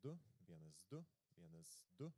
1, 2, 1, 2, 1, 2.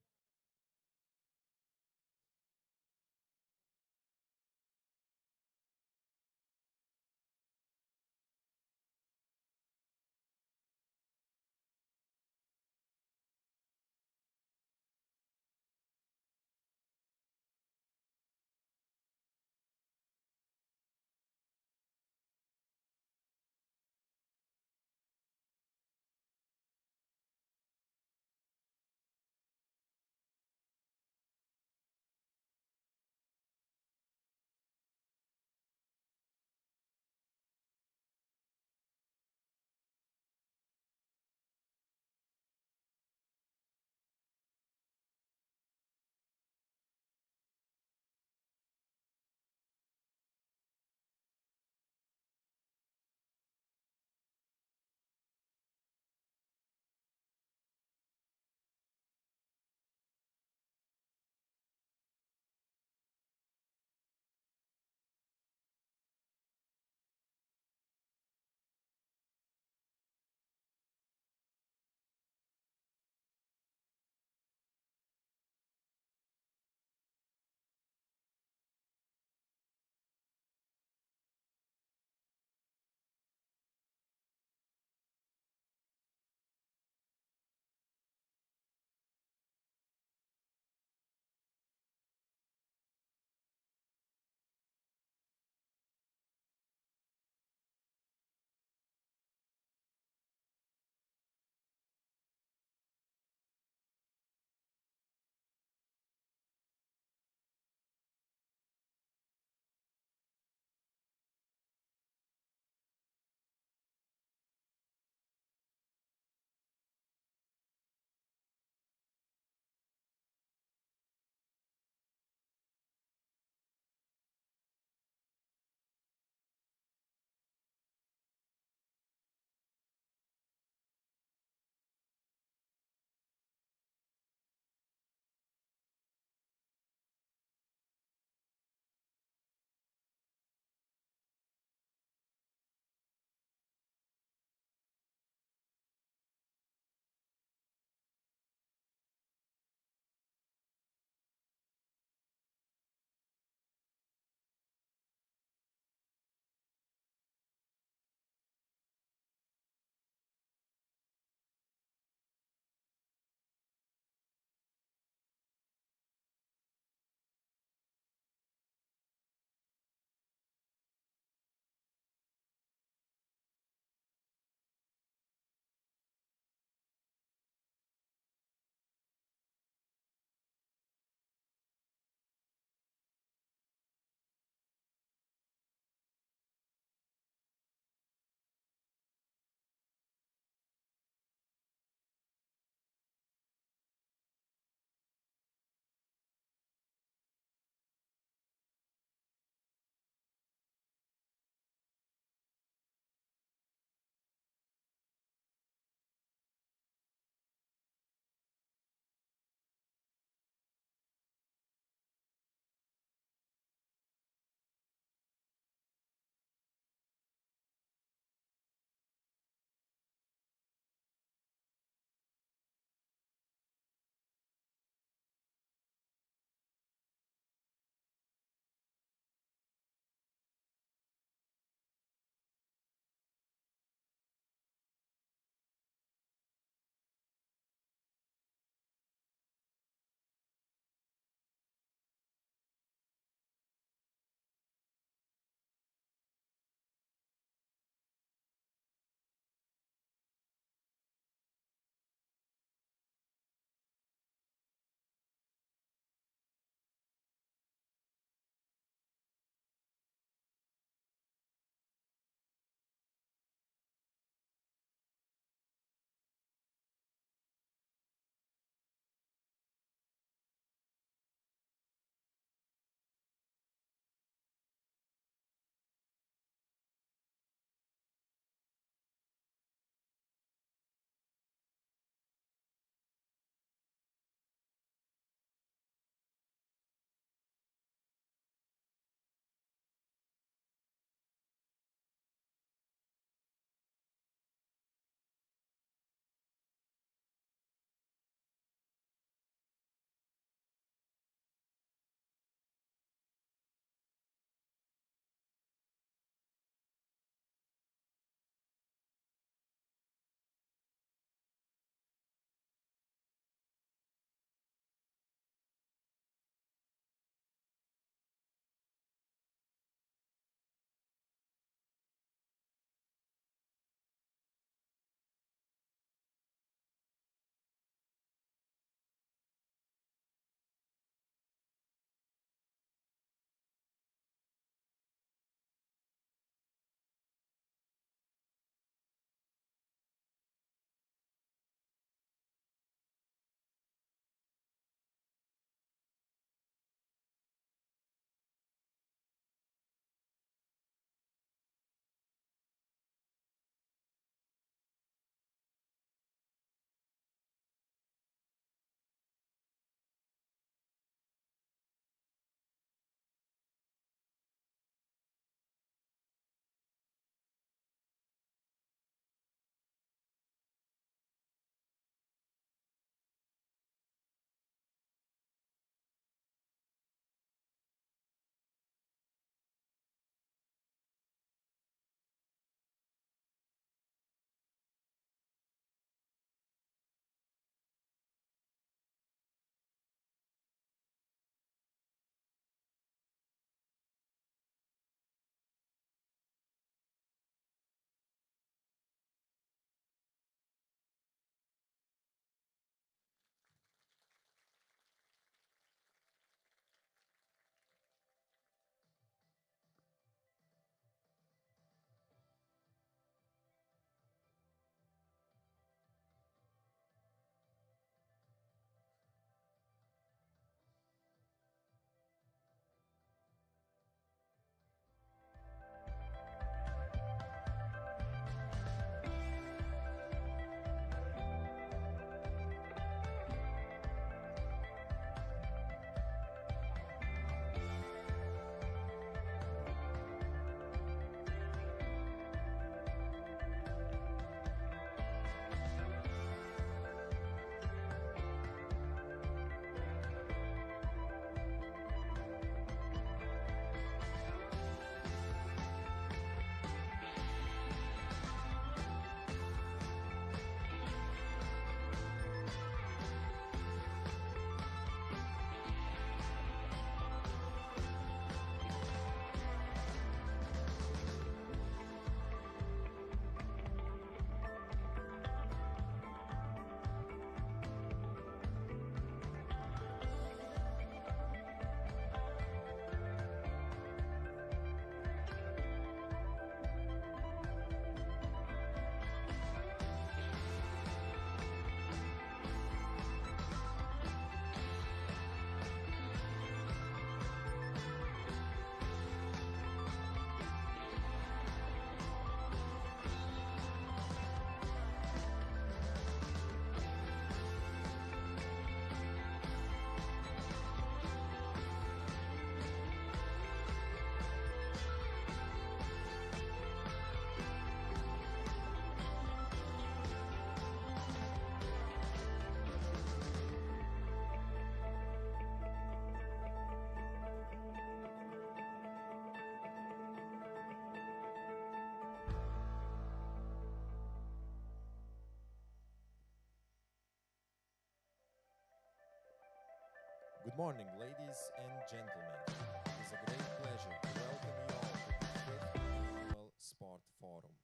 Good morning, ladies and gentlemen. It is a great pleasure to welcome you all to the 5th annual Sport Forum.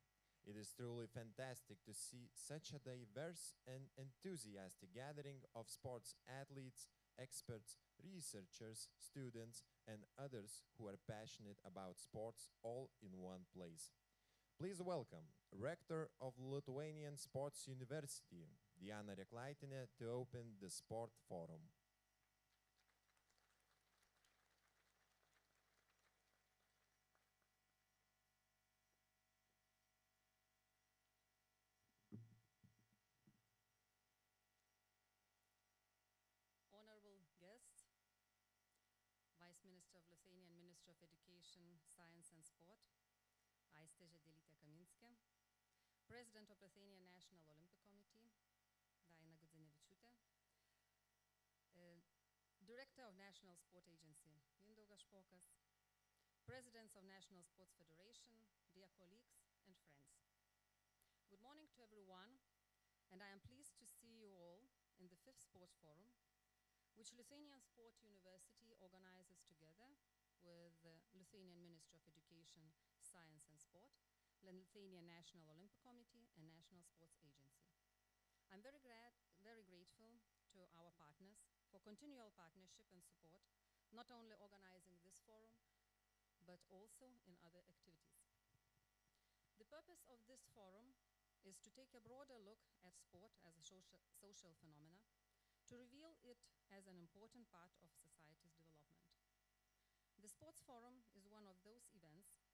It is truly fantastic to see such a diverse and enthusiastic gathering of sports athletes, experts, researchers, students, and others who are passionate about sports all in one place. Please welcome Rector of Lithuanian Sports University, Diana Reklaitinė, to open the Sport Forum. Honorable guests, Vice Minister of Lithuanian Ministry of Education, Science and Sport, Aistė Žedelite-Kaminskė, President of Lithuanian National Olympic Committee, Daina Gudzinevičiūtė, Director of National Sport Agency, Mindaugas Špokas, Presidents of National Sports Federation, dear colleagues and friends. Good morning to everyone, and I am pleased to see you all in the 5th Sport Forum, which Lithuanian Sport University organizes together with the Lithuanian Ministry of Education, Science and Sport, the Lithuanian National Olympic Committee, and National Sports Agency. I'm very grateful to our partners for continual partnership and support, not only organizing this forum, but also in other activities. The purpose of this forum is to take a broader look at sport as a social phenomena, to reveal it as an important part of society's development. The Sports Forum is one of those events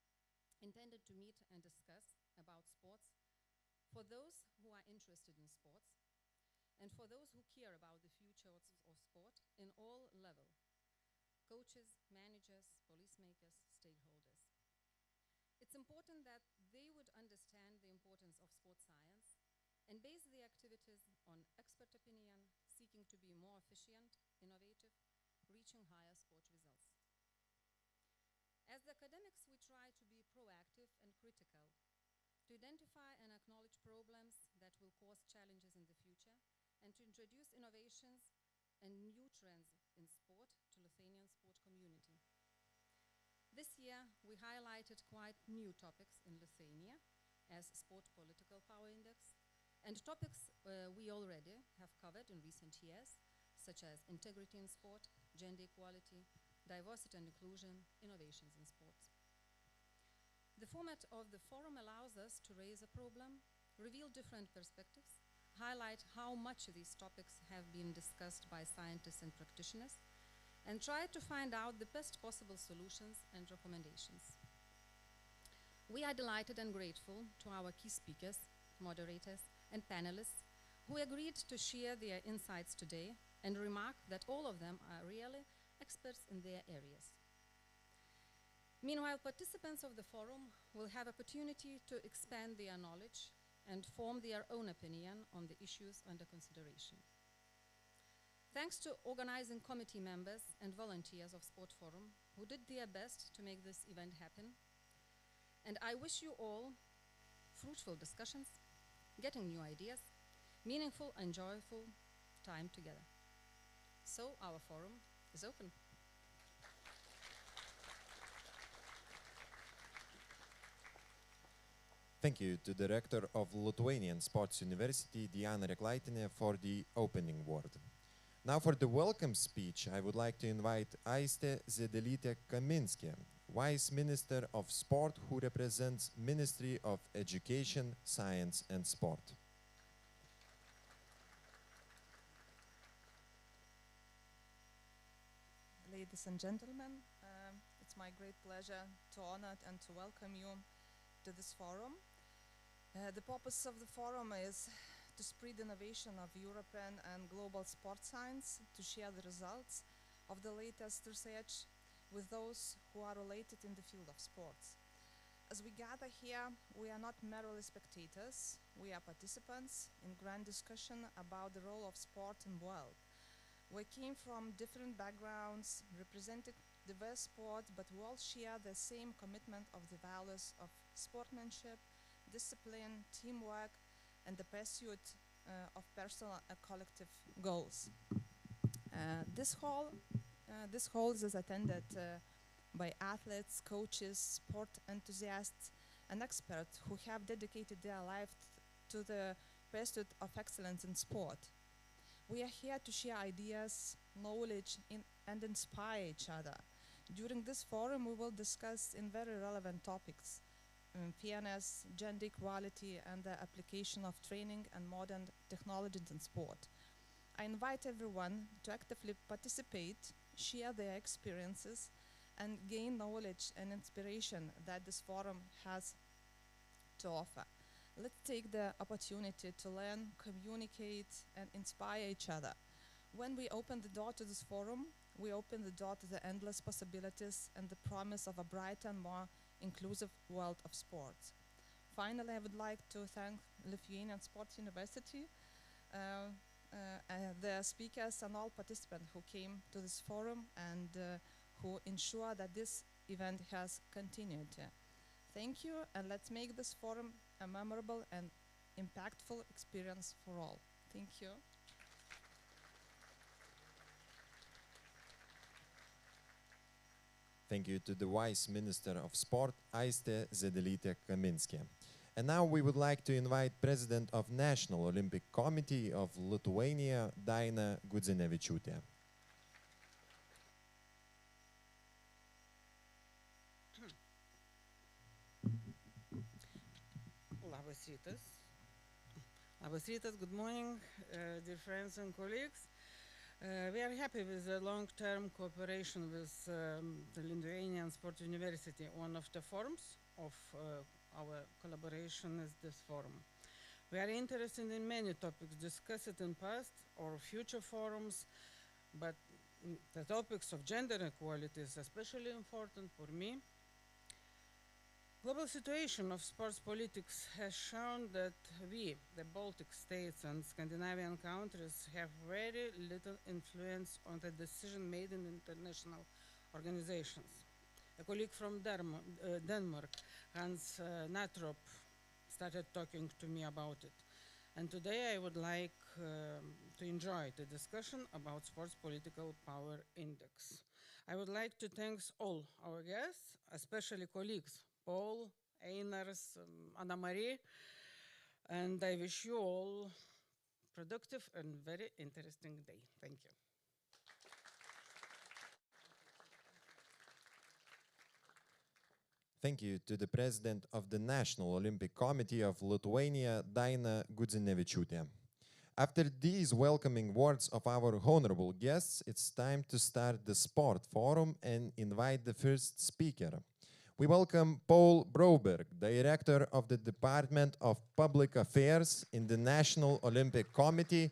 intended to meet and discuss about sports for those who are interested in sports and for those who care about the future of sport in all levels: coaches, managers, policymakers, stakeholders. It's important that they would understand the importance of sports science and base their activities on expert opinion, seeking to be more efficient, innovative, reaching higher sport results. As the academics, we try to be proactive and critical, to identify and acknowledge problems that will cause challenges in the future, and to introduce innovations and new trends in sport to Lithuanian sport community. This year, we highlighted quite new topics in Lithuania as Sport Political Power Index, and topics we already have covered in recent years, such as integrity in sport, gender equality, diversity and inclusion, innovations in sports. The format of the forum allows us to raise a problem, reveal different perspectives, highlight how much these topics have been discussed by scientists and practitioners, and try to find out the best possible solutions and recommendations. We are delighted and grateful to our key speakers, moderators, and panelists who agreed to share their insights today and remark that all of them are really experts in their areas. Meanwhile, participants of the forum will have opportunity to expand their knowledge and form their own opinion on the issues under consideration. Thanks to organizing committee members and volunteers of Sport Forum who did their best to make this event happen. And I wish you all fruitful discussions, getting new ideas, meaningful and joyful time together. So our forum is open. Thank you to the Rector of Lithuanian Sports University, Diana Reklaitinė, for the opening word. Now for the welcome speech, I would like to invite Aistė Žedelite-Kaminskė, Vice Minister of Sport, who represents Ministry of Education, Science and Sport. Ladies and gentlemen, it's my great pleasure to honor and to welcome you to this forum. The purpose of the forum is to spread innovation of European and global sport science, to share the results of the latest research with those who are related in the field of sports. As we gather here, we are not merely spectators, we are participants in grand discussion about the role of sport in the world. We came from different backgrounds, represented diverse sports, but we all share the same commitment of the values of sportsmanship, discipline, teamwork, and the pursuit of personal and collective goals. This hall This hall is attended by athletes, coaches, sport enthusiasts, and experts who have dedicated their life to the pursuit of excellence in sport. We are here to share ideas, knowledge, and inspire each other. During this forum, we will discuss in very relevant topics, fairness, gender equality, and the application of training and modern technologies in sport. I invite everyone to actively participate, share their experiences, and gain knowledge and inspiration that this forum has to offer. Let's take the opportunity to learn, communicate, and inspire each other. When we open the door to this forum, we open the door to the endless possibilities and the promise of a brighter and more inclusive world of sports. Finally, I would like to thank Lithuanian Sports University, the speakers and all participants who came to this forum and who ensure that this event has continued. Thank you, and let's make this forum a memorable and impactful experience for all. Thank you. Thank you to the Vice Minister of Sport, Aistė Zedelytė Kaminskė. And now we would like to invite President of National Olympic Committee of Lithuania, Daina Gudzinevičiūtė. Labas rytas. Labas rytas, good morning, dear friends and colleagues. We are happy with the long-term cooperation with the Lithuanian Sports University. One of the forms of our collaboration is this forum. We are interested in many topics discussed in past or future forums, but the topics of gender equality is especially important for me. Global situation of sports politics has shown that we, the Baltic states and Scandinavian countries, have very little influence on the decision made in international organizations. A colleague from Denmark, Hans Natrop, started talking to me about it. And today I would like to enjoy the discussion about sports political power index. I would like to thank all our guests, especially colleagues, Paul, Einars, Anna-Marie, and I wish you all productive and very interesting day. Thank you. Thank you to the President of the National Olympic Committee of Lithuania, Daina Gudzinevičiūtė. After these welcoming words of our honorable guests, it's time to start the Sport Forum and invite the first speaker. We welcome Paul Broberg, Director of the Department of Public Affairs in the National Olympic Committee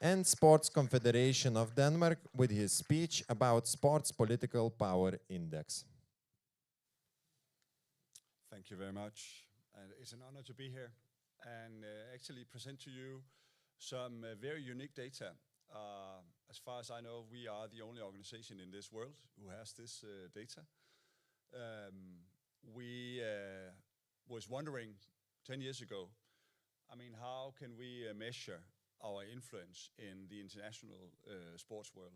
and Sports Confederation of Denmark, with his speech about Sports Political Power Index. Thank you very much. It's an honor to be here and actually present to you some very unique data. As far as I know, we are the only organization in this world who has this data. We was wondering 10 years ago, I mean, how can we measure our influence in the international sports world?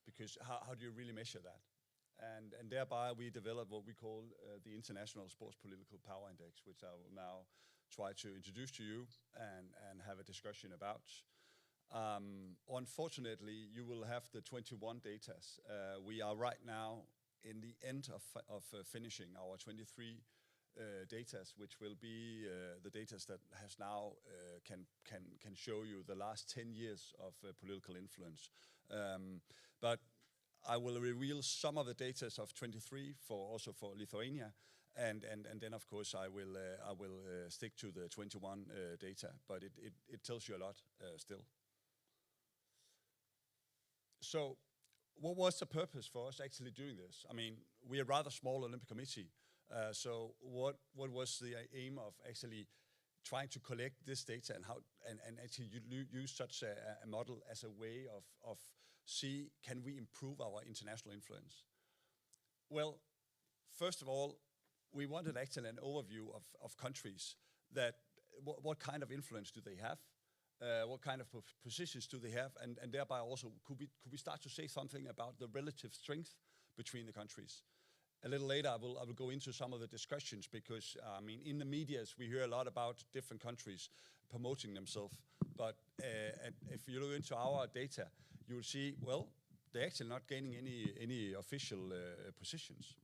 Because how do you really measure that? And thereby we developed what we call the International Sports Political Power Index, which I will now try to introduce to you and have a discussion about. Unfortunately, you will have the 21 data. We are right now in the end of finishing our 23 data, which will be the data that has now can show you the last 10 years of political influence. But I will reveal some of the data of 23 also for Lithuania, and then of course I will stick to the 21 data, but it tells you a lot still. So, what was the purpose for us actually doing this? I mean, we are a rather small Olympic committee, so what was the aim of actually trying to collect this data and how and actually use such a model as a way of see, can we improve our international influence? Well, first of all, we wanted actually an overview of countries that what kind of influence do they have, what kind of positions do they have, and thereby also could we start to say something about the relative strength between the countries. A little later, I will go into some of the discussions because, I mean, in the medias, we hear a lot about different countries promoting themselves. But if you look into our data, you will see, well, they're actually not gaining any official positions.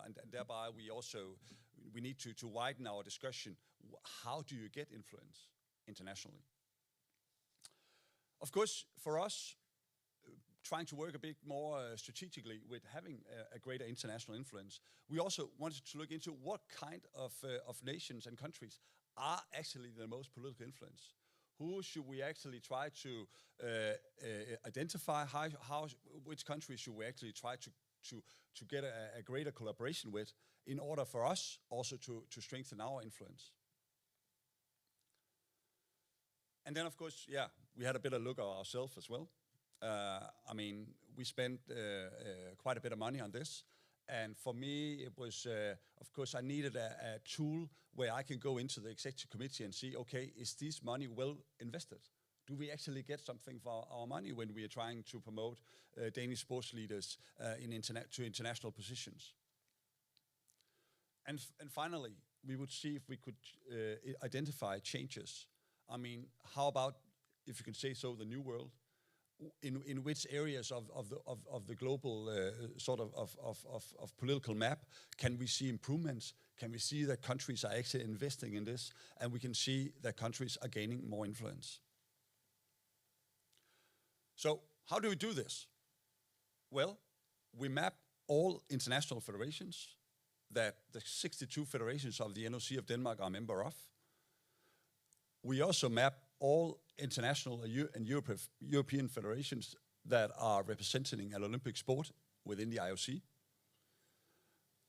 And thereby, we need to widen our discussion. How do you get influence internationally? Of course, for us, trying to work a bit more strategically with having a greater international influence, we also wanted to look into what kind of nations and countries are actually the most political influence. Who should we actually try to identify? Which countries should we actually try to get a greater collaboration with in order for us also to strengthen our influence? And then, of course, yeah, we had a bit of a look at ourselves as well. I mean, we spent quite a bit of money on this. And for me, it was, of course, I needed a tool where I can go into the executive committee and see, okay, is this money well invested? Do we actually get something for our money when we are trying to promote Danish sports leaders to international positions? And finally, we would see if we could identify changes. I mean, how about, if you can say so, the new world? In which areas of the global sort of political map can we see improvements? Can we see that countries are actually investing in this? And we can see that countries are gaining more influence. So how do we do this? Well, we map all international federations that the 62 federations of the NOC of Denmark are a member of. We also map all international and European federations that are representing an Olympic sport within the IOC.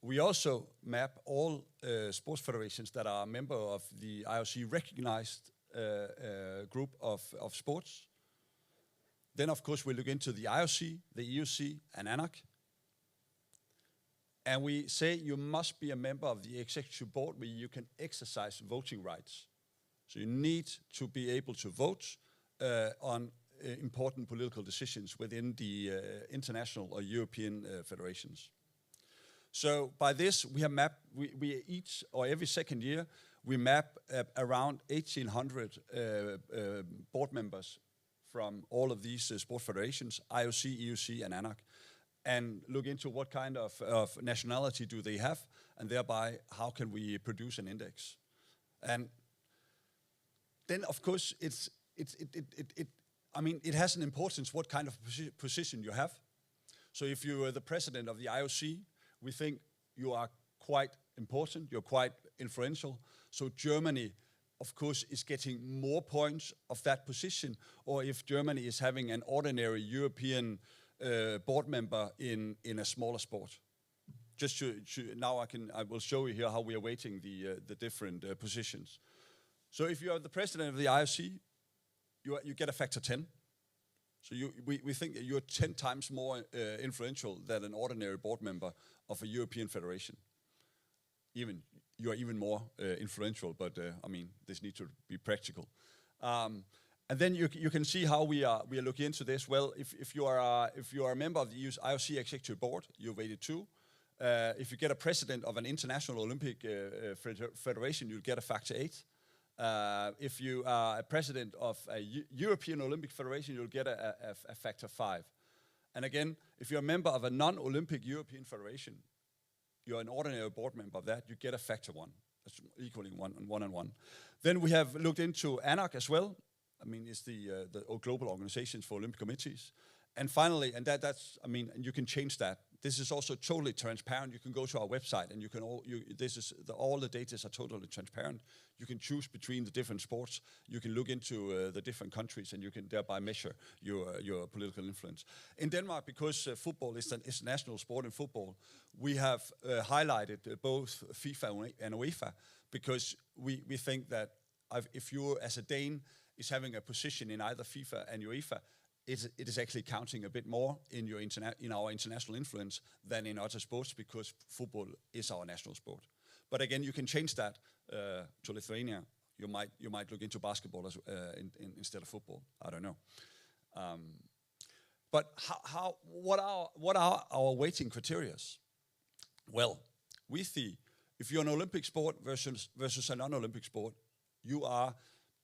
We also map all sports federations that are a member of the IOC recognized group of sports. Then, of course, we look into the IOC, the EOC, and ANOC. And we say you must be a member of the executive board where you can exercise voting rights. So you need to be able to vote on important political decisions within the international or European federations. So by this, we have mapped, we each or every second year, we map around 1,800 board members from all of these sport federations, IOC, EOC, and ANOC, and look into what kind of nationality do they have, and thereby how can we produce an index. And then, of course, it has an importance what kind of position you have. So if you are the president of the IOC, we think you are quite important, you're quite influential. So Germany, of course, is getting more points of that position, or if Germany is having an ordinary European board member in a smaller sport. Just now I will show you here how we are weighting the different positions. So if you are the president of the IOC, you get a factor 10. So we think you're 10 times more influential than an ordinary board member of a European federation. You are even more influential, but this needs to be practical. And then you can see how we are looking into this. Well, if you are a member of the IOC executive board, you're weighted 2. If you get a president of an international Olympic federation, you'll get a factor 8. If you are a president of a European Olympic Federation, you'll get a factor 5. And again, if you're a member of a non-Olympic European Federation, you're an ordinary board member of that, you get a factor 1. That's equaling 1 and 1. Then we have looked into ANOC as well. It's the global organizations for Olympic committees. And finally, and you can change that. This is also totally transparent. You can go to our website, and all the data are totally transparent. You can choose between the different sports. You can look into the different countries, and you can thereby measure your political influence. In Denmark, because football is a national sport in football, we have highlighted both FIFA and UEFA, because we think that if you, as a Dane, is having a position in either FIFA and UEFA, it is actually counting a bit more in our international influence than in other sports, because football is our national sport. But again, you can change that to Lithuania, you might look into basketball as, instead of football. I don't know. But what are our weighting criteria? Well, we see if you're an Olympic sport versus a non-Olympic sport, you are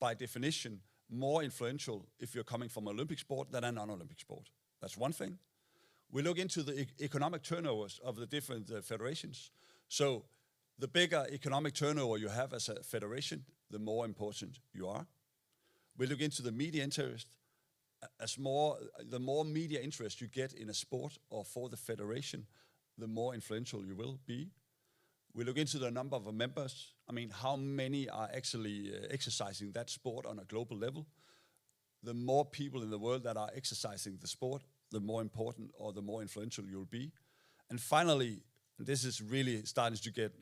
by definition more influential if you're coming from an Olympic sport than a non-Olympic sport. That's one thing. We look into the economic turnovers of the different federations. So the bigger economic turnover you have as a federation, the more important you are. We look into the media interest. The more media interest you get in a sport or for the federation, the more influential you will be. We look into the number of members. I mean, how many are actually exercising that sport on a global level? The more people in the world that are exercising the sport, the more important or the more influential you'll be. And finally, this is really starting to get,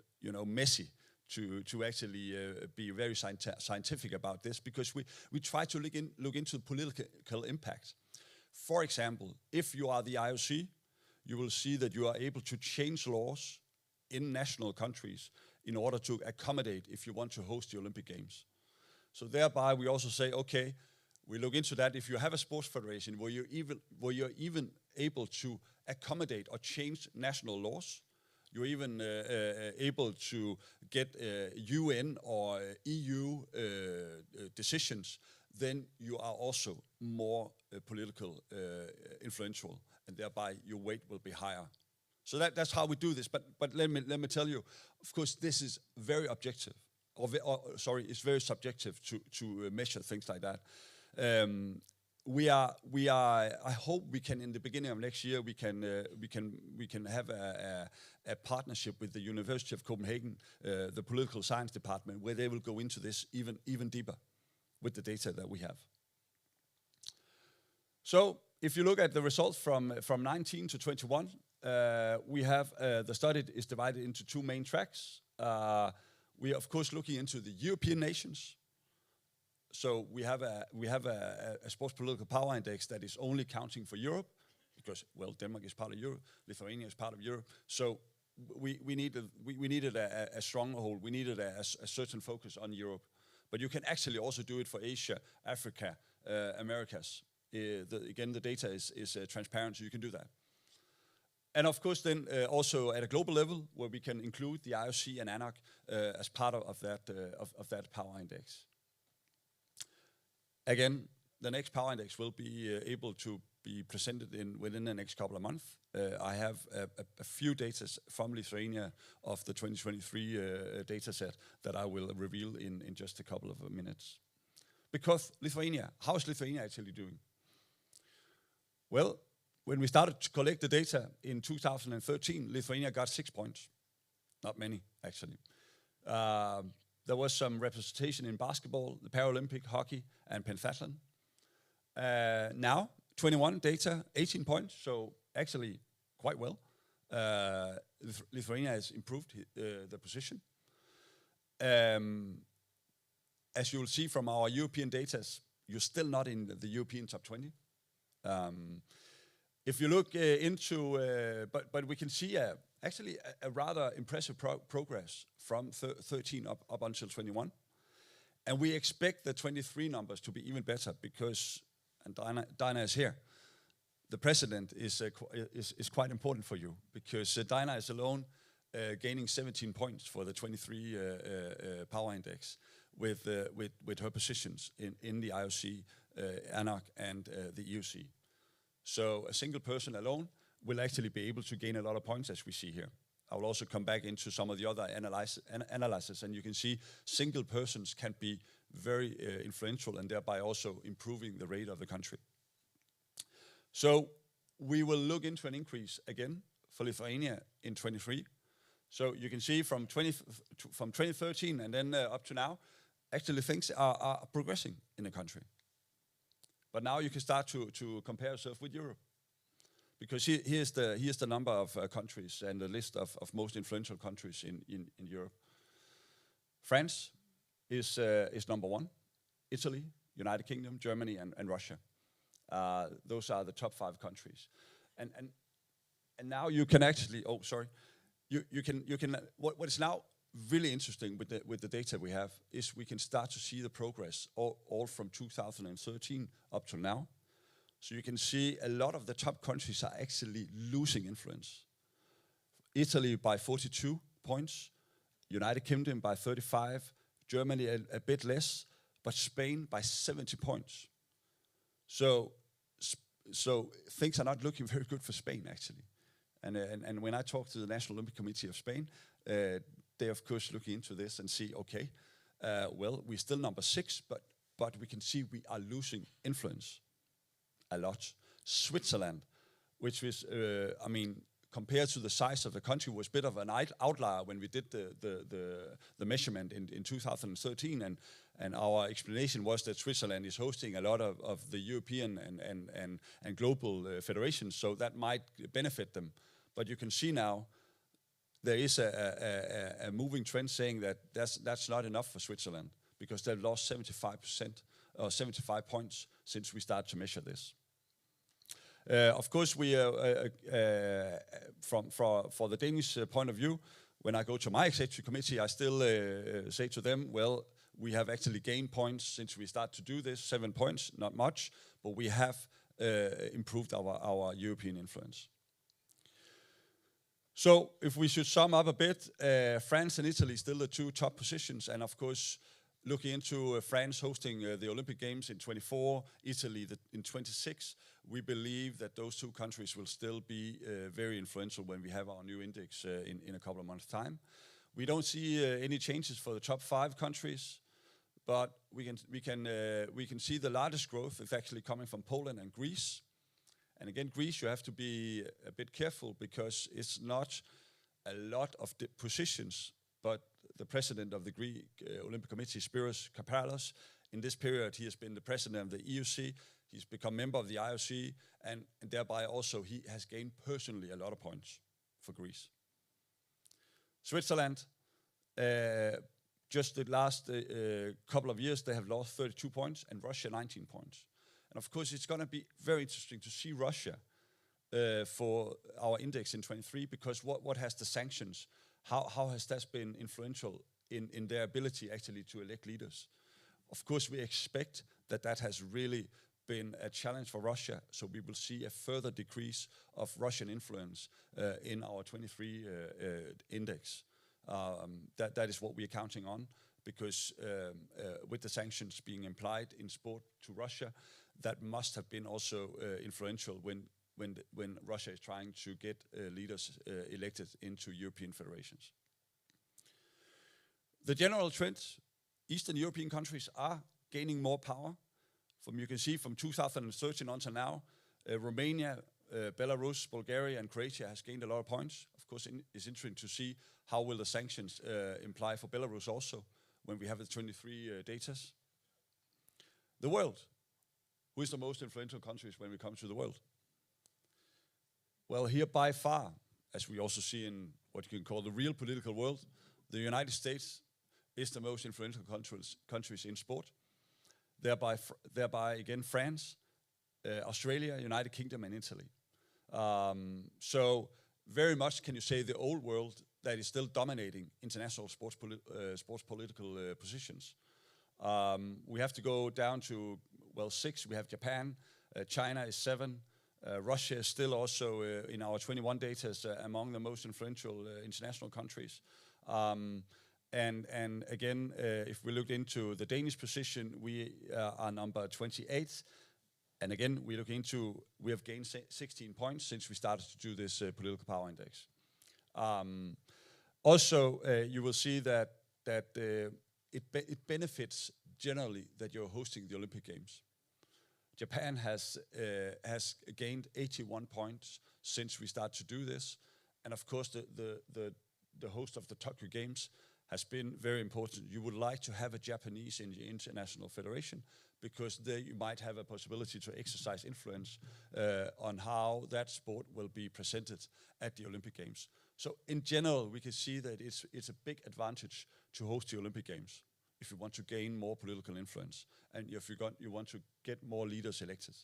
messy to actually be very scientific about this, because we try to look into political impact. For example, if you are the IOC, you will see that you are able to change laws in national countries in order to accommodate if you want to host the Olympic Games. So thereby we also say, okay, we look into that. If you have a sports federation where you're even able to accommodate or change national laws, you're even able to get UN or EU decisions, then you are also more political influential, and thereby your weight will be higher. So that's how we do this. But let me tell you, of course, this is very objective, it's very subjective to measure things like that. I hope we can, in the beginning of next year, we can have a partnership with the University of Copenhagen, the political science department, where they will go into this even deeper with the data that we have. So if you look at the results from 19 to 21, we have the study is divided into two main tracks. We are of course looking into the European nations. So we have a sports political power index that is only counting for Europe, because Denmark is part of Europe, Lithuania is part of Europe. So we needed a stronghold. We needed a certain focus on Europe. But you can actually also do it for Asia, Africa, Americas. Again, the data is transparent, so you can do that. And of course, then also at a global level, where we can include the IOC and ANOC as part of that power index. Again, the next power index will be able to be presented within the next couple of months. I have a few data from Lithuania of the 2023 data set that I will reveal in just a couple of minutes. Because Lithuania, how is Lithuania actually doing? Well, when we started to collect the data in 2013, Lithuania got 6 points. Not many, actually. There was some representation in basketball, the Paralympic, hockey, and pentathlon. Now, 21 data, 18 points, so actually quite well. Lithuania has improved the position. As you will see from our European data, you're still not in the European top 20. If you look into, but we can see actually a rather impressive progress from 13 up until 21. And we expect the 23 numbers to be even better because, and Dinah is here, the president is quite important for you because Dinah is alone gaining 17 points for the 23 power index with her positions in the IOC, ANOC, and the EOC. So a single person alone will actually be able to gain a lot of points, as we see here. I will also come back into some of the other analysis, and you can see single persons can be very influential and thereby also improving the rate of the country. So we will look into an increase again for Lithuania in 23. So you can see from 2013 and then up to now, actually things are progressing in the country. But now you can start to compare yourself with Europe. Because here's the number of countries and the list of most influential countries in Europe. France is number 1. Italy, United Kingdom, Germany, and Russia. Those are the top 5 countries. And now you can actually, you can what is now really interesting with the data we have is we can start to see the progress all from 2013 up to now. So you can see a lot of the top countries are actually losing influence. Italy by 42 points, United Kingdom by 35, Germany a bit less, but Spain by 70 points. So things are not looking very good for Spain, actually. And when I talk to the National Olympic Committee of Spain, they of course look into this and see, okay, well, we're still number 6, but we can see we are losing influence a lot. Switzerland, which was, I mean, compared to the size of the country, was a bit of an outlier when we did the measurement in 2013, and our explanation was that Switzerland is hosting a lot of the European and global federations, so that might benefit them. But you can see now there is a moving trend saying that that's not enough for Switzerland, because they've lost 75% or 75 points since we started to measure this. Of course, we for the Danish point of view, when I go to my executive committee, I still say to them, well, we have actually gained points since we started to do this, 7 points, not much, but we have improved our European influence. So if we should sum up a bit, France and Italy still the 2 top positions, and of course, looking into France hosting the Olympic Games in 24, Italy in 26, we believe that those 2 countries will still be very influential when we have our new index in a couple of months' time. We don't see any changes for the top 5 countries, but we can see the largest growth is actually coming from Poland and Greece. And again, Greece, you have to be a bit careful because it's not a lot of the positions, but the president of the Greek Olympic Committee, Spyros Kapalos, in this period, he has been the president of the EUC, he's become member of the IOC, and thereby also he has gained personally a lot of points for Greece. Switzerland, just the last couple of years, they have lost 32 points, and Russia 19 points. And of course, it's going to be very interesting to see Russia for our index in 23, because what has the sanctions? How has that been influential in their ability actually to elect leaders? Of course, we expect that has really been a challenge for Russia, so we will see a further decrease of Russian influence in our 23 index. That is what we're counting on, because with the sanctions being implied in sport to Russia, that must have been also influential when Russia is trying to get leaders elected into European federations. The general trend, Eastern European countries are gaining more power. You can see from 2013 until now, Romania, Belarus, Bulgaria, and Croatia has gained a lot of points. Of course, it's interesting to see how will the sanctions imply for Belarus also when we have the 23 datas. The world. Who is the most influential countries when we come to the world? Well, here by far, as we also see in what you can call the real political world, the United States is the most influential countries in sport. Thereby again, France, Australia, United Kingdom, and Italy. So very much can you say the old world that is still dominating international sports political positions. We have to go down to, well, 6. We have Japan, China is 7. Russia is still also in our 21 data among the most influential international countries. And again, if we look into the Danish position, we are number 28. And again, we have gained 16 points since we started to do this political power index. Also, you will see that it benefits generally that you're hosting the Olympic Games. Japan has gained 81 points since we started to do this. And of course, the host of the Tokyo Games has been very important. You would like to have a Japanese in the international federation, because there you might have a possibility to exercise influence on how that sport will be presented at the Olympic Games. So in general, we can see that it's a big advantage to host the Olympic Games if you want to gain more political influence and if you want to get more leaders elected.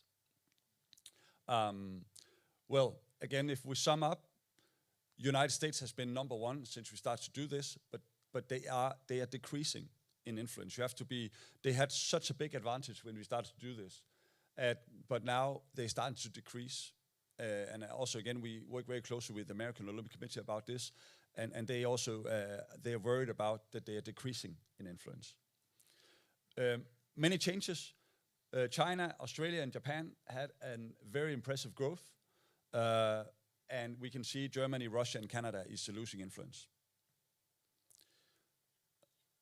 Well, again, if we sum up, United States has been number 1 since we started to do this, but but they are decreasing in influence. You have to be. They had such a big advantage when we started to do this, but now they started to decrease. And also, again, we work very closely with the American Olympic Committee about this, and they also they are worried about that they are decreasing in influence. Many changes. China, Australia, and Japan had a very impressive growth, and we can see Germany, Russia, and Canada is losing influence.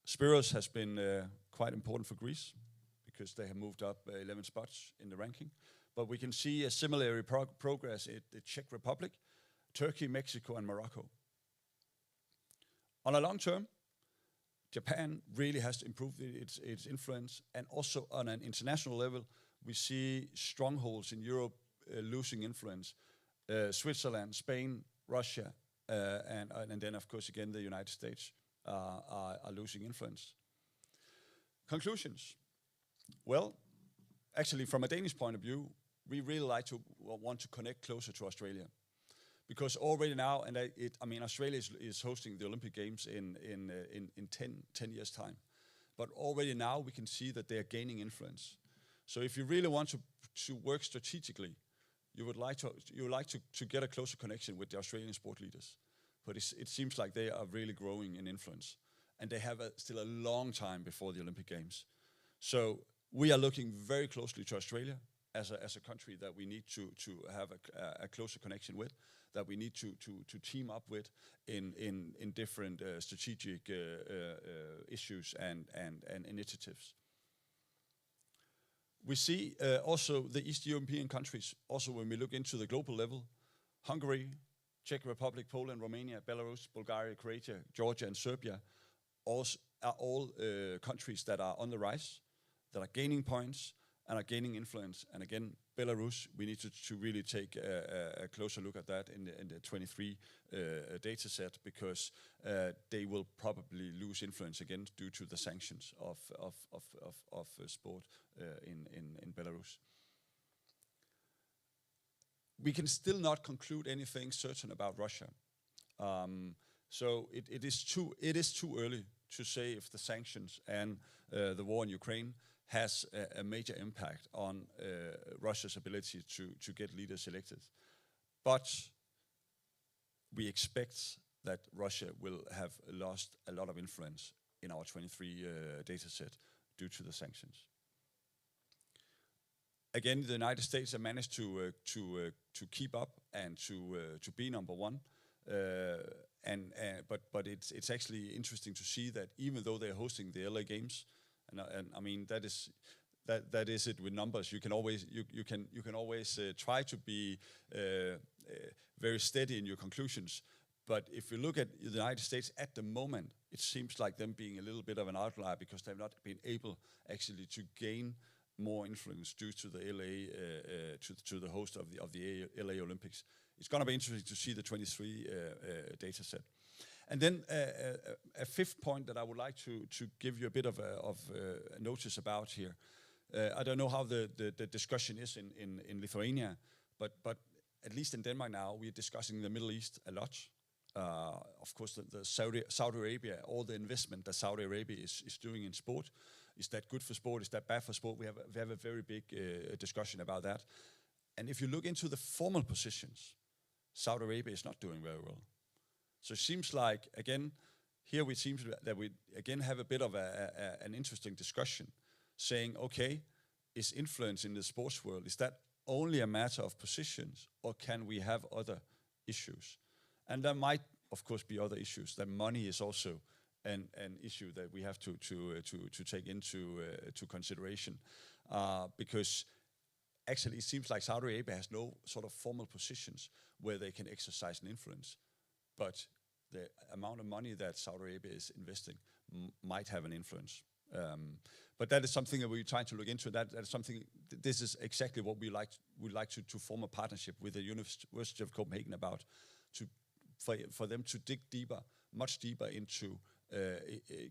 Spiros has been quite important for Greece because they have moved up 11 spots in the ranking. But we can see a similar progress in the Czech Republic, Turkey, Mexico, and Morocco. On a long term, Japan really has to improve its influence, and also on an international level, we see strongholds in Europe losing influence. Switzerland, Spain, Russia, and then, of course, again, the United States are losing influence. Conclusions. Well, actually, from a Danish point of view, we really want to connect closer to Australia. Because already now, Australia is hosting the Olympic Games in 10 years' time. But already now we can see that they are gaining influence. So if you really want to work strategically, you would like to get a closer connection with the Australian sport leaders. But it seems like they are really growing in influence. And they have still a long time before the Olympic Games. So we are looking very closely to Australia as a country that we need to have a closer connection with, that we need to team up with in different strategic issues and initiatives. We see also the East European countries, also when we look into the global level, Hungary, Czech Republic, Poland, Romania, Belarus, Bulgaria, Croatia, Georgia, and Serbia are all countries that are on the rise, that are gaining points and are gaining influence. And again, Belarus, we need to really take a closer look at that in the 23 data set, because they will probably lose influence again due to the sanctions of sport in Belarus. We can still not conclude anything certain about Russia. So it is too early to say if the sanctions and the war in Ukraine has a major impact on Russia's ability to get leaders elected. But we expect that Russia will have lost a lot of influence in our 23 data set due to the sanctions. Again, the United States have managed to keep up and to be number one. But it's actually interesting to see that even though they're hosting the LA Games, and I mean that is it with numbers. You can always try to be very steady in your conclusions. But if you look at the United States at the moment, it seems like them being a little bit of an outlier because they've not been able actually to gain more influence due to the LA to the host of the LA Olympics. It's going to be interesting to see the 23 data set. And then a fifth point that I would like to give you a bit of a notice about here. I don't know how the discussion is in Lithuania, but at least in Denmark now, we're discussing the Middle East a lot. Of course, the Saudi Arabia, all the investment that Saudi Arabia is doing in sport. Is that good for sport? Is that bad for sport? We have a very big discussion about that. And if you look into the formal positions, Saudi Arabia is not doing very well. So it seems like, again, here it seems that we again have a bit of an interesting discussion, saying, okay, is influence in the sports world, is that only a matter of positions, or can we have other issues? And there might, of course, be other issues. That money is also an issue that we have to take into consideration, because actually it seems like Saudi Arabia has no sort of formal positions where they can exercise an influence, but the amount of money that Saudi Arabia is investing might have an influence. But that is something that we're trying to look into. That is something. This is exactly what we'd like to form a partnership with the University of Copenhagen about, for them to dig deeper, much deeper into.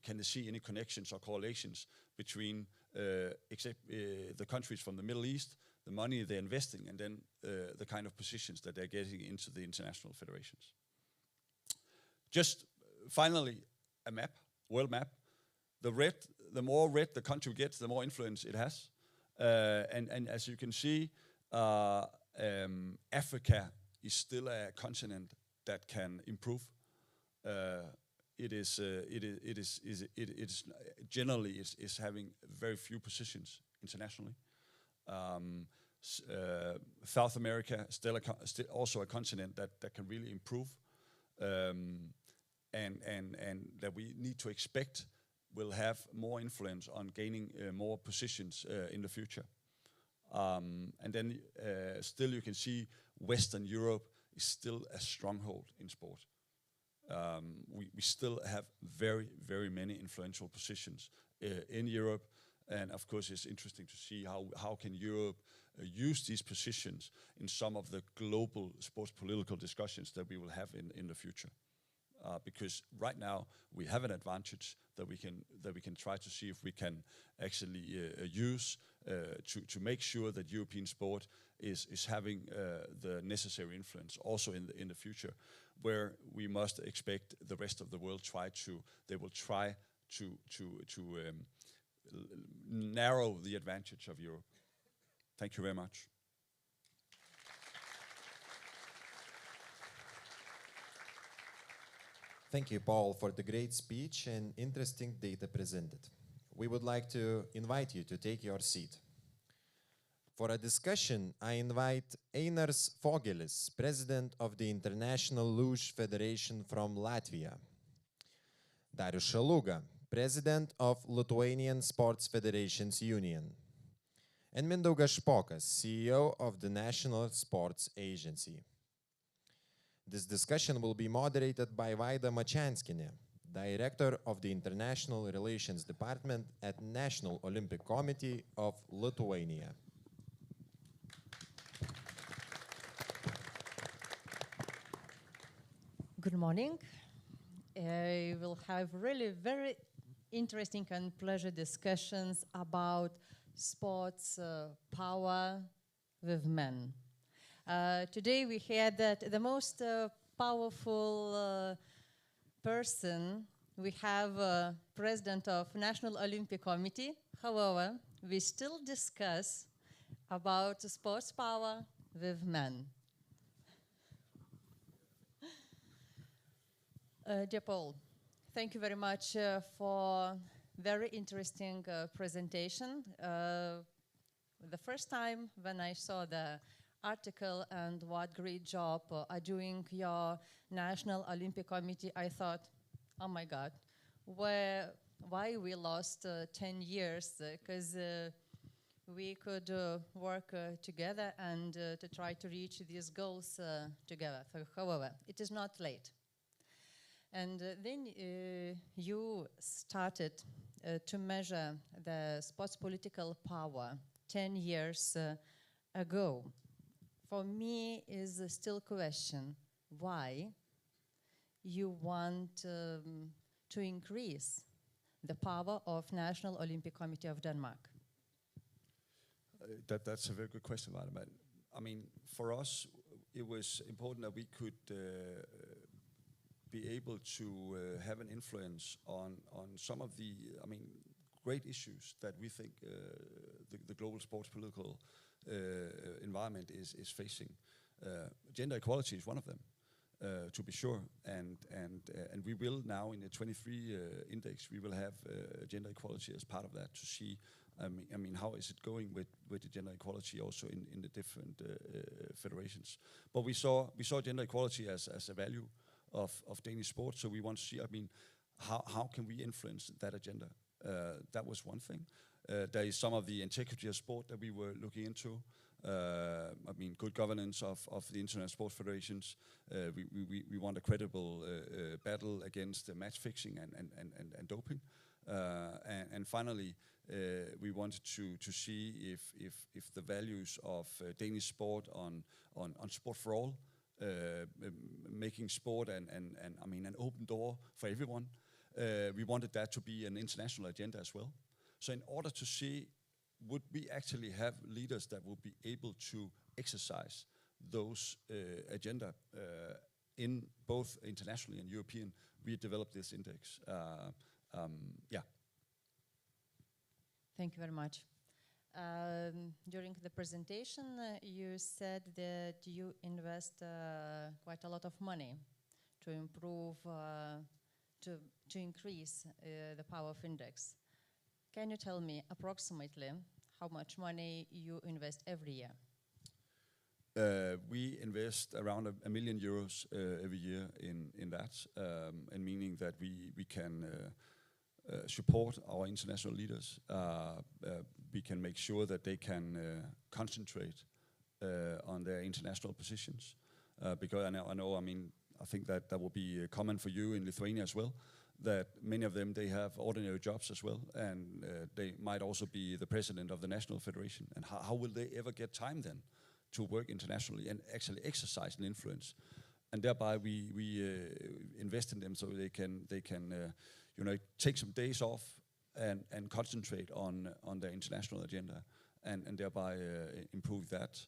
Can they see any connections or correlations between the countries from the Middle East, the money they're investing, and then the kind of positions that they're getting into the international federations? Just finally, a map world map. The more red the country gets, the more influence it has. And as you can see, Africa is still a continent that can improve. It is generally is having very few positions internationally. South America still also a continent that can really improve, and that we need to expect will have more influence on gaining more positions in the future. And then still you can see Western Europe is still a stronghold in sport. We still have very, very many influential positions in Europe, and of course it's interesting to see how can Europe use these positions in some of the global sports political discussions that we will have in the future. Because right now we have an advantage that we can try to see if we can actually use to make sure that European sport is having the necessary influence also in the future, where we must expect the rest of the world they will try to narrow the advantage of Europe. Thank you very much. Thank you, Paul, for the great speech and interesting data presented. We would like to invite you to take your seat. For a discussion, I invite Einars Fogelis, President of the International Luge Federation from Latvia, Darius Šaluga, President of Lithuanian Sports Federations Union, and Mindaugas Špokas, CEO of the National Sports Agency. This discussion will be moderated by Vaida Machanskienė, Director of the International Relations Department at National Olympic Committee of Lithuania. Good morning. I will have really very interesting and pleasant discussions about sports power with men. Today we heard that the most powerful person we have President of National Olympic Committee. However, we still discuss about sports power with men. Dear Paul, thank you very much for very interesting presentation. The first time when I saw the article and what great job are doing your National Olympic Committee, I thought, oh my God, why we lost 10 years? Because we could work together and to try to reach these goals together. However, it is not late. And then you started to measure the sports political power 10 years ago. For me is still a question, why you want to increase the power of National Olympic Committee of Denmark? That's a very good question, Valdemar. I mean, for us, it was important that we could be able to have an influence on some of the, great issues that we think the global sports political environment is facing. Gender equality is one of them, to be sure, and we will now in the 23 index we will have gender equality as part of that to see. How is it going with the gender equality also in the different federations? But we saw gender equality as a value of Danish sport, so we want to see. How can we influence that agenda? That was one thing. There is some of the integrity of sport that we were looking into. Good governance of the international sports federations. We want a credible battle against the match fixing and doping. And finally, we wanted to see if the values of Danish sport on sport for all, making sport and an open door for everyone. We wanted that to be an international agenda as well. So in order to see, would we actually have leaders that would be able to exercise those agenda in both internationally and European, we developed this index. Yeah. Thank you very much. During the presentation, you said that you invest quite a lot of money to improve, to increase the power of index. Can you tell me approximately how much money you invest every year? We invest around €1 million every year in that, and meaning that we can support our international leaders. We can make sure that they can concentrate on their international positions. Because I think that will be common for you in Lithuania as well, that many of them, they have ordinary jobs as well, and they might also be the president of the national federation. And how will they ever get time then to work internationally and actually exercise an influence? And thereby we invest in them so they can take some days off and concentrate on their international agenda and thereby improve that.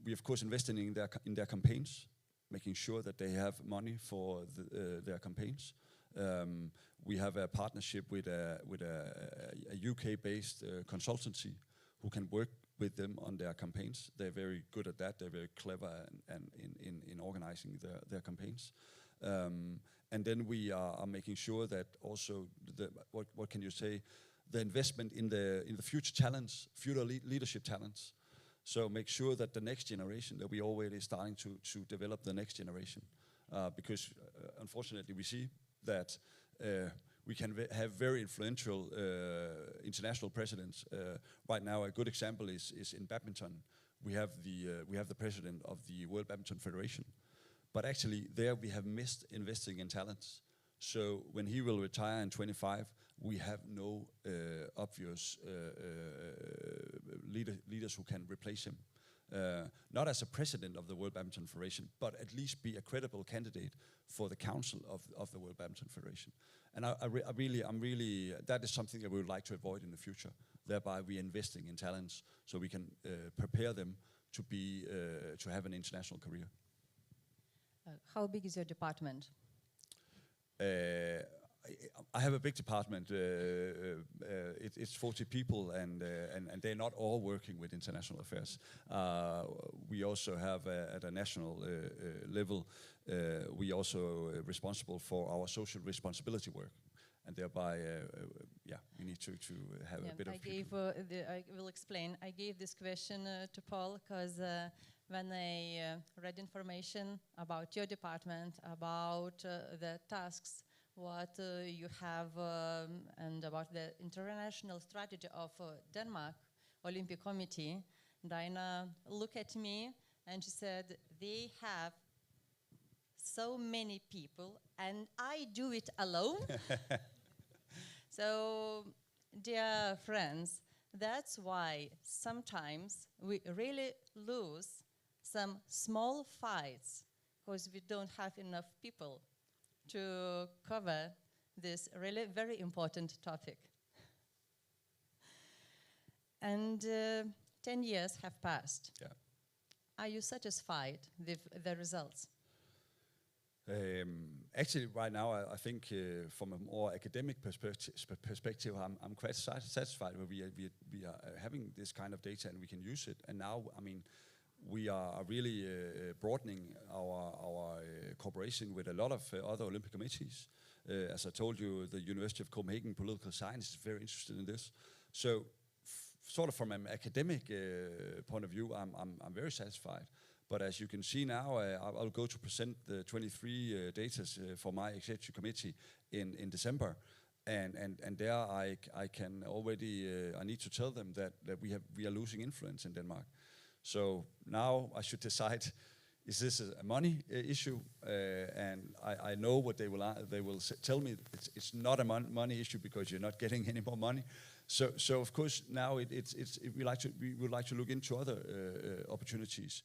We of course investing in their campaigns, making sure that they have money for their campaigns. We have a partnership with a UK-based consultancy who can work with them on their campaigns. They're very good at that. They're very clever and in organizing their campaigns. And then we are making sure that also what can you say, the investment in the future talents, future leadership talents. So make sure that the next generation, that we already starting to develop the next generation, because unfortunately we see that we can have very influential international presidents. Right now, a good example is in badminton. We have the president of the World Badminton Federation, but actually there we have missed investing in talents. So when he will retire in 25, we have no obvious leaders who can replace him. Not as a president of the World Badminton Federation, but at least be a credible candidate for the council of the World Badminton Federation. And I'm really, that is something that we would like to avoid in the future. Thereby we are investing in talents so we can prepare them to have an international career. How big is your department? I have a big department. It's 40 people, and they're not all working with international affairs. We also have at a national level, we also responsible for our social responsibility work, and thereby, we need to have a bit of. I will explain. I gave this question to Paul because when I read information about your department, about the tasks, what you have, and about the international strategy of Denmark Olympic Committee, Dinah looked at me and she said, they have so many people and I do it alone. So, dear friends, that's why sometimes we really lose some small fights because we don't have enough people to cover this really very important topic. And 10 years have passed. Yeah. Are you satisfied with the results? Actually, right now, I think from a more academic perspective, I'm quite satisfied that we are having this kind of data and we can use it. And now, we are really broadening our cooperation with a lot of other Olympic committees. As I told you, the University of Copenhagen Political Science is very interested in this. So, sort of from an academic point of view, I'm very satisfied. But as you can see now, I'll go to present the 23 data for my executive committee in December. And there I can already, I need to tell them that we are losing influence in Denmark. So now I should decide, is this a money issue? And I know what they will tell me. It's not a money issue because you're not getting any more money. So of course now we would like to look into other opportunities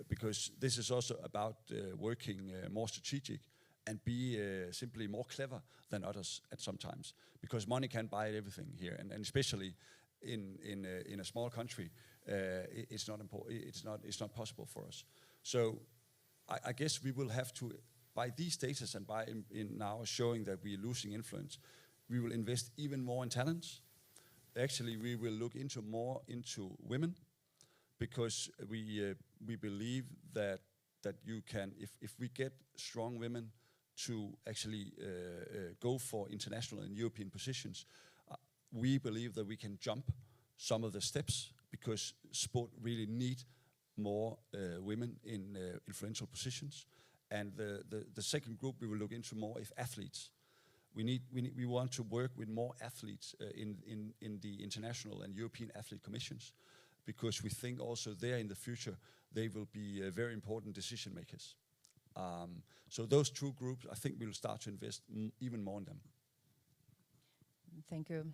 because this is also about working more strategic and be simply more clever than others at sometimes, because money can't buy everything here, and especially in a small country, it's not possible for us. So I guess we will have to by these data and by in now showing that we are losing influence, we will invest even more in talents. Actually, we will look more into women, because we believe that you can, if we get strong women to actually go for international and European positions, we believe that we can jump some of the steps, because sport really need more women in influential positions. And the second group we will look into more is athletes. We want to work with more athletes in the international and European athlete commissions, because we think also there in the future they will be very important decision makers. So those two groups, I think we will start to invest even more in them. Thank you.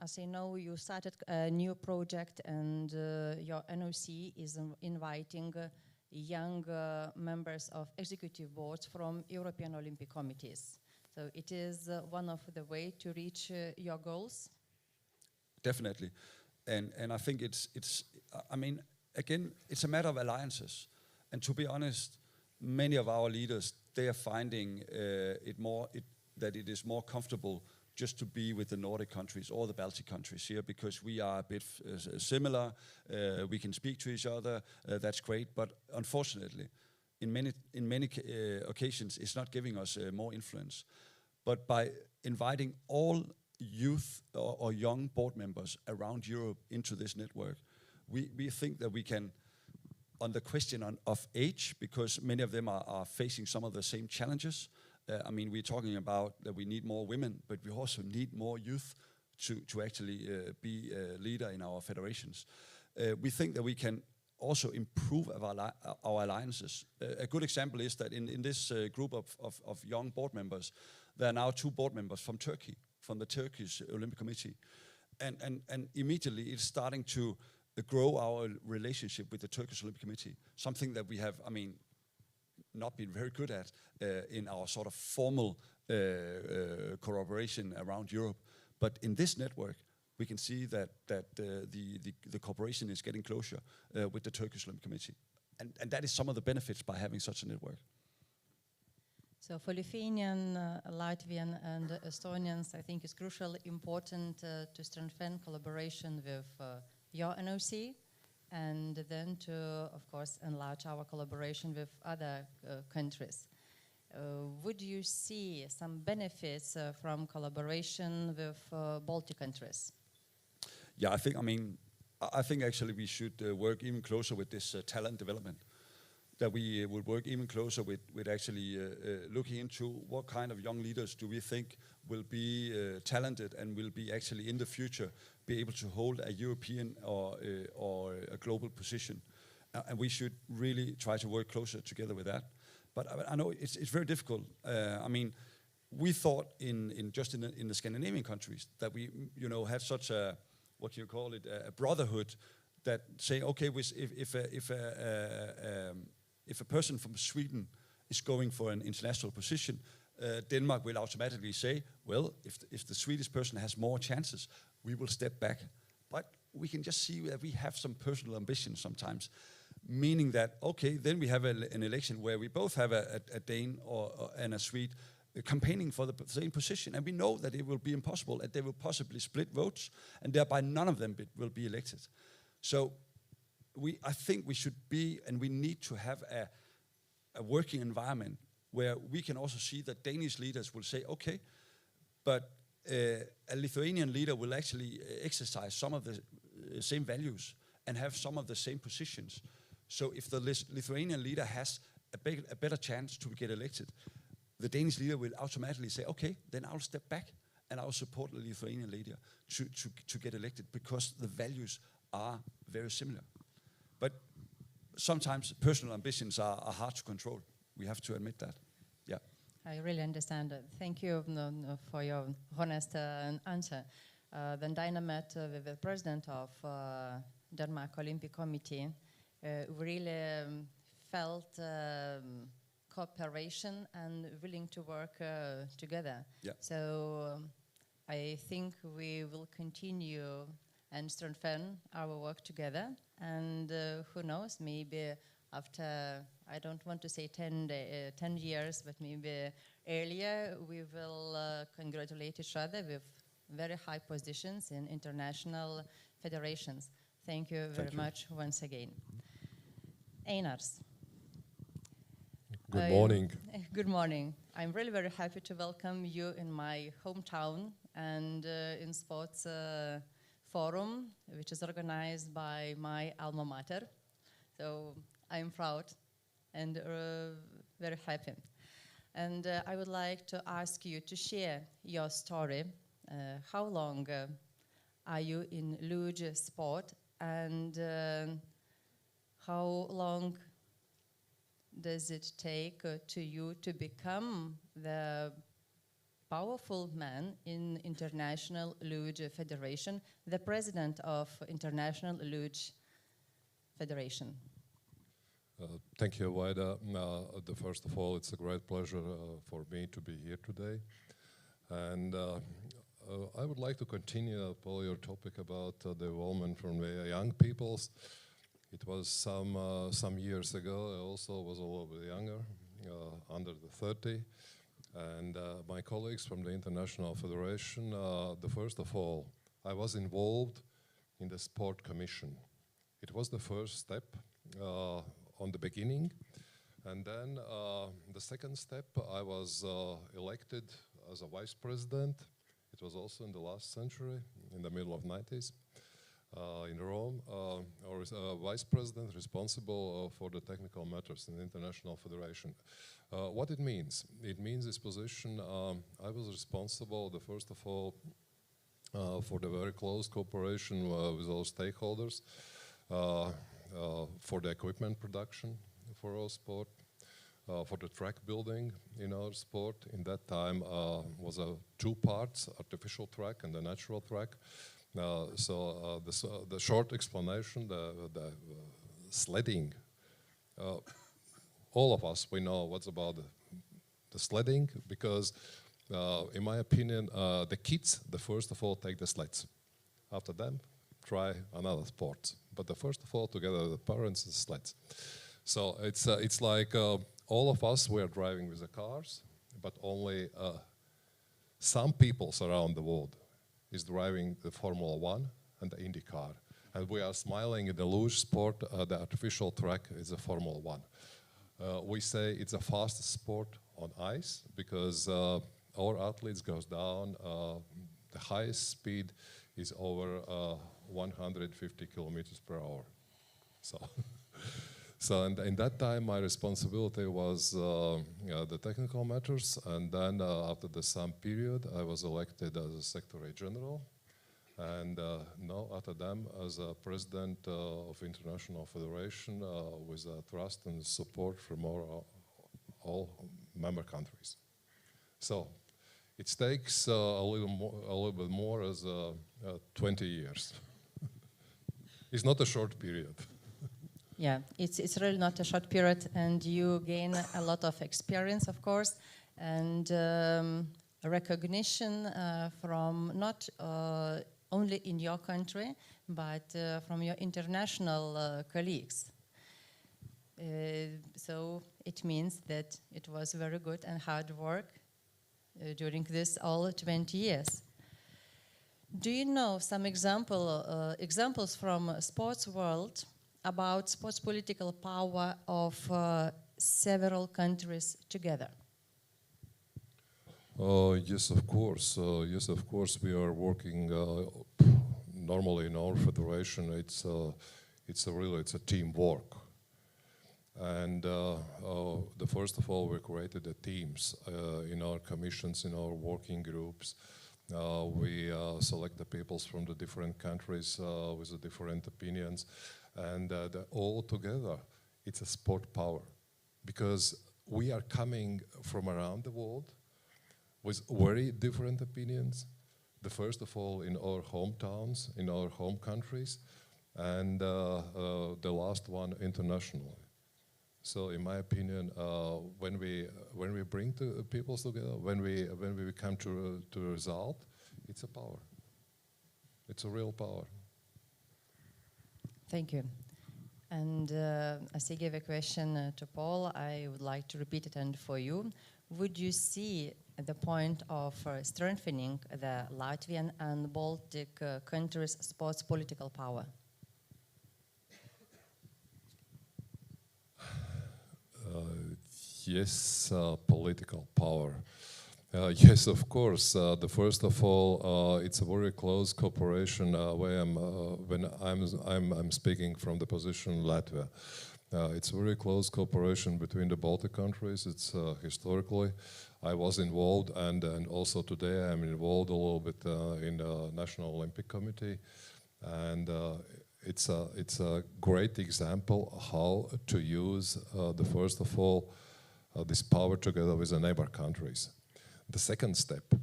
As I know, you started a new project, and your NOC is inviting young members of executive boards from European Olympic committees. So it is one of the way to reach your goals? Definitely. And I think I mean, again, it's a matter of alliances. And to be honest, many of our leaders, they are finding that it is more comfortable just to be with the Nordic countries or the Baltic countries here, because we are a bit similar. We can speak to each other. That's great. But unfortunately, in many occasions, it's not giving us more influence. But by inviting all youth or young board members around Europe into this network, we think that we can, on the question of age, because many of them are facing some of the same challenges. I mean, we're talking about that we need more women, but we also need more youth to actually be a leader in our federations. We think that we can also improve our alliances. A good example is that in this group of young board members, there are now 2 board members from Turkey, from the Turkish Olympic Committee. And immediately it's starting to grow our relationship with the Turkish Olympic Committee, something that we have, I mean, not been very good at in our sort of formal cooperation around Europe. But in this network, we can see that the cooperation is getting closer with the Turkish Olympic Committee. And that is some of the benefits by having such a network. So for Lithuanian, Latvian and Estonians, I think it's crucially important to strengthen collaboration with your NOC, and then to, of course, enlarge our collaboration with other countries. Would you see some benefits from collaboration with Baltic countries? Yeah, I think actually we should work even closer with this talent development. That we would work even closer with actually looking into what kind of young leaders do we think will be talented and will be actually in the future be able to hold a European or a global position. And we should really try to work closer together with that. But I know it's very difficult. I mean, we thought in the Scandinavian countries that we have such a, what you call it, a brotherhood, that say, okay, if a person from Sweden is going for an international position, Denmark will automatically say, well, if the Swedish person has more chances, we will step back. But we can just see that we have some personal ambitions sometimes, meaning that, okay, then we have an election where we both have a Dane and a Swede campaigning for the same position, and we know that it will be impossible, and they will possibly split votes, and thereby none of them will be elected. So I think we should be, and we need to have a working environment where we can also see that Danish leaders will say, okay, but a Lithuanian leader will actually exercise some of the same values and have some of the same positions. So if the Lithuanian leader has a better chance to get elected, the Danish leader will automatically say, okay, then I'll step back and I'll support the Lithuanian leader to get elected, because the values are very similar. But sometimes personal ambitions are hard to control. We have to admit that. Yeah. I really understand it. Thank you for your honest answer. When Dinah met with the president of Denmark Olympic Committee, we really felt cooperation and willing to work together. Yeah. So I think we will continue and strengthen our work together. And who knows, maybe after I don't want to say 10 years, but maybe earlier, we will congratulate each other with very high positions in international federations. Thank you very much once again. Einars. Good morning. Good morning. I'm really very happy to welcome you in my hometown and in Sports Forum, which is organized by my alma mater. So I'm proud and very happy. And I would like to ask you to share your story. How long are you in luge sport, and how long does it take to you to become the powerful man in International Luge Federation, the president of International Luge Federation? Thank you, Vaida. First of all, it's a great pleasure for me to be here today. And I would like to continue upon your topic about the development from the young peoples. It was some years ago. I also was a little bit younger, under the 30. And my colleagues from the International Federation, first of all, I was involved in the Sport Commission. It was the first step on the beginning. And then the second step, I was elected as a vice president. It was also in the last century, in the middle of 90s. In Rome, or vice president responsible for the technical matters in the International Federation. What it means? It means this position, I was responsible, first of all, for the very close cooperation with all stakeholders, for the equipment production for our sport, for the track building in our sport. In that time was two parts, artificial track and the natural track. The short explanation, the sledding, all of us, we know what's about the sledding, because in my opinion, the kids, first of all, take the sleds. After them, try another sport. But first of all, together the parents, the sleds. So it's like all of us, we are driving with the cars, but only some peoples around the world is driving the Formula 1 and the IndyCar. And we are smiling in the luge sport, the artificial track is a Formula 1. We say it's the fastest sport on ice because our athletes goes down, the highest speed is over 150 kilometers per hour. So and in that time, my responsibility was the technical matters, and then after some period, I was elected as a Secretary General, and now after them as a President of International Federation with trust and support from all member countries. So it takes a little bit more as 20 years. It's not a short period. Yeah, it's really not a short period, and you gain a lot of experience, of course, and recognition from not only in your country, but from your international colleagues. So it means that it was very good and hard work during this all 20 years. Do you know some examples from sports world about sports political power of several countries together? Yes, of course. Yes, of course. We are working normally in our federation. It's a teamwork, and first of all, we created the teams in our commissions, in our working groups. We select the peoples from the different countries with the different opinions. And all together, it's a sport power, because we are coming from around the world with very different opinions. First of all, in our hometowns, in our home countries, and the last one internationally. So, in my opinion, when we bring the peoples together, when we come to a result, it's a power. It's a real power. Thank you. And as I gave a question to Paul, I would like to repeat it and for you. Would you see the point of strengthening the Latvian and Baltic countries' sports political power? Yes, political power. Yes, of course. The first of all, it's a very close cooperation when I'm speaking from the position Latvia. It's very close cooperation between the Baltic countries. It's historically I was involved, and also today I'm involved a little bit in the National Olympic Committee, and it's a great example how to use the first of all this power together with the neighbor countries. The second step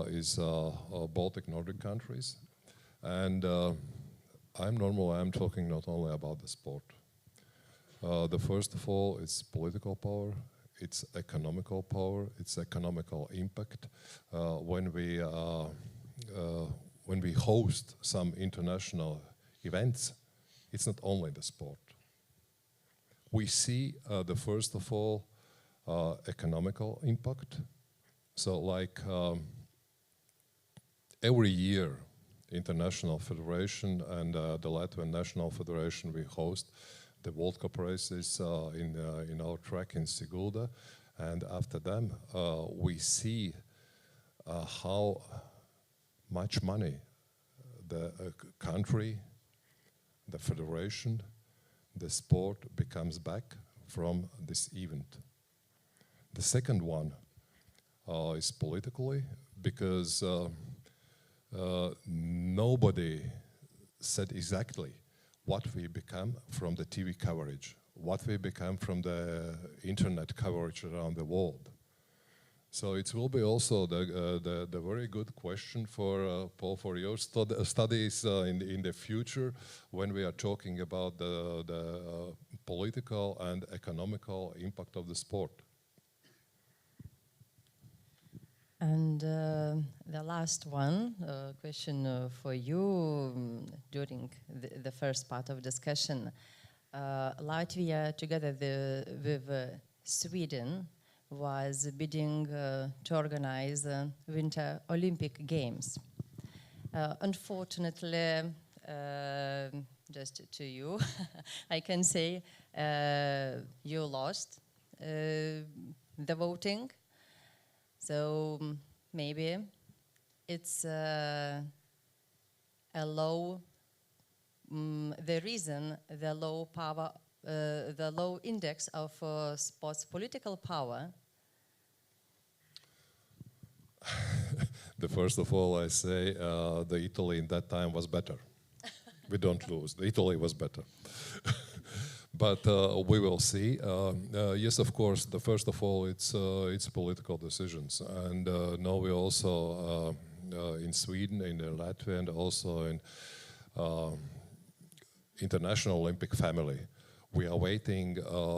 is Baltic Nordic countries, and I'm talking not only about the sport. The first of all, it's political power, it's economical power, it's economical impact. When we host some international events, it's not only the sport. We see the first of all economical impact. So like every year, International Federation and the Latvian National Federation, we host the World Cup races in our track in Sigulda, and after them we see how much money the country, the federation, the sport becomes back from this event. The second one is politically, because nobody said exactly what we become from the TV coverage, what we become from the internet coverage around the world. So it will be also the very good question for Paul, for your studies in the future, when we are talking about the political and economical impact of the sport. And the last one, question for you during the first part of discussion. Latvia, together with Sweden, was bidding to organize Winter Olympic Games. Unfortunately, just to you, I can say you lost the voting. So maybe it's a low, the reason the low power, the low index of sports political power. The first of all, I say the Italy in that time was better. We don't lose. The Italy was better. But we will see. Yes, of course. The first of all, it's political decisions, and now we also in Sweden, in Latvia, and also in international Olympic family. We are waiting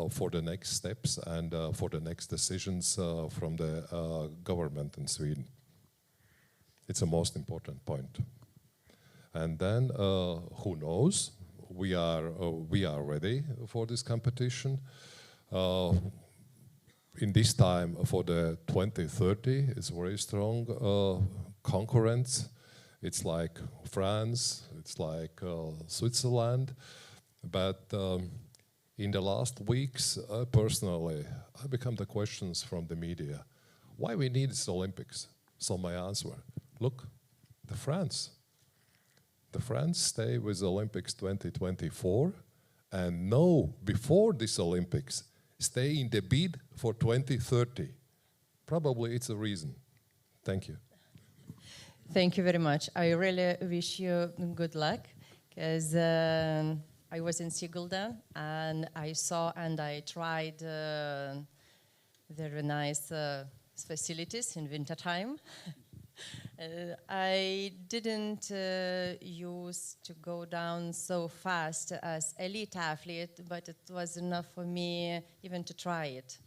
for the next steps and for the next decisions from the government in Sweden. It's the most important point. And then, who knows? We are ready for this competition. In this time for the 2030, it's very strong concurrence. It's like France, it's like Switzerland. But in the last weeks, personally, I become the questions from the media. Why we need this Olympics? So my answer, look, the France stay with Olympics 2024, and no, before this Olympics, stay in the bid for 2030. Probably it's a reason. Thank you. Thank you very much. I really wish you good luck, because I was in Sigulda, and I saw and I tried very nice facilities in wintertime. I didn't used to go down so fast as elite athlete, but it was enough for me even to try it.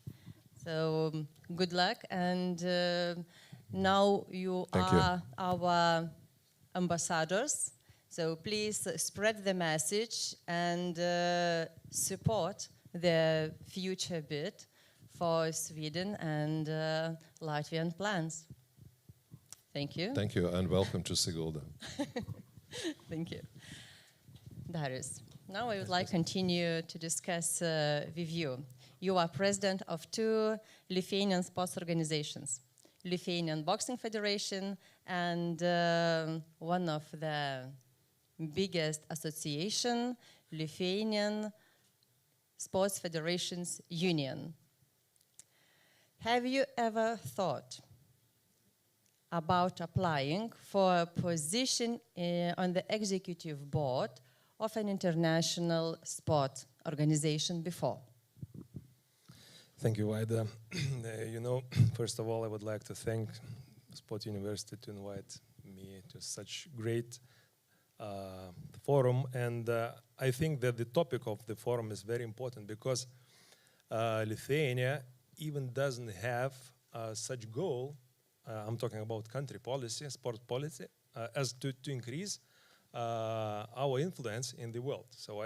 So good luck, and now you are our ambassadors. So please spread the message and support the future bid for Sweden and Latvian plans. Thank you. Thank you, and welcome to Sigulda. Thank you. Darius, now I would like to continue to discuss with you. You are president of two Lithuanian sports organizations, Lithuanian Boxing Federation and one of the biggest association, Lithuanian Sports Federations Union. Have you ever thought about applying for a position on the executive board of an international sport organization before? Thank you, Vaida. First of all, I would like to thank Sporto University to invite me to such great forum. And I think that the topic of the forum is very important because Lithuania even doesn't have such goal. I'm talking about country policy, sport policy, as to increase our influence in the world. So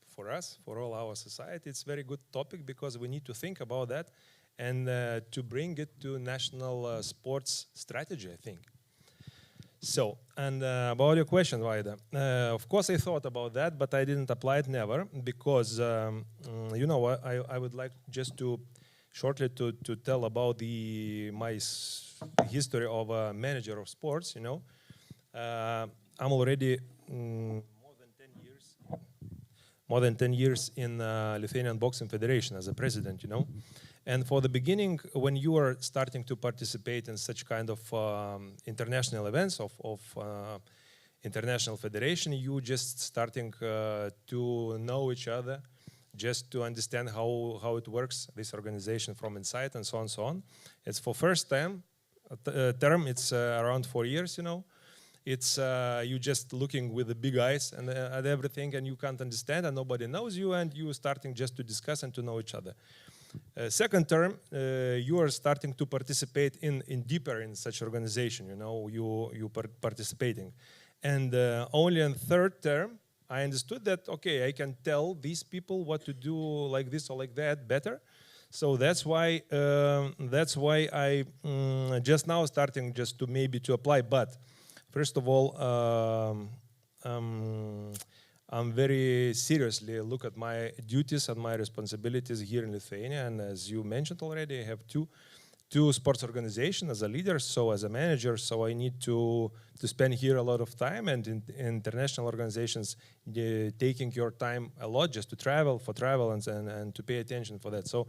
for us, for all our society, it's a very good topic because we need to think about that and to bring it to national sports strategy, I think. So, and about your question, Vaida, of course I thought about that, but I didn't apply it never because, I would like just to shortly to tell about my history of a manager of sports, I'm already more than 10 years in Lithuanian Boxing Federation as a president, And for the beginning, when you are starting to participate in such kind of international events of international federation, you just starting to know each other, just to understand how it works, this organization from inside and so on and so on. It's for first term, it's around 4 years, It's you just looking with the big eyes and at everything, and you can't understand, and nobody knows you, and you starting just to discuss and to know each other. Second term, you are starting to participate in deeper in such organization. You participating, and only in third term, I understood that okay, I can tell these people what to do like this or like that better. So that's why I just now starting just to maybe to apply, but. First of all, I'm very seriously look at my duties and my responsibilities here in Lithuania. And as you mentioned already, I have two sports organizations as a leader, so as a manager. So I need to spend here a lot of time, and in international organizations taking your time a lot just to travel and to pay attention for that. So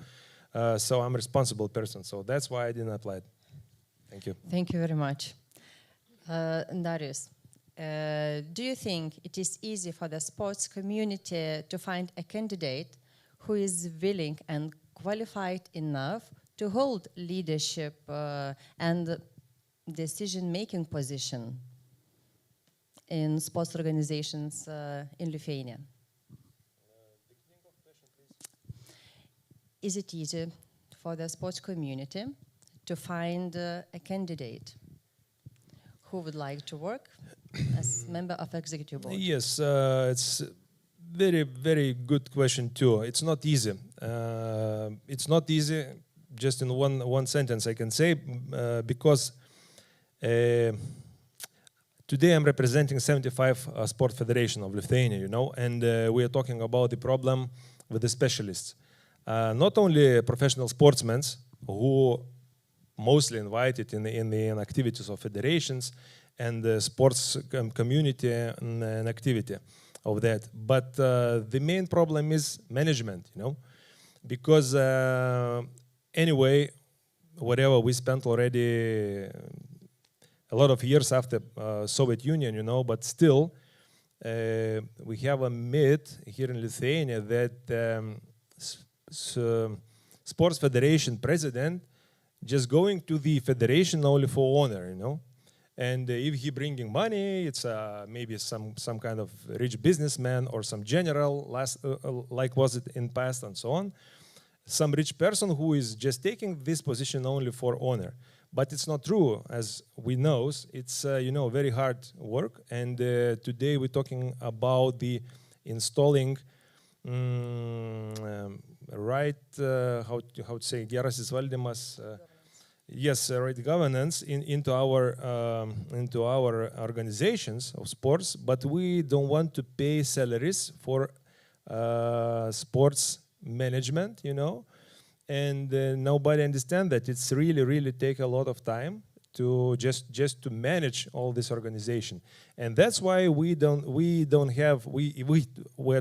I'm a responsible person. So that's why I didn't apply it. Thank you. Thank you very much. Darius, do you think it is easy for the sports community to find a candidate who is willing and qualified enough to hold leadership and decision-making position in sports organizations in Lithuania? Is it easy for the sports community to find a candidate who would like to work as member of executive board? Yes, it's very, very good question too. It's not easy. It's not easy. Just in one sentence, I can say because today I'm representing 75 sport federation of Lithuania, and we are talking about the problem with the specialists. Not only professional sportsmen who mostly invited in the activities of federations and the sports community and activity of that. But the main problem is management, because anyway, whatever we spent already a lot of years after Soviet Union, but still we have a myth here in Lithuania that sports federation president just going to the federation only for honor, And if he bringing money, it's maybe some kind of rich businessman or some general, like was it in past and so on. Some rich person who is just taking this position only for honor. But it's not true, as we know. It's very hard work. And today we're talking about the installing right, how to say, gerasis valdymas. Yes, right governance into our organizations of sports, but we don't want to pay salaries for sports management, and nobody understands that it's really take a lot of time to just to manage all this organization, and that's why we're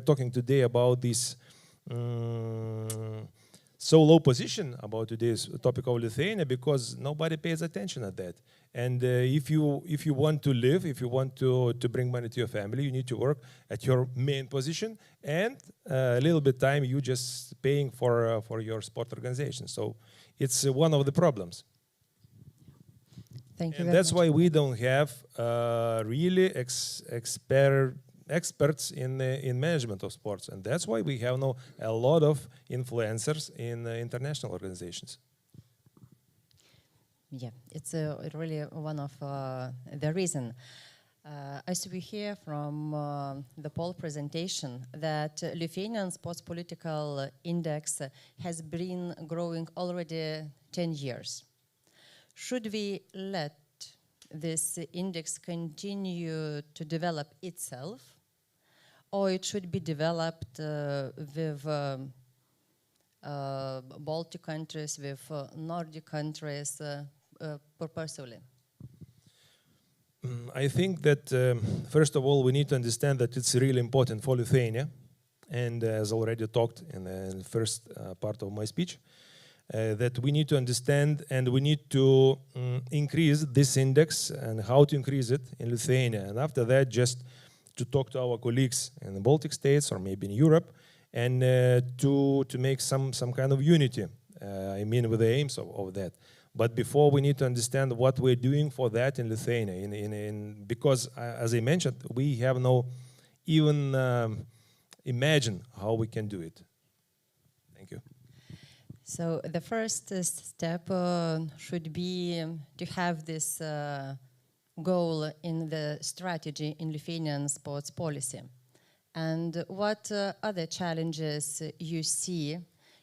talking today about this. So low position about today's topic of Lithuania, because nobody pays attention at that. And if you want to live, if you want to bring money to your family, you need to work at your main position, and a little bit time you just paying for your sport organization. So it's one of the problems. Thank you. And that's why we don't have really experts in management of sports, and that's why we have now a lot of influencers in international organizations. Yeah, it's really one of the reason. As we hear from the poll presentation, that Lithuanian sports political index has been growing already 10 years. Should we let this index continue to develop itself, or it should be developed with Baltic countries, with Nordic countries purposefully? I think that, first of all, we need to understand that it's really important for Lithuania, and as already talked in the first part of my speech, that we need to understand and we need to increase this index and how to increase it in Lithuania. And after that, just to talk to our colleagues in the Baltic states or maybe in Europe, and to make some kind of unity, with the aims of that. But before, we need to understand what we're doing for that in Lithuania, because, as I mentioned, we have no even imagine how we can do it. Thank you. So the first step should be to have this goal in the strategy in Lithuanian sports policy. And what other challenges you see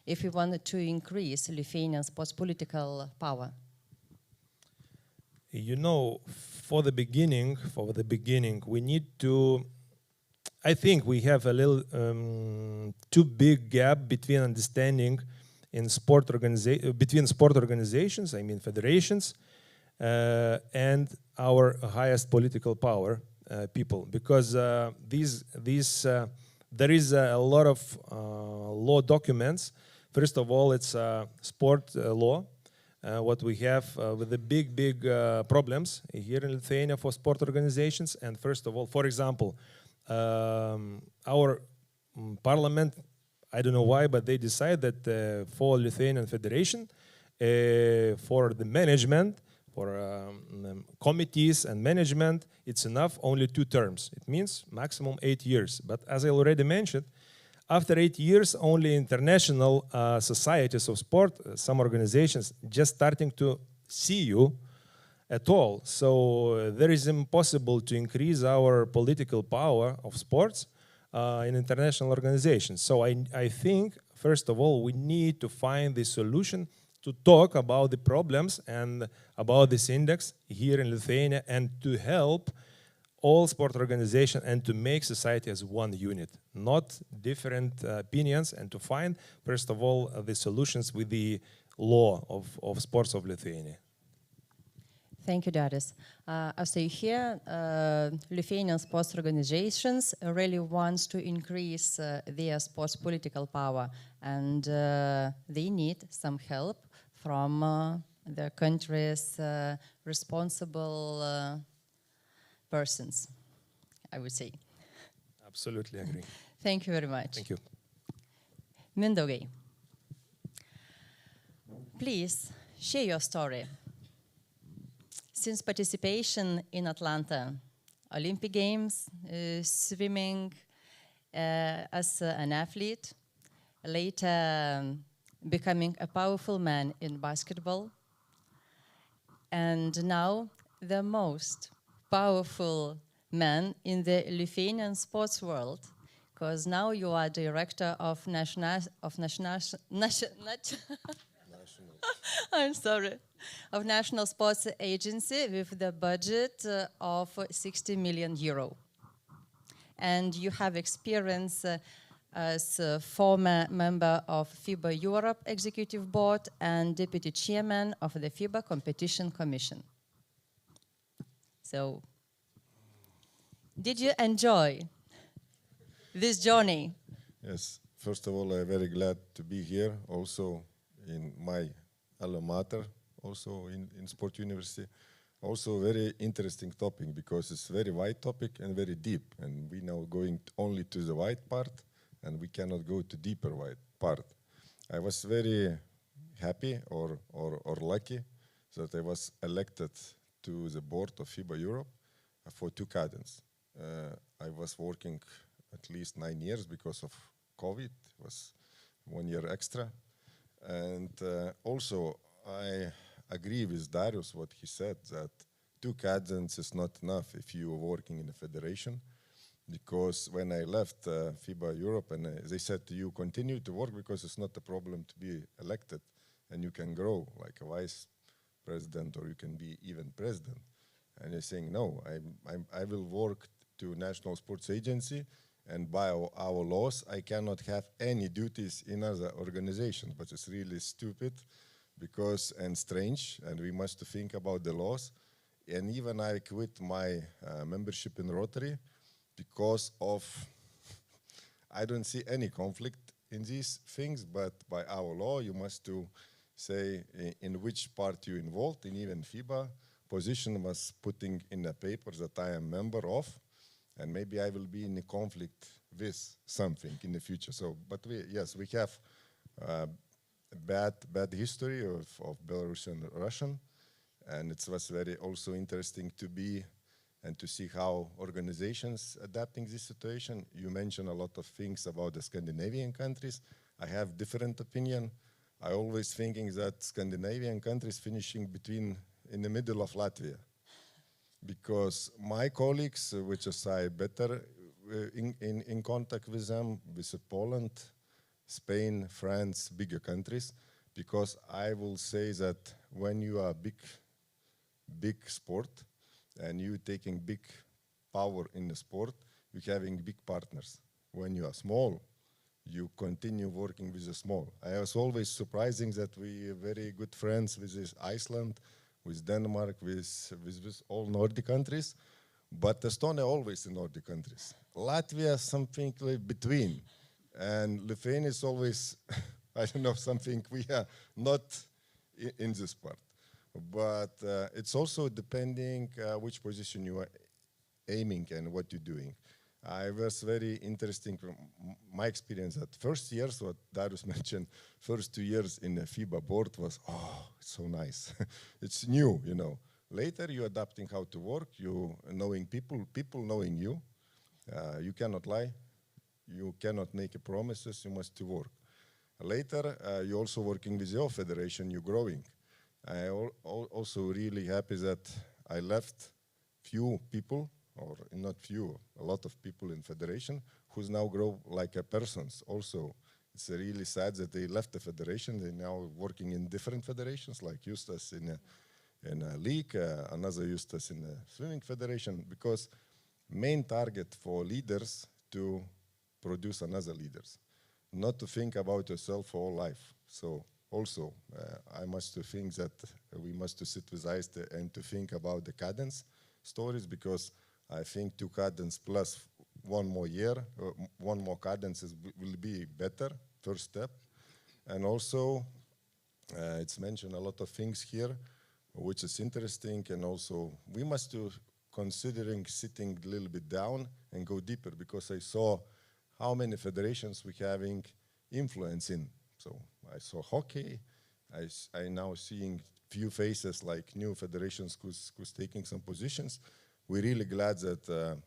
if we wanted to increase Lithuanian sports political power? For the beginning, we need to. I think we have a little too big gap between understanding in between sport organizations, federations, and our highest political power people, because there is a lot of law documents. First of all, it's sport law, what we have with the big problems here in Lithuania for sport organizations. And first of all, for example, our parliament, I don't know why, but they decide that for Lithuanian Federation, for the management, for committees and management, it's enough only 2 terms. It means maximum 8 years. But as I already mentioned, after 8 years, only international societies of sport, some organizations, just starting to see you at all. So there is impossible to increase our political power of sports in international organizations. So I think, first of all, we need to find the solution to talk about the problems and about this index here in Lithuania, and to help all sport organizations and to make society as one unit, not different opinions, and to find, first of all, the solutions with the law of sports of Lithuania. Thank you, Darius. As you hear, Lithuanian sports organizations really wants to increase their sports political power, and they need some help from their country's responsible persons, I would say. Absolutely agree. Thank you very much. Thank you. Mindaugai, please share your story. Since participation in Atlanta Olympic Games, swimming as an athlete, later becoming a powerful man in basketball, and now the most powerful man in the Lithuanian sports world, because now you are director of of National Sports Agency with the budget of 60 million euro. And you have experience as a former member of FIBA Europe Executive Board and Deputy Chairman of the FIBA Competition Commission. So, did you enjoy this journey? Yes, first of all, I'm very glad to be here, also in my alma mater, also in Sporto University. Also a very interesting topic because it's a very wide topic and very deep. And we now going only to the wide part and we cannot go to deeper wide part. I was very happy or lucky that I was elected to the board of FIBA Europe for 2 cadences. I was working at least 9 years because of COVID. It was 1 year extra. And also I agree with Darius what he said, that 2 cadences is not enough if you are working in a federation. Because when I left FIBA Europe, and they said you continue to work because it's not a problem to be elected and you can grow like a vice president or you can be even president. And they're saying, no, I will work to National Sports Agency, and by our laws, I cannot have any duties in other organizations. But it's really stupid because and strange, and we must think about the laws. And even I quit my membership in Rotary because of, I don't see any conflict in these things, but by our law, you must to say in which part you involved, in even FIBA position was putting in the paper that I am member of, and maybe I will be in a conflict with something in the future. So, but yes, we have bad history of Belarus and Russian, and it was very also interesting to be and to see how organizations adapting this situation. You mentioned a lot of things about the Scandinavian countries. I have different opinion. I always thinking that Scandinavian countries finishing in the middle of Latvia, because my colleagues, which is I better in contact with them, with Poland, Spain, France, bigger countries, because I will say that when you are big sport and you taking big power in the sport, you're having big partners. When you are small, you continue working with the small. I was always surprising that we are very good friends with Iceland, with Denmark, with all Nordic countries, but Estonia always in Nordic countries. Latvia, something like between, and Lithuania is always, I don't know, something we are not in this part. But it's also depending which position you are aiming and what you're doing. I was very interesting from my experience that first years, what Darius mentioned, first 2 years in the FIBA board was, oh, it's so nice. It's new, you know. Later, you're adapting how to work, you knowing people knowing you. You cannot lie. You cannot make promises, you must work. Later, you're also working with your federation, you're growing. I also really happy that I left few people, or not few, a lot of people in federation who's now grow like a persons. Also, it's really sad that they left the federation. They're now working in different federations, like Justas in a league, another Justas in the swimming federation, because main target for leaders to produce another leaders, not to think about yourself for all life. So also, I must to think that we must to sit with eyes and to think about the cadence stories, because I think 2 cadence plus 1 more year, 1 more cadence will be better, first step. And also, it's mentioned a lot of things here, which is interesting, and also we must do considering sitting a little bit down and go deeper, because I saw how many federations we having influence in. So I saw hockey, I now seeing few faces like new federations who's taking some positions. We're really glad that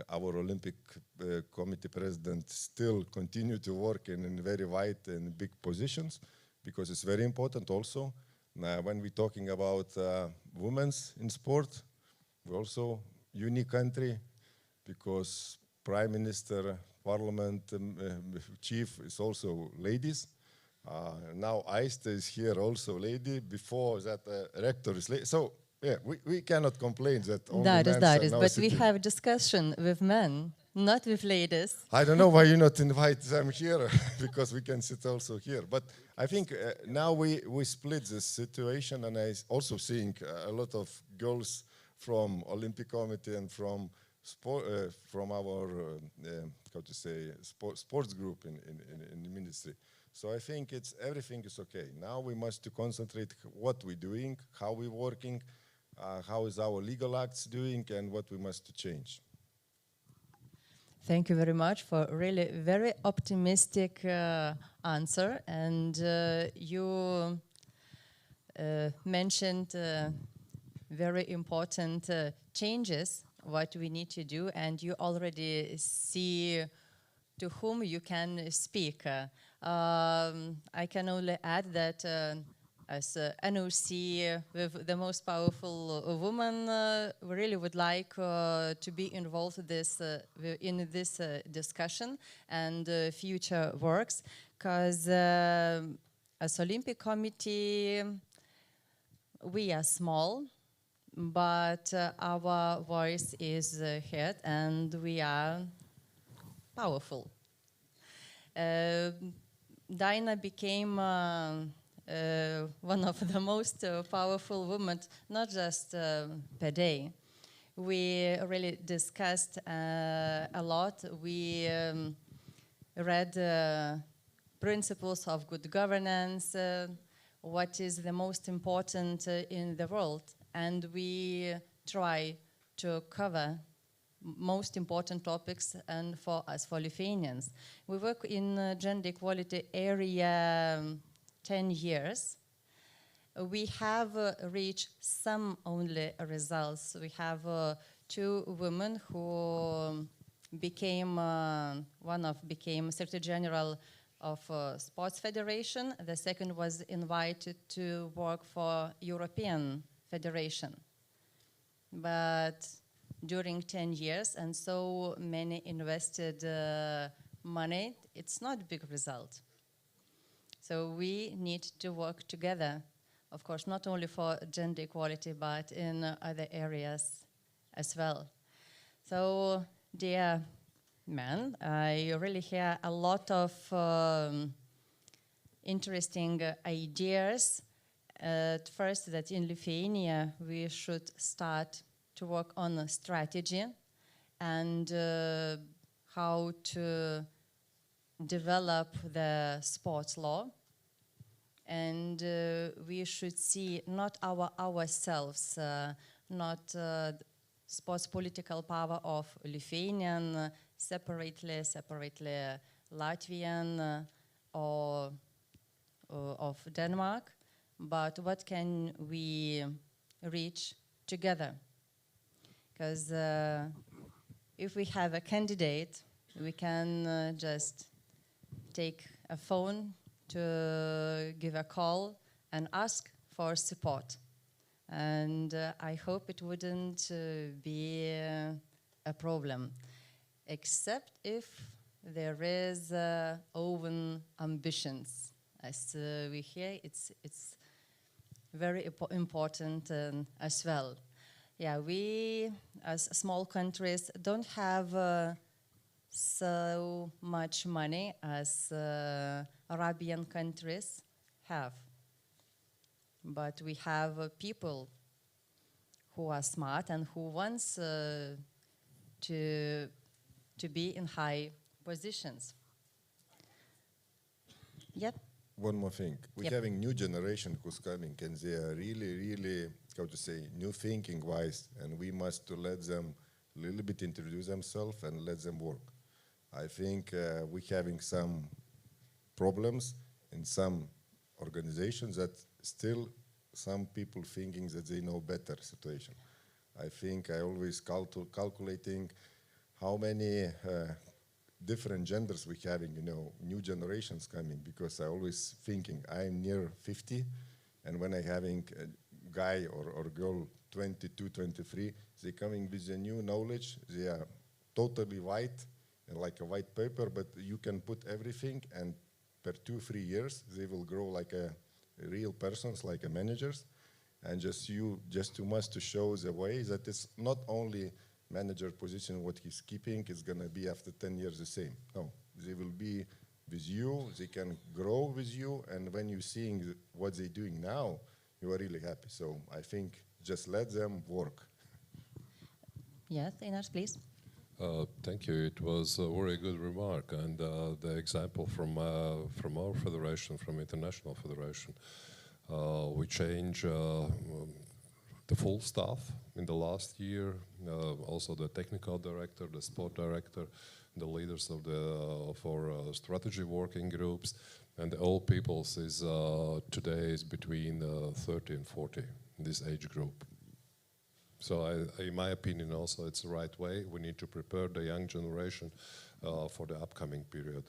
our Olympic committee president still continue to work in very wide and big positions, because it's very important also. When we're talking about women in sport, we're also unique country because Prime Minister, Parliament, Chief is also ladies. Now Aiste is here also lady. Before that, Rector is lady. So yeah, we cannot complain that only men That is. are now But we sitting. have discussion with men, not with ladies. I don't know why you not invite them here, because we can sit also here. But I think now we split this situation, and I also think a lot of girls from Olympic Committee and from our sports group in the ministry. So I think everything is okay. Now we must to concentrate what we're doing, how we're working, how is our legal acts doing, and what we must to change. Thank you very much for really very optimistic answer. And you mentioned very important changes, what we need to do, and you already see to whom you can speak. I can only add that as NOC with the most powerful woman, we really would like to be involved in this discussion and future works, because as Olympic Committee, we are small, but our voice is heard and we are powerful. Dinah became one of the most powerful women, not just per day. We really discussed a lot. We read principles of good governance, what is the most important in the world, and we try to cover most important topics, and for us, for Lithuanians. We work in gender equality area 10 years. We have reached some only results. We have 2 women who became, became Secretary General of Sports Federation. The second was invited to work for European Federation. But during 10 years and so many invested money, it's not a big result. So we need to work together, of course, not only for gender equality, but in other areas as well. So, dear men, I really hear a lot of interesting ideas. At first, that in Lithuania, we should start to work on a strategy and how to develop the sports law. And we should see not ourselves, not sports political power of Lithuanian, separately Latvian or of Denmark, but what can we reach together? Because if we have a candidate, we can just take a phone to give a call and ask for support. And I hope it wouldn't be a problem, except if there is own ambitions. As we hear, it's very important as well. Yeah, we, as small countries, don't have so much money as Arabian countries have. But we have people who are smart and who wants to be in high positions. Yep. One more thing. We're having new generation who's coming, and they are really, how to say, new thinking wise, and we must to let them a little bit introduce themselves and let them work. I think we're having some problems in some organizations that still some people thinking that they know better situation. I think I always calculating how many different genders we're having, you know, new generations coming, because I always thinking I'm near 50, And when I having a guy or girl 22, 23, they coming with a new knowledge. They are totally white, like a white paper, but you can put everything, and per 2-3 years, they will grow like a real persons, like a managers. And just you must to show the way that it's not only manager position what he's keeping is gonna be after 10 years the same. No, they will be with you, they can grow with you, and when you're seeing what they're doing now, you are really happy. So I think just let them work. Yes, Einars, please. Thank you. It was a very good remark, and the example from our federation, from international federation, we changed the full staff in the last year. Also, the technical director, the sport director, the leaders of our strategy working groups, and all peoples is today is between 30 and 40 in this age group. So in my opinion also it's the right way. We need to prepare the young generation for the upcoming period.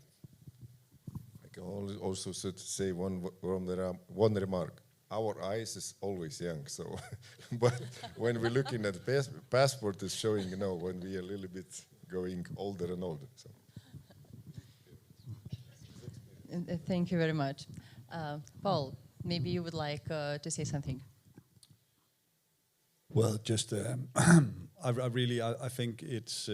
I can also say one remark. Our eyes is always young, so but when we're looking at the passport is showing, you know, when we are a little bit going older and older. So. Thank you very much. Paul, maybe you would like to say something. Well, just I think it's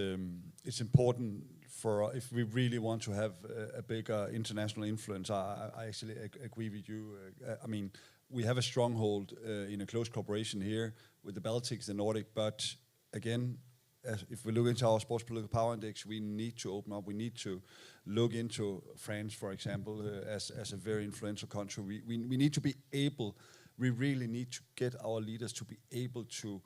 important for if we really want to have a bigger international influence. I actually agree with you. I mean, we have a stronghold in a close cooperation here with the Baltics, the Nordic, but again, if we look into our sports political power index, we need to open up. We need to look into France, for example, as a very influential country. We need to be able. We really need to get our leaders to be able to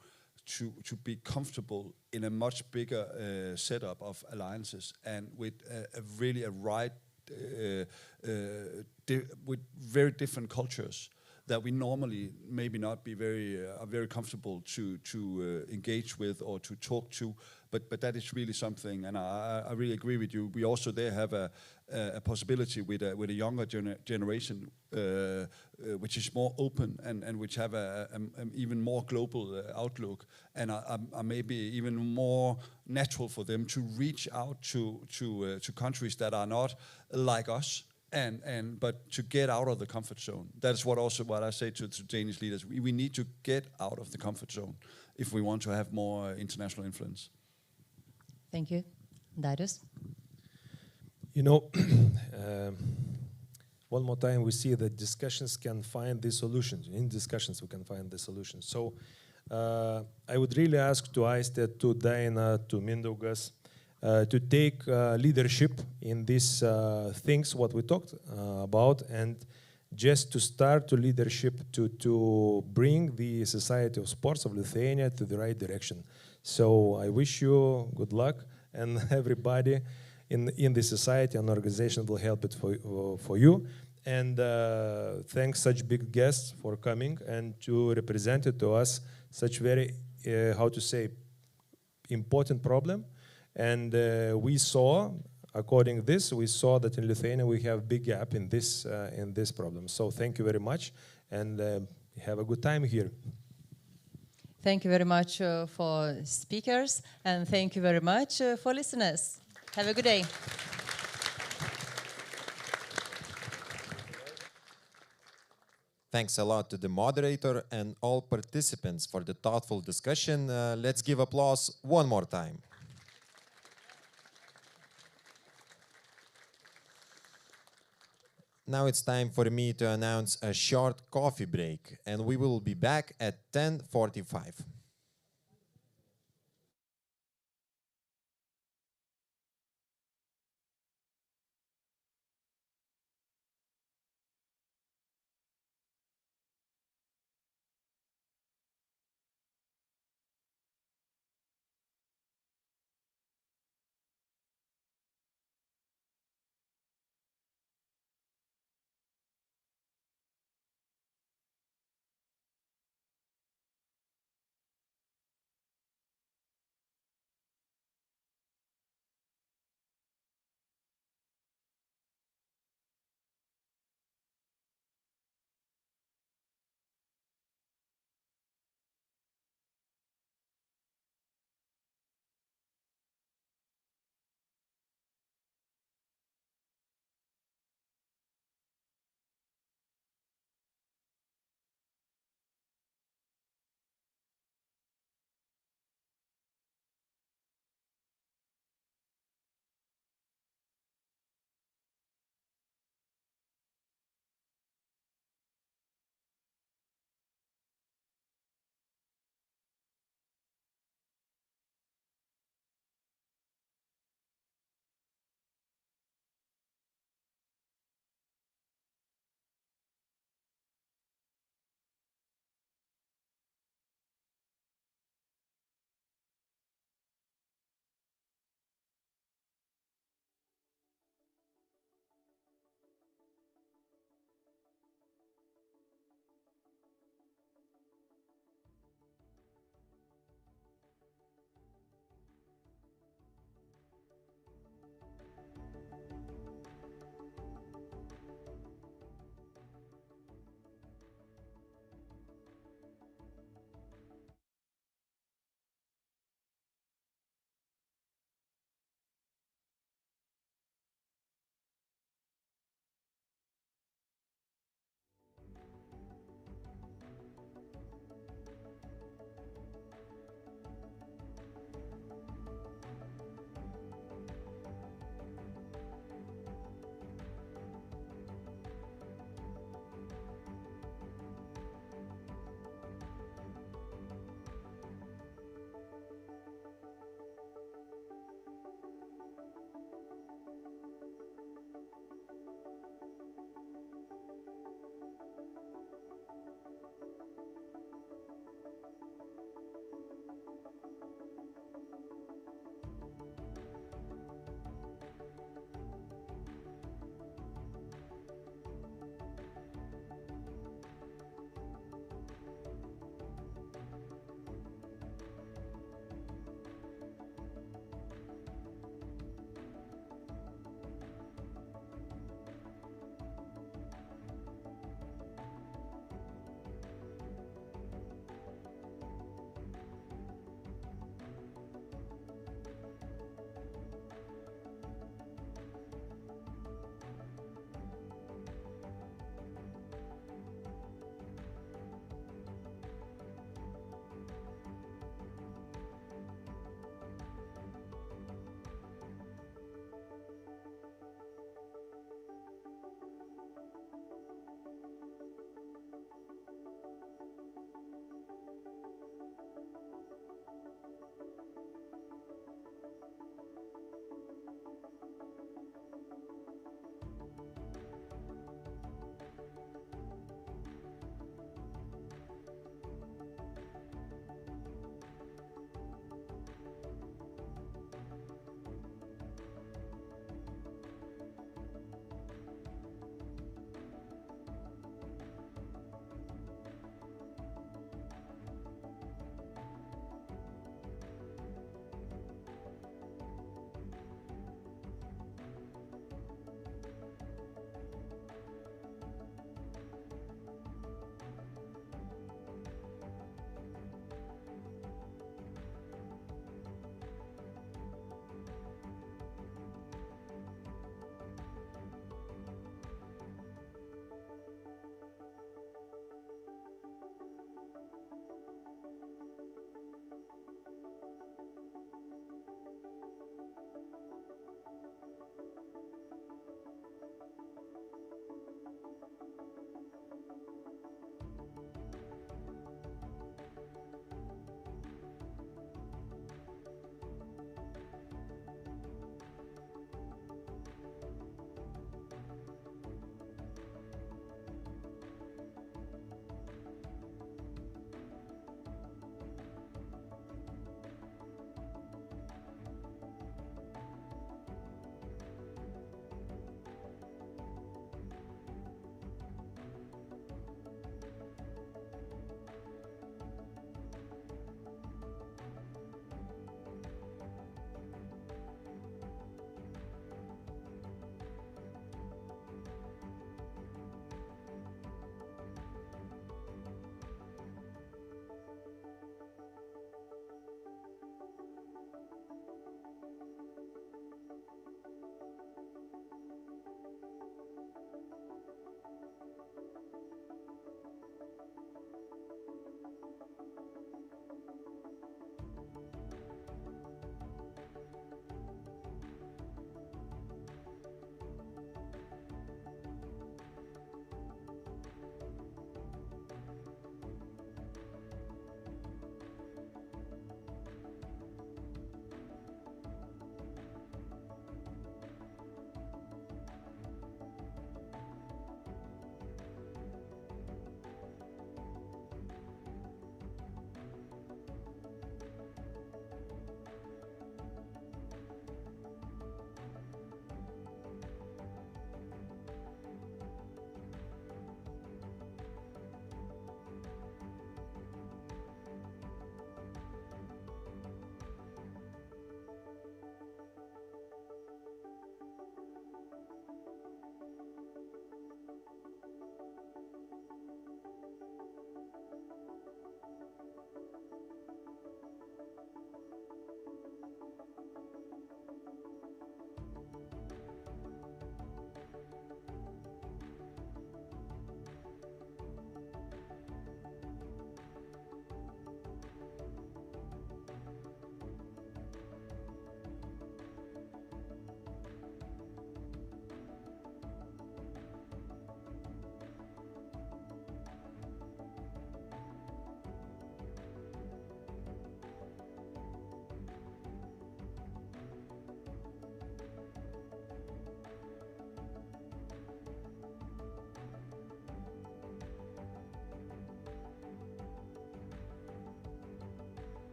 be comfortable in a much bigger setup of alliances and with with very different cultures that we normally maybe not be very comfortable to engage with or to talk to, but that is really something, and I really agree with you. We also there have a possibility with a younger generation, which is more open and which have an even more global outlook, and are maybe even more natural for them to reach out to countries that are not like us. But to get out of the comfort zone. That's what I say to Danish leaders. We need to get out of the comfort zone if we want to have more international influence. Thank you. Darius? You know, one more time we see that discussions can find the solutions. In discussions we can find the solutions. So I would really ask to Aiste, to Daina, to Mindaugas, to take leadership in these things, what we talked about, and just to start to leadership to bring the Society of Sports of Lithuania to the right direction. So I wish you good luck, and everybody in the society and organization will help it for you. And thanks such big guests for coming and to represent it to us such very, how to say, important problem. And we saw, according to this, we saw that in Lithuania we have big gap in this problem. So thank you very much, and have a good time here. Thank you very much for speakers, and thank you very much for listeners. Have a good day. Thanks a lot to the moderator and all participants for the thoughtful discussion. Let's give applause one more time. Now it's time for me to announce a short coffee break, and we will be back at 10:45.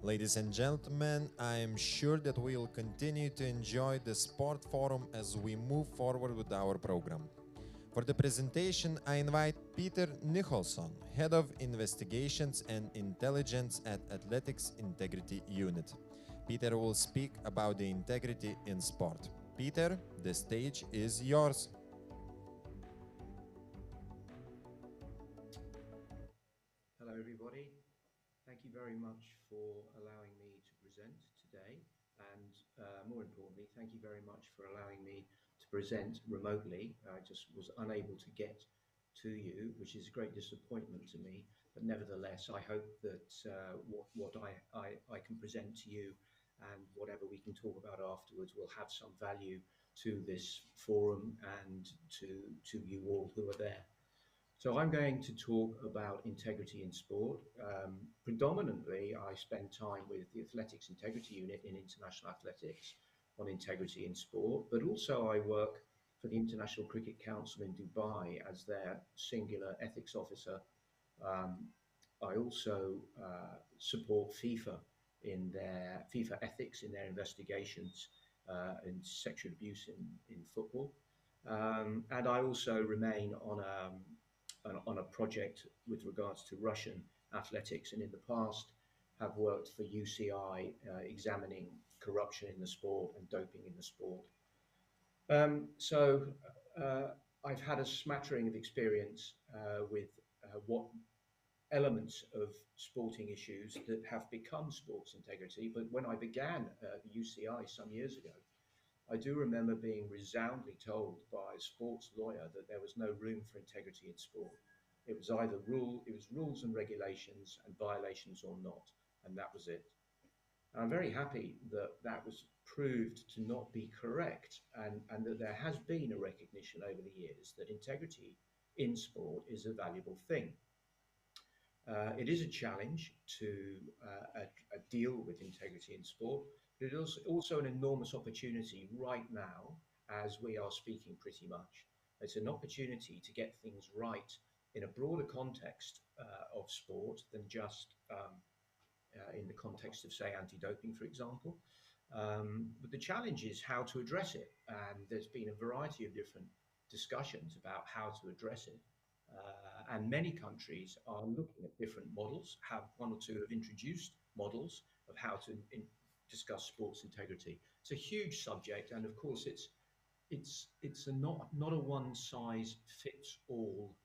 Ladies and gentlemen, I am sure that we will continue to enjoy the Sport Forum as we move forward with our program. For the presentation, I invite Peter Nicholson, Head of Investigations and Intelligence at Athletics Integrity Unit. Peter will speak about the integrity in sport. Peter, the stage is yours. Hello everybody. Thank you very much for allowing me to present today, and more importantly, thank you very much for allowing me to present remotely. I just was unable to get to you, which is a great disappointment to me. But nevertheless, I hope that what I can present to you and whatever we can talk about afterwards will have some value to this forum and to you all who are there. So I'm going to talk about integrity in sport. Predominantly, I spend time with the Athletics Integrity Unit in International Athletics on integrity in sport, but also I work for the International Cricket Council in Dubai as their singular ethics officer. I also support FIFA in their FIFA ethics in their investigations in sexual abuse in football. And I also remain on a project with regards to Russian athletics, and in the past have worked for UCI examining corruption in the sport and doping in the sport. So I've had a smattering of experience with what elements of sporting issues that have become sports integrity. But when I began at the UCI some years ago, I do remember being resoundingly told by a sports lawyer that there was no room for integrity in sport. It was either rules and regulations and violations or not, and that was it. And I'm very happy that that was proved to not be correct, and that there has been a recognition over the years that integrity in sport is a valuable thing. It is a challenge to deal with integrity in sport, but it is also an enormous opportunity right now as we are speaking pretty much. It's an opportunity to get things right in a broader context of sport than just in the context of, say, anti-doping, for example. But the challenge is how to address it. And there's been a variety of different discussions about how to address it. And many countries are looking at different models. One or two have introduced models of how to discuss sports integrity. It's a huge subject, and of course, it's not a one-size-fits-all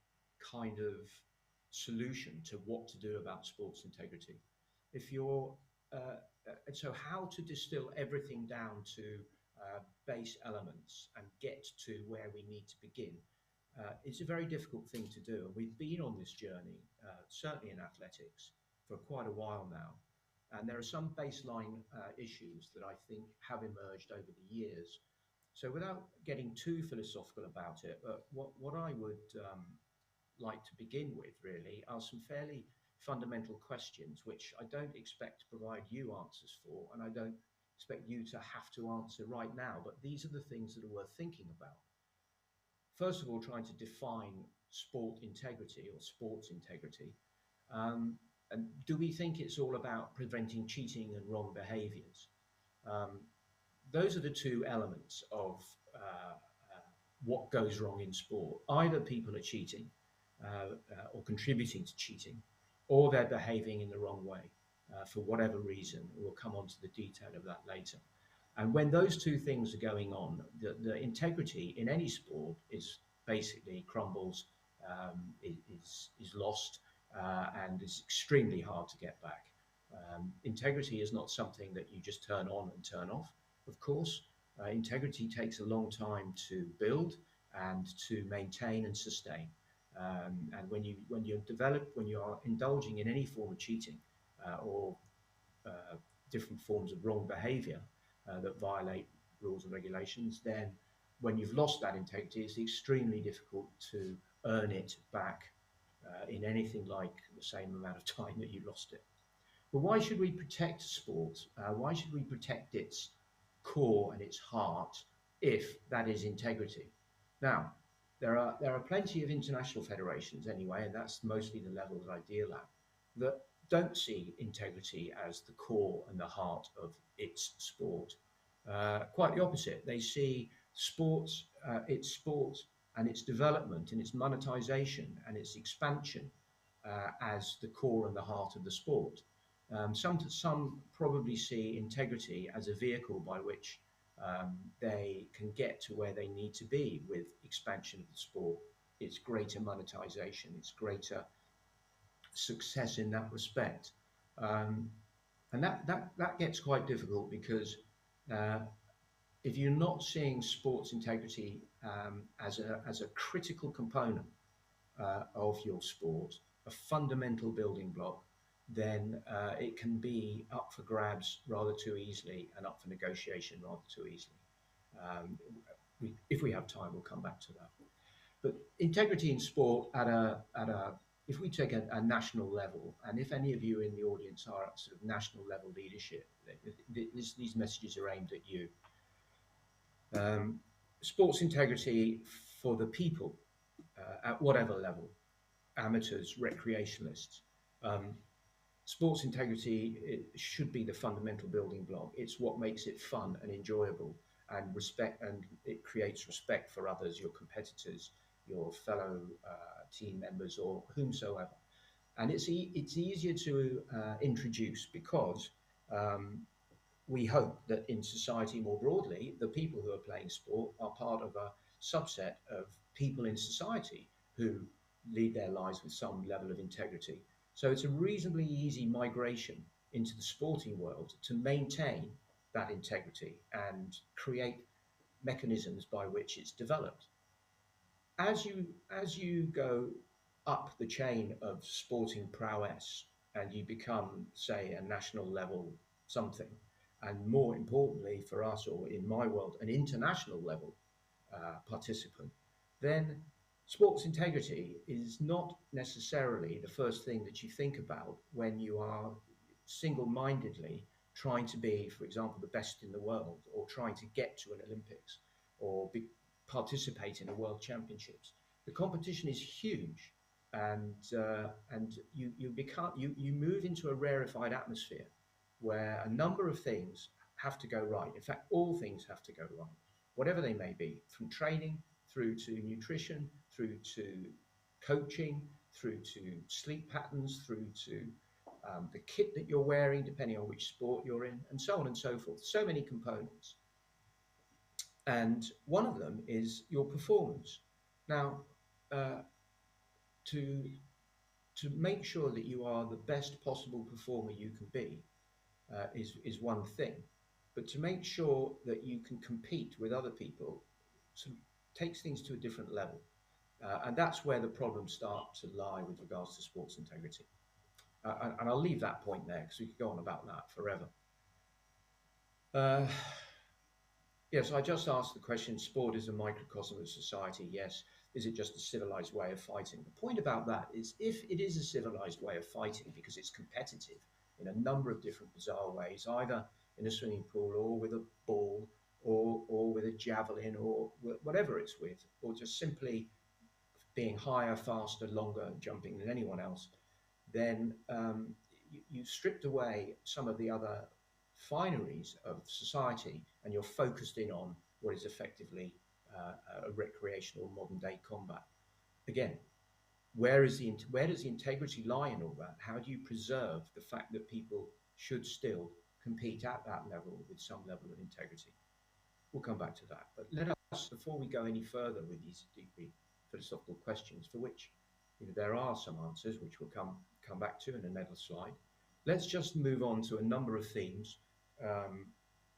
kind of solution to what to do about sports integrity. So how to distill everything down to base elements and get to where we need to begin. It's a very difficult thing to do, and we've been on this journey, certainly in athletics, for quite a while now. And there are some baseline issues that I think have emerged over the years. So without getting too philosophical about it, what I would like to begin with, really, are some fairly fundamental questions, which I don't expect to provide you answers for, and I don't expect you to have to answer right now, but these are the things that are worth thinking about. First of all, trying to define sport integrity or sports integrity. And do we think it's all about preventing cheating and wrong behaviors? Those are the two elements of what goes wrong in sport. Either people are cheating or contributing to cheating, or they're behaving in the wrong way for whatever reason. We'll come on to the detail of that later. And when those two things are going on, the integrity in any sport is basically crumbles, is lost, and is extremely hard to get back. Integrity is not something that you just turn on and turn off, of course. Integrity takes a long time to build and to maintain and sustain. And when you are indulging in any form of cheating or different forms of wrong behavior that violate rules and regulations, then when you've lost that integrity, it's extremely difficult to earn it back in anything like the same amount of time that you lost it. But why should we protect sport? Why should we protect its core and its heart if that is integrity? Now, there are plenty of international federations anyway, and that's mostly the level that I deal at, that don't see integrity as the core and the heart of its sport. Quite the opposite. They see sports, its sport and its development and its monetization and its expansion as the core and the heart of the sport. Some probably see integrity as a vehicle by which they can get to where they need to be with expansion of the sport, its greater monetization, its greater success in that respect. And that gets quite difficult because if you're not seeing sports integrity as a critical component of your sport, a fundamental building block, then it can be up for grabs rather too easily and up for negotiation rather too easily. If we have time, we'll come back to that. But integrity in sport if we take a national level, and if any of you in the audience are at sort of national level leadership, these messages are aimed at you. Sports integrity for the people at whatever level, amateurs, recreationalists. Sports integrity, it should be the fundamental building block. It's what makes it fun and enjoyable, and it creates respect for others, your competitors, your fellow team members, or whomsoever. And it's easier to introduce because we hope that in society more broadly, the people who are playing sport are part of a subset of people in society who lead their lives with some level of integrity. So it's a reasonably easy migration into the sporting world to maintain that integrity and create mechanisms by which it's developed. As you go up the chain of sporting prowess and you become, say, a national level something, and more importantly for us, or in my world, an international level participant, then sports integrity is not necessarily the first thing that you think about when you are single-mindedly trying to be, for example, the best in the world, or trying to get to an Olympics, or participate in a World Championships. The competition is huge, and you move into a rarefied atmosphere where a number of things have to go right. In fact, all things have to go right, whatever they may be, from training through to nutrition, through to coaching, through to sleep patterns, through to the kit that you're wearing, depending on which sport you're in, and so on and so forth. So many components. And one of them is your performance. Now, to make sure that you are the best possible performer you can be is one thing. But to make sure that you can compete with other people sort of takes things to a different level. And that's where the problems start to lie with regards to sports integrity. And I'll leave that point there because we could go on about that forever. Yes, I just asked the question, sport is a microcosm of society. Yes. Is it just a civilized way of fighting? The point about that is, if it is a civilized way of fighting because it's competitive in a number of different bizarre ways, either in a swimming pool or with a ball or with a javelin or whatever it's with, or just simply being higher, faster, longer jumping than anyone else, then you stripped away some of the other fineries of society and you're focused in on what is effectively a recreational modern day combat. Again, where does the integrity lie in all that? How do you preserve the fact that people should still compete at that level with some level of integrity? We'll come back to that. But let us, before we go any further with these deeply philosophical questions, for which there are some answers, which we'll come back to in another slide, let's just move on to a number of themes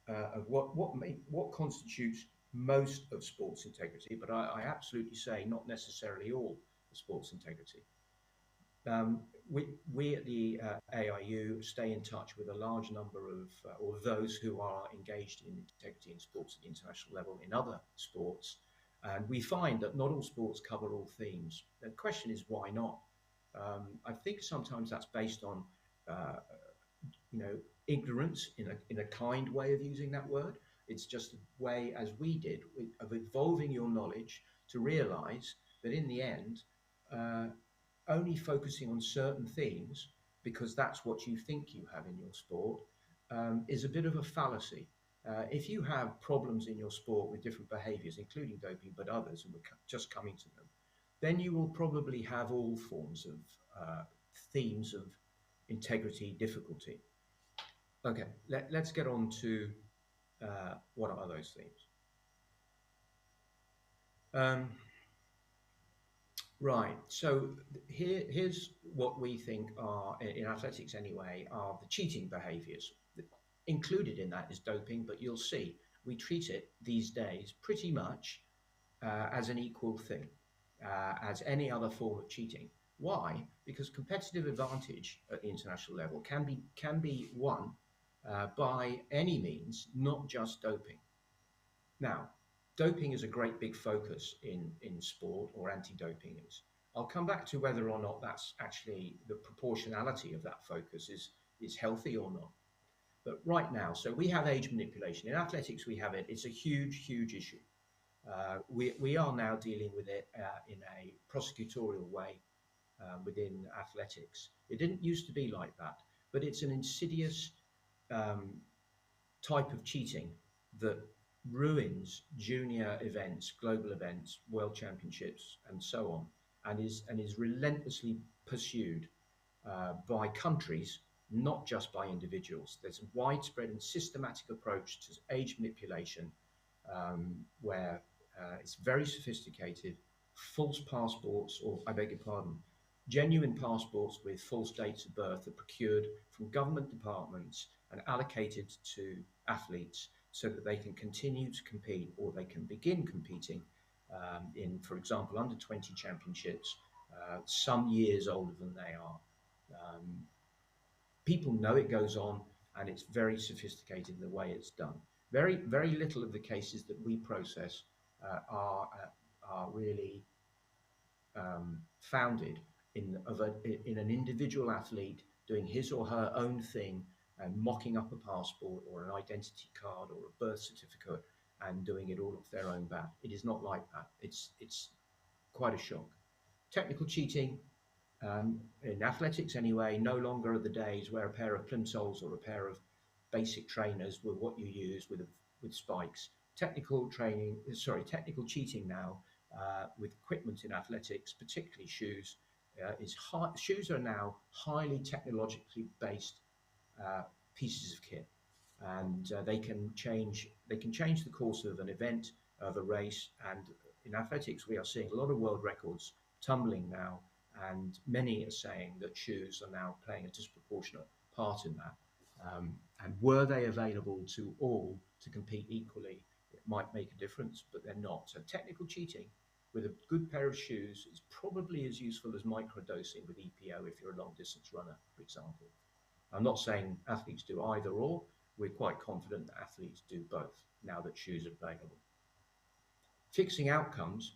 of what constitutes most of sports integrity, but I absolutely say not necessarily all of sports integrity. We at the AIU stay in touch with a large number of, or those who are engaged in integrity in sports at the international level in other sports, and we find that not all sports cover all themes. The question is, why not? I think sometimes that's based on, ignorance in a kind way of using that word. It's just a way, as we did, of evolving your knowledge to realize that in the end, only focusing on certain themes, because that's what you think you have in your sport, is a bit of a fallacy. If you have problems in your sport with different behaviors, including doping, but others, and we're just coming to them, then you will probably have all forms of themes of integrity difficulty. Okay, let's get on to what are those themes. Right, so here's what we think are, in athletics anyway, are the cheating behaviors. Included in that is doping, but you'll see we treat it these days pretty much as an equal thing. as any other form of cheating. Why? Because competitive advantage at the international level can be won by any means, not just doping. Now, doping is a great big focus in sport, or anti-doping is. I'll come back to whether or not that's actually the proportionality of that focus is healthy or not. But right now, so we have age manipulation. In athletics, we have it. It's a huge, huge issue. We are now dealing with it in a prosecutorial way within athletics. It didn't used to be like that, but it's an insidious type of cheating that ruins junior events, global events, world championships, and so on, and is relentlessly pursued by countries, not just by individuals. There's a widespread and systematic approach to age manipulation where it's very sophisticated. False passports, or I beg your pardon, genuine passports with false dates of birth are procured from government departments and allocated to athletes so that they can continue to compete, or they can begin competing in, for example, under 20 championships, some years older than they are. People know it goes on, and it's very sophisticated in the way it's done. Very, very little of the cases that we process are really founded in an individual athlete doing his or her own thing and mocking up a passport or an identity card or a birth certificate and doing it all off their own bat. It is not like that. It's quite a shock. Technical cheating, in athletics anyway, no longer are the days where a pair of plimsolls or a pair of basic trainers were what you use with spikes. Technical cheating now with equipment in athletics, particularly shoes, shoes are now highly technologically based pieces of kit, and they can change the course of an event, of a race. And in athletics, we are seeing a lot of world records tumbling now, and many are saying that shoes are now playing a disproportionate part in that. And were they available to all to compete equally, it might make a difference, but they're not. So technical cheating with a good pair of shoes is probably as useful as microdosing with EPO if you're a long distance runner, for example. I'm not saying athletes do either or. We're quite confident that athletes do both now that shoes are available. Fixing outcomes.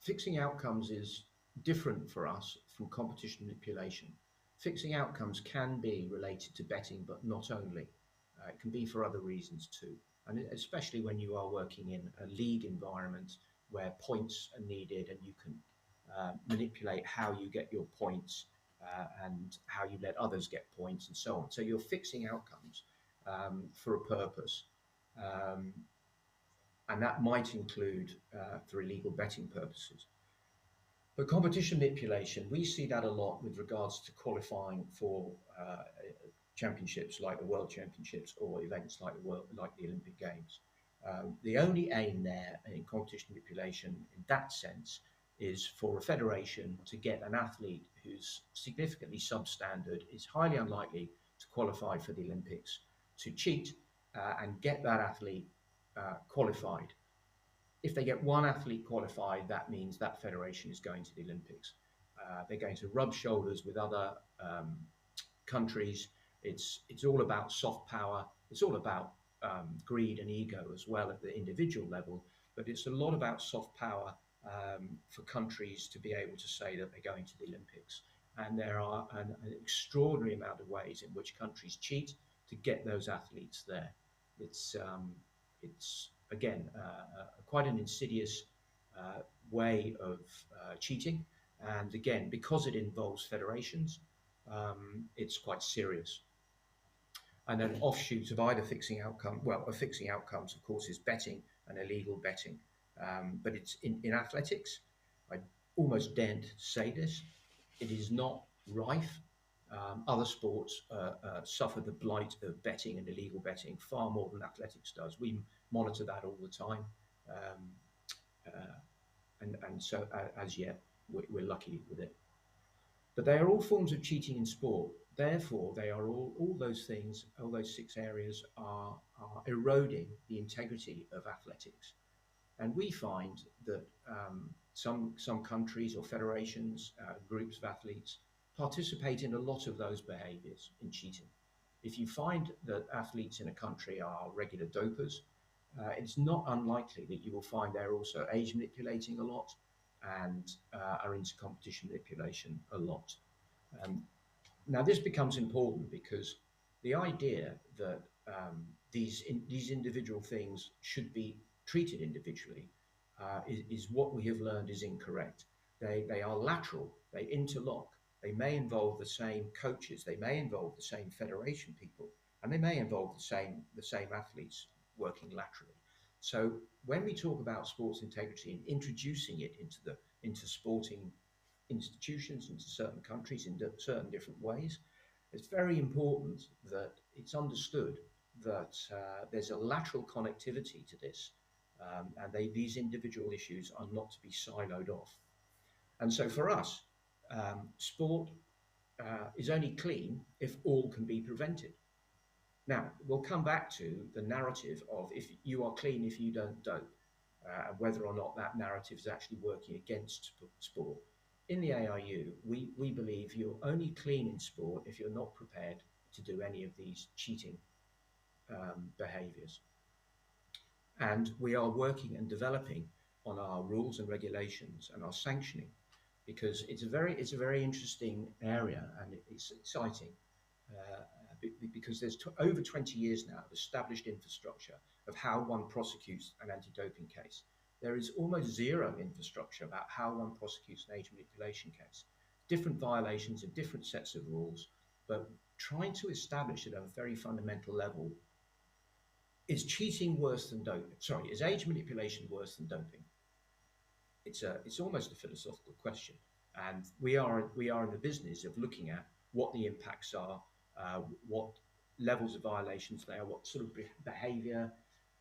Fixing outcomes is different for us from competition manipulation. Fixing outcomes can be related to betting, but not only. It can be for other reasons too. And especially when you are working in a league environment where points are needed and you can manipulate how you get your points and how you let others get points and so on. So you're fixing outcomes for a purpose. And that might include for illegal betting purposes. But competition manipulation, we see that a lot with regards to qualifying for championships like the World Championships or events like the Olympic Games. The only aim there in competition manipulation in that sense is for a federation to get an athlete who's significantly substandard, is highly unlikely to qualify for the Olympics, to cheat and get that athlete qualified. If they get one athlete qualified, that means that federation is going to the Olympics. They're going to rub shoulders with other countries. It's all about soft power. It's all about greed and ego as well at the individual level, but it's a lot about soft power for countries to be able to say that they're going to the Olympics. And there are an extraordinary amount of ways in which countries cheat to get those athletes there. It's again, quite an insidious way of cheating. And again, because it involves federations, it's quite serious. And then offshoots of either fixing outcomes, of course, is betting and illegal betting. But it's in athletics, I almost daren't say this, it is not rife. Other sports suffer the blight of betting and illegal betting far more than athletics does. We monitor that all the time. And so as yet, we're lucky with it. But they are all forms of cheating in sport. Therefore, they are all those things, all those 6 areas are eroding the integrity of athletics. And we find that some countries or federations, groups of athletes, participate in a lot of those behaviors in cheating. If you find that athletes in a country are regular dopers, it's not unlikely that you will find they're also age manipulating a lot and are into competition manipulation a lot. Now this becomes important because the idea that these individual things should be treated individually is what we have learned is incorrect. They are lateral, they interlock, they may involve the same coaches, they may involve the same federation people, and they may involve the same athletes working laterally. So when we talk about sports integrity and introducing it into sporting institutions, into certain countries in certain different ways, it's very important that it's understood that there's a lateral connectivity to this, and these individual issues are not to be siloed off. And so for us, sport is only clean if all can be prevented. Now, we'll come back to the narrative of if you are clean if you don't dope, whether or not that narrative is actually working against sport. In the AIU, we believe you're only clean in sport if you're not prepared to do any of these cheating behaviors. And we are working and developing on our rules and regulations and our sanctioning, because it's a very interesting area, and it's exciting because there's over 20 years now of established infrastructure of how one prosecutes an anti-doping case. There is almost zero infrastructure about how one prosecutes an age manipulation case. Different violations and different sets of rules, but trying to establish at a very fundamental level, is cheating worse than doping? Sorry, is age manipulation worse than doping? It's almost a philosophical question, and we are in the business of looking at what the impacts are, what levels of violations there are, what sort of behaviour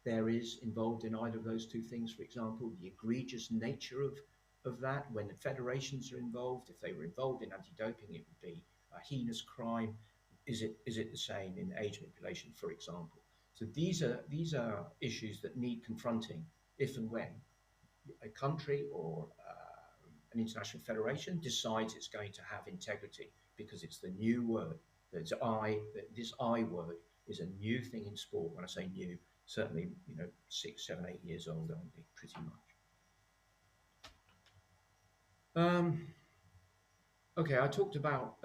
there is involved in either of those two things. For example, the egregious nature of that when the federations are involved. If they were involved in anti-doping, it would be a heinous crime. Is it the same in age manipulation, for example? So these are issues that need confronting if and when a country or an international federation decides it's going to have integrity, because it's the new word. This I word is a new thing in sport. When I say new, certainly 6, 7, 8 years old only, pretty much. Okay, I talked about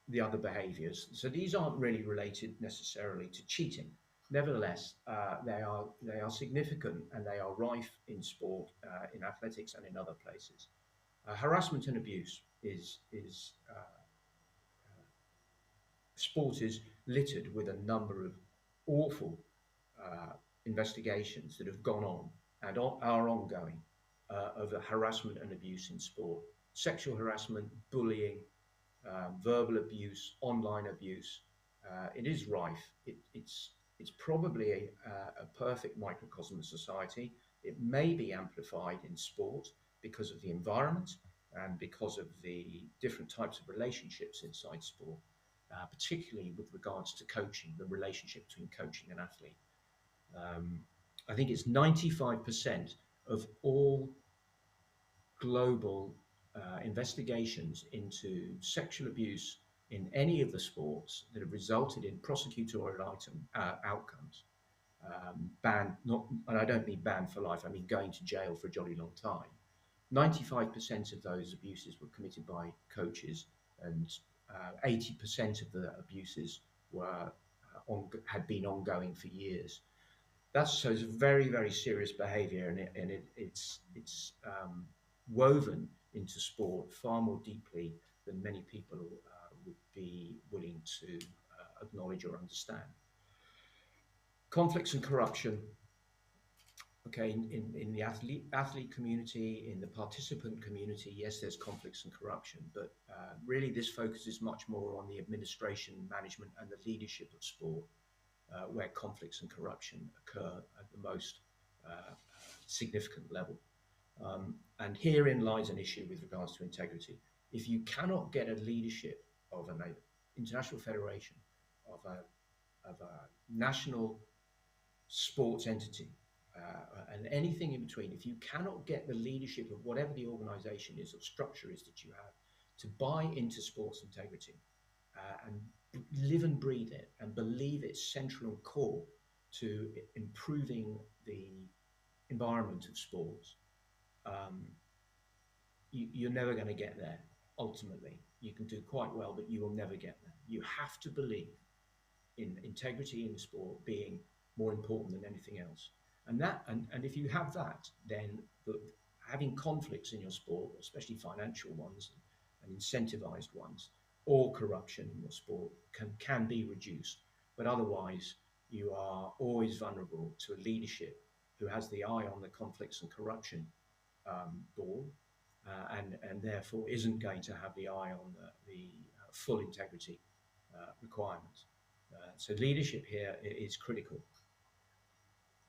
the other behaviours. So these aren't really related necessarily to cheating. Nevertheless, they are significant, and they are rife in sport, in athletics, and in other places. Harassment and abuse sport is littered with a number of awful investigations that have gone on and are ongoing over harassment and abuse in sport. Sexual harassment, bullying, verbal abuse, online abuse. It is rife. It's probably a perfect microcosm of society. It may be amplified in sport because of the environment and because of the different types of relationships inside sport, particularly with regards to coaching, the relationship between coaching and athlete. I think it's 95% of all global investigations into sexual abuse in any of the sports that have resulted in prosecutorial outcomes, and I don't mean banned for life, I mean going to jail for a jolly long time. 95% of those abuses were committed by coaches, and 80% of the abuses had been ongoing for years. So it's a very, very serious behaviour, and it's woven into sport far more deeply than many people would be willing to acknowledge or understand. Conflicts and corruption. Okay, in the athlete community, in the participant community, yes, there's conflicts and corruption, but really this focuses much more on the administration, management, and the leadership of sport, where conflicts and corruption occur at the most significant level. And herein lies an issue with regards to integrity. If you cannot get a leadership of an international federation, of a national sports entity, and anything in between, if you cannot get the leadership of whatever the organization is or structure is that you have to buy into sports integrity and live and breathe it and believe it's central and core to improving the environment of sports, you're never going to get there. Ultimately, you can do quite well, but you will never get there. You have to believe in integrity in the sport being more important than anything else. And if you have that, then having conflicts in your sport, especially financial ones and incentivized ones, or corruption in your sport can be reduced. But otherwise, you are always vulnerable to a leadership who has the eye on the conflicts and corruption ball, and therefore isn't going to have the eye on the full integrity requirements. So leadership here is critical.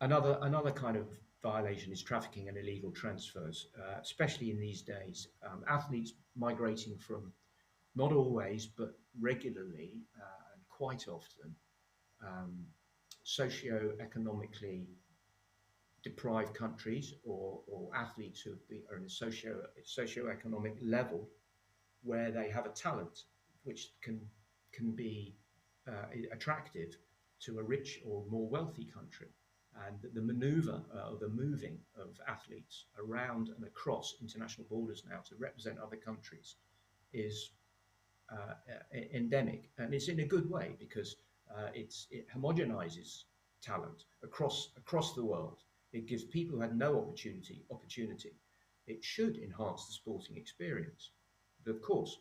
Another kind of violation is trafficking and illegal transfers, especially in these days. Athletes migrating from, not always, but regularly and quite often, socio-economically deprived countries or athletes who are in a socio-economic level where they have a talent which can be attractive to a rich or more wealthy country. And the maneuver or the moving of athletes around and across international borders now to represent other countries is endemic. And it's in a good way because it homogenizes talent across the world. It gives people who had no opportunity. It should enhance the sporting experience. But of course,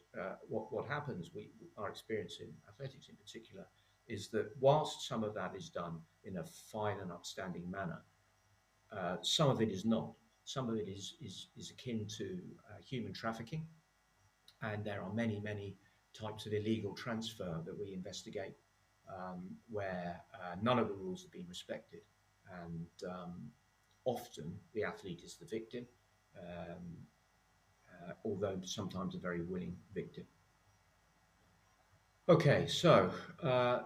what happens, our experience in athletics in particular, is that whilst some of that is done in a fine and upstanding manner, some of it is not. Some of it is akin to human trafficking, and there are many, many types of illegal transfer that we investigate where none of the rules have been respected, and often the athlete is the victim, although sometimes a very willing victim. Okay, so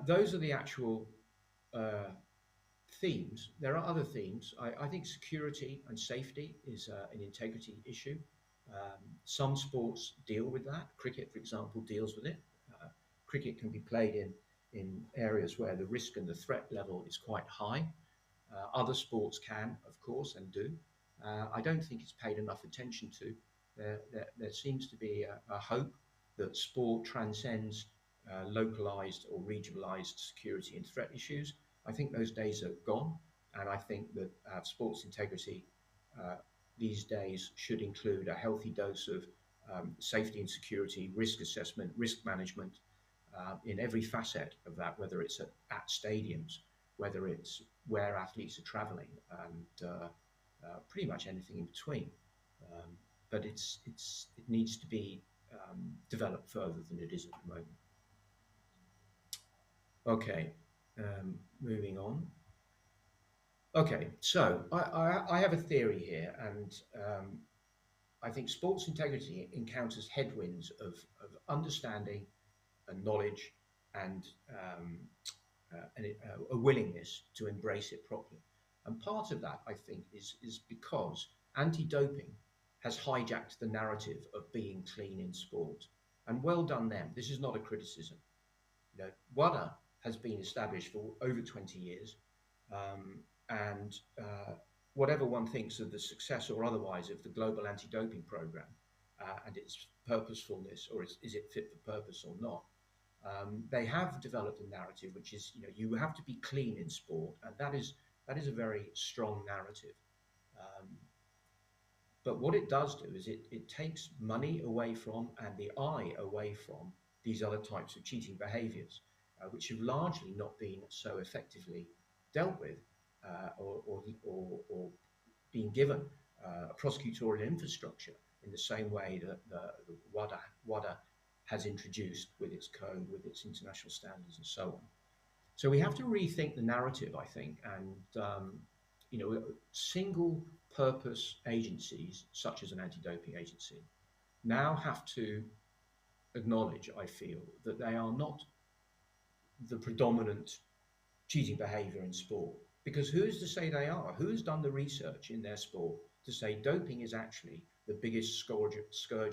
those are the actual themes. There are other themes. I think security and safety is an integrity issue. Some sports deal with that. Cricket, for example, deals with it. Cricket can be played in areas where the risk and the threat level is quite high. Other sports can, of course, and do. I don't think it's paid enough attention to. There seems to be a hope that sport transcends localized or regionalized security and threat issues. I think those days are gone, and I think that sports integrity these days should include a healthy dose of safety and security, risk assessment, risk management in every facet of that, whether it's at stadiums, whether it's where athletes are traveling, and pretty much anything in between. But it needs to be developed further than it is at the moment. Okay, moving on. Okay, so I have a theory here, and I think sports integrity encounters headwinds of understanding and knowledge and a willingness to embrace it properly. And part of that, I think, is because anti-doping has hijacked the narrative of being clean in sport. And well done them. This is not a criticism. You know, WADA has been established for over 20 years. And whatever one thinks of the success or otherwise of the global anti-doping program and its purposefulness, or is it fit for purpose or not, they have developed a narrative which is, you know, you have to be clean in sport, and that is a very strong narrative. But what it does do is it takes money away from and the eye away from these other types of cheating behaviors, which have largely not been so effectively dealt with or being given a prosecutorial infrastructure in the same way that the WADA has introduced with its code, with its international standards and so on. So we have to rethink the narrative, I think, and you know, single purpose agencies such as an anti-doping agency now have to acknowledge, I feel, that they are not the predominant cheating behavior in sport. Because who's to say they are? Who's done the research in their sport to say doping is actually the biggest scourge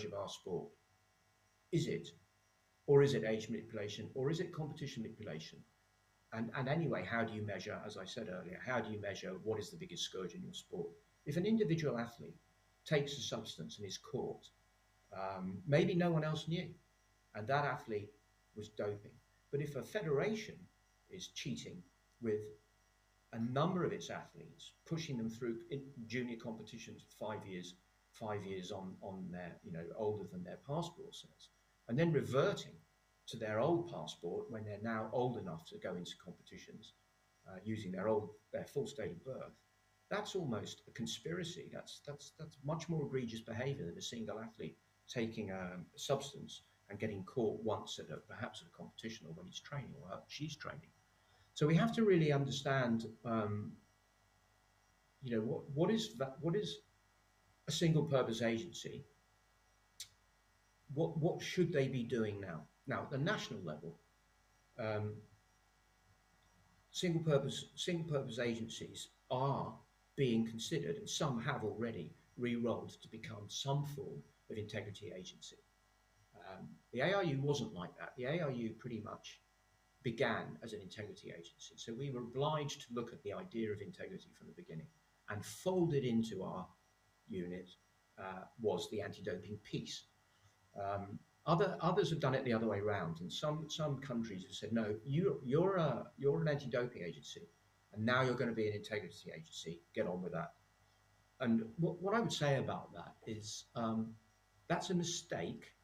of our sport? Is it? Or is it age manipulation? Or is it competition manipulation? And anyway, how do you measure, as I said earlier, how do you measure what is the biggest scourge in your sport? If an individual athlete takes a substance and is caught, maybe no one else knew, and that athlete was doping. But if a federation is cheating with a number of its athletes, pushing them through junior competitions 5 years on their, older than their passport says, and then reverting to their old passport when they're now old enough to go into competitions using their full state of birth, that's almost a conspiracy. That's much more egregious behavior than a single athlete taking a substance and getting caught once at perhaps at a competition or when he's training or she's training. So we have to really understand, what is a single-purpose agency? What should they be doing now? Now, at the national level, single-purpose agencies are being considered, and some have already re-rolled to become some form of integrity agency. The ARU wasn't like that. The ARU pretty much began as an integrity agency. So we were obliged to look at the idea of integrity from the beginning, and folded into our unit was the anti-doping piece. Others have done it the other way around, and some countries have said, no, you're an anti-doping agency, and now you're going to be an integrity agency. Get on with that. And what I would say about that is that's a mistake,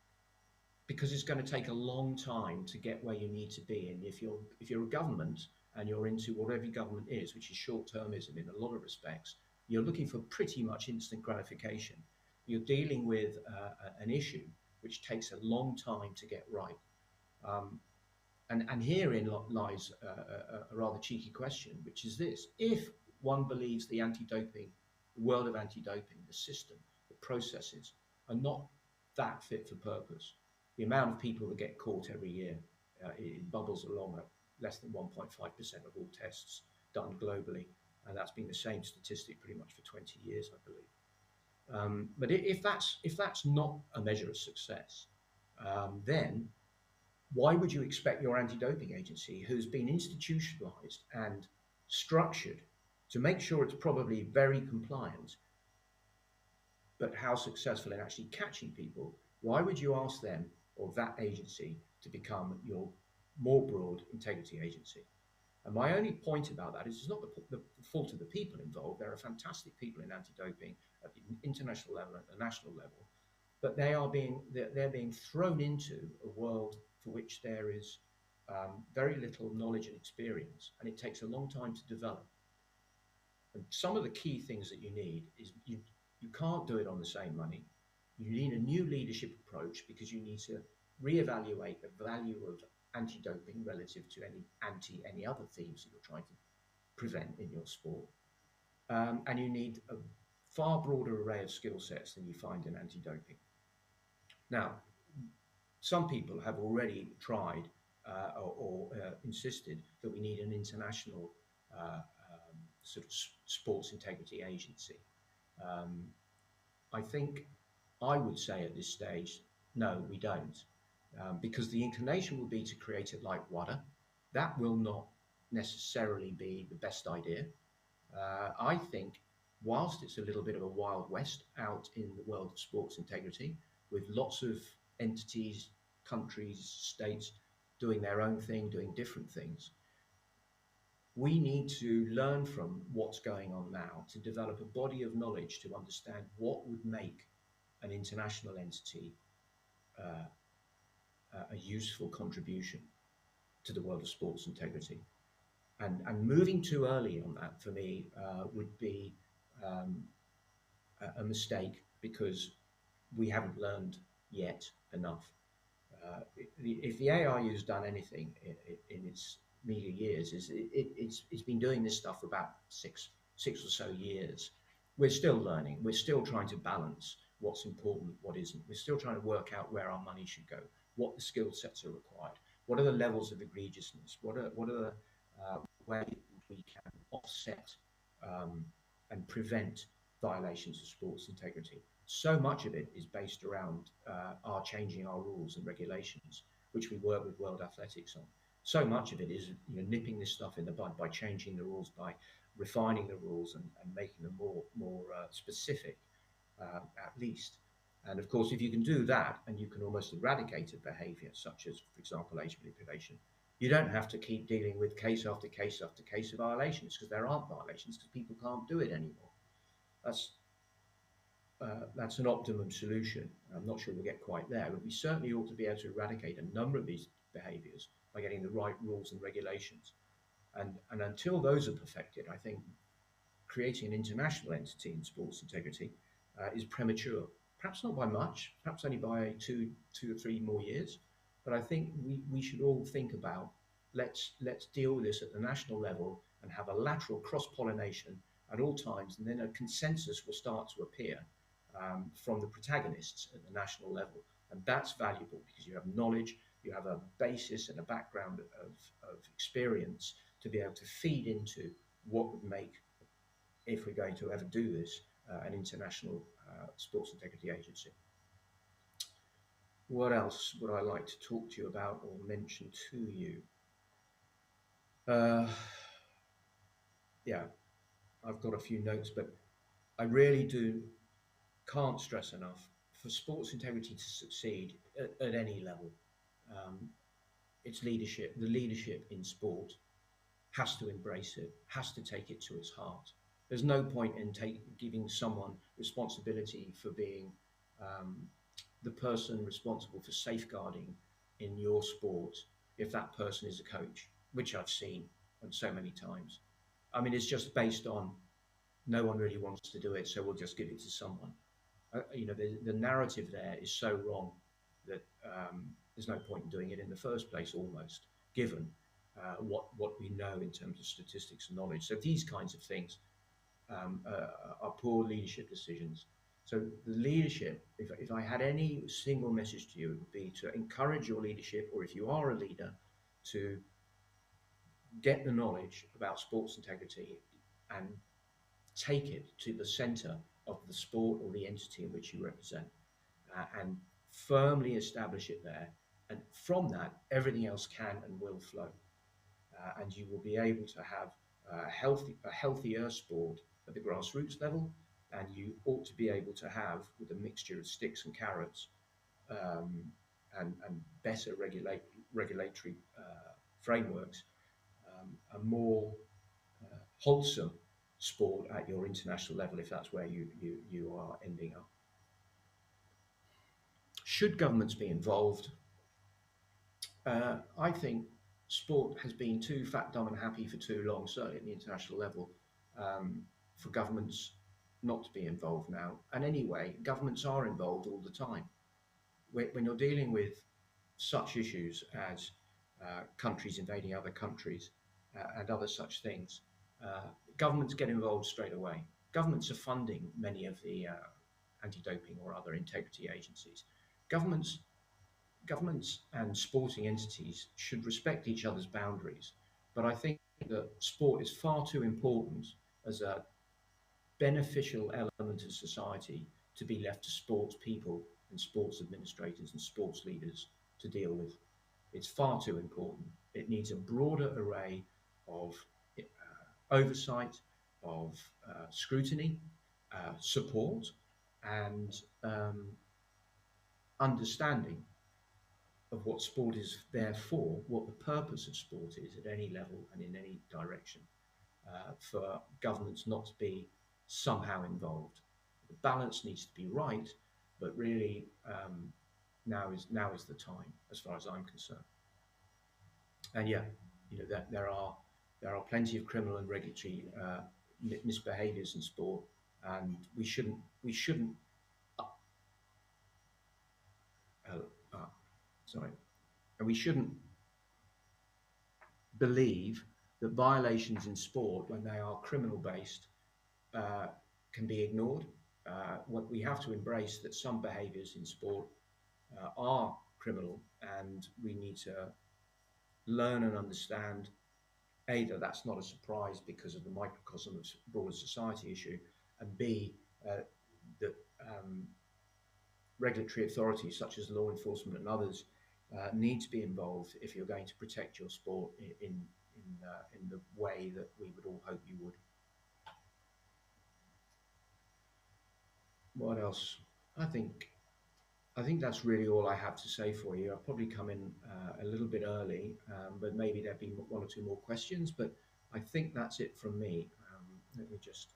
because it's going to take a long time to get where you need to be. And if you're a government and you're into whatever government is, which is short-termism in a lot of respects, you're looking for pretty much instant gratification. You're dealing with an issue which takes a long time to get right. And herein lies a rather cheeky question, which is this: if one believes the anti-doping, the world of anti-doping, the system, the processes are not that fit for purpose, the amount of people that get caught every year, it bubbles along at less than 1.5% of all tests done globally. And that's been the same statistic pretty much for 20 years, I believe. But if that's not a measure of success, then why would you expect your anti-doping agency, who's been institutionalized and structured to make sure it's probably very compliant, but how successful in actually catching people, why would you ask them or that agency to become your more broad integrity agency? And my only point about that is it's not the fault of the people involved. There are fantastic people in anti-doping at the international level, at the national level, but they're being thrown into a world for which there is very little knowledge and experience, and it takes a long time to develop. And some of the key things that you need is you can't do it on the same money. You need a new leadership approach, because you need to reevaluate the value of anti-doping relative to any other themes that you're trying to prevent in your sport. And you need a far broader array of skill sets than you find in anti-doping. Now, some people have already tried or insisted that we need an international sort of sports integrity agency. I think I would say at this stage, no, we don't. Because the inclination will be to create it like WADA. That will not necessarily be the best idea. I think whilst it's a little bit of a Wild West out in the world of sports integrity, with lots of entities, countries, states doing their own thing, doing different things, we need to learn from what's going on now to develop a body of knowledge to understand what would make an international entity a useful contribution to the world of sports integrity. And moving too early on that, for me, would be a mistake, because we haven't learned yet enough. If the ARU's done anything in its meager years, it's been doing this stuff for about six or so years. We're still learning. We're still trying to balance what's important, what isn't. We're still trying to work out where our money should go, what the skill sets are required, what are the levels of egregiousness, what are the ways we can offset and prevent violations of sports integrity. So much of it is based around our changing our rules and regulations, which we work with World Athletics on. So much of it is nipping this stuff in the bud by changing the rules, by refining the rules and making them more specific, at least. And of course, if you can do that and you can almost eradicate a behavior such as, for example, age manipulation, you don't have to keep dealing with case after case after case of violations, because there aren't violations, because people can't do it anymore. That's an optimum solution. I'm not sure we'll get quite there, but we certainly ought to be able to eradicate a number of these behaviors by getting the right rules and regulations. And until those are perfected, I think creating an international entity in sports integrity is premature. Perhaps not by much, perhaps only by two or three more years. But I think we should all think about, let's deal with this at the national level and have a lateral cross-pollination at all times, and then a consensus will start to appear from the protagonists at the national level. And that's valuable because you have knowledge, you have a basis and a background of experience to be able to feed into what would make, if we're going to ever do this, an international sports integrity agency. What else would I like to talk to you about or mention to you? Yeah, I've got a few notes, but I really can't stress enough, for sports integrity to succeed at any level, its leadership, the leadership in sport has to embrace it, has to take it to its heart. There's no point in giving someone responsibility for being the person responsible for safeguarding in your sport if that person is a coach, which I've seen so many times. I mean, it's just based on no one really wants to do it, so we'll just give it to someone. The narrative there is so wrong that there's no point in doing it in the first place, almost, given what we know in terms of statistics and knowledge. So these kinds of things are poor leadership decisions. So the leadership, if I had any single message to you, it would be to encourage your leadership, or if you are a leader, to get the knowledge about sports integrity and take it to the center of the sport or the entity in which you represent, and firmly establish it there. And from that, everything else can and will flow. And you will be able to have a healthier sport at the grassroots level, and you ought to be able to have, with a mixture of sticks and carrots, and better regulatory frameworks, a more wholesome sport at your international level, if that's where you are ending up. Should governments be involved? I think sport has been too fat, dumb and happy for too long, certainly at the international level, for governments not to be involved now. And anyway, governments are involved all the time. When you're dealing with such issues as countries invading other countries and other such things, governments get involved straight away. Governments are funding many of the anti-doping or other integrity agencies. Governments and sporting entities should respect each other's boundaries, but I think that sport is far too important as a beneficial element of society to be left to sports people and sports administrators and sports leaders to deal with. It's far too important. It needs a broader array of oversight, of scrutiny, support, and understanding of what sport is there for, what the purpose of sport is at any level and in any direction, for governments not to be somehow involved. The balance needs to be right, but really now is the time, as far as I'm concerned. And yeah, that there are plenty of criminal and regulatory misbehaviors in sport, and we shouldn't and we shouldn't believe that violations in sport, when they are criminal based, can be ignored. What we have to embrace that some behaviors in sport are criminal, and we need to learn and understand A, that that's not a surprise because of the microcosm of broader society issue, and B, that regulatory authorities such as law enforcement and others need to be involved if you're going to protect your sport in the way that we would all hope you would. What else? I think that's really all I have to say for you. I'll probably come in a little bit early, but maybe there'll be one or two more questions, but I think that's it from me. Let me just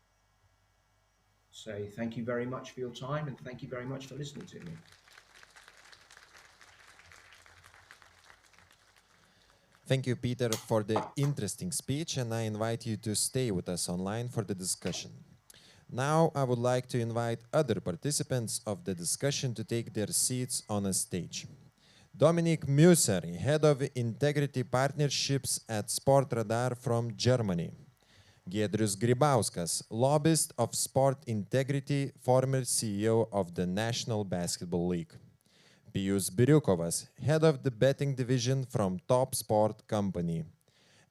say thank you very much for your time, and thank you very much for listening to me. Thank you, Peter, for the interesting speech, and I invite you to stay with us online for the discussion. Now, I would like to invite other participants of the discussion to take their seats on a stage. Dominik Müser, Head of Integrity Partnerships at Sportradar from Germany. Giedrius Grybauskas, Lobbyist of Sport Integrity, former CEO of the National Basketball League. Pijus Biriukovas, Head of the Betting Division from Top Sport Company.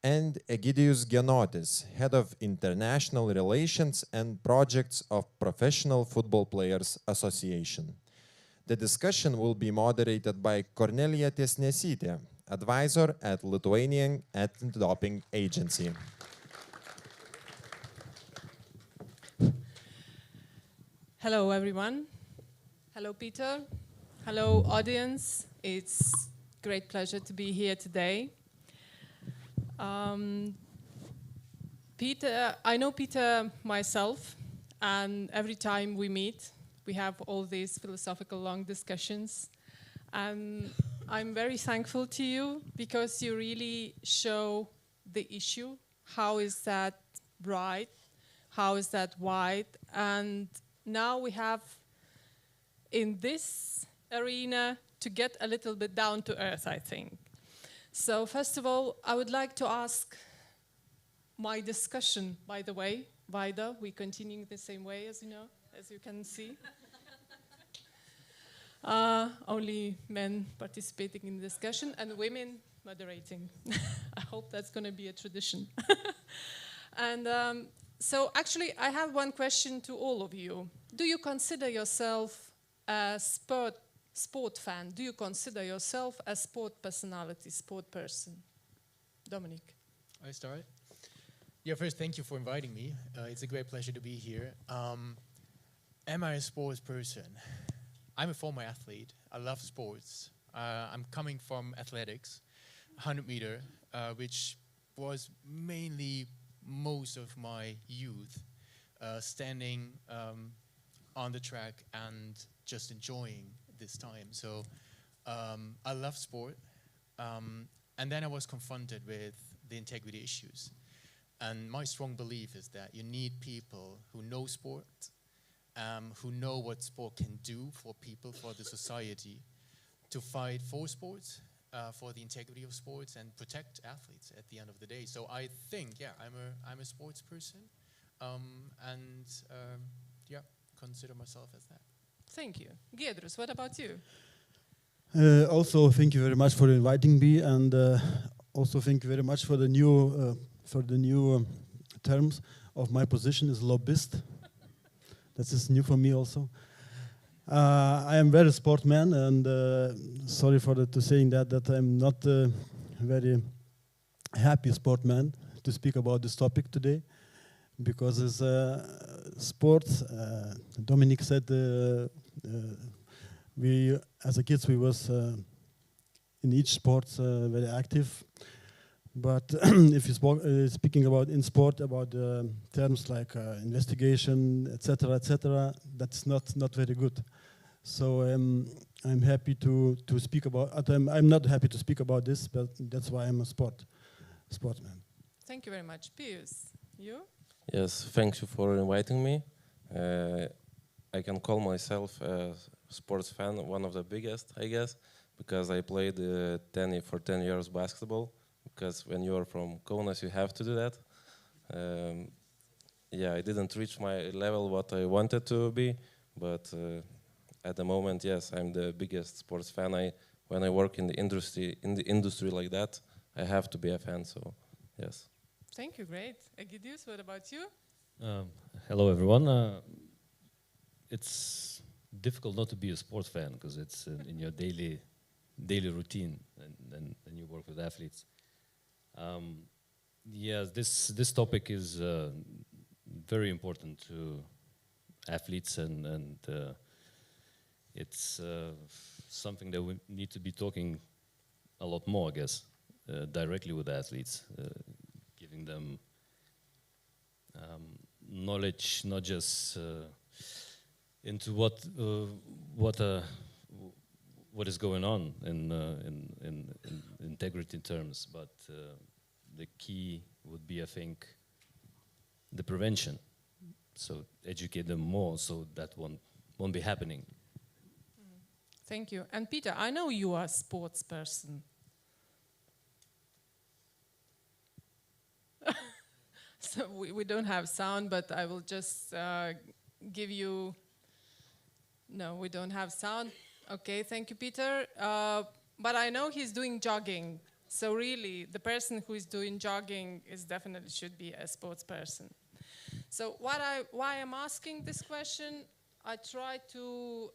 And Egidijus Genotis, Head of International Relations and Projects of Professional Football Players Association. The discussion will be moderated by Kornelija Tiesnesytė, advisor at Lithuanian Anti-Doping Agency. Hello, everyone. Hello, Peter. Hello, audience. It's a great pleasure to be here today. Peter, I know Peter myself, and every time we meet, we have all these philosophical long discussions. And I'm very thankful to you because you really show the issue. How is that right? How is that wide? And now we have in this arena to get a little bit down to earth, I think. So first of all, I would like to ask my discussion, by the way, Vaida, we're continuing the same way, as you know, as you can see. Only men participating in the discussion and women moderating. I hope that's going to be a tradition. And so actually, I have one question to all of you. Do you consider yourself a sport fan? Do you consider yourself a sport personality, sport person? Dominik. I start? Yeah, first, thank you for inviting me. It's a great pleasure to be here. Am I a sports person? I'm a former athlete. I love sports. I'm coming from athletics, 100 meter, which was mainly most of my youth, standing on the track and just enjoying this time. So I love sport. And then I was confronted with the integrity issues. And my strong belief is that you need people who know sport, who know what sport can do for people, for the society, to fight for sports, for the integrity of sports, and protect athletes at the end of the day. So I think, yeah, I'm a sports person, yeah, consider myself as that. Thank you. Giedrius, what about you? Also, thank you very much for inviting me, and also thank you very much for the new terms of my position as lobbyist. That is new for me also. I am very sportman, and sorry for to saying that I'm not a very happy sportman to speak about this topic today, because as sports, Dominik said, we as a kids we was in each sport very active. But if you speaking about in sport about terms like investigation, etc., that's not very good. So I'm happy to speak about. I'm not happy to speak about this, but that's why I'm a sportsman. Thank you very much, Pijus. You? Yes, thank you for inviting me. I can call myself a sports fan, one of the biggest, I guess, because I played for 10 years basketball. Because when you are from Kaunas, you have to do that. Yeah, I didn't reach my level what I wanted to be, but at the moment, yes, I'm the biggest sports fan. When I work in the industry like that, I have to be a fan. So, yes. Thank you, great. Egidius, what about you? Hello, everyone. It's difficult not to be a sports fan because it's in your daily routine and you work with athletes. Yes, this topic is very important to athletes and it's something that we need to be talking a lot more, I guess, directly with athletes, giving them knowledge, not just into what is going on in integrity terms, but the key would be, I think, the prevention. So educate them more, so that won't be happening. Thank you. And Peter, I know you are a sports person. So we don't have sound, but I will just give you... No, we don't have sound. Okay, thank you, Peter. But I know he's doing jogging. So really, the person who is doing jogging is definitely should be a sports person. So why I'm asking this question, I try to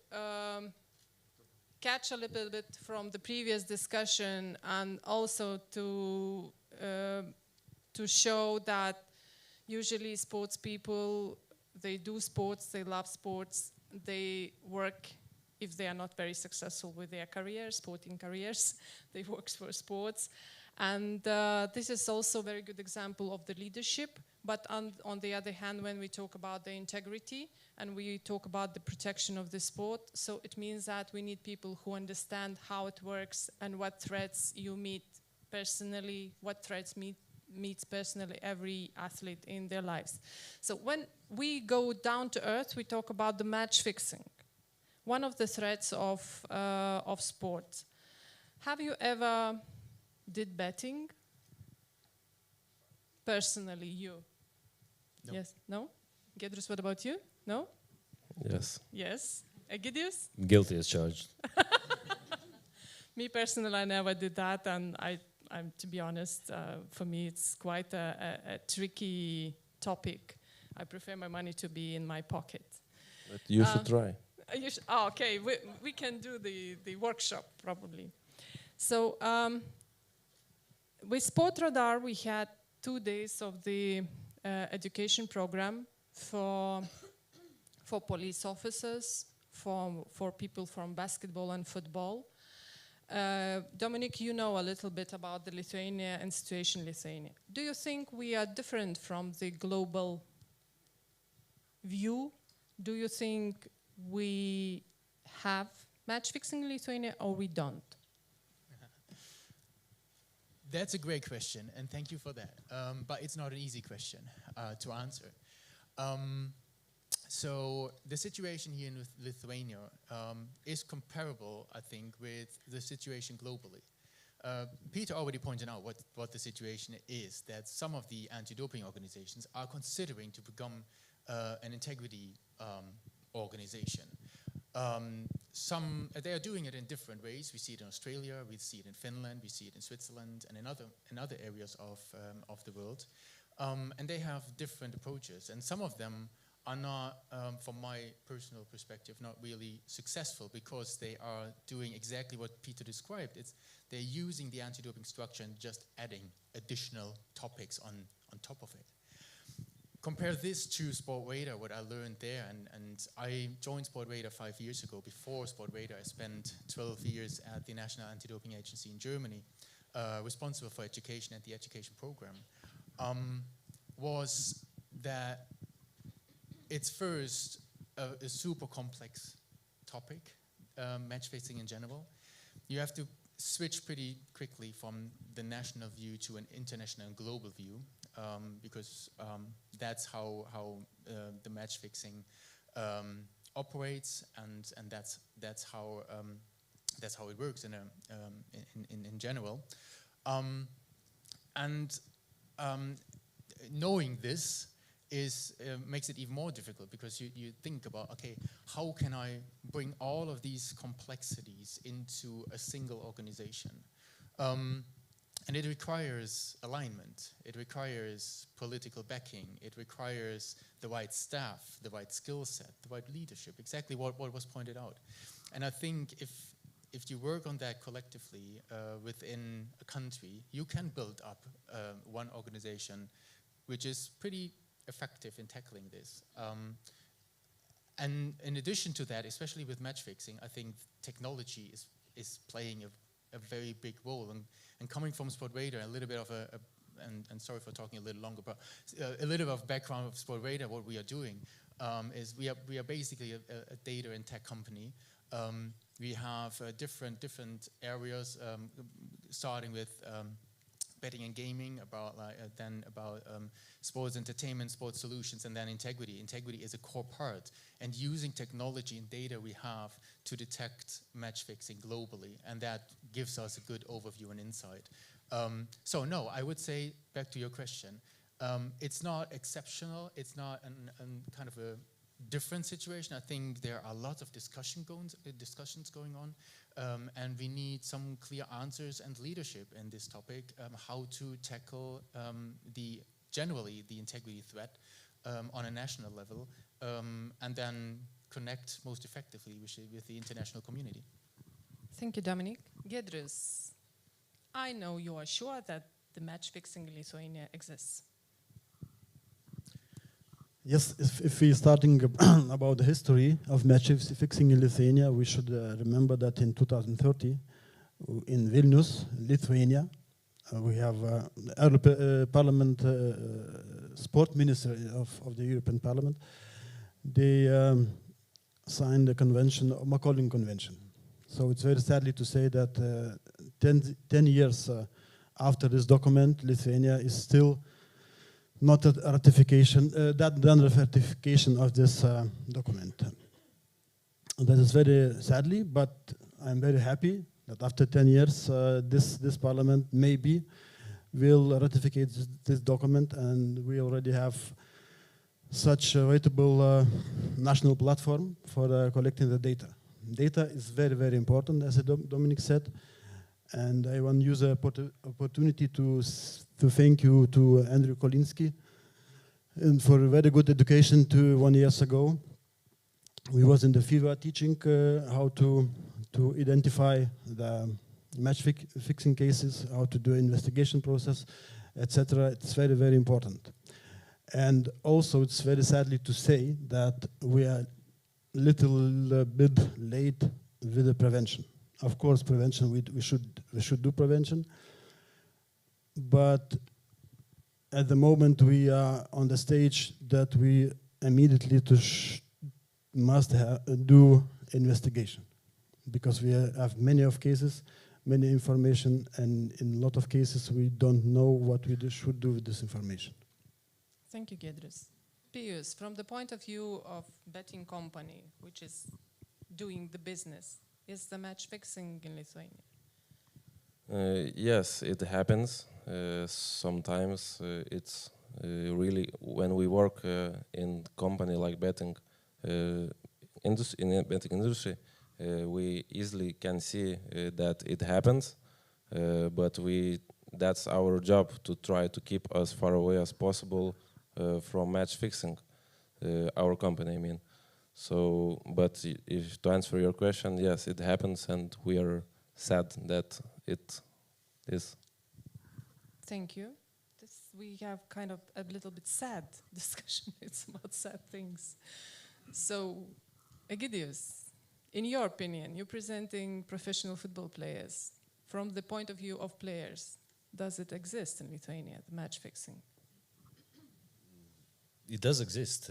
catch a little bit from the previous discussion and also to show that usually sports people, they do sports, they love sports, they work, if they are not very successful with their careers, sporting careers, they work for sports. And this is also a very good example of the leadership. But on the other hand, when we talk about the integrity and we talk about the protection of the sport, so it means that we need people who understand how it works and what threats you meet personally, what threats meets personally every athlete in their lives. So when we go down to earth, we talk about the match fixing. One of the threats of sport. Have you ever did betting? Personally, you? No. Yes? No? Giedrius, what about you? No? Yes. Yes. Egidius? Guilty as charged. Me personally, I never did that, and I'm to be honest, for me it's quite a tricky topic. I prefer my money to be in my pocket. But you should try. Okay, we can do the workshop probably. So with Sport Radar, we had 2 days of the education program for police officers, for people from basketball and football. Dominic, you know a little bit about the Lithuania and situation in Lithuania. Do you think we are different from the global view? Do you think we have match fixing in Lithuania or we don't? That's a great question, and thank you for that. But it's not an easy question to answer. So the situation here in Lithuania is comparable, I think, with the situation globally. Peter already pointed out what the situation is, that some of the anti-doping organizations are considering to become an integrity organization. They are doing it in different ways. We see it in Australia, we see it in Finland, we see it in Switzerland, and in other areas of the world. And they have different approaches, and some of them are not, from my personal perspective, not really successful because they are doing exactly what Peter described. They're using the anti-doping structure and just adding additional topics on top of it. Compare this to Sport Radar, what I learned there, and I joined Sport Radar 5 years ago. Before Sport Radar, I spent 12 years at the National Anti-Doping Agency in Germany, responsible for education and the education program. Was that it's first a super complex topic, match fixing in general. You have to switch pretty quickly from the national view to an international and global view, because that's how the match fixing operates, and that's how it works in general. Knowing this makes it even more difficult, because you think about, okay, how can I bring all of these complexities into a single organization? And it requires alignment, it requires political backing, it requires the right staff, the right skill set, the right leadership, exactly what was pointed out. And I think if you work on that collectively within a country, you can build up one organization which is pretty effective in tackling this. And in addition to that, especially with match fixing, I think technology is playing a very big role. And coming from Sport Radar, a little bit of and sorry for talking a little longer, but a little bit of background of Sport Radar, what we are doing is we are basically a data and tech company. We have different areas, starting with betting and gaming, then about sports entertainment, sports solutions, and then integrity. Integrity is a core part, and using technology and data we have to detect match fixing globally, and that gives us a good overview and insight. So no, I would say, back to your question, it's not exceptional, it's not kind of a different situation. I think there are lots of discussions going on, and we need some clear answers and leadership in this topic, how to tackle generally the integrity threat on a national level, and then connect most effectively with the international community. Thank you, Dominic. Giedrius, I know you are sure that the match fixing in Lithuania exists. Yes, if we're starting about the history of match fixing in Lithuania, we should remember that in 2030, in Vilnius, Lithuania, we have Parliament, sport minister of the European Parliament. They signed the convention, Macaulay Convention. So it's very sadly to say that 10 years after this document, Lithuania is still not a ratification, ratification of this document. That is very sadly, but I'm very happy that after 10 years, this parliament maybe will ratify this document, and we already have such a veritable national platform for collecting the data. Data is very, very important, as Dominic said, and I want to use the opportunity to thank you to Andrew Kolinski and for a very good education 1 year ago. We was in the FIVA teaching how to identify the match fixing cases, how to do investigation process, etc. It's very, very important. And also it's very sadly to say that we are a little bit late with the prevention. Of course, prevention, we should do prevention, but at the moment we are on the stage that we immediately must do investigation, because we have many of cases, many information, and in a lot of cases we don't know what we should do with this information. Thank you, Giedrius. Pius, from the point of view of betting company, which is doing the business, is the match fixing in Lithuania? Yes, it happens. Sometimes it's really, when we work in company like betting industry, in betting industry, we easily can see that it happens, but that's our job, to try to keep as far away as possible from match fixing, our company, I mean. So, but if to answer your question, yes, it happens, and we are sad that it is. Thank you. We have kind of a little bit sad discussion. It's about sad things. So, Egidius, in your opinion, you're presenting professional football players. From the point of view of players, does it exist in Lithuania, the match fixing? It does exist.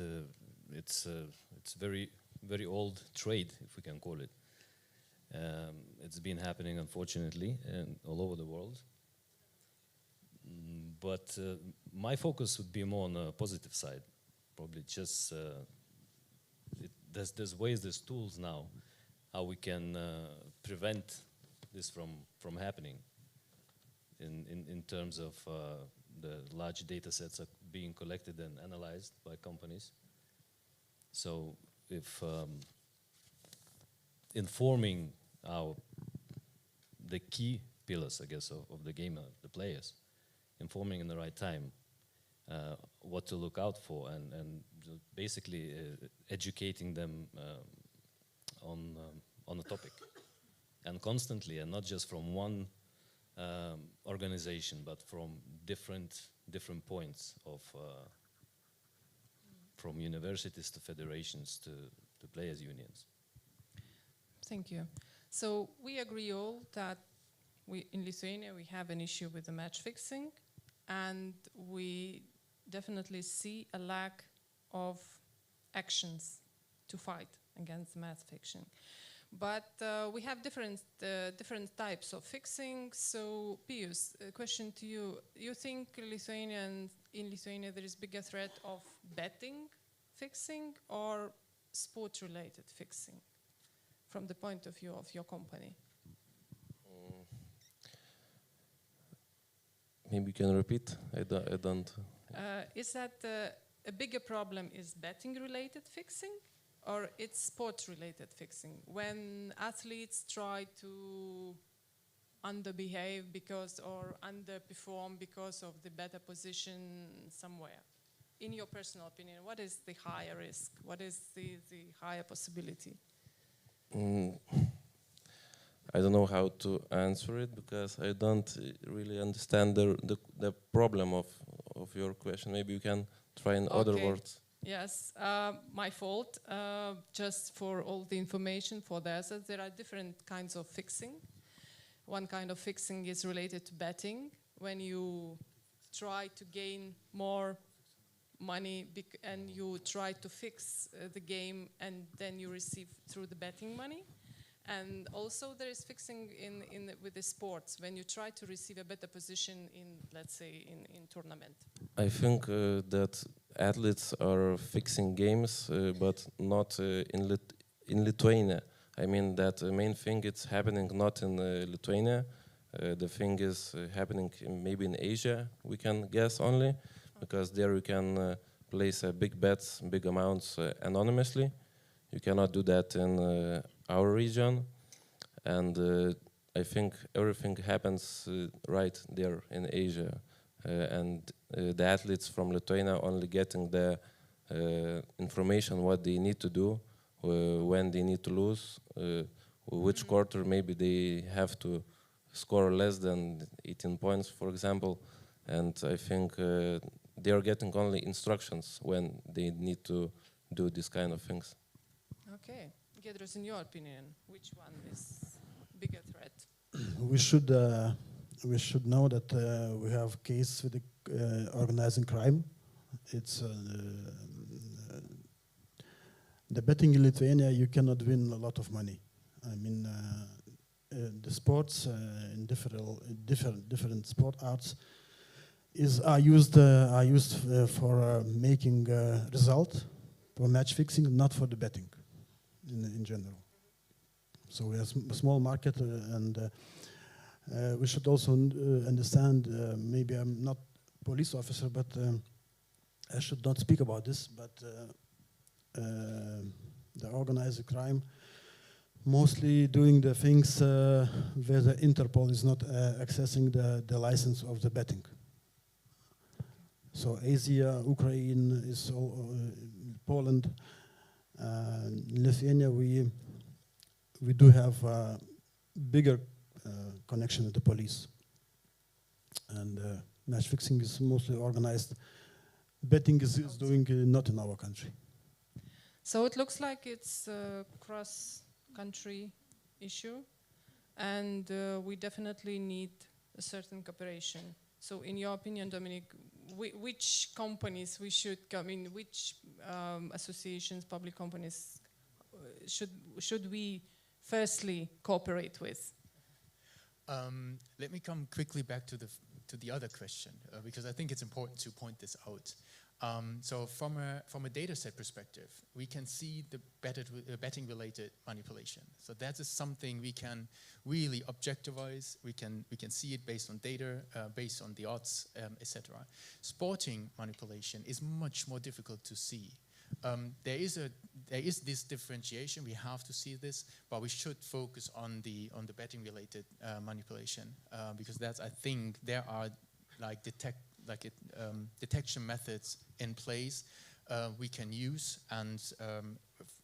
It's very, very old trade, if we can call it. It's been happening, unfortunately, all over the world. But my focus would be more on the positive side. Probably just there's ways, there's tools now, how we can prevent this from happening. In terms of the large data sets are being collected and analyzed by companies. So if informing the key pillars, I guess, of the game, the players, informing in the right time, what to look out for, and basically educating them on a topic, and constantly, and not just from one organization, but from different points of from universities to federations to players' unions. Thank you. So we agree all that in Lithuania we have an issue with the match fixing, and we definitely see a lack of actions to fight against match fixing. But we have different types of fixing. So Pius, a question to you. You think in Lithuania there is bigger threat of betting fixing or sport-related fixing from the point of view of your company? Maybe you can repeat. I don't. Is that a bigger problem is betting-related fixing, or it's sport-related fixing? When athletes try to underbehave or underperform because of the better position somewhere. In your personal opinion, what is the higher risk? What is the higher possibility? I don't know how to answer it because I don't really understand the problem of your question. Maybe you can try in other words. Yes, my fault. Just for all the information for the assets, there are different kinds of fixing. One kind of fixing is related to betting, when you try to gain more money and you try to fix the game and then you receive through the betting money. And also there is fixing with the sports, when you try to receive a better position in, let's say, in tournament. I think that athletes are fixing games, but not in Lithuania. I mean that the main thing is happening not in Lithuania. The thing is happening maybe in Asia, we can guess only, because there you can place big bets, big amounts anonymously. You cannot do that in our region, and I think everything happens right there in Asia, and the athletes from Lithuania only getting the information what they need to do, when they need to lose, which quarter maybe they have to score less than 18 points, for example, and I think they are getting only instructions when they need to do this kind of things. Okay. Giedrius, in your opinion, which one is bigger threat? We should know that we have case with the organizing crime. It's the betting in Lithuania. You cannot win a lot of money. I mean, the sports in different sport arts are used for making result, for match fixing, not for the betting. In general. So we have a small market, and we should also understand, maybe I'm not a police officer, but I should not speak about this, but the organized crime mostly doing the things where the Interpol is not accessing the license of the betting. So Asia, Ukraine, is all, Poland. In Lithuania, we do have a bigger connection with the police, and match fixing is mostly organized. Betting is doing not in our country. So it looks like it's a cross-country issue, and we definitely need a certain cooperation. So in your opinion, Dominic, which companies we should come in, which associations, public companies should we firstly cooperate with? Let me come quickly back to the other question, because I think it's important to point this out. So from a data set perspective, we can see the betting-related manipulation. So that is something we can really objectivize. We can see it based on data, based on the odds, etc. Sporting manipulation is much more difficult to see. There is there is this differentiation. We have to see this, but we should focus on the betting-related manipulation because that's, I think, there are like detection methods in place we can use, and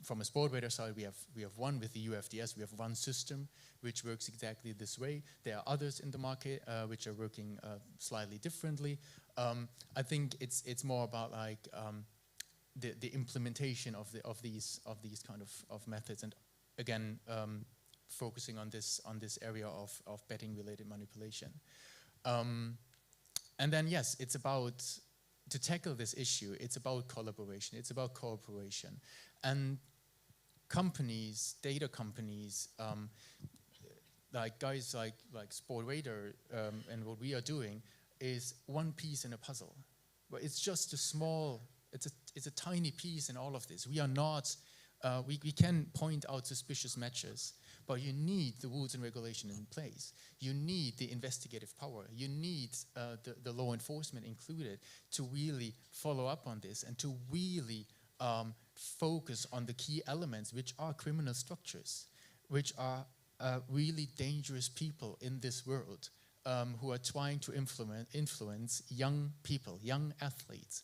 from a sport radar side, we have one with the UFDS. We have one system which works exactly this way. There are others in the market which are working slightly differently. I think it's more about like the implementation of these kind of methods, and again focusing on this area of betting related manipulation. And then yes, it's about, to tackle this issue, it's about collaboration, it's about cooperation, and companies, data companies, like guys like Sport Radar and what we are doing is one piece in a puzzle. But it's just a small, it's a tiny piece in all of this. We are not, we can point out suspicious matches, but you need the rules and regulation in place. You need the investigative power. You need the law enforcement included to really follow up on this and to really focus on the key elements, which are criminal structures, which are really dangerous people in this world who are trying to influence young people, young athletes,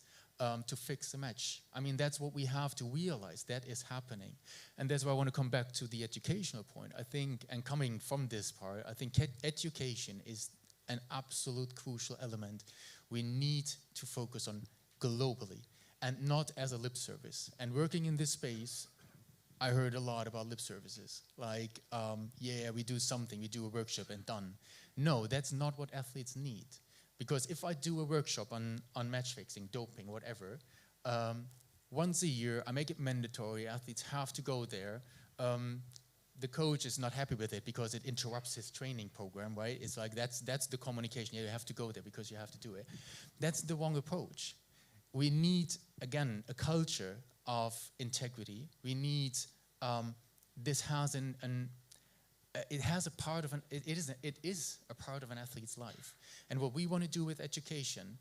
to fix a match. I mean, that's what we have to realize that is happening. And that's why I want to come back to the educational point. I think, and coming from this part, I think education is an absolute crucial element we need to focus on globally and not as a lip service. And working in this space, I heard a lot about lip services. Like, yeah, we do something, we do a workshop and done. No, that's not what athletes need. Because if I do a workshop on match fixing, doping, whatever, once a year I make it mandatory, athletes have to go there. The coach is not happy with it because it interrupts his training program, right? It's like that's the communication. Yeah, you have to go there because you have to do it. That's the wrong approach. We need, again, a culture of integrity. We need, this has it has a part of it is a part of an athlete's life. And what we want to do with education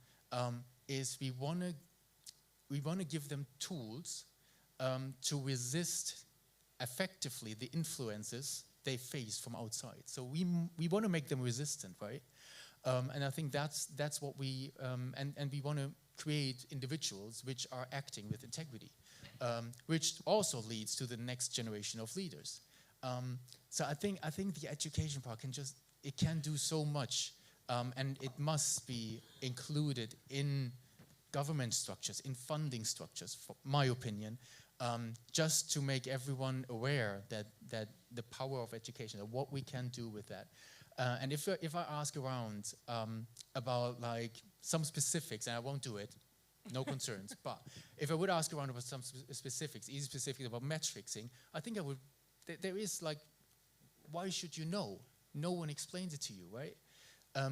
is we want to give them tools to resist effectively the influences they face from outside. So we want to make them resistant, right? And I think that's what we and we want to create individuals which are acting with integrity, which also leads to the next generation of leaders. So I think the education part can do so much, and it must be included in government structures, in funding structures, for my opinion, just to make everyone aware that the power of education, and what we can do with that. And if I ask around about like some specifics, and I won't do it, no concerns, but if I would ask around about some specifics, easy specifics about match fixing, I think I would. There is like, why should you know? No one explains it to you, right?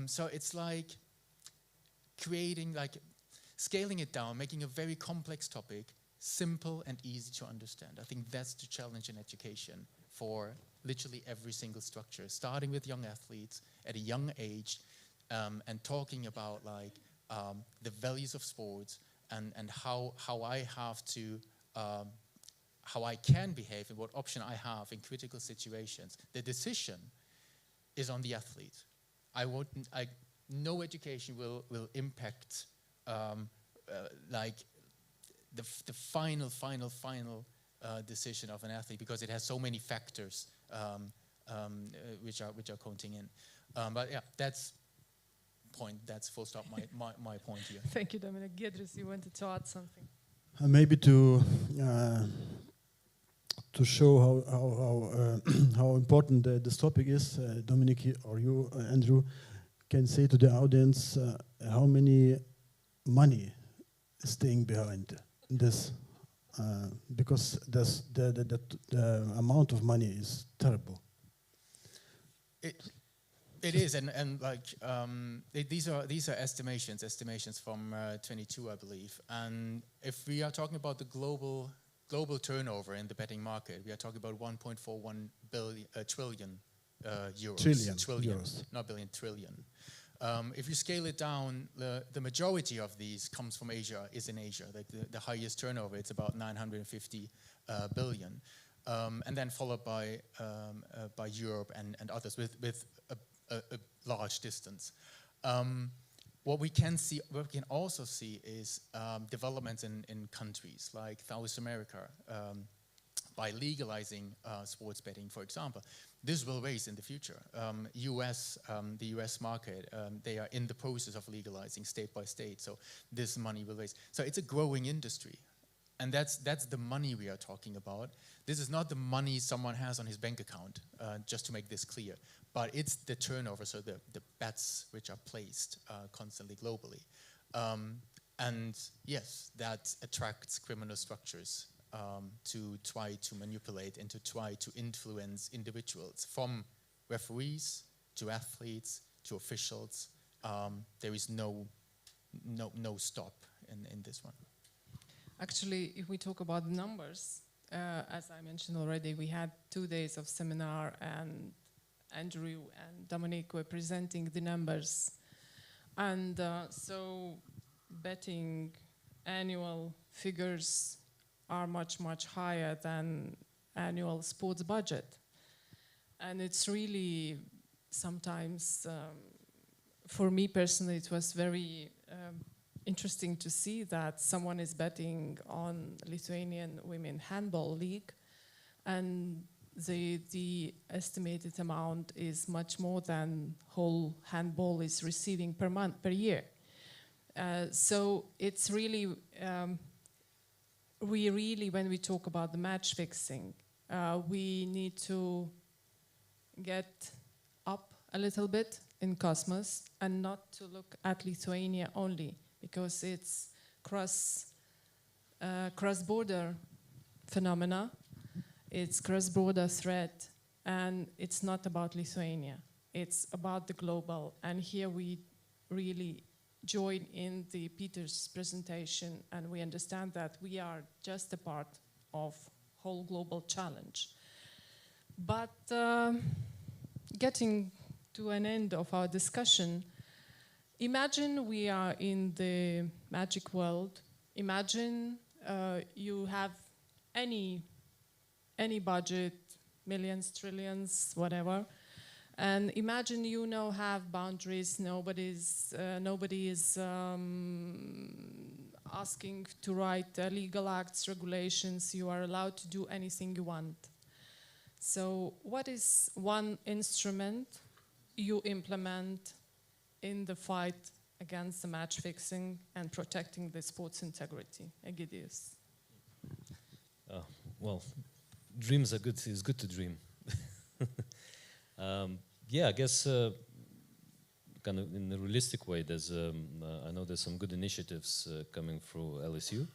So it's like creating, like scaling it down, making a very complex topic simple and easy to understand. I think that's the challenge in education for literally every single structure, starting with young athletes at a young age, and talking about like the values of sports and how I have to how I can behave and what option I have in critical situations. The decision is on the athlete. No education will impact like the final decision of an athlete, because it has so many factors which are counting in. But yeah, that's full stop my point here. Thank you, Dominic. Giedris, you wanted to add something? Maybe to show how important this topic is, Dominic or you, Andrew, can say to the audience how many money is staying behind this, because the amount of money is terrible. It is, and like these are estimations from 22, I believe. And if we are talking about the global turnover in the betting market, we are talking about 1.41 trillion euros. Trillion, not billion, trillion. If you scale it down, the majority of these comes from Asia, is in Asia. Like the highest turnover, it's about 950 billion, and then followed by Europe and others with a large distance. What we can also see is developments in countries like South America by legalizing sports betting, for example. This will raise in the future. The US market, they are in the process of legalizing state by state, so this money will raise. So it's a growing industry, and that's the money we are talking about. This is not the money someone has on his bank account, just to make this clear. But it's the turnover, so the bets which are placed constantly globally. And yes, that attracts criminal structures to try to manipulate and to try to influence individuals, from referees to athletes to officials. There is no stop in this one. Actually, if we talk about the numbers, as I mentioned already, we had 2 days of seminar, and Andrew and Dominic were presenting the numbers. And so betting annual figures are much, much higher than annual sports budget. And it's really sometimes, for me personally, it was very interesting to see that someone is betting on Lithuanian Women Handball League, and the estimated amount is much more than whole handball is receiving per year. So it's really, when we talk about the match fixing, we need to get up a little bit in cosmos and not to look at Lithuania only, because it's cross-border phenomena. It's cross-border threat, and it's not about Lithuania. It's about the global. And here we really join in the Peter's presentation, and we understand that we are just a part of whole global challenge. But getting to an end of our discussion, imagine we are in the magic world. Imagine you have any budget, millions, trillions, whatever. And imagine you now have boundaries. Nobody is asking to write legal acts, regulations. You are allowed to do anything you want. So what is one instrument you implement in the fight against the match fixing and protecting the sports integrity? Egidius. Well, dreams are good. It's good to dream. Yeah, I guess kind of in a realistic way, there's I know there's some good initiatives coming through LSU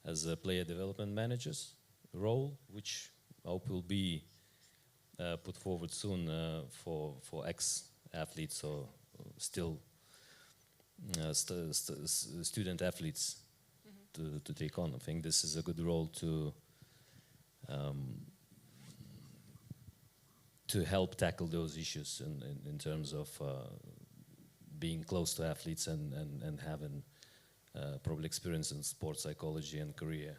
as a player development managers role, which I hope will be put forward soon for ex-athletes or still student athletes to take on. I think this is a good role to help tackle those issues in terms of being close to athletes and having probably experience in sports psychology and career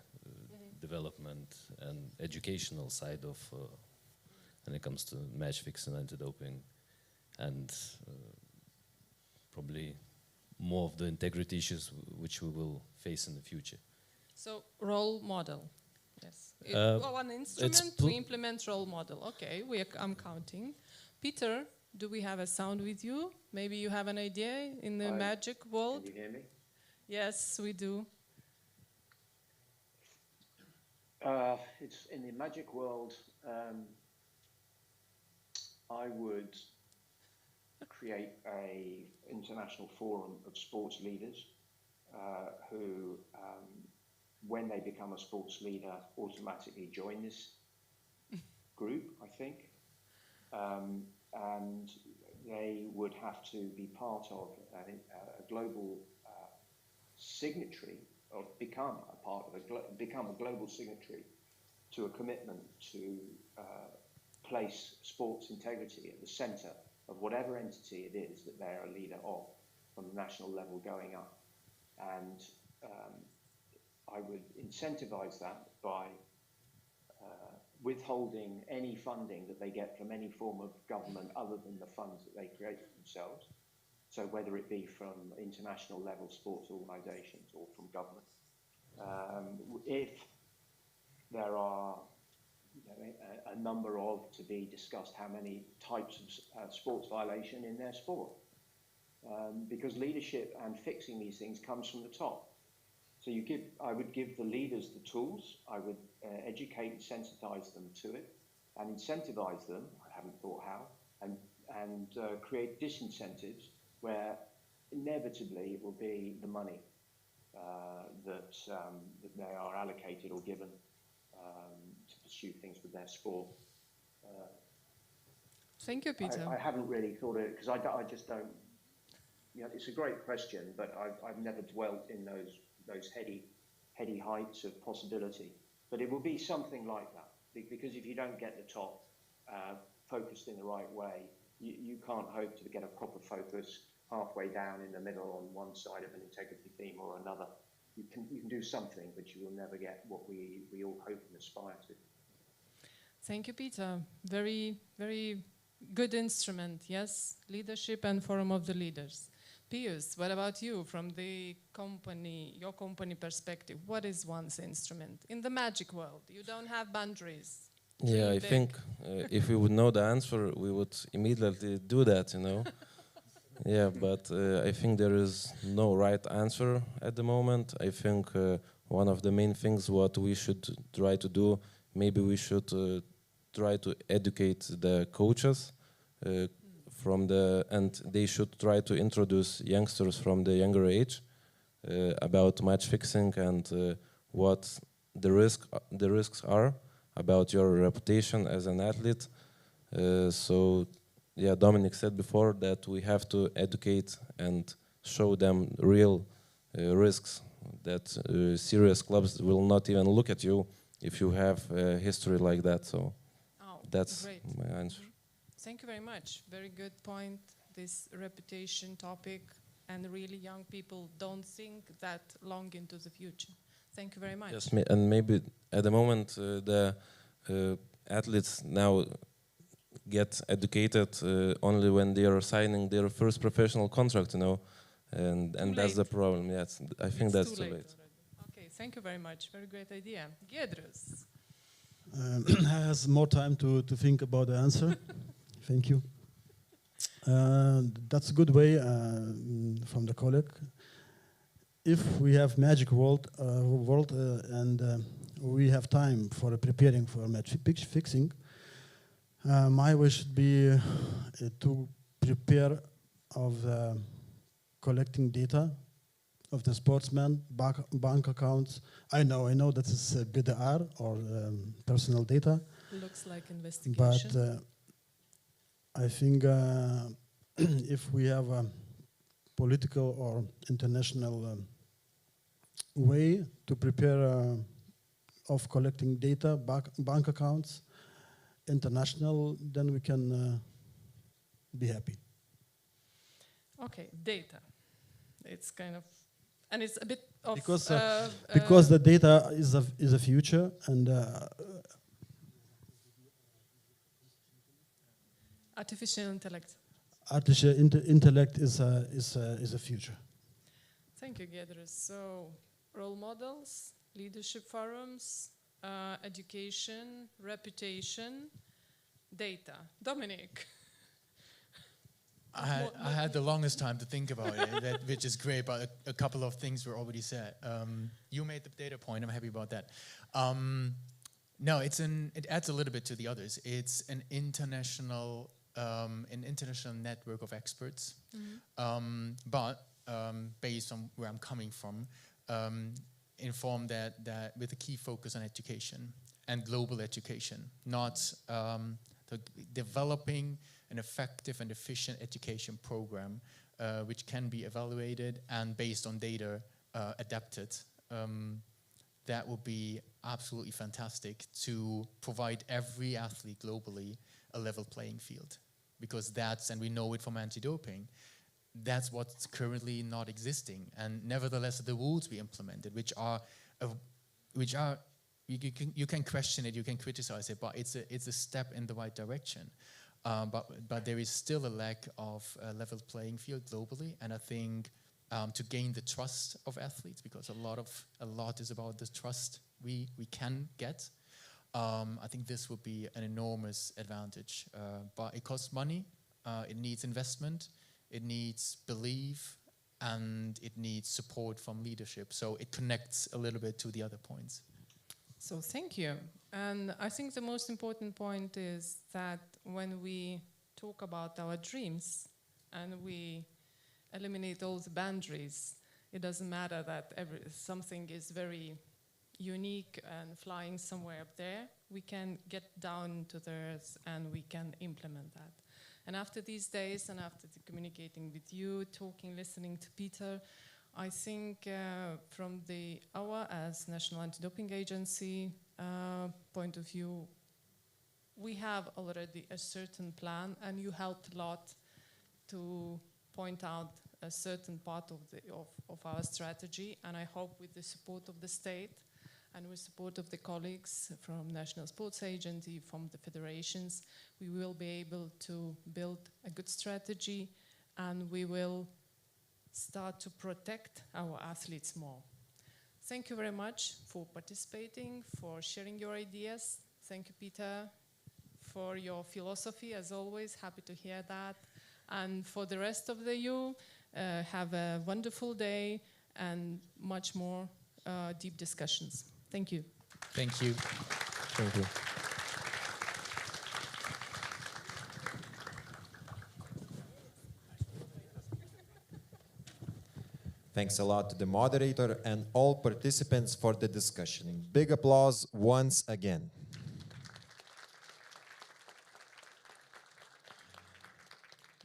development and educational side of when it comes to match fixing, anti-doping, and probably more of the integrity issues which we will face in the future. So role model. Yes. One instrument to implement role model. Okay, I'm counting. Peter, do we have a sound with you? Maybe you have an idea in the magic world? Can you hear me? Yes, we do. It's in the magic world. I would create an international forum of sports leaders who when they become a sports leader, automatically join this group, I think. And they would have to be part of a global signatory, or become a global signatory to a commitment to place sports integrity at the center of whatever entity it is that they're a leader of, from the national level going up. And I would incentivize that by withholding any funding that they get from any form of government other than the funds that they create for themselves. So whether it be from international level sports organisations or from government. If there are a number of, to be discussed, how many types of sports violation in their sport. Because leadership and fixing these things comes from the top. So I would give the leaders the tools, I would educate and sensitize them to it, and incentivize them, I haven't thought how, and create disincentives where inevitably it will be the money that they are allocated or given to pursue things with their sport. Thank you, Peter. I haven't really thought of it, because I just don't, it's a great question, but I've never dwelt in those heady heights of possibility. But it will be something like that, because if you don't get the top focused in the right way, you can't hope to get a proper focus halfway down, in the middle, on one side of an integrity theme or another. You can do something, but you will never get what we all hope and aspire to. Thank you, Peter. Very, very good instrument, yes? Leadership and Forum of the Leaders. Pius, what about you, from the company, your company perspective? What is one's instrument? In the magic world, you don't have boundaries. Yeah, I think if we would know the answer, we would immediately do that, Yeah, but I think there is no right answer at the moment. I think one of the main things what we should try to do, maybe we should try to educate the coaches and they should try to introduce youngsters from the younger age about match fixing and what the risks are about your reputation as an athlete. So yeah, Dominic said before that we have to educate and show them real risks, that serious clubs will not even look at you if you have a history like that. So that's great. my answer. Thank you very much. Very good point, this reputation topic, and really young people don't think that long into the future. Thank you very much. Yes, and maybe at the moment the athletes now get educated only when they are signing their first professional contract, and that's the problem. Yes, I think that's too late. Okay, thank you very much. Very great idea. Giedrius. Has more time to think about the answer. Thank you. That's a good way from the colleague. If we have magic world and we have time for preparing for match fixing, my wish would be to prepare of collecting data of the sportsman, bank accounts. I know that is BDR or personal data. Looks like investigation. But I think if we have a political or international way to prepare of collecting data, bank accounts, international, then we can be happy. Okay, data. It's kind of, and it's a bit of because the data is a future, and artificial intellect. Artificial intellect is a future. Thank you, Giedrius. So, role models, leadership forums, education, reputation, data. Dominic. I had the longest time to think about it, which is great, but a couple of things were already said. You made the data point, I'm happy about that. No, it adds a little bit to the others. It's an international network of experts, but based on where I'm coming from, informed that with a key focus on education and global education, not developing an effective and efficient education program which can be evaluated and based on data adapted. That would be absolutely fantastic to provide every athlete globally a level playing field, because and we know it from anti-doping, that's what's currently not existing. And nevertheless, the rules we implemented, which are you can question it, you can criticize it, but it's a step in the right direction. But there is still a lack of a level playing field globally, and I think to gain the trust of athletes, because a lot is about the trust we can get. I think this would be an enormous advantage, but it costs money, it needs investment, it needs belief, and it needs support from leadership. So it connects a little bit to the other points. So thank you. And I think the most important point is that when we talk about our dreams and we eliminate all the boundaries, it doesn't matter that something is very unique and flying somewhere up there. We can get down to the earth and we can implement that. And after these days and after communicating with you, talking, listening to Peter, I think from our as National Anti-Doping Agency point of view, we have already a certain plan, and you helped a lot to point out a certain part of our strategy. And I hope with the support of the state and with support of the colleagues from National Sports Agency, from the federations, we will be able to build a good strategy, and we will start to protect our athletes more. Thank you very much for participating, for sharing your ideas. Thank you, Peter, for your philosophy, as always. Happy to hear that. And for the rest of you, have a wonderful day and much more deep discussions. Thank you. Thank you. Thank you. Thanks a lot to the moderator and all participants for the discussion. Big applause once again.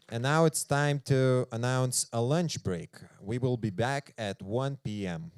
And now it's time to announce a lunch break. We will be back at 1 p.m.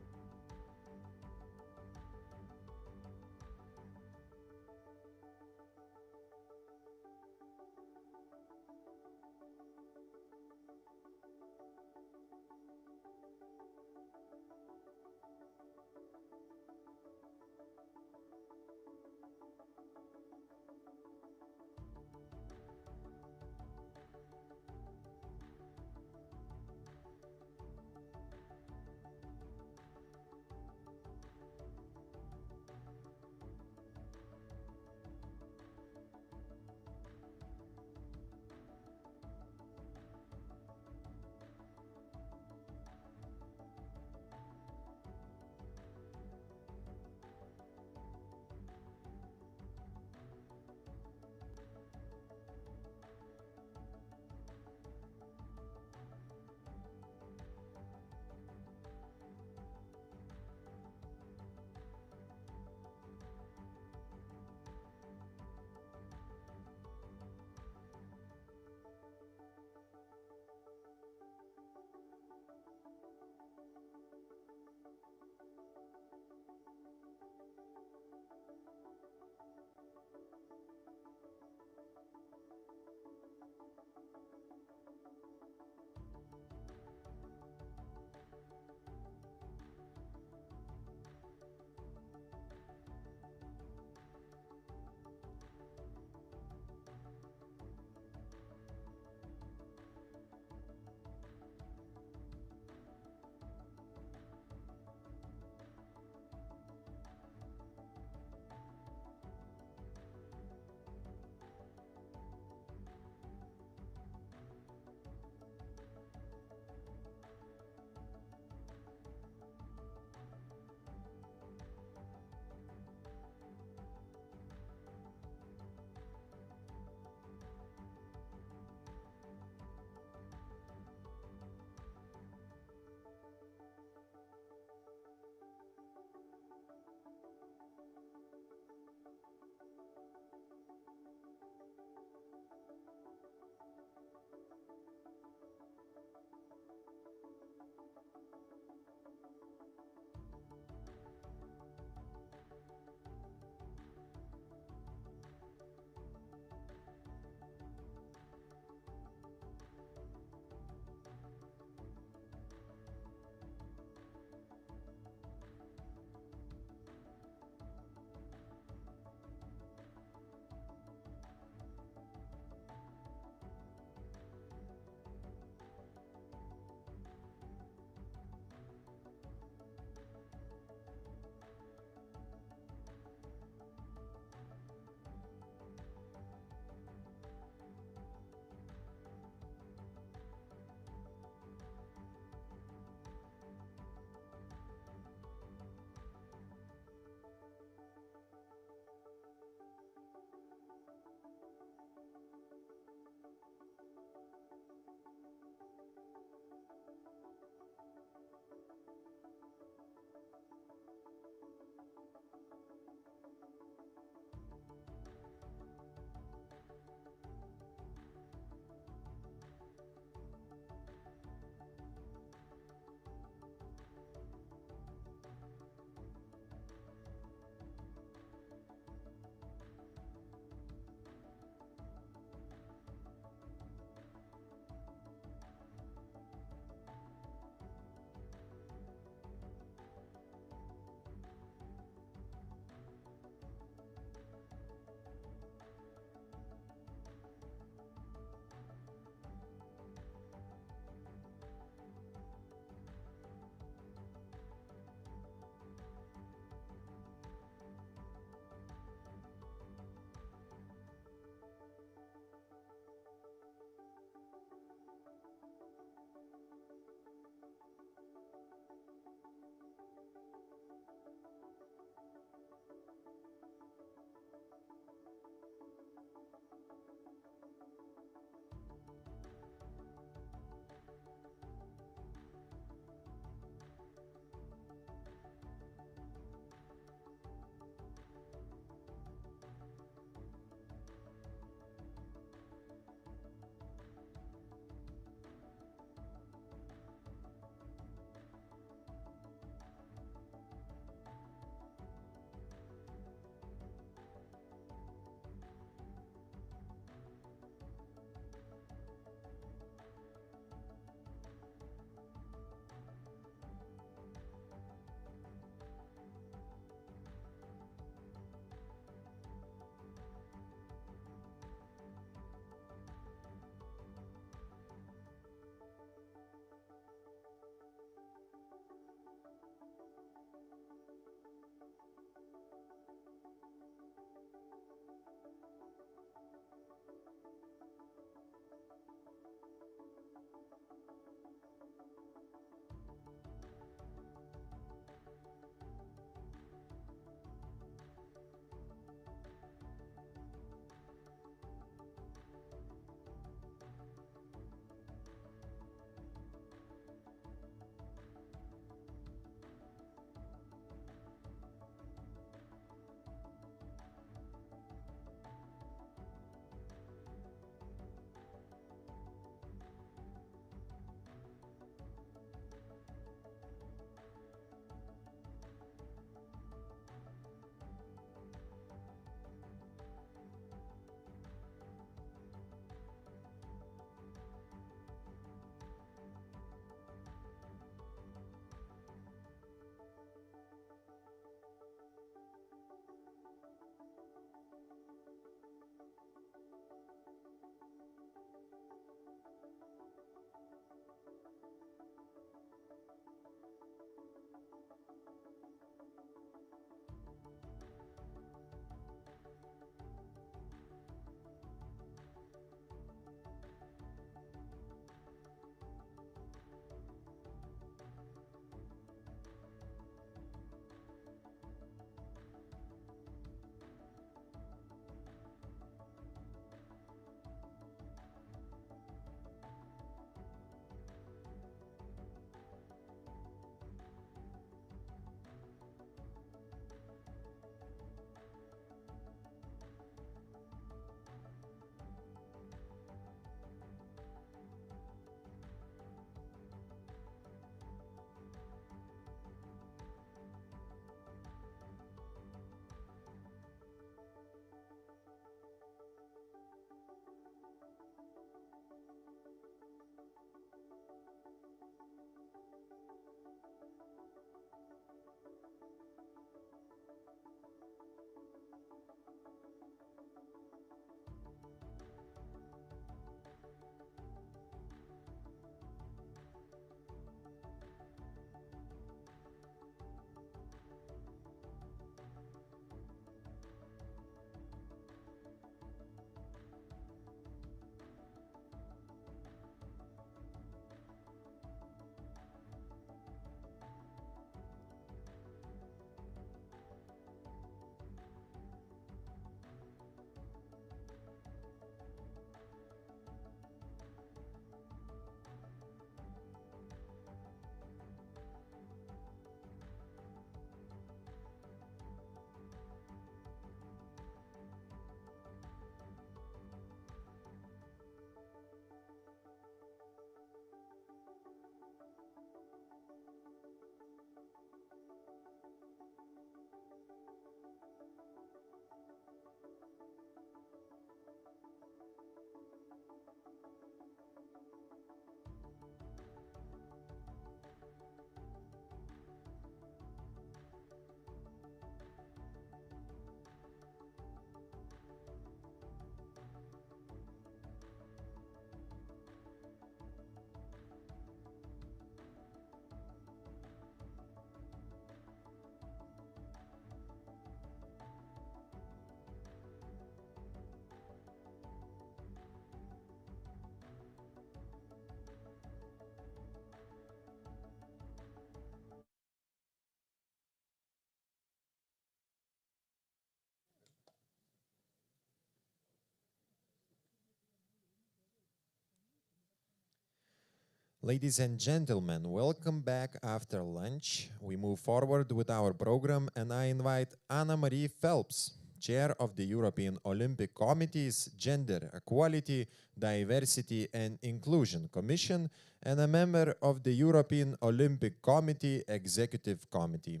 Ladies and gentlemen, welcome back after lunch. We move forward with our program and I invite Anna Marie Phelps, Chair of the European Olympic Committee's Gender Equality, Diversity and Inclusion Commission and a member of the European Olympic Committee Executive Committee.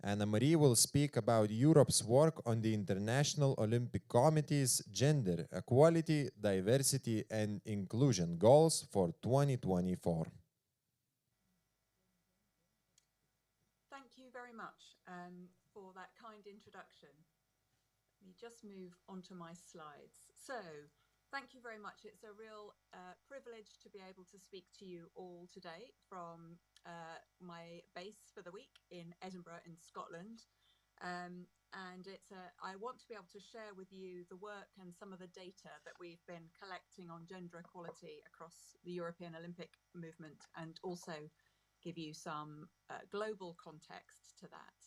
Anna Marie will speak about Europe's work on the International Olympic Committee's Gender Equality, Diversity and Inclusion goals for 2024. Thank you very much for that kind introduction. Let me just move on to my slides. So, thank you very much. It's a real privilege to be able to speak to you all today from my base for the week in Edinburgh in Scotland. And I want to be able to share with you the work and some of the data that we've been collecting on gender equality across the European Olympic movement and also give you some global context to that.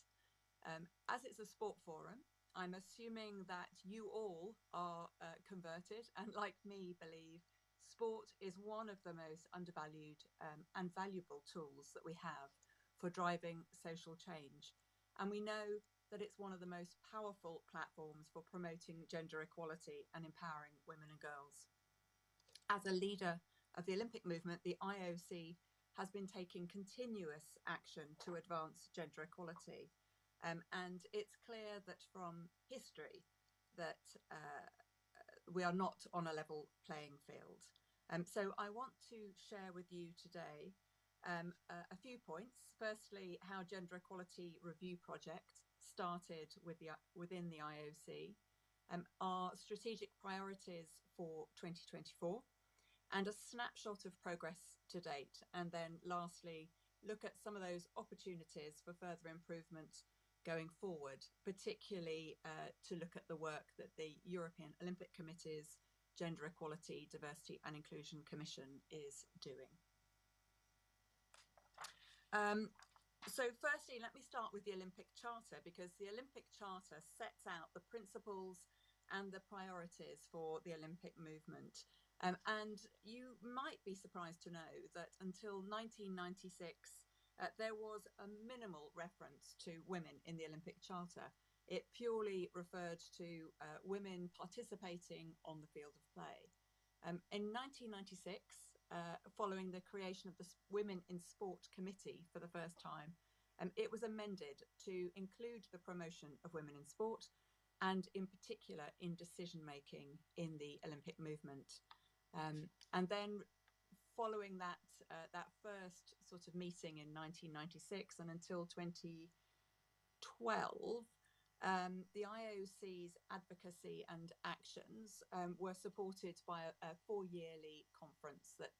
As it's a sport forum, I'm assuming that you all are converted and like me believe sport is one of the most undervalued and valuable tools that we have for driving social change. And we know that it's one of the most powerful platforms for promoting gender equality and empowering women and girls. As a leader of the Olympic movement, the IOC has been taking continuous action to advance gender equality. And it's clear that from history that we are not on a level playing field. So I want to share with you today a few points. Firstly, how Gender Equality Review Project started within the IOC, our strategic priorities for 2024, and a snapshot of progress to date. And then lastly, look at some of those opportunities for further improvement going forward, particularly to look at the work that the European Olympic Committee's Gender Equality, Diversity and Inclusion Commission is doing. So firstly, let me start with the Olympic Charter, because the Olympic Charter sets out the principles and the priorities for the Olympic movement. And you might be surprised to know that until 1996, there was a minimal reference to women in the Olympic Charter. It purely referred to women participating on the field of play. In 1996, following the creation of the Women in Sport Committee for the first time, it was amended to include the promotion of women in sport and in particular in decision-making in the Olympic movement. And then following that, that first sort of meeting in 1996 and until 2012, the IOC's advocacy and actions were supported by a 4-yearly conference that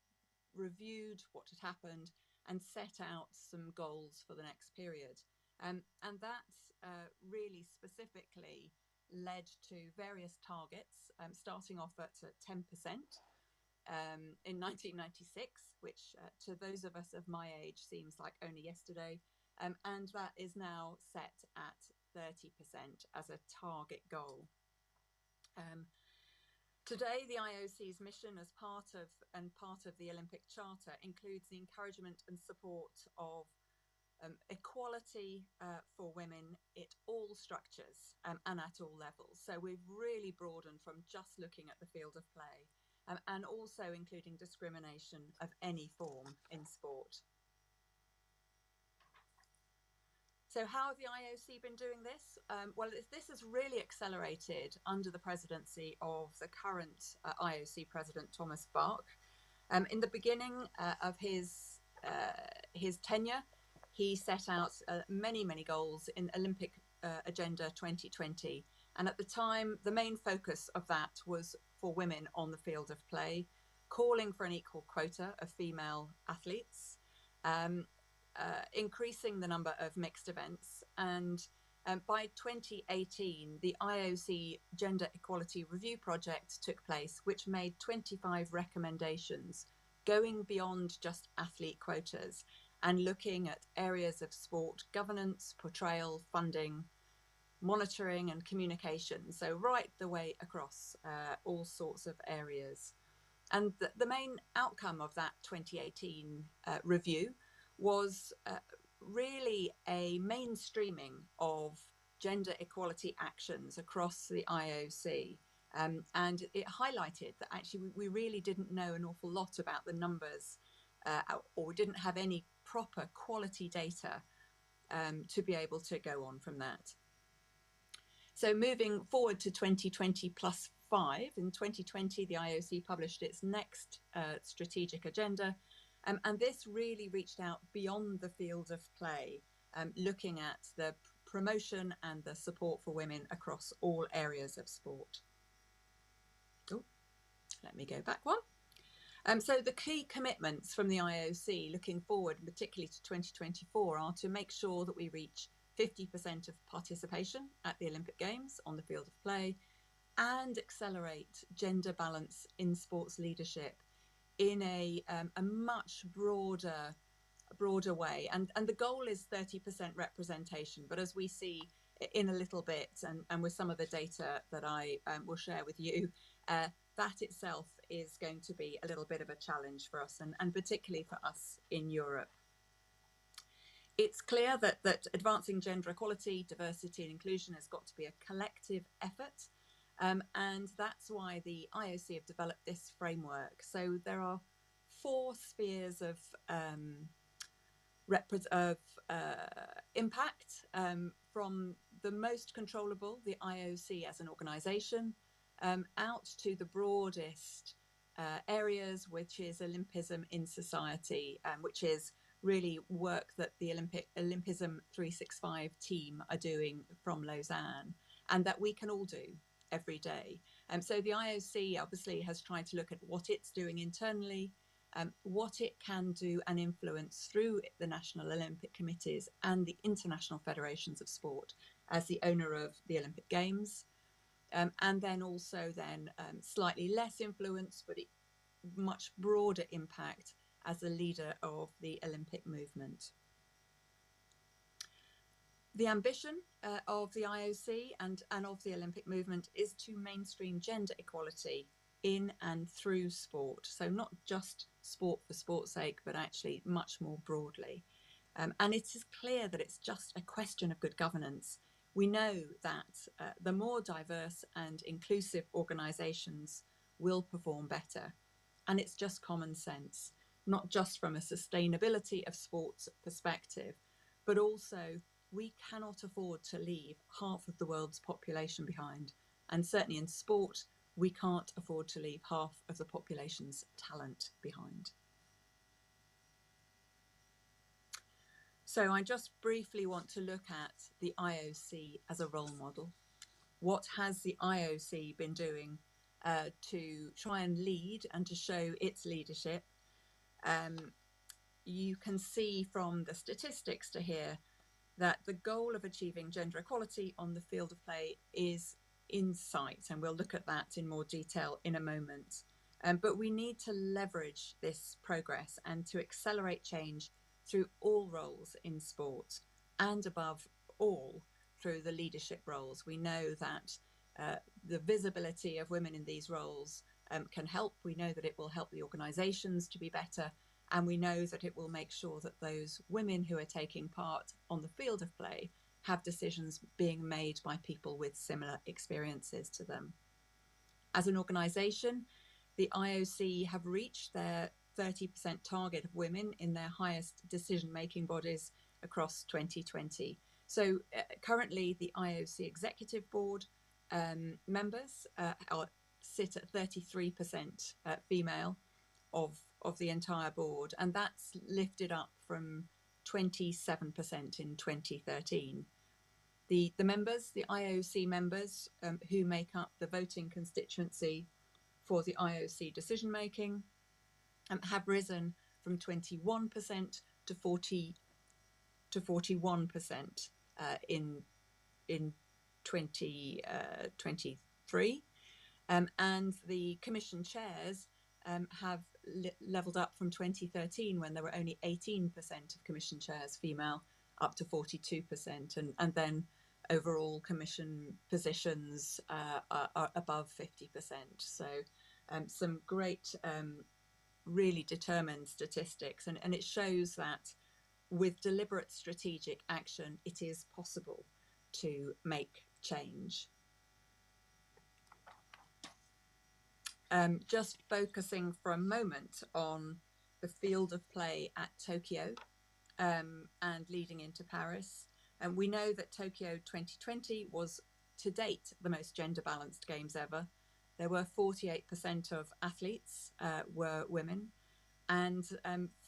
reviewed what had happened and set out some goals for the next period. And that really specifically led to various targets, starting off at 10% in 1996, which to those of us of my age seems like only yesterday. And that is now set at 30% as a target goal. Today, the IOC's mission as part of the Olympic Charter includes the encouragement and support of equality for women at all structures and at all levels. So we've really broadened from just looking at the field of play and also including discrimination of any form in sport. So how have the IOC been doing this? Well, this has really accelerated under the presidency of the current IOC president, Thomas Bach. In the beginning of his tenure, he set out many goals in Olympic Agenda 2020. And at the time, the main focus of that was for women on the field of play, calling for an equal quota of female athletes, increasing the number of mixed events. And by 2018, the IOC Gender Equality Review Project took place, which made 25 recommendations going beyond just athlete quotas and looking at areas of sport governance, portrayal, funding, monitoring and communication. So right the way across all sorts of areas. And the main outcome of that 2018 review was really a mainstreaming of gender equality actions across the IOC. And it highlighted that actually we really didn't know an awful lot about the numbers, or we didn't have any proper quality data to be able to go on from that. So moving forward to 2020 plus 5, in 2020 the IOC published its next strategic agenda, and this really reached out beyond the field of play, looking at the promotion and the support for women across all areas of sport. Oh, let me go back one. So the key commitments from the IOC looking forward, particularly to 2024, are to make sure that we reach 50% of participation at the Olympic Games on the field of play, and accelerate gender balance in sports leadership in a much broader way. And the goal is 30% representation, but as we see in a little bit, and with some of the data that I will share with you, that itself is going to be a little bit of a challenge for us, and particularly for us in Europe. It's clear that advancing gender equality, diversity and inclusion has got to be a collective effort, and that's why the IOC have developed this framework. So there are 4 spheres of impact, from the most controllable, the IOC as an organisation, out to the broadest areas, which is Olympism in society, which is really work that the Olympism 365 team are doing from Lausanne, and that we can all do every day. So the IOC obviously has tried to look at what it's doing internally, what it can do and influence through the national Olympic committees and the international federations of sport as the owner of the Olympic Games, and then also slightly less influence, but much broader impact as a leader of the Olympic movement. The ambition of the IOC and of the Olympic movement is to mainstream gender equality in and through sport. So not just sport for sport's sake, but actually much more broadly. And it is clear that it's just a question of good governance. We know that the more diverse and inclusive organisations will perform better. And it's just common sense, not just from a sustainability of sports perspective, but also we cannot afford to leave half of the world's population behind. And certainly in sport, we can't afford to leave half of the population's talent behind. So I just briefly want to look at the IOC as a role model. What has the IOC been doing to try and lead and to show its leadership? You can see from the statistics to here that the goal of achieving gender equality on the field of play is in sight, and we'll look at that in more detail in a moment. But we need to leverage this progress and to accelerate change through all roles in sport, and above all through the leadership roles. We know that the visibility of women in these roles can help. We know that it will help the organisations to be better, and we know that it will make sure that those women who are taking part on the field of play have decisions being made by people with similar experiences to them. As an organisation, the IOC have reached their 30% target of women in their highest decision-making bodies across 2020. So currently the IOC Executive Board members sit at 33% female of the entire board, and that's lifted up from 27% in 2013. The members, the IOC members who make up the voting constituency for the IOC decision making have risen from 21% to 41% in 2023, and the commission chairs have leveled up from 2013, when there were only 18% of commission chairs female, up to 42%, and then overall commission positions are above 50%. So some great, really determined statistics, and it shows that with deliberate strategic action, it is possible to make change. Just focusing for a moment on the field of play at Tokyo and leading into Paris. And we know that Tokyo 2020 was to date the most gender balanced games ever. There were 48% of athletes were women, and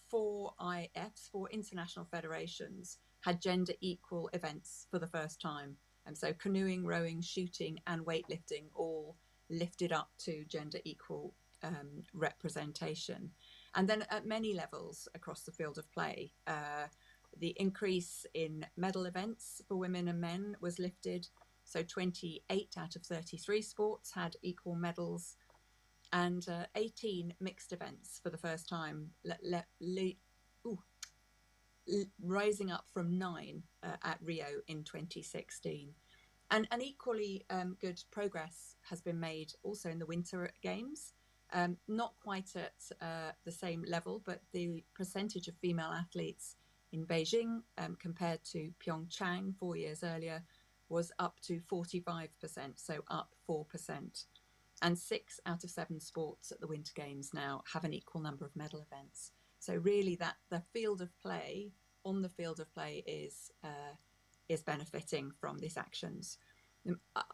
4 IFs, 4 international federations, had gender equal events for the first time. And so canoeing, rowing, shooting and weightlifting all lifted up to gender equal representation. And then at many levels across the field of play, the increase in medal events for women and men was lifted. So 28 out of 33 sports had equal medals, and 18 mixed events for the first time, rising up from 9 at Rio in 2016. And equally good progress has been made also in the Winter Games, not quite at the same level, but the percentage of female athletes in Beijing compared to Pyeongchang 4 years earlier was up to 45%, so up 4%. And 6 out of 7 sports at the Winter Games now have an equal number of medal events. So really that the field of play, on the field of play is benefiting from these actions.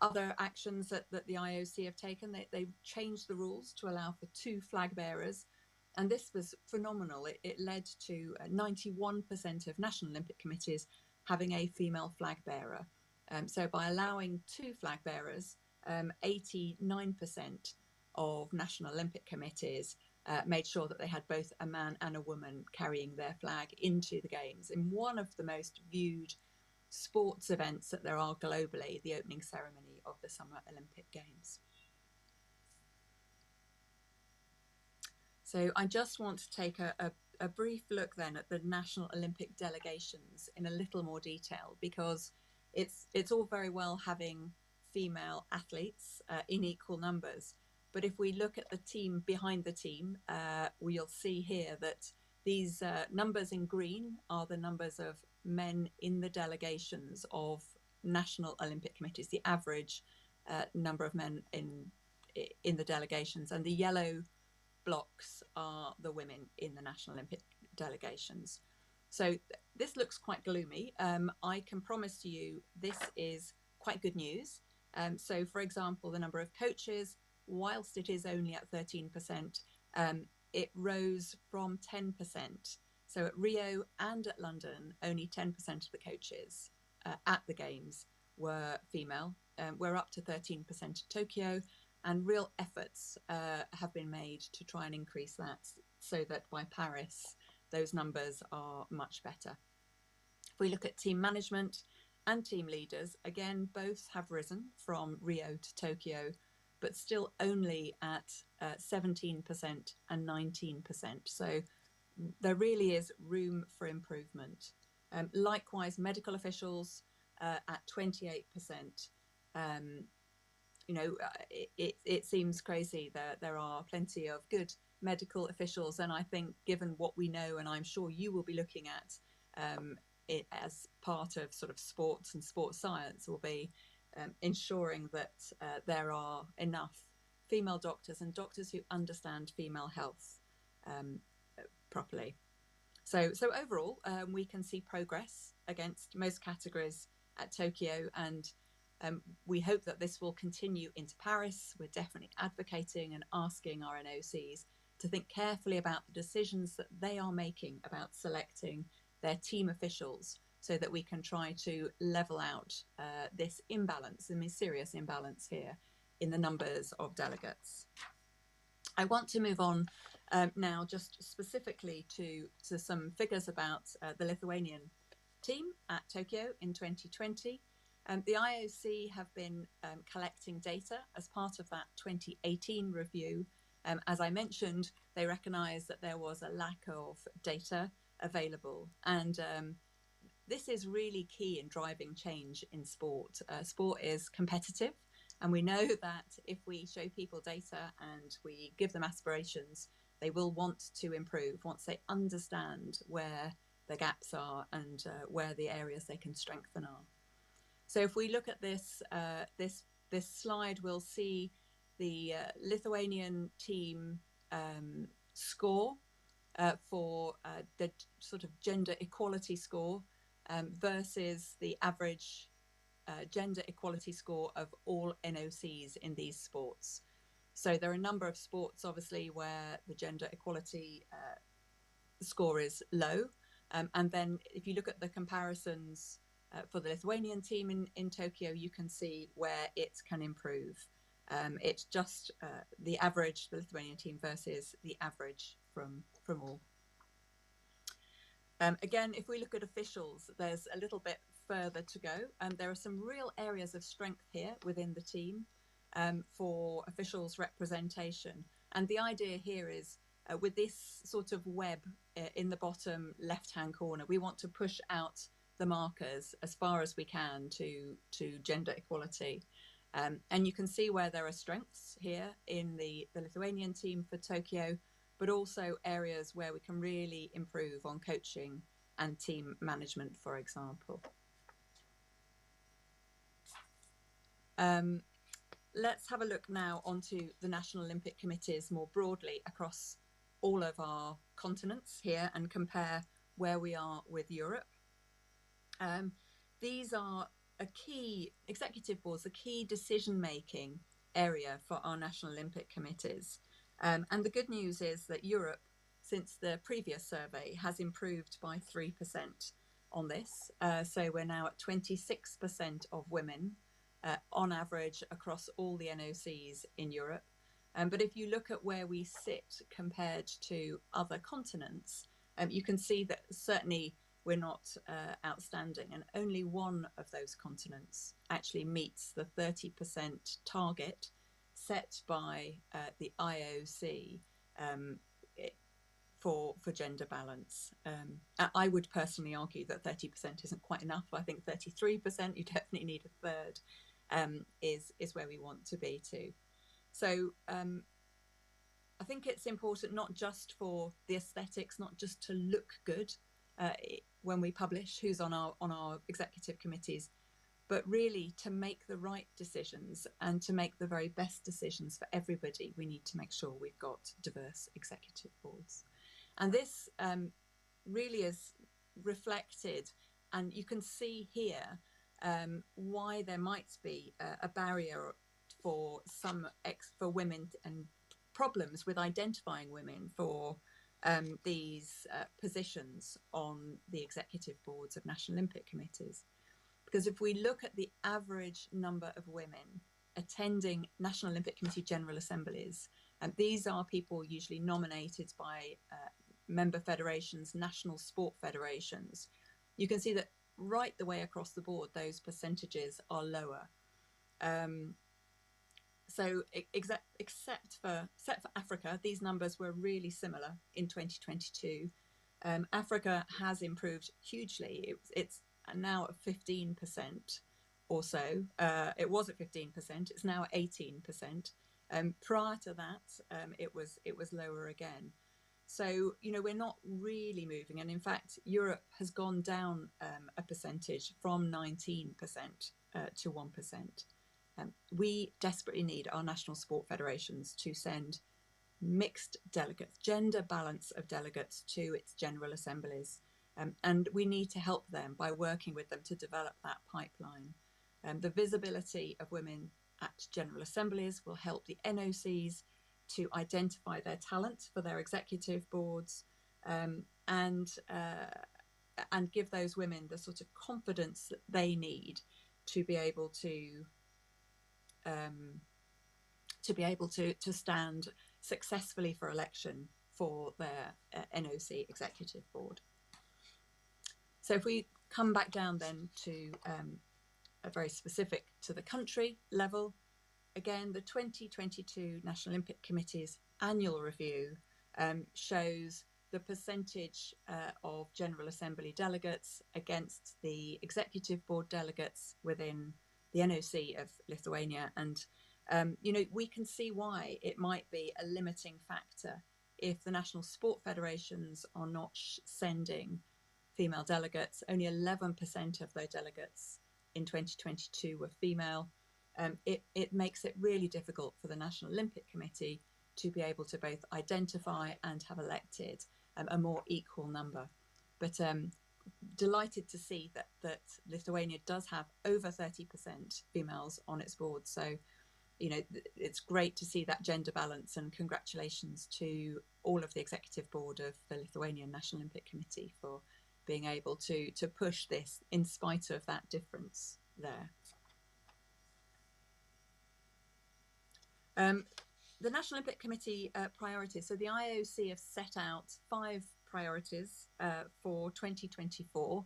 Other actions that the IOC have taken, they've changed the rules to allow for 2 flag bearers. And this was phenomenal. It led to 91% of national Olympic committees having a female flag bearer. So by allowing 2 flag bearers, 89% of national Olympic committees made sure that they had both a man and a woman carrying their flag into the games in one of the most viewed sports events that there are globally, the opening ceremony of the Summer Olympic Games. So I just want to take a brief look then at the national Olympic delegations in a little more detail, because it's all very well having female athletes in equal numbers, but if we look at the team behind the team, we'll see here that these numbers in green are the numbers of men in the delegations of national Olympic committees, the average number of men in the delegations, and the yellow blocks are the women in the national Olympic delegations. So this looks quite gloomy. I can promise you this is quite good news. So for example, the number of coaches, whilst it is only at 13%, it rose from 10%. So at Rio and at London, only 10% of the coaches at the Games were female. We're up to 13% at Tokyo, and real efforts have been made to try and increase that so that by Paris, those numbers are much better. If we look at team management and team leaders, again, both have risen from Rio to Tokyo, but still only at 17% and 19%. So there really is room for improvement. Likewise, medical officials at 28%. It seems crazy that there are plenty of good medical officials, and I think given what we know, and I'm sure you will be looking at it as part of sort of sports and sports science, will be ensuring that there are enough female doctors and doctors who understand female health properly. So overall, we can see progress against most categories at Tokyo, and we hope that this will continue into Paris. We're definitely advocating and asking our NOCs to think carefully about the decisions that they are making about selecting their team officials, so that we can try to level out this imbalance, I mean serious imbalance here in the numbers of delegates. I want to move on now just specifically to some figures about the Lithuanian team at Tokyo in 2020. The IOC have been collecting data as part of that 2018 review. As I mentioned, they recognise that there was a lack of data available, and this is really key in driving change in sport. Sport is competitive, And we know that if we show people data and we give them aspirations, they will want to improve once they understand where the gaps are and where the areas they can strengthen are. So if we look at this this slide, we'll see the Lithuanian team score for the sort of gender equality score versus the average gender equality score of all NOCs in these sports. So there are a number of sports, obviously, where the gender equality score is low. And then if you look at the comparisons for the Lithuanian team in Tokyo, you can see where it can improve. It's just the average, the Lithuanian team versus the average from all. Again, if we look at officials, there's a little bit further to go. There are some real areas of strength here within the team for officials representation. And the idea here is with this sort of web in the bottom left-hand corner, we want to push out the markers as far as we can to gender equality. And you can see where there are strengths here in the Lithuanian team for Tokyo, but also areas where we can really improve on coaching and team management, for example. Let's have a look now onto the National Olympic Committees more broadly across all of our continents here and compare where we are with Europe. These are a key, executive boards, a key decision-making area for our National Olympic Committees. And the good news is that Europe, since the previous survey, has improved by 3% on this. So we're now at 26% of women on average across all the NOCs in Europe. But if you look at where we sit compared to other continents, you can see that certainly we're not outstanding, and only one of those continents actually meets the 30% target set by the IOC for gender balance. I would personally argue that 30% isn't quite enough. I think 33%, you definitely need a third, is where we want to be too. So I think it's important not just for the aesthetics, not just to look good when we publish who's on our executive committees, but really to make the right decisions and to make the very best decisions for everybody. We need to make sure we've got diverse executive boards. And this really is reflected, and you can see here why there might be a barrier for for women and problems with identifying women for these positions on the executive boards of National Olympic Committees. Because if we look at the average number of women attending National Olympic Committee General Assemblies, and these are people usually nominated by member federations, national sport federations, you can see that right the way across the board, those percentages are lower. So except for Africa, these numbers were really similar in 2022. Africa has improved hugely. It's now at 15% or so. It was at 15%. It's now at 18%. Prior to that, it was lower again. So, you know, we're not really moving. And in fact, Europe has gone down a percentage from 19% to 1%. We desperately need our national sport federations to send mixed delegates, gender balance of delegates to its general assemblies. And we need to help them by working with them to develop that pipeline. The visibility of women at general assemblies will help the NOCs to identify their talent for their executive boards and give those women the sort of confidence that they need to be able to stand successfully for election for their NOC executive board. So if we come back down then to a very specific to the country level, again, the 2022 National Olympic Committee's annual review shows the percentage of General Assembly delegates against the executive board delegates within the NOC of Lithuania. And, we can see why it might be a limiting factor if the national sport federations are not sending female delegates. Only 11% of their delegates in 2022 were female. It makes it really difficult for the National Olympic Committee to be able to both identify and have elected a more equal number. But delighted to see that Lithuania does have over 30% females on its board. So, it's great to see that gender balance, and congratulations to all of the executive board of the Lithuanian National Olympic Committee for being able to push this in spite of that difference there. The National Olympic Committee priorities. So the IOC have set out 5 priorities for 2024.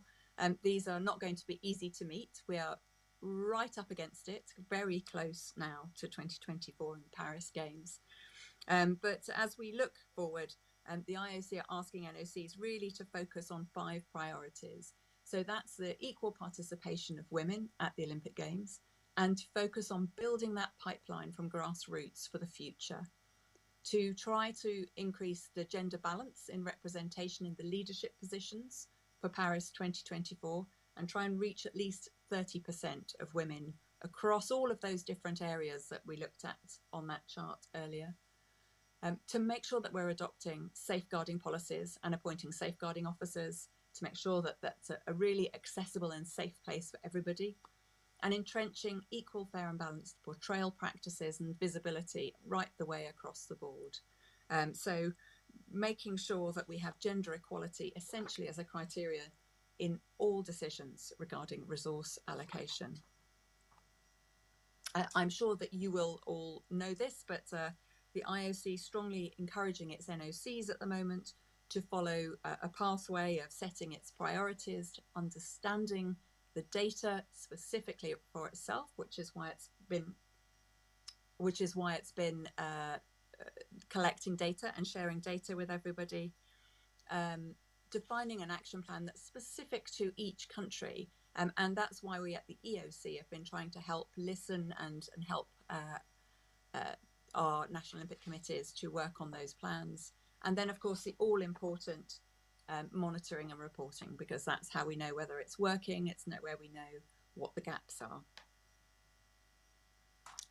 These are not going to be easy to meet. We are right up against it, very close now to 2024 in the Paris Games. But as we look forward, the IOC are asking NOCs really to focus on 5 priorities. So that's the equal participation of women at the Olympic Games, and to focus on building that pipeline from grassroots for the future, to try to increase the gender balance in representation in the leadership positions for Paris 2024, and try and reach at least 30% of women across all of those different areas that we looked at on that chart earlier. To make sure that we're adopting safeguarding policies and appointing safeguarding officers, to make sure that that's a really accessible and safe place for everybody, and entrenching equal, fair and balanced portrayal practices and visibility right the way across the board. So making sure that we have gender equality essentially as a criteria in all decisions regarding resource allocation. I'm sure that you will all know this, but the IOC strongly encouraging its NOCs at the moment to follow a pathway of setting its priorities, understanding the data specifically for itself, which is why it's been collecting data and sharing data with everybody, defining an action plan that's specific to each country, and that's why we at the EOC have been trying to help listen and help our National Olympic Committees to work on those plans. And then, of course, the all-important monitoring and reporting, because that's how we know whether it's working, it's where we know what the gaps are.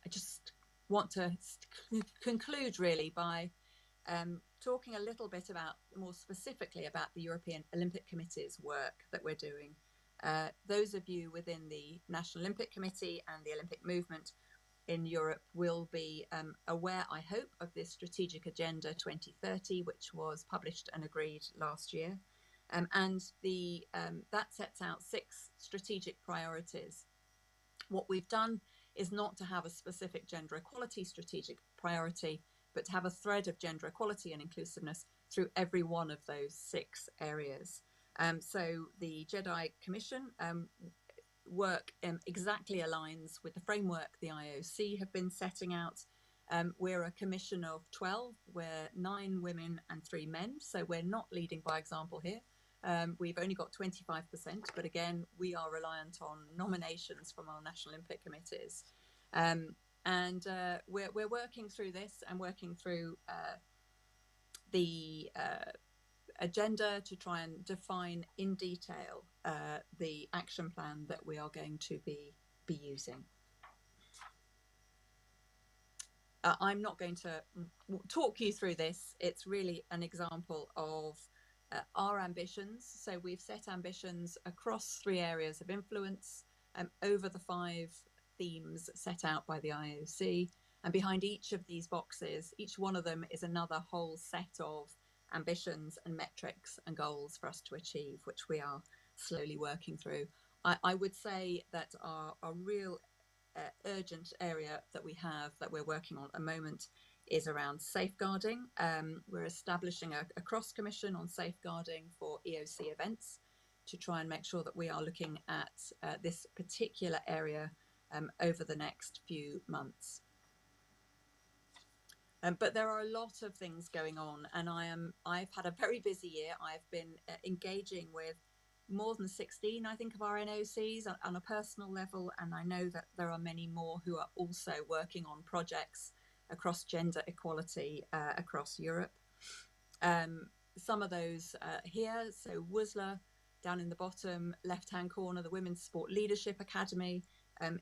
I just want to conclude really by talking a little bit about, more specifically about the European Olympic Committee's work that we're doing. Those of you within the National Olympic Committee and the Olympic movement in Europe will be aware, I hope, of this Strategic Agenda 2030, which was published and agreed last year. And that sets out 6 strategic priorities. What we've done is not to have a specific gender equality strategic priority, but to have a thread of gender equality and inclusiveness through every one of those 6 areas. So the JEDI Commission work exactly aligns with the framework the IOC have been setting out. We're a commission of 12, we're 9 women and 3 men, so we're not leading by example here. We've only got 25%, but again, we are reliant on nominations from our National Olympic Committees. And we're working through this and working through the agenda to try and define in detail the action plan that we are going to be using. I'm not going to talk you through this. It's really an example of our ambitions. So we've set ambitions across 3 areas of influence over the 5 themes set out by the IOC. And behind each of these boxes, each one of them is another whole set of ambitions and metrics and goals for us to achieve, which we are slowly working through. I would say that our real urgent area that we're working on at the moment is around safeguarding. We're establishing a cross commission on safeguarding for EOC events to try and make sure that we are looking at this particular area over the next few months. But there are a lot of things going on, and I've had a very busy year. I've been engaging with more than 16, I think, of our NOCs on a personal level, and I know that there are many more who are also working on projects across gender equality across Europe. Some of those here, so WUSLA, down in the bottom left-hand corner, the Women's Sport Leadership Academy,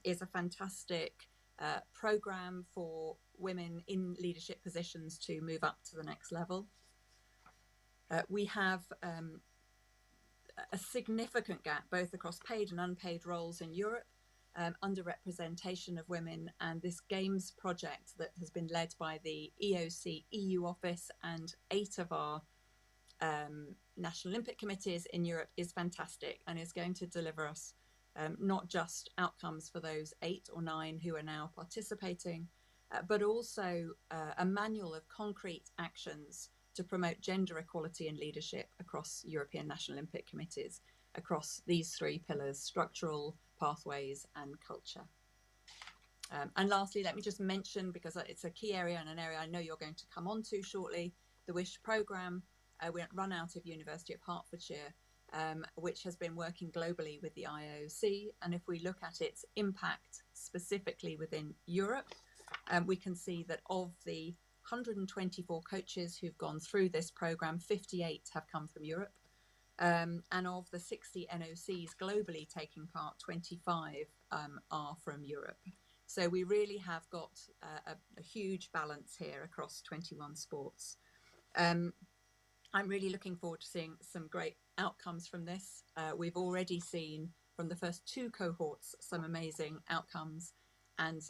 is a fantastic program for women in leadership positions to move up to the next level. We have a significant gap both across paid and unpaid roles in Europe, underrepresentation of women, and this games project that has been led by the EOC EU office and 8 of our national Olympic committees in Europe is fantastic and is going to deliver us not just outcomes for those 8 or 9 who are now participating, but also a manual of concrete actions to promote gender equality in leadership across European National Olympic Committees, across these 3 pillars: structural, pathways, and culture. And lastly, let me just mention, because it's a key area and an area I know you're going to come on to shortly, the WISH programme. We run out of University of Hertfordshire, which has been working globally with the IOC. And if we look at its impact specifically within Europe, we can see that of the 124 coaches who've gone through this programme, 58 have come from Europe. And of the 60 NOCs globally taking part, 25 are from Europe. So we really have got a huge balance here across 21 sports. I'm really looking forward to seeing some great outcomes from this. We've already seen from the first 2 cohorts some amazing outcomes and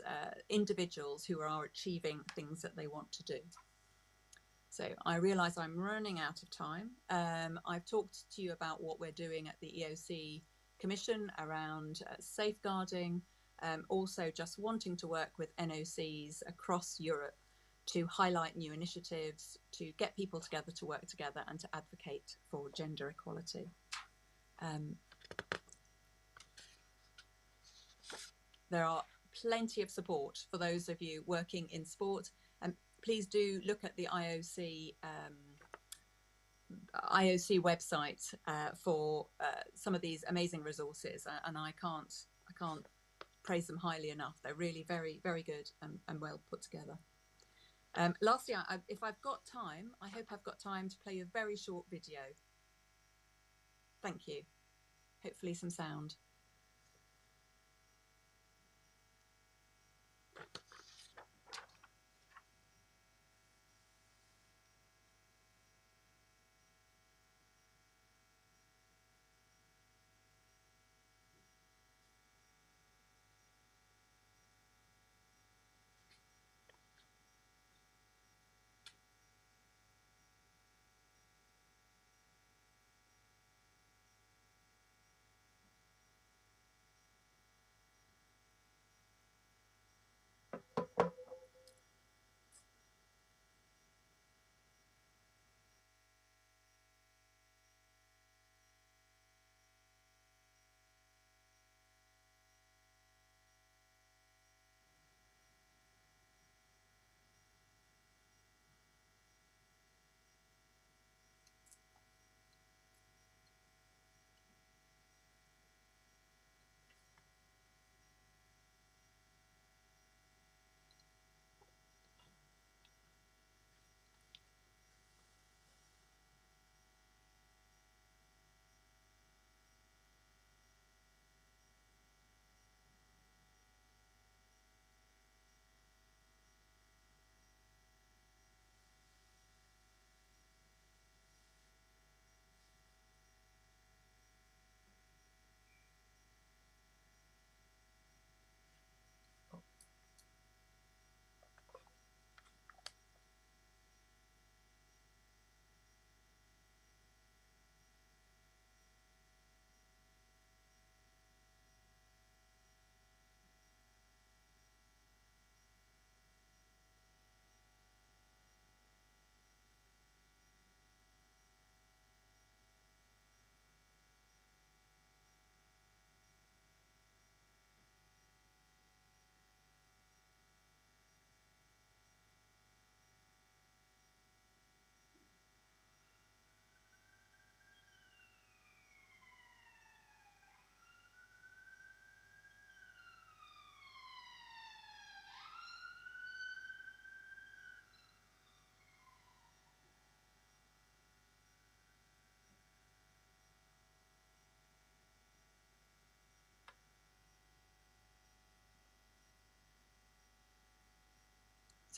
individuals who are achieving things that they want to do. So I realise I'm running out of time. I've talked to you about what we're doing at the EOC Commission around safeguarding, also just wanting to work with NOCs across Europe to highlight new initiatives, to get people together to work together and to advocate for gender equality. There are plenty of support for those of you working in sport, and please do look at the IOC website for some of these amazing resources, and I can't praise them highly enough. They're really very, very good and well put together. Lastly, if I've got time, I hope I've got time to play you a very short video. Thank you. Hopefully some sound.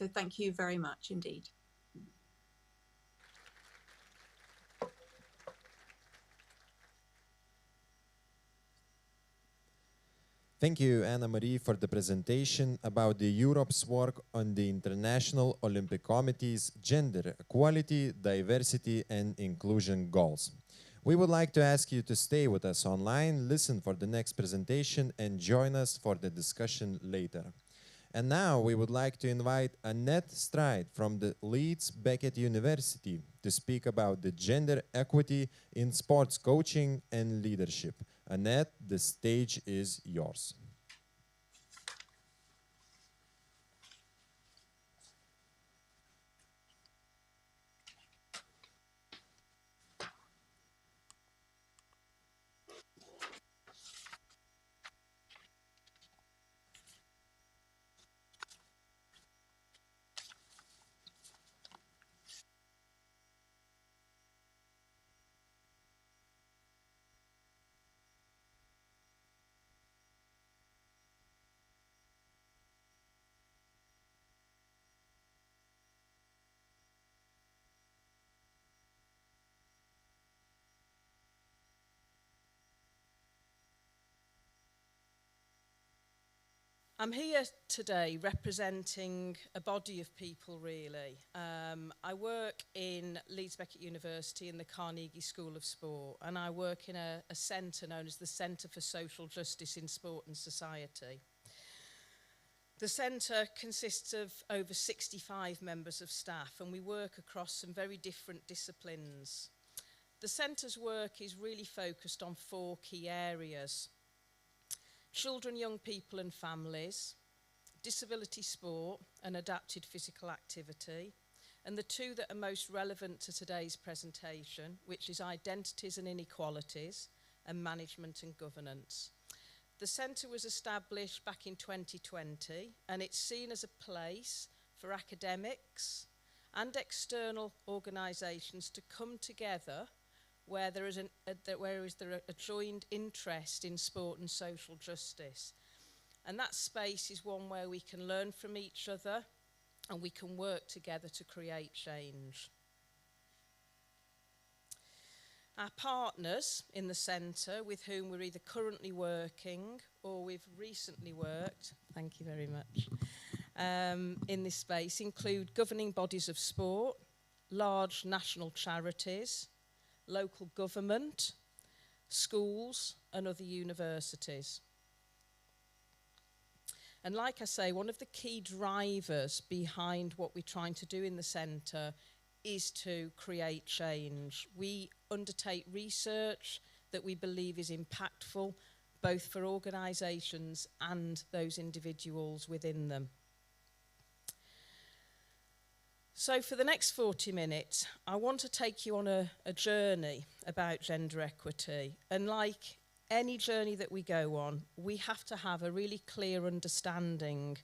So thank you very much indeed. Thank you, Anna-Marie, for the presentation about the Europe's work on the International Olympic Committee's gender equality, diversity, and inclusion goals. We would like to ask you to stay with us online, listen for the next presentation, and join us for the discussion later. And now we would like to invite Annette Stride from the Leeds Beckett University to speak about the gender equity in sports coaching and leadership. Annette, the stage is yours. I'm here today representing a body of people, really. I work in Leeds Beckett University in the Carnegie School of Sport, and I work in a centre known as the Centre for Social Justice in Sport and Society. The centre consists of over 65 members of staff, and we work across some very different disciplines. The centre's work is really focused on 4 key areas: children, young people and families, disability sport and adapted physical activity, and the 2 that are most relevant to today's presentation, which is identities and inequalities and management and governance. The centre was established back in 2020, and it's seen as a place for academics and external organisations to come together where there is a joined interest in sport and social justice. And that space is one where we can learn from each other and we can work together to create change. Our partners in the centre, with whom we're either currently working or we've recently worked, thank you very much, in this space, include governing bodies of sport, large national charities, local government, schools and other universities. And like I say, one of the key drivers behind what we're trying to do in the centre is to create change. We undertake research that we believe is impactful, both for organisations and those individuals within them. So for the next 40 minutes, I want to take you on a journey about gender equity. And like any journey that we go on, we have to have a really clear understanding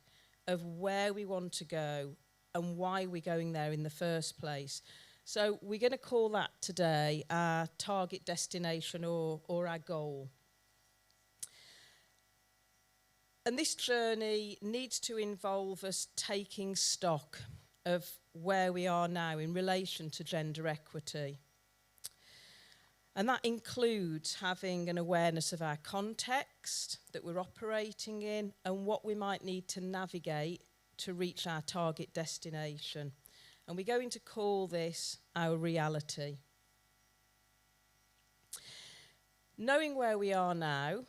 of where we want to go and why we're going there in the first place. So we're going to call that today our target destination or our goal. And this journey needs to involve us taking stock of where we are now in relation to gender equity. And that includes having an awareness of our context that we're operating in and what we might need to navigate to reach our target destination. And we're going to call this our reality. Knowing where we are now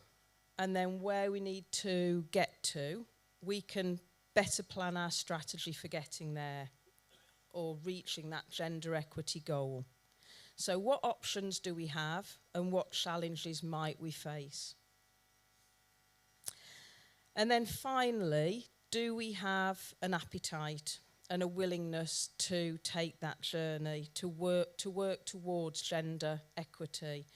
and then where we need to get to, we can better plan our strategy for getting there or reaching that gender equity goal. So what options do we have and what challenges might we face? And then finally, do we have an appetite and a willingness to take that journey, to work towards gender equity?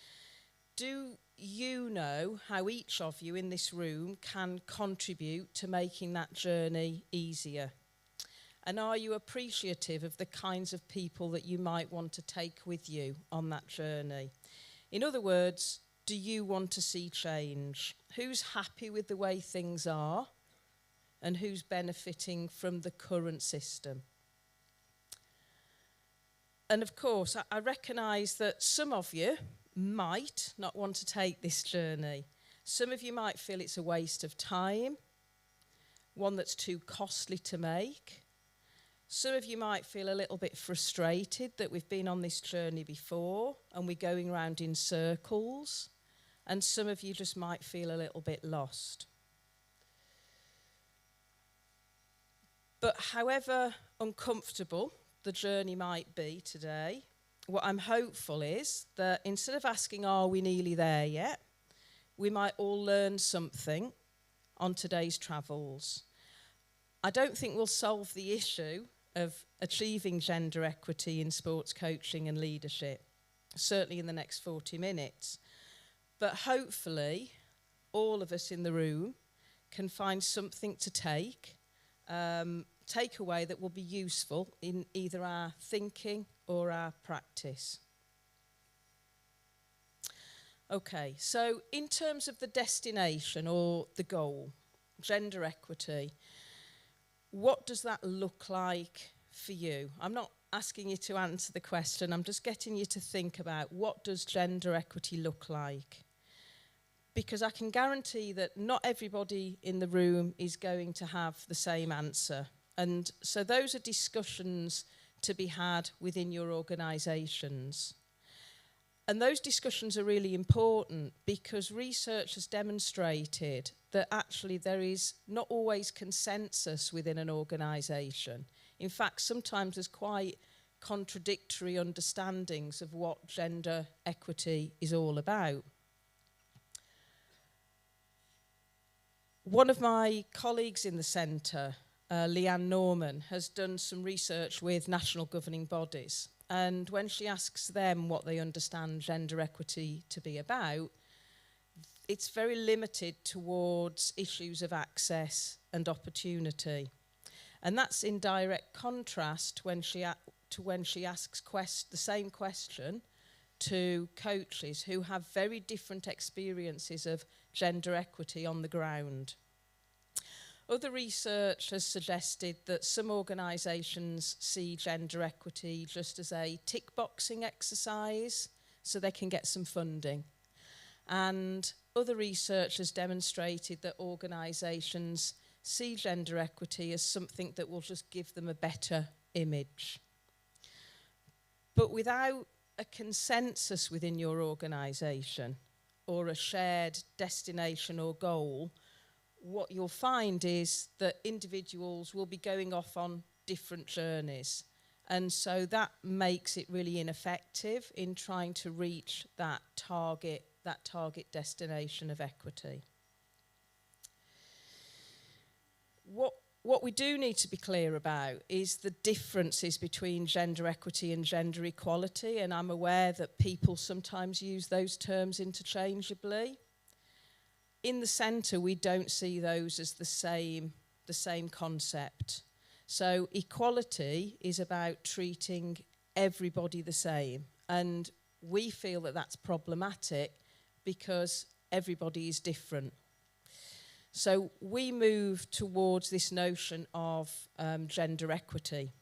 Do you know how each of you in this room can contribute to making that journey easier? And are you appreciative of the kinds of people that you might want to take with you on that journey? In other words, do you want to see change? Who's happy with the way things are? and who's benefiting from the current system. And of course, I recognise that some of you might not want to take this journey. Some of you might feel it's a waste of time, one that's too costly to make. Some of you might feel a little bit frustrated that we've been on this journey before and we're going around in circles. And some of you just might feel a little bit lost. But however uncomfortable the journey might be today, what I'm hopeful is that instead of asking, are we nearly there yet, we might all learn something on today's travels. I don't think we'll solve the issue of achieving gender equity in sports coaching and leadership, certainly in the next 40 minutes. But hopefully, all of us in the room can find something to take away that will be useful in either our thinking or our practice. Okay, so in terms of the destination or the goal, gender equity, what does that look like for you? I'm not asking you to answer the question, I'm just getting you to think about what does gender equity look like? Because I can guarantee that not everybody in the room is going to have the same answer. And so those are discussions to be had within your organisations. And those discussions are really important because research has demonstrated that actually there is not always consensus within an organisation. In fact, sometimes there's quite contradictory understandings of what gender equity is all about. One of my colleagues in the centre, Leanne Norman, has done some research with national governing bodies. And when she asks them what they understand gender equity to be about, it's very limited towards issues of access and opportunity. And that's in direct contrast when she asks the same question to coaches who have very different experiences of gender equity on the ground. Other research has suggested that some organisations see gender equity just as a tick-boxing exercise so they can get some funding. And other research has demonstrated that organisations see gender equity as something that will just give them a better image. But without a consensus within your organisation or a shared destination or goal, what you'll find is that individuals will be going off on different journeys. And so that makes it really ineffective in trying to reach that target destination of equity. What we do need to be clear about is the differences between gender equity and gender equality, and I'm aware that people sometimes use those terms interchangeably. In the centre, we don't see those as the same concept. So equality is about treating everybody the same, and we feel that that's problematic because everybody is different. So we move towards this notion of gender equity.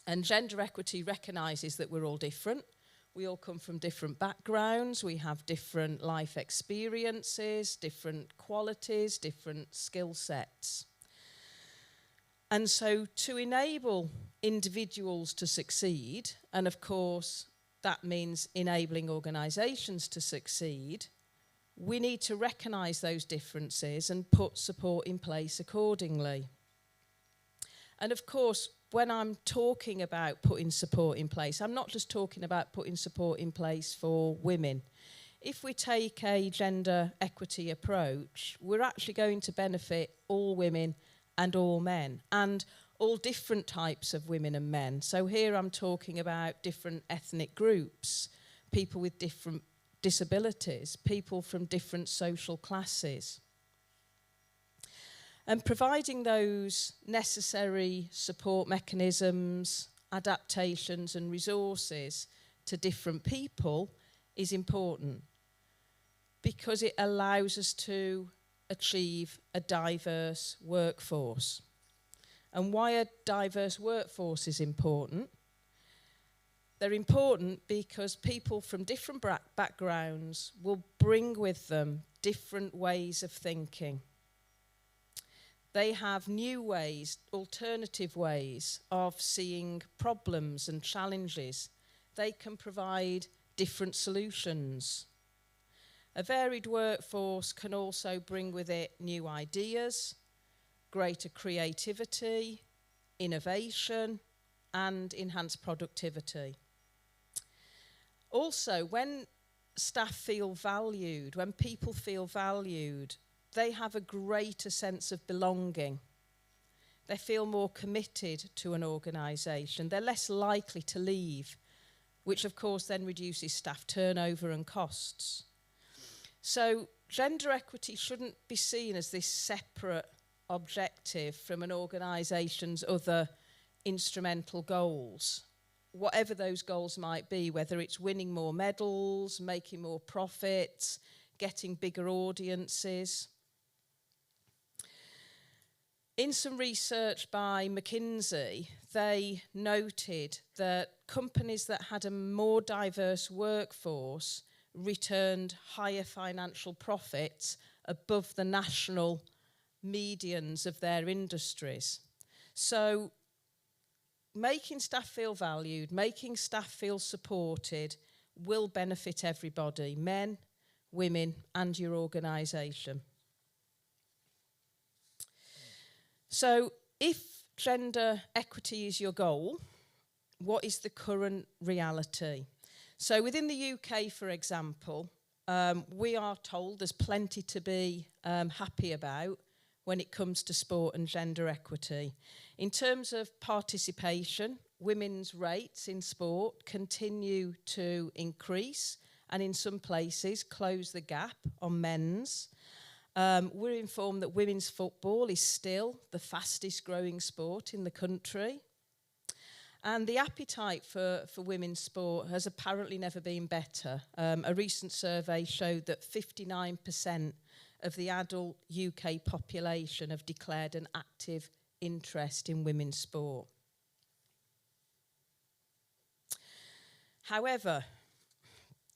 And gender equity recognises that we're all different. We all come from different backgrounds. We have different life experiences, different qualities, different skill sets. And so to enable individuals to succeed, and of course that means enabling organisations to succeed, we need to recognise those differences and put support in place accordingly. And of course, when I'm talking about putting support in place, I'm not just talking about putting support in place for women. If we take a gender equity approach, we're actually going to benefit all women and all men, and all different types of women and men. So here I'm talking about different ethnic groups, people with different disabilities, people from different social classes. And providing those necessary support mechanisms, adaptations and resources to different people is important because it allows us to achieve a diverse workforce. And why a diverse workforce is important? They're important because people from different backgrounds will bring with them different ways of thinking. They have new ways, alternative ways of seeing problems and challenges. They can provide different solutions. A varied workforce can also bring with it new ideas, greater creativity, innovation, and enhanced productivity. Also, when staff feel valued, when people feel valued, they have a greater sense of belonging. They feel more committed to an organisation. They're less likely to leave, which of course then reduces staff turnover and costs. So gender equity shouldn't be seen as this separate objective from an organisation's other instrumental goals, whatever those goals might be, whether it's winning more medals, making more profits, getting bigger audiences. In some research by McKinsey, they noted that companies that had a more diverse workforce returned higher financial profits above the national medians of their industries. So making staff feel valued, making staff feel supported will benefit everybody, men, women, and your organisation. So if gender equity is your goal, what is the current reality? So within the UK, for example, we are told there's plenty to be happy about when it comes to sport and gender equity. In terms of participation, women's rates in sport continue to increase and in some places close the gap on men's. We're informed that women's football is still the fastest growing sport in the country. And the appetite for women's sport has apparently never been better. A recent survey showed that 59% of the adult UK population have declared an active interest in women's sport. However,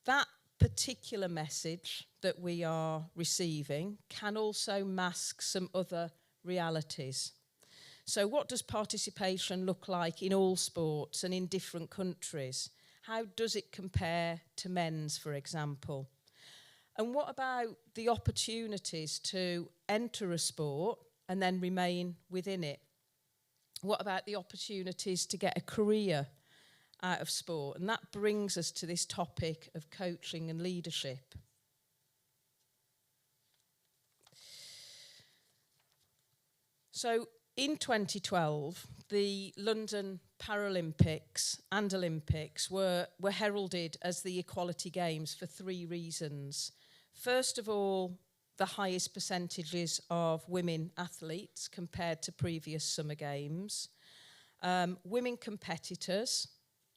that particular message that we are receiving can also mask some other realities. So what does participation look like in all sports and in different countries? How does it compare to men's, for example? And what about the opportunities to enter a sport and then remain within it? What about the opportunities to get a career out of sport? And that brings us to this topic of coaching and leadership. So in 2012, the London Paralympics and Olympics were heralded as the Equality Games for 3 reasons. First of all, the highest percentages of women athletes compared to previous summer games, women competitors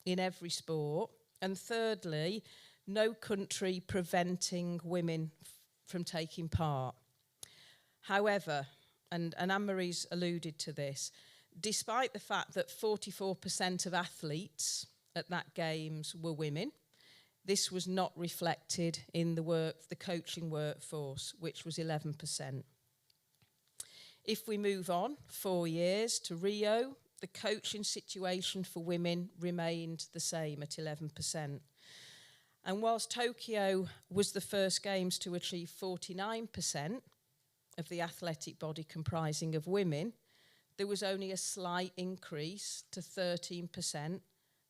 in every sport, and thirdly, no country preventing women from taking part. However, and Anne-Marie's alluded to this, despite the fact that 44% of athletes at that games were women, this was not reflected in the coaching workforce, which was 11%. If we move on 4 years to Rio, the coaching situation for women remained the same at 11%. And whilst Tokyo was the first games to achieve 49% of the athletic body comprising of women, there was only a slight increase to 13%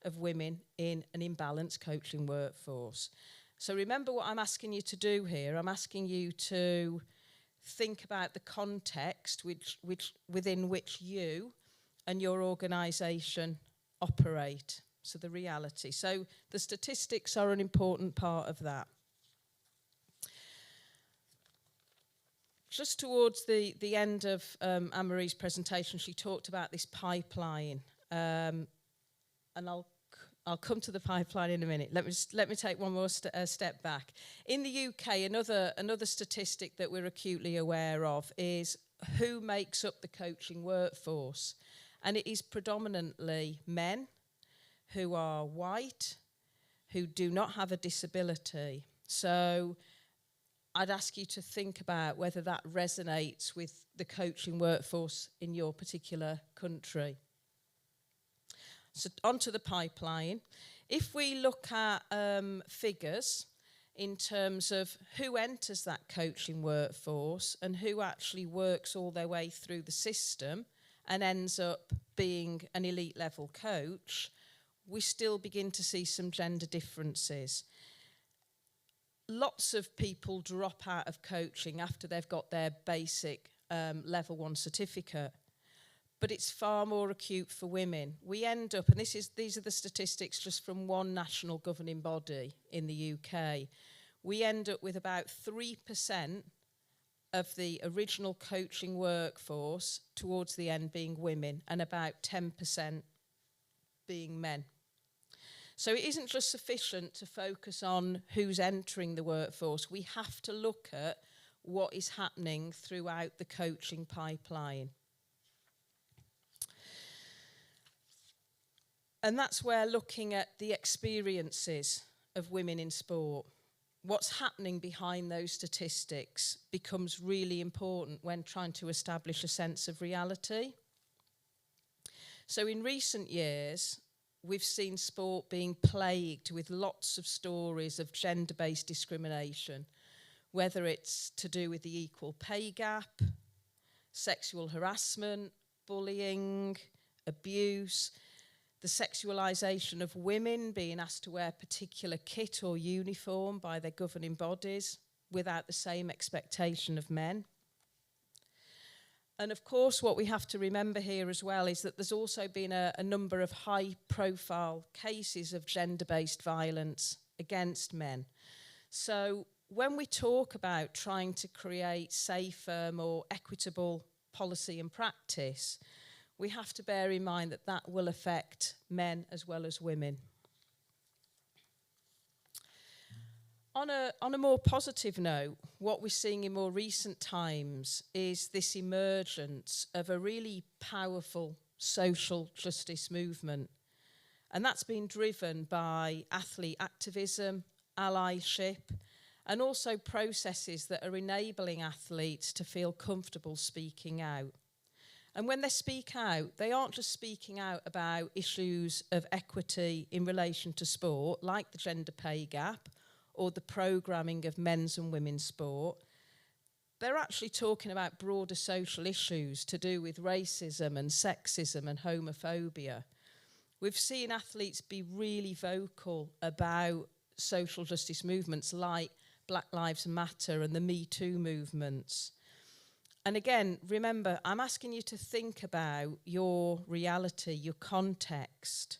of women in an imbalanced coaching workforce. So remember what I'm asking you to do here. I'm asking you to think about the context within which you and your organisation operate. So the reality. So the statistics are an important part of that. Just towards the end of Anne-Marie's presentation, she talked about this pipeline. And I'll I'll come to the pipeline in a minute. Let me take one more step back. In the UK, another statistic that we're acutely aware of is who makes up the coaching workforce. And it is predominantly men who are white, who do not have a disability. So I'd ask you to think about whether that resonates with the coaching workforce in your particular country. So onto the pipeline. If we look at figures in terms of who enters that coaching workforce and who actually works all their way through the system and ends up being an elite level coach, we still begin to see some gender differences. Lots of people drop out of coaching after they've got their basic level 1 certificate. But it's far more acute for women. We end up, and these are the statistics just from one national governing body in the UK, we end up with about 3% of the original coaching workforce towards the end being women and about 10% being men. So it isn't just sufficient to focus on who's entering the workforce. We have to look at what is happening throughout the coaching pipeline. And that's where looking at the experiences of women in sport, what's happening behind those statistics becomes really important when trying to establish a sense of reality. So in recent years, we've seen sport being plagued with lots of stories of gender-based discrimination, whether it's to do with the equal pay gap, sexual harassment, bullying, abuse, the sexualisation of women being asked to wear particular kit or uniform by their governing bodies without the same expectation of men. And of course, what we have to remember here as well is that there's also been a number of high-profile cases of gender-based violence against men. So when we talk about trying to create safer, more equitable policy and practice, we have to bear in mind that that will affect men as well as women. On a more positive note, what we're seeing in more recent times is this emergence of a really powerful social justice movement. And that's been driven by athlete activism, allyship, and also processes that are enabling athletes to feel comfortable speaking out. And when they speak out, they aren't just speaking out about issues of equity in relation to sport, like the gender pay gap or the programming of men's and women's sport. They're actually talking about broader social issues to do with racism and sexism and homophobia. We've seen athletes be really vocal about social justice movements like Black Lives Matter and the Me Too movements. And again, remember, I'm asking you to think about your reality, your context.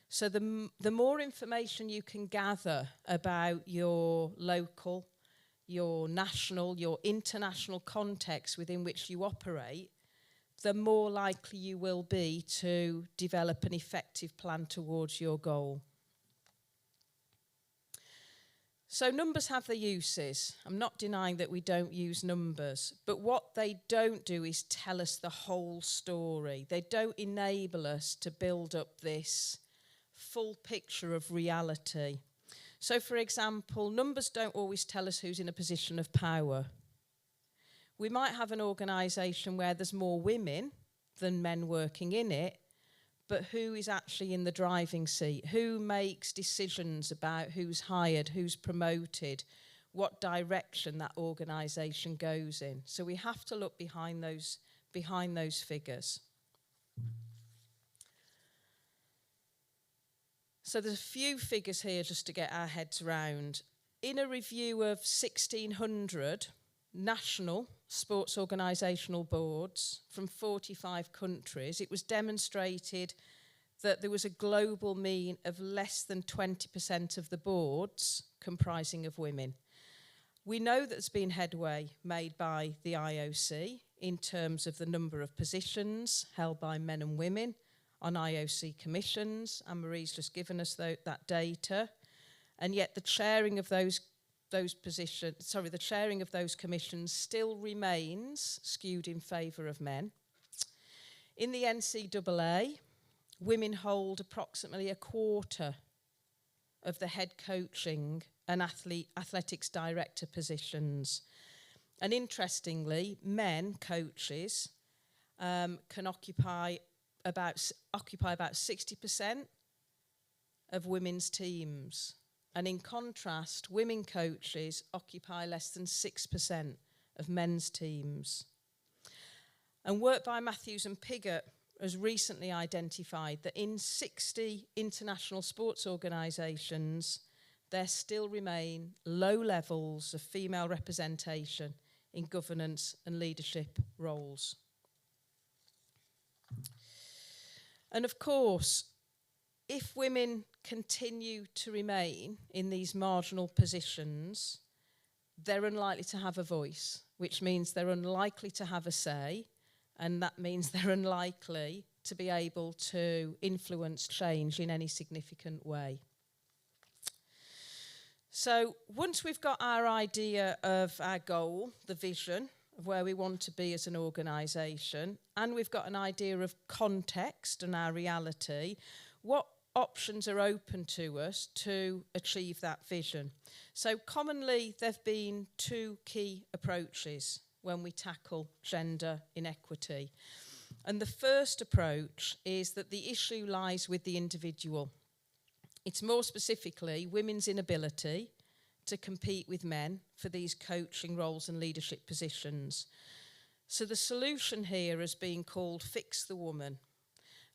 So the more information you can gather about your local, your national, your international context within which you operate, the more likely you will be to develop an effective plan towards your goal. So numbers have their uses. I'm not denying that we don't use numbers, but what they don't do is tell us the whole story. They don't enable us to build up this full picture of reality. So, for example, numbers don't always tell us who's in a position of power. We might have an organisation where there's more women than men working in it, but who is actually in the driving seat? Who makes decisions about who's hired, who's promoted, what direction that organisation goes in? So we have to look behind those figures. So there's a few figures here just to get our heads around. In a review of 1,600 national sports organisational boards from 45 countries, it was demonstrated that there was a global mean of less than 20% of the boards comprising of women. We know that there's been headway made by the IOC in terms of the number of positions held by men and women. on IOC commissions, and Marie's just given us that data. And yet the chairing of those commissions still remains skewed in favour of men. In the NCAA, women hold approximately a quarter of the head coaching and athletics director positions. And interestingly, men coaches can occupy about 60% of women's teams. And in contrast, women coaches occupy less than 6% of men's teams. And work by Matthews and Piggott has recently identified that in 60 international sports organisations, there still remain low levels of female representation in governance and leadership roles. And of course, if women continue to remain in these marginal positions, they're unlikely to have a voice, which means they're unlikely to have a say, and that means they're unlikely to be able to influence change in any significant way. So once we've got our idea of our goal, the vision of where we want to be as an organisation, and we've got an idea of context and our reality, what options are open to us to achieve that vision? So commonly there have been two key approaches when we tackle gender inequity. And the first approach is that the issue lies with the individual. It's more specifically women's inability to compete with men for these coaching roles and leadership positions. So the solution here has been called Fix the Woman.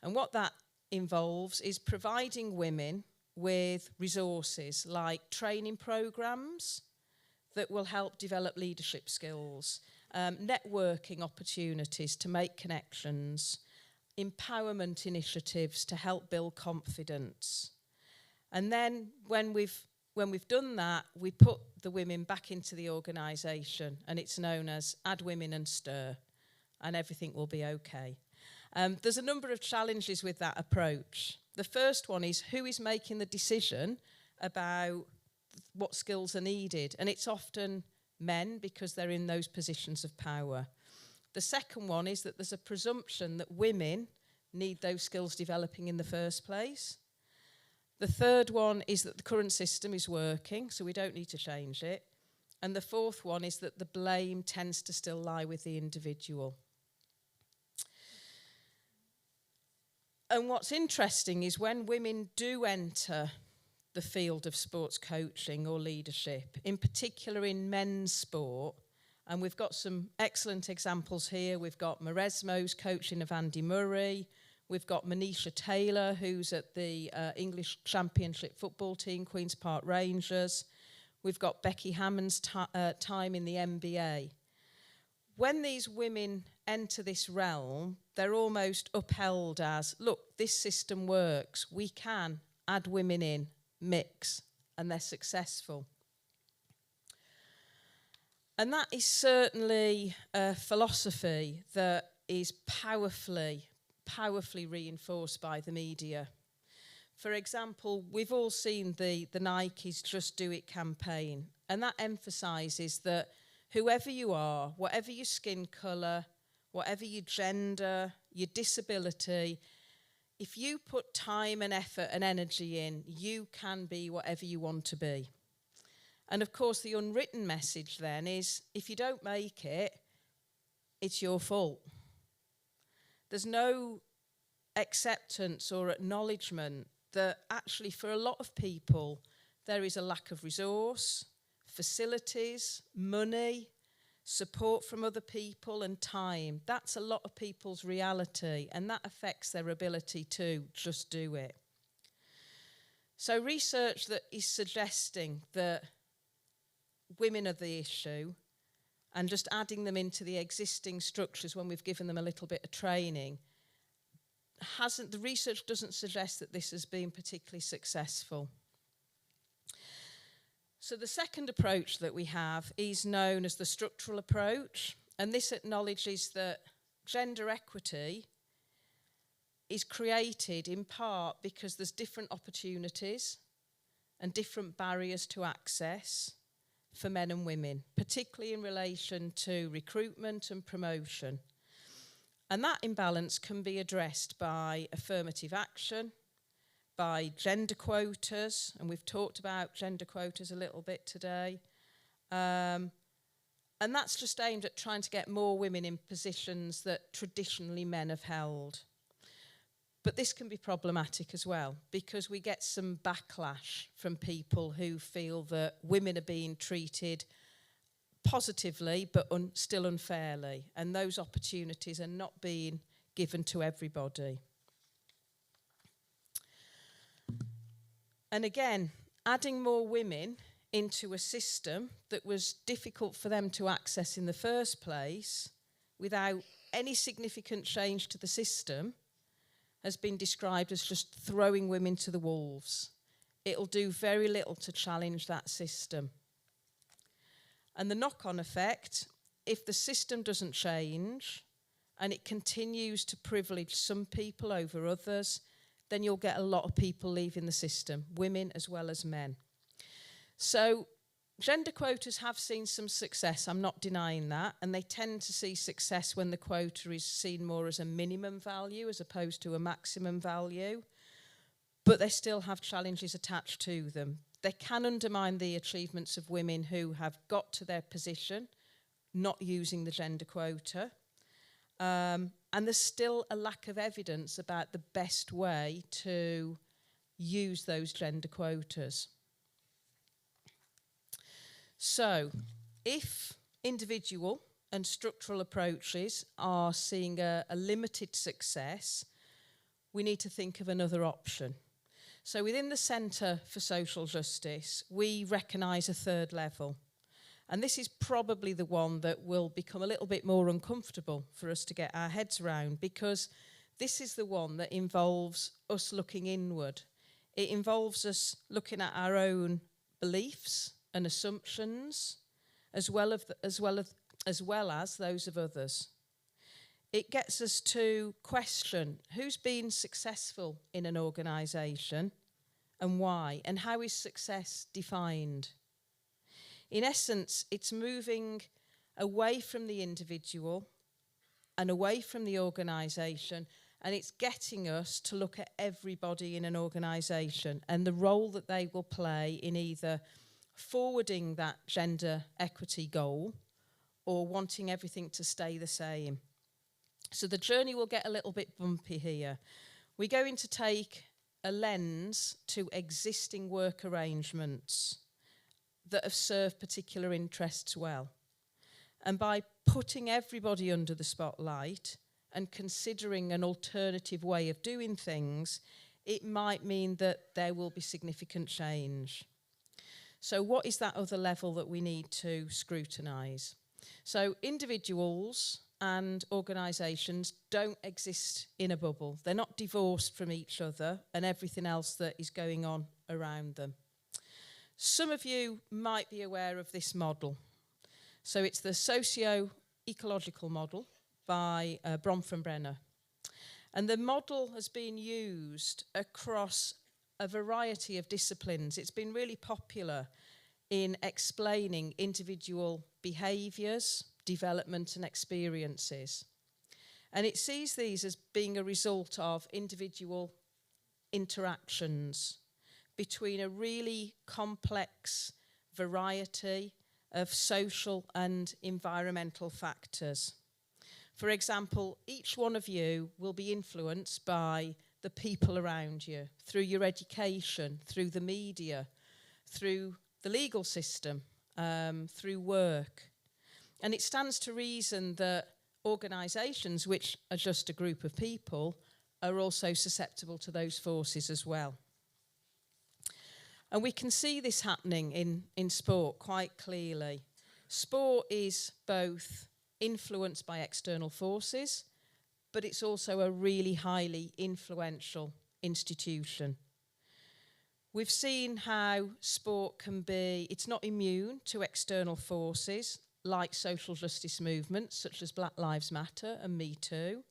And what that involves is providing women with resources like training programs that will help develop leadership skills, networking opportunities to make connections, empowerment initiatives to help build confidence. And then when we've done that, we put the women back into the organisation, and it's known as Add Women and Stir, and everything will be okay. There's a number of challenges with that approach. The first one is who is making the decision about what skills are needed, and it's often men because they're in those positions of power. The second one is that there's a presumption that women need those skills developing in the first place. The third one is that the current system is working, so we don't need to change it. And the fourth one is that the blame tends to still lie with the individual. And what's interesting is when women do enter the field of sports coaching or leadership, in particular in men's sport, and we've got some excellent examples here. We've got Maresmo's coaching of Andy Murray. We've got Manisha Taylor, who's at the English Championship football team, Queen's Park Rangers. We've got Becky Hammond's time in the NBA. When these women enter this realm, they're almost upheld as, look, this system works. We can add women in, mix, and they're successful. And that is certainly a philosophy that is powerfully reinforced by the media. For example, we've all seen the Nike's Just Do It campaign, and that emphasises that whoever you are, whatever your skin colour, whatever your gender, your disability, if you put time and effort and energy in, you can be whatever you want to be. And of course, the unwritten message then is, if you don't make it, it's your fault. There's no acceptance or acknowledgement that actually for a lot of people, there is a lack of resource, facilities, money, support from other people and time. That's a lot of people's reality, and that affects their ability to just do it. So research that is suggesting that women are the issue and just adding them into the existing structures when we've given them a little bit of training, the research doesn't suggest that this has been particularly successful. So the second approach that we have is known as the structural approach, and this acknowledges that gender equity is created in part because there's different opportunities and different barriers to access for men and women, particularly in relation to recruitment and promotion. And that imbalance can be addressed by affirmative action, by gender quotas, and we've talked about gender quotas a little bit today. And that's just aimed at trying to get more women in positions that traditionally men have held. But this can be problematic as well, because we get some backlash from people who feel that women are being treated positively but still unfairly, and those opportunities are not being given to everybody. And again, adding more women into a system that was difficult for them to access in the first place without any significant change to the system has been described as just throwing women to the wolves. It'll do very little to challenge that system. And the knock-on effect, if the system doesn't change and it continues to privilege some people over others, then you'll get a lot of people leaving the system, women as well as men. So gender quotas have seen some success, I'm not denying that, and they tend to see success when the quota is seen more as a minimum value as opposed to a maximum value, but they still have challenges attached to them. They can undermine the achievements of women who have got to their position not using the gender quota, and there's still a lack of evidence about the best way to use those gender quotas. So, if individual and structural approaches are seeing a limited success, we need to think of another option. So within the Centre for Social Justice, we recognise a third level. And this is probably the one that will become a little bit more uncomfortable for us to get our heads around, because this is the one that involves us looking inward. It involves us looking at our own beliefs and assumptions, as well as those of others. It gets us to question who's been successful in an organisation and why, and how is success defined. In essence, it's moving away from the individual and away from the organisation, and it's getting us to look at everybody in an organisation and the role that they will play in either forwarding that gender equity goal or wanting everything to stay the same. So the journey will get a little bit bumpy here. We're going to take a lens to existing work arrangements that have served particular interests well. And by putting everybody under the spotlight and considering an alternative way of doing things, it might mean that there will be significant change. So what is that other level that we need to scrutinise? So individuals and organisations don't exist in a bubble. They're not divorced from each other and everything else that is going on around them. Some of you might be aware of this model. So it's the socio-ecological model by Bronfenbrenner. And the model has been used across a variety of disciplines. It's been really popular in explaining individual behaviours, development and experiences. And it sees these as being a result of individual interactions between a really complex variety of social and environmental factors. For example, each one of you will be influenced by the people around you, through your education, through the media, through the legal system, through work. And it stands to reason that organisations, which are just a group of people, are also susceptible to those forces as well. And we can see this happening in sport quite clearly. Sport is both influenced by external forces, but it's also a really highly influential institution. We've seen how sport can be, it's not immune to external forces like social justice movements such as Black Lives Matter and Me Too.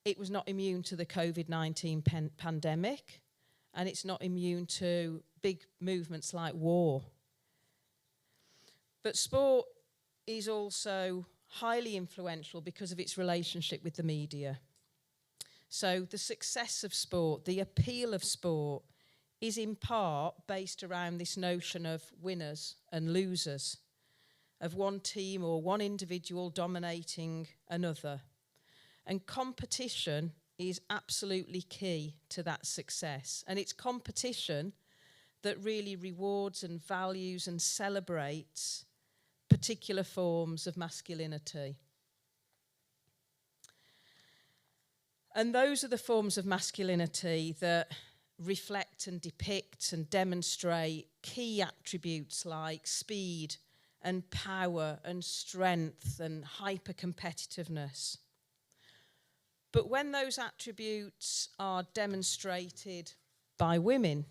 it was not immune to the COVID-19 pandemic, and it's not immune to big movements like war. But sport is also highly influential because of its relationship with the media. So the success of sport, the appeal of sport, is in part based around this notion of winners and losers, of one team or one individual dominating another. And competition is absolutely key to that success. And it's competition that really rewards and values and celebrates particular forms of masculinity. And those are the forms of masculinity that reflect and depict and demonstrate key attributes like speed and power and strength and hyper-competitiveness. But when those attributes are demonstrated by women,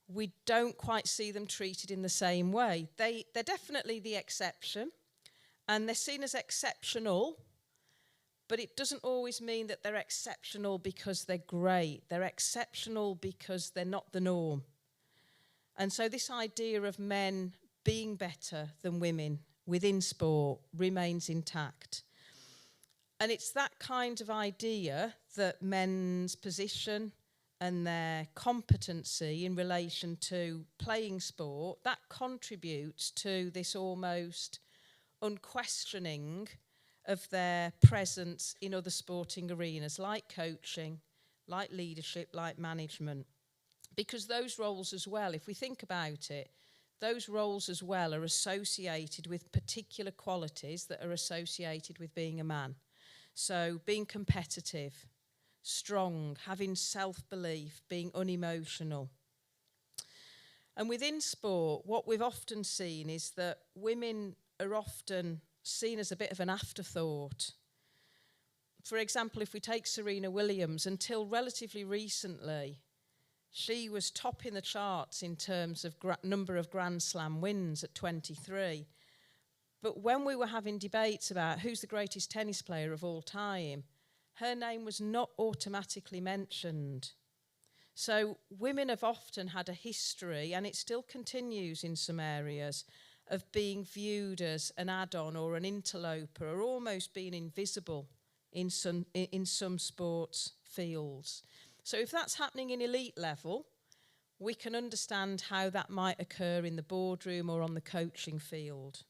we don't quite see them treated in the same way. They're definitely the exception, and they're seen as exceptional, but it doesn't always mean that they're exceptional because they're great. They're exceptional because they're not the norm. And so this idea of men being better than women within sport remains intact. And it's that kind of idea that men's position and their competency in relation to playing sport, that contributes to this almost unquestioning of their presence in other sporting arenas, like coaching, like leadership, like management. Because those roles as well, if we think about it, those roles as well are associated with particular qualities that are associated with being a man. So being competitive, strong, having self-belief, being unemotional. And within sport, what we've often seen is that women are often seen as a bit of an afterthought. For example, if we take Serena Williams, until relatively recently, she was topping the charts in terms of number of Grand Slam wins at 23. But when we were having debates about who's the greatest tennis player of all time, her name was not automatically mentioned. So women have often had a history, and it still continues in some areas, of being viewed as an add-on or an interloper, or almost being invisible in some sports fields. So if that's happening in elite level, we can understand how that might occur in the boardroom or on the coaching field.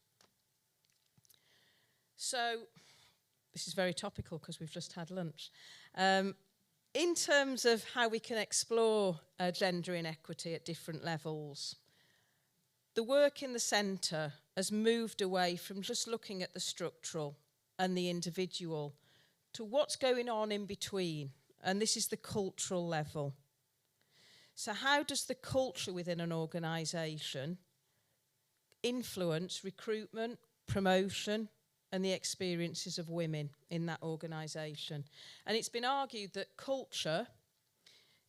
So this is very topical because we've just had lunch. In terms of how we can explore gender inequity at different levels, the work in the centre has moved away from just looking at the structural and the individual to what's going on in between, and this is the cultural level. So how does the culture within an organisation influence recruitment, promotion, and the experiences of women in that organisation? And it's been argued that culture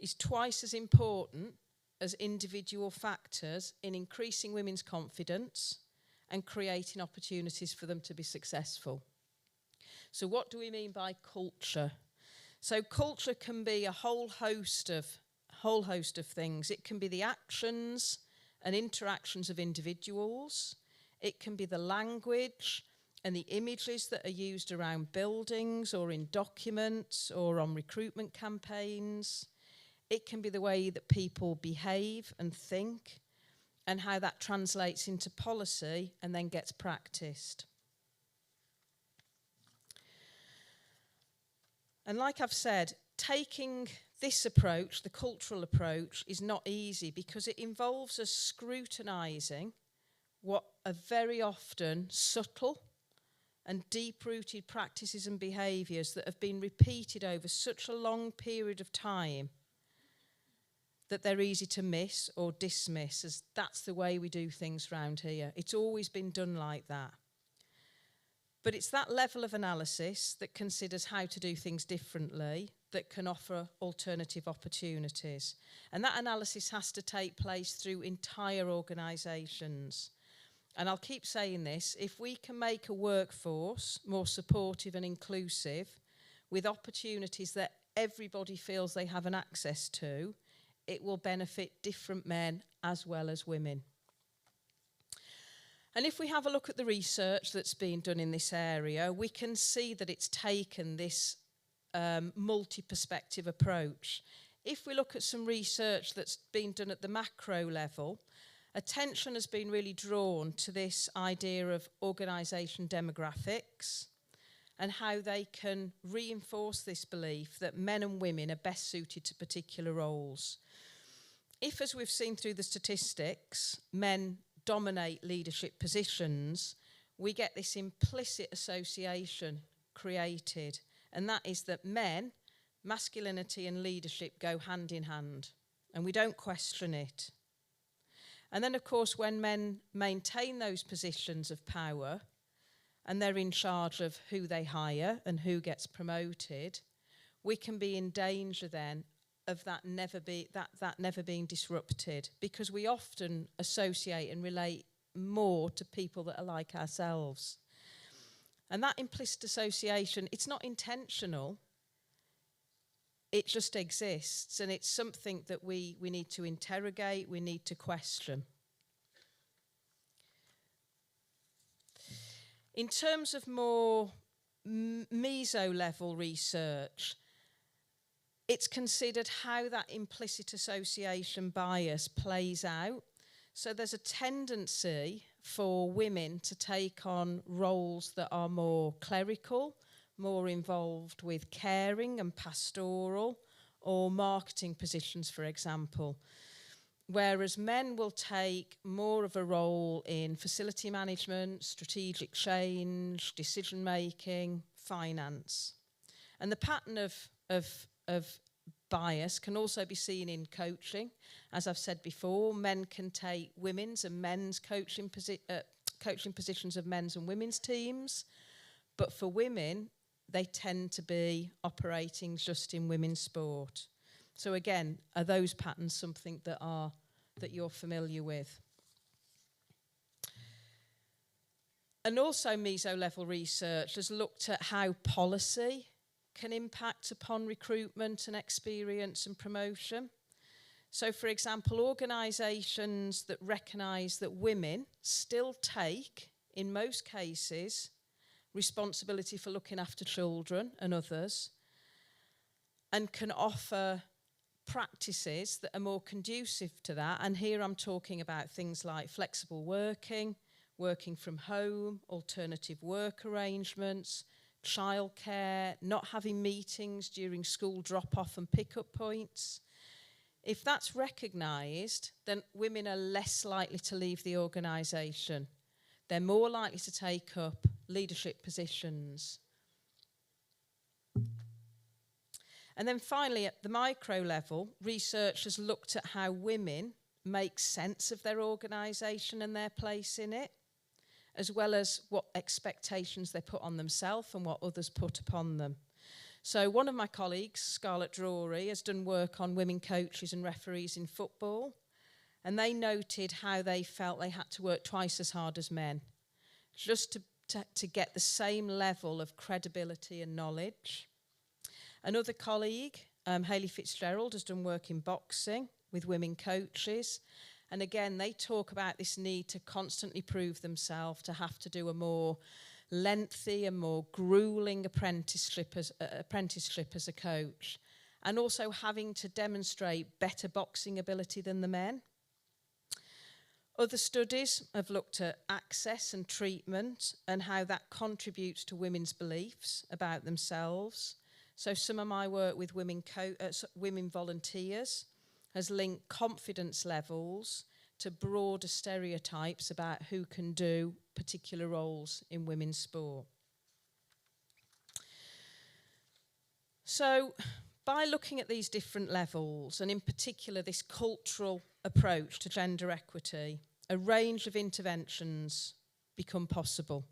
is twice as important as individual factors in increasing women's confidence and creating opportunities for them to be successful. So what do we mean by culture? So culture can be a whole host of things. It can be the actions and interactions of individuals. It can be the language and the images that are used around buildings or in documents or on recruitment campaigns. It can be the way that people behave and think and how that translates into policy and then gets practiced. And like I've said, taking this approach, the cultural approach, is not easy because it involves us scrutinising what are very often subtle and deep-rooted practices and behaviours that have been repeated over such a long period of time that they're easy to miss or dismiss as that's the way we do things around here. It's always been done like that. But it's that level of analysis that considers how to do things differently that can offer alternative opportunities. And that analysis has to take place through entire organisations. And I'll keep saying this, if we can make a workforce more supportive and inclusive, with opportunities that everybody feels they have an access to, it will benefit different men as well as women. And if we have a look at the research that's been done in this area, we can see that it's taken this multi-perspective approach. If we look at some research that's been done at the macro level, attention has been really drawn to this idea of organisation demographics and how they can reinforce this belief that men and women are best suited to particular roles. If, as we've seen through the statistics, men dominate leadership positions, we get this implicit association created, and that is that men, masculinity and leadership go hand in hand, and we don't question it. And then, of course, when men maintain those positions of power and they're in charge of who they hire and who gets promoted, we can be in danger then of that never being disrupted, because we often associate and relate more to people that are like ourselves. And that implicit association, it's not intentional, it just exists, and it's something that we need to interrogate, we need to question. In terms of more meso-level research, it's considered how that implicit association bias plays out. So there's a tendency for women to take on roles that are more clerical, more involved with caring and pastoral, or marketing positions, for example. Whereas men will take more of a role in facility management, strategic change, decision-making, finance. And the pattern of bias can also be seen in coaching. As I've said before, men can take women's and men's coaching positions of men's and women's teams, but for women, they tend to be operating just in women's sport. So again, are those patterns something that you're familiar with? And also meso-level research has looked at how policy can impact upon recruitment and experience and promotion. So, for example, organisations that recognise that women still take, in most cases, responsibility for looking after children and others, and can offer practices that are more conducive to that. And here I'm talking about things like flexible working, working from home, alternative work arrangements, childcare, not having meetings during school drop-off and pick-up points. If that's recognised, then women are less likely to leave the organisation. They're more likely to take up leadership positions. And then finally, at the micro level, research has looked at how women make sense of their organisation and their place in it, as well as what expectations they put on themselves and what others put upon them. So one of my colleagues, Scarlett Drury, has done work on women coaches and referees in football, and they noted how they felt they had to work twice as hard as men, just to get the same level of credibility and knowledge. Another colleague, Hayley Fitzgerald, has done work in boxing with women coaches. And again, they talk about this need to constantly prove themselves, to have to do a more lengthy and more grueling apprenticeship as a coach, and also having to demonstrate better boxing ability than the men. Other studies have looked at access and treatment and how that contributes to women's beliefs about themselves. So some of my work with women volunteers has linked confidence levels to broader stereotypes about who can do particular roles in women's sport. So by looking at these different levels, and in particular this cultural approach to gender equity, a range of interventions become possible.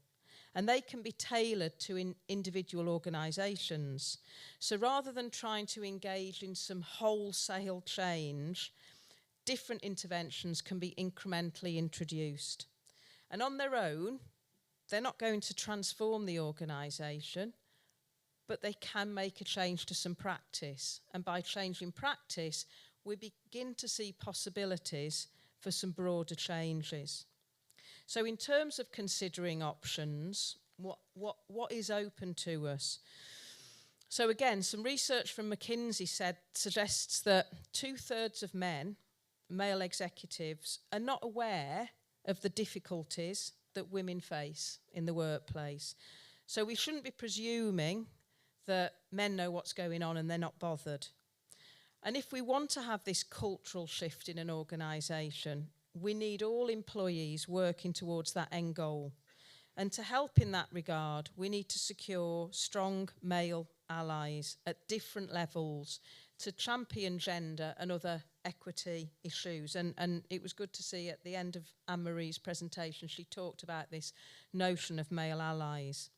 And they can be tailored to individual organisations. So rather than trying to engage in some wholesale change, different interventions can be incrementally introduced. And on their own, they're not going to transform the organisation, but they can make a change to some practice. And by changing practice, we begin to see possibilities for some broader changes. So in terms of considering options, what is open to us? So again, some research from McKinsey suggests that 2/3 of men, male executives, are not aware of the difficulties that women face in the workplace. So we shouldn't be presuming that men know what's going on and they're not bothered. And if we want to have this cultural shift in an organisation, we need all employees working towards that end goal. And to help in that regard, we need to secure strong male allies at different levels to champion gender and other equity issues. And it was good to see at the end of Anne-Marie's presentation, she talked about this notion of male allies.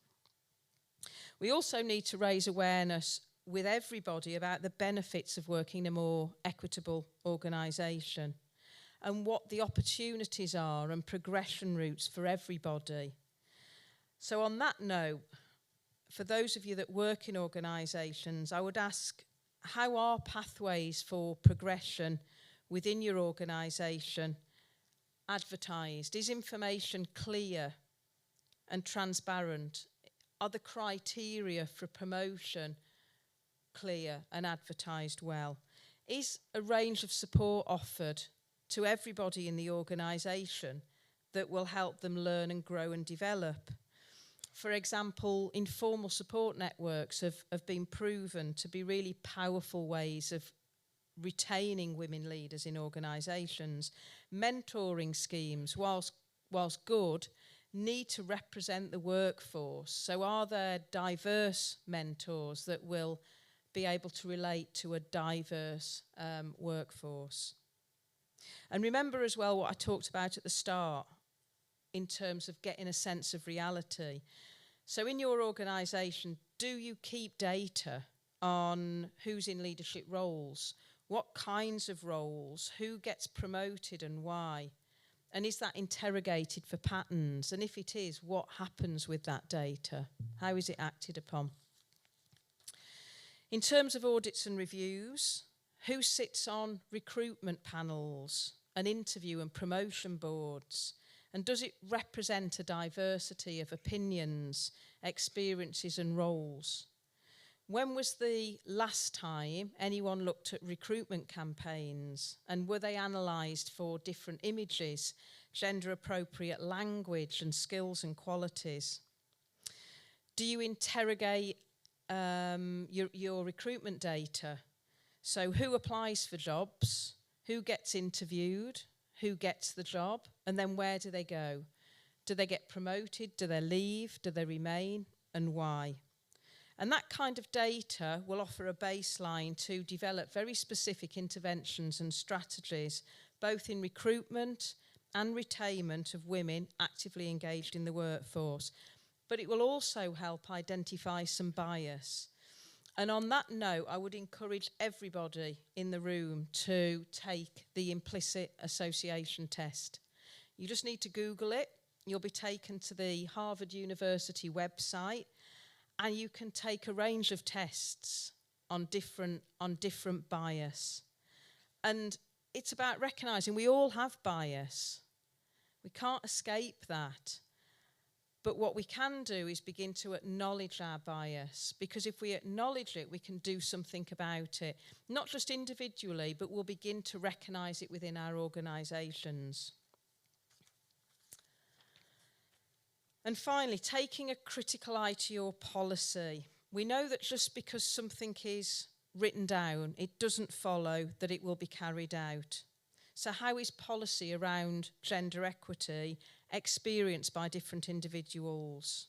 We also need to raise awareness with everybody about the benefits of working in a more equitable organisation and what the opportunities are and progression routes for everybody. So on that note, for those of you that work in organisations, I would ask, how are pathways for progression within your organisation advertised? Is information clear and transparent? Are the criteria for promotion clear and advertised well? Is a range of support offered to everybody in the organisation that will help them learn and grow and develop? For example, informal support networks have been proven to be really powerful ways of retaining women leaders in organisations. Mentoring schemes, whilst good, need to represent the workforce. So are there diverse mentors that will be able to relate to a diverse workforce? And remember as well what I talked about at the start in terms of getting a sense of reality. So in your organisation, do you keep data on who's in leadership roles? What kinds of roles? Who gets promoted and why? And is that interrogated for patterns? And if it is, what happens with that data? How is it acted upon? In terms of audits and reviews, who sits on recruitment panels and interview and promotion boards? And does it represent a diversity of opinions, experiences and roles? When was the last time anyone looked at recruitment campaigns, and were they analysed for different images, gender appropriate language and skills and qualities? Do you interrogate your recruitment data? So who applies for jobs? Who gets interviewed? Who gets the job? And then where do they go? Do they get promoted? Do they leave? Do they remain? And why? And that kind of data will offer a baseline to develop very specific interventions and strategies, both in recruitment and retainment of women actively engaged in the workforce. But it will also help identify some bias. And on that note, I would encourage everybody in the room to take the implicit association test. You just need to Google it. You'll be taken to the Harvard University website, and you can take a range of tests on different bias. And it's about recognising we all have bias. We can't escape that. But what we can do is begin to acknowledge our bias, because if we acknowledge it, we can do something about it. Not just individually, but we'll begin to recognise it within our organisations. And finally, taking a critical eye to your policy. We know that just because something is written down, it doesn't follow that it will be carried out. So how is policy around gender equity experienced by different individuals?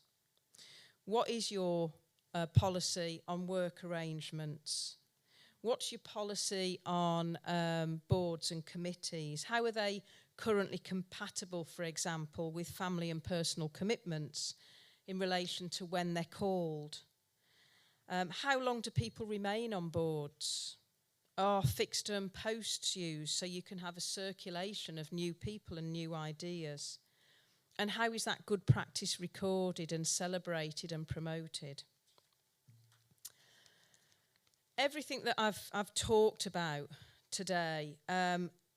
What is your policy on work arrangements? What's your policy on boards and committees? How are they currently compatible, for example, with family and personal commitments in relation to when they're called? How long do people remain on boards? Are fixed-term posts used so you can have a circulation of new people and new ideas? And how is that good practice recorded and celebrated and promoted? everything that I've talked about today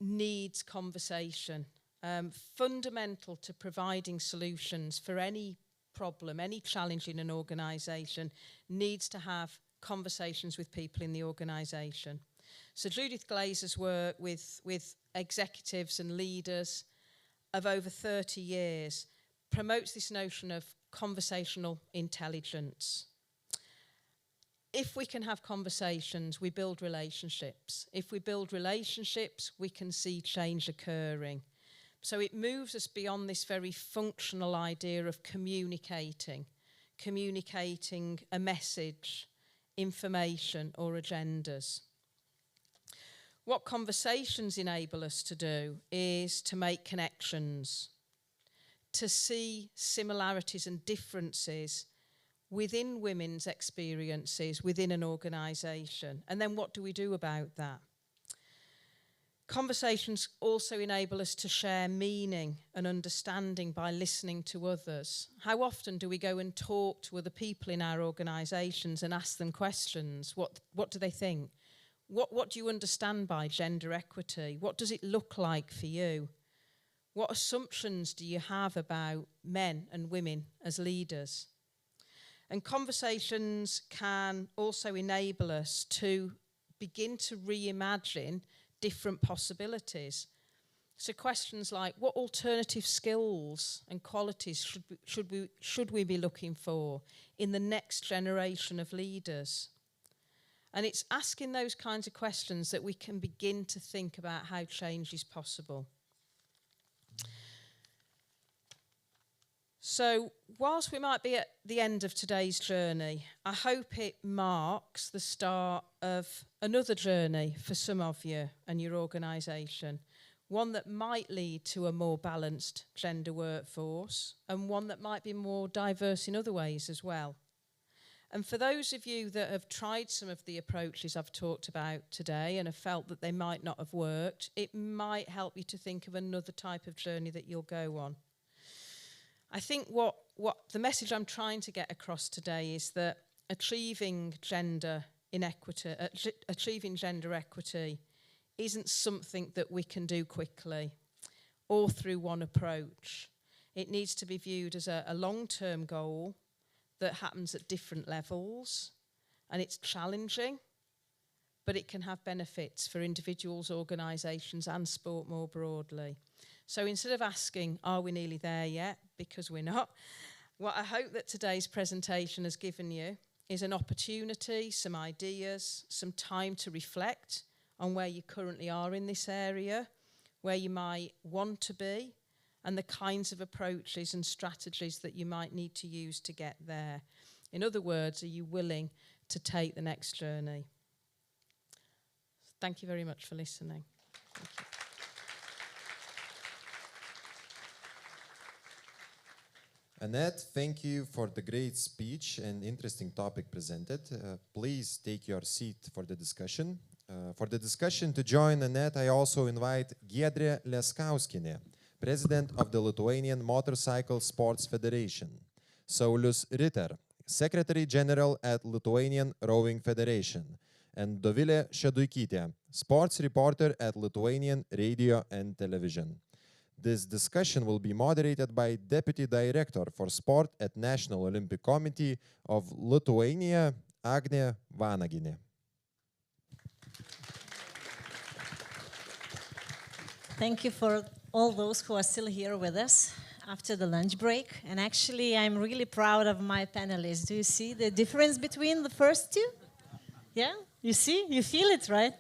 needs conversation. Fundamental to providing solutions for any problem, any challenge in an organisation, needs to have conversations with people in the organisation. So Judith Glaser's work with executives and leaders of over 30 years promotes this notion of conversational intelligence. If we can have conversations, we build relationships. If we build relationships, we can see change occurring. So it moves us beyond this very functional idea of communicating a message, information, or agendas. What conversations enable us to do is to make connections, to see similarities and differences within women's experiences within an organisation. And then what do we do about that? Conversations also enable us to share meaning and understanding by listening to others. How often do we go and talk to other people in our organisations and ask them questions? What do they think? What do you understand by gender equity? What does it look like for you? What assumptions do you have about men and women as leaders? And conversations can also enable us to begin to reimagine different possibilities. So questions like, what alternative skills and qualities should we be looking for in the next generation of leaders? And it's asking those kinds of questions that we can begin to think about how change is possible. So, whilst we might be at the end of today's journey, I hope it marks the start of another journey for some of you and your organisation, one that might lead to a more balanced gender workforce and one that might be more diverse in other ways as well. And for those of you that have tried some of the approaches I've talked about today and have felt that they might not have worked, it might help you to think of another type of journey that you'll go on. I think what the message I'm trying to get across today is that achieving gender equity isn't something that we can do quickly or through one approach. It needs to be viewed as a long-term goal that happens at different levels, and it's challenging, but it can have benefits for individuals, organisations and sport more broadly. So instead of asking, are we nearly there yet? Because we're not. What I hope that today's presentation has given you is an opportunity, some ideas, some time to reflect on where you currently are in this area, where you might want to be, and the kinds of approaches and strategies that you might need to use to get there. In other words, are you willing to take the next journey? Thank you very much for listening. Thank you. Annette, thank you for the great speech and interesting topic presented. Please take your seat for the discussion. For the discussion to join Annette, I also invite Giedrė Leskauskienė, President of the Lithuanian Motorcycle Sports Federation, Saulius Ritter, Secretary General at Lithuanian Rowing Federation, and Dovilė Šeduikytė, Sports Reporter at Lithuanian Radio and Television. This discussion will be moderated by Deputy Director for Sport at National Olympic Committee of Lithuania, Agnė Vanaginė. Thank you for all those who are still here with us after the lunch break. And actually, I'm really proud of my panelists. Do you see the difference between the first two? Yeah? You see? You feel it, right?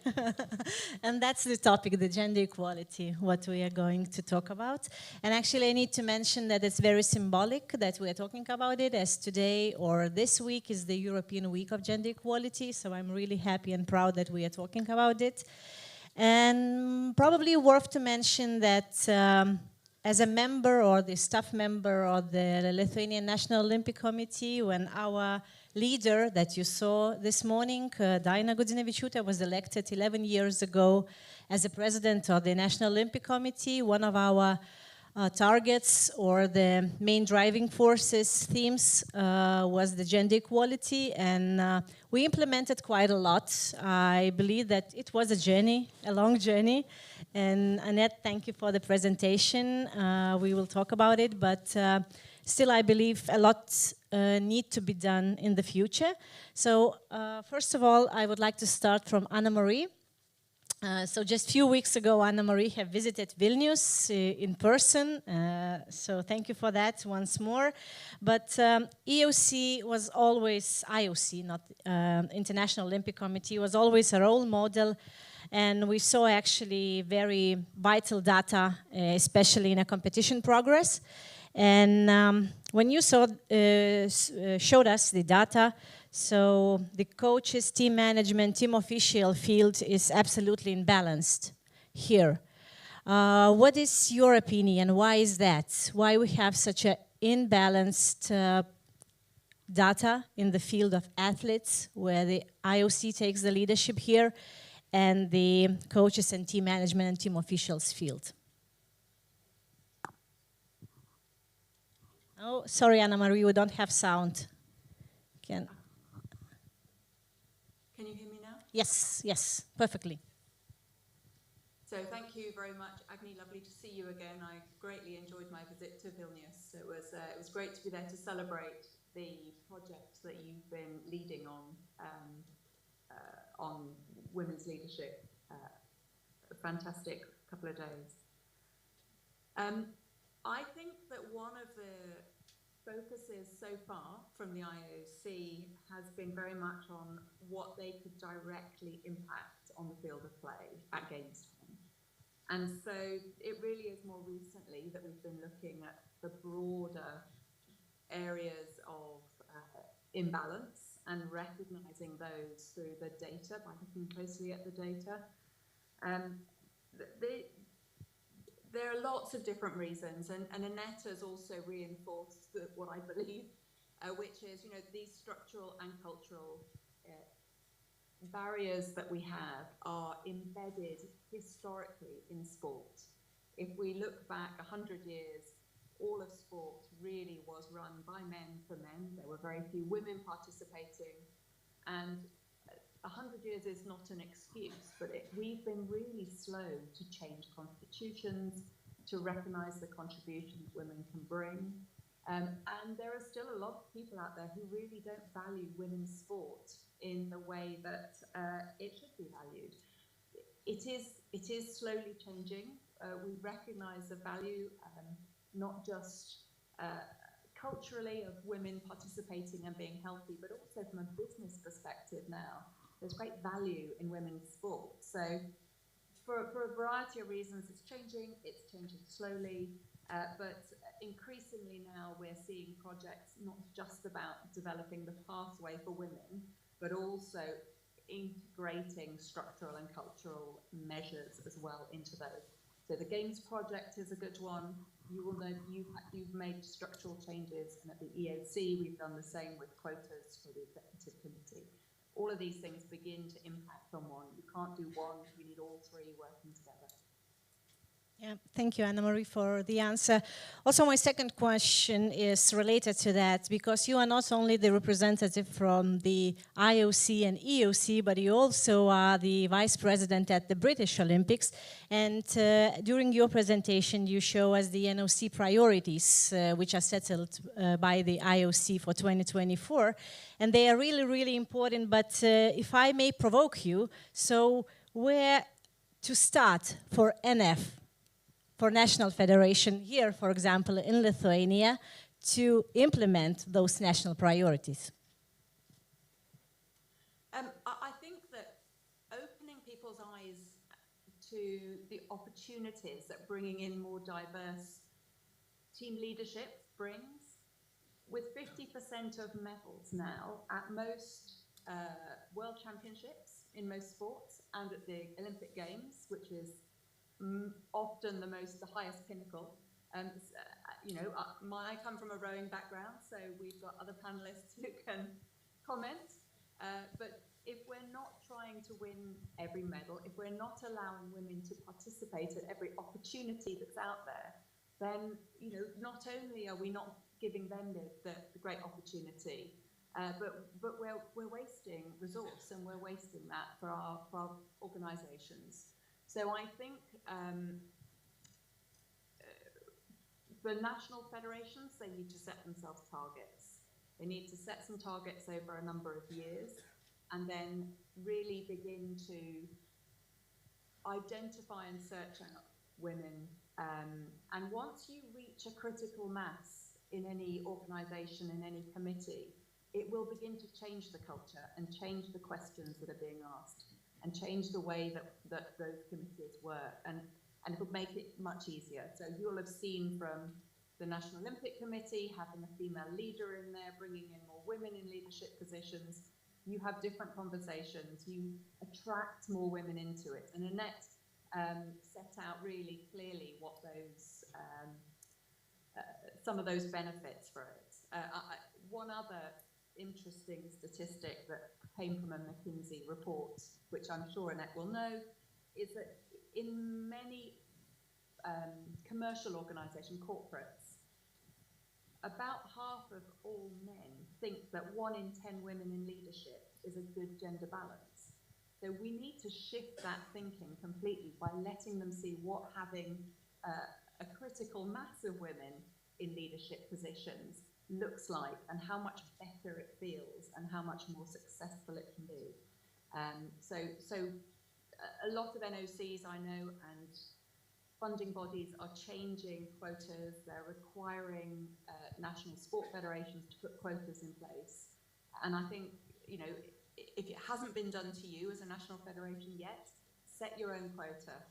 And that's the topic, the gender equality, what we are going to talk about. And actually, I need to mention that it's very symbolic that we are talking about it, as today or this week is the European Week of Gender Equality. So I'm really happy and proud that we are talking about it. And probably worth to mention that as a member or the staff member of the Lithuanian National Olympic Committee, when our leader that you saw this morning, Daina Gudzinevičiūtė, was elected 11 years ago as the president of the National Olympic Committee, one of our targets or the main driving forces themes was the gender equality, and we implemented quite a lot. I believe that it was a journey, a long journey, and Annette, thank you for the presentation. We will talk about it, but still I believe a lot need to be done in the future. So first of all, I would like to start from Anna-Marie. So just a few weeks ago, Anna-Marie have visited Vilnius in person, so thank you for that once more. But EOC was always, IOC, not International Olympic Committee, was always a role model, and we saw actually very vital data, especially in a competition progress. And when you showed us the data, so the coaches, team management, team official field is absolutely imbalanced here. What is your opinion? Why is that? Why we have such an imbalanced data in the field of athletes, where the IOC takes the leadership here, and the coaches and team management and team officials field? Oh, sorry, Anna-Marie, we don't have sound. Can you hear me now? Yes, yes, perfectly. So thank you very much, Agni. Lovely to see you again. I greatly enjoyed my visit to Vilnius. It was great to be there to celebrate the project that you've been leading on women's leadership. A fantastic couple of days. I think that one of the focuses so far from the IOC has been very much on what they could directly impact on the field of play at Games time. And so it really is more recently that we've been looking at the broader areas of imbalance and recognizing those through the data, by looking closely at the data. There are lots of different reasons, and Annette has also reinforced what I believe, which is, these structural and cultural barriers that we have are embedded historically in sport. If we look back 100 years, all of sport really was run by men for men. There were very few women participating, and 100 years is not an excuse, but we've been really slow to change constitutions, to recognize the contributions women can bring. And there are still a lot of people out there who really don't value women's sport in the way that it should be valued. It is slowly changing. We recognize the value, not just culturally, of women participating and being healthy, but also from a business perspective now. There's great value in women's sport. So for a variety of reasons, it's changing slowly, but increasingly now we're seeing projects not just about developing the pathway for women, but also integrating structural and cultural measures as well into those. So the Games project is a good one. You will know you've made structural changes, and at the EOC we've done the same with quotas for the executive committee. All of these things begin to impact on one. You can't do one, you need all three working together. Yeah, thank you, Anna-Marie, for the answer. Also, my second question is related to that, because you are not only the representative from the IOC and EOC, but you also are the vice president at the British Olympics. And during your presentation, you show us the NOC priorities, which are settled by the IOC for 2024. And they are really, really important. But if I may provoke you, so where to start for NF? For National Federation here, for example, in Lithuania, to implement those national priorities? I think that opening people's eyes to the opportunities that bringing in more diverse team leadership brings, with 50% of medals now at most world championships in most sports and at the Olympic Games, which is often the highest pinnacle. I come from a rowing background, so we've got other panelists who can comment. But if we're not trying to win every medal, if we're not allowing women to participate at every opportunity that's out there, then, you know, not only are we not giving them the great opportunity, but we're wasting resource, and we're wasting that for our organisations. So I think the national federations, they need to set themselves targets. They need to set some targets over a number of years, and then really begin to identify and search out women. And once you reach a critical mass in any organisation, in any committee, it will begin to change the culture and change the questions that are being asked and change the way that those committees work. And it'll make it much easier. So you'll have seen from the National Olympic Committee having a female leader in there, bringing in more women in leadership positions. You have different conversations, you attract more women into it. And Annette set out really clearly what those, some of those benefits for it. One other interesting statistic that came from a McKinsey report, which I'm sure Annette will know, is that in many commercial organisations, corporates, about half of all men think that 1 in 10 women in leadership is a good gender balance. So we need to shift that thinking completely by letting them see what having a critical mass of women in leadership positions looks like, and how much better it feels, and how much more successful it can be. So a lot of NOCs I know and funding bodies are changing quotas. They're requiring national sport federations to put quotas in place. And I think, you know, if it hasn't been done to you as a national federation yet, set your own quota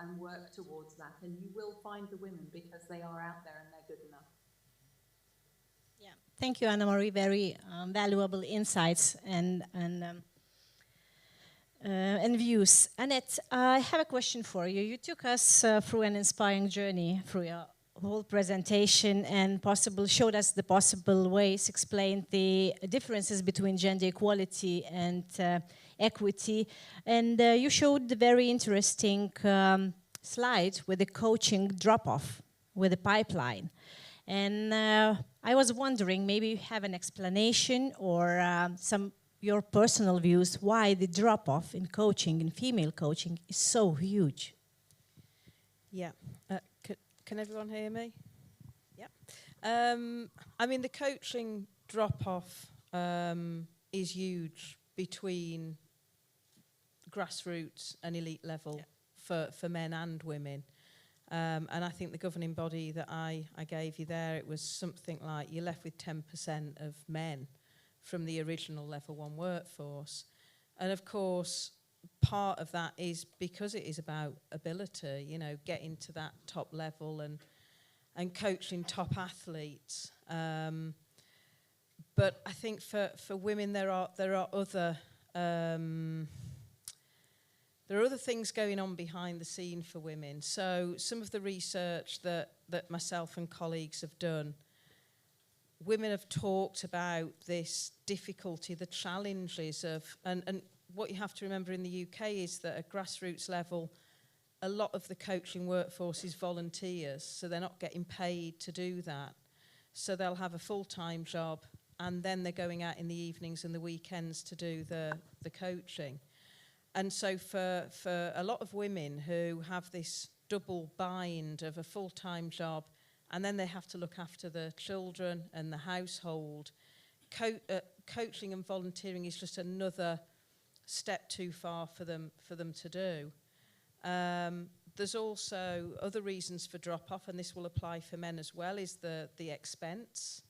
and work towards that. And you will find the women, because they are out there and they're good enough. Yeah, thank you, Anna-Marie. Very valuable insights and views. Annette, I have a question for you. You took us through an inspiring journey through your whole presentation and showed us the possible ways, explained the differences between gender equality and equity. And you showed the very interesting slide with the coaching drop-off, with the pipeline. And I was wondering, maybe you have an explanation or your personal views why the drop-off in coaching, in female coaching, is so huge. Yeah. Can everyone hear me? Yeah. I mean, the coaching drop-off is huge between grassroots and elite level for men and women. And I think the governing body that I gave you there, it was something like you're left with 10% of men from the original level 1 workforce. And of course, part of that is because it is about ability, you know, getting to that top level and coaching top athletes. But I think for women there are other things going on behind the scene for women. So some of the research that myself and colleagues have done, women have talked about this difficulty, the challenges of, and what you have to remember in the UK is that at grassroots level, a lot of the coaching workforce is volunteers, so they're not getting paid to do that. So they'll have a full-time job, and then they're going out in the evenings and the weekends to do the coaching. And so for a lot of women who have this double bind of a full-time job, and then they have to look after the children and the household, coaching and volunteering is just another step too far for them to do. There's also other reasons for drop-off, and this will apply for men as well, is the expense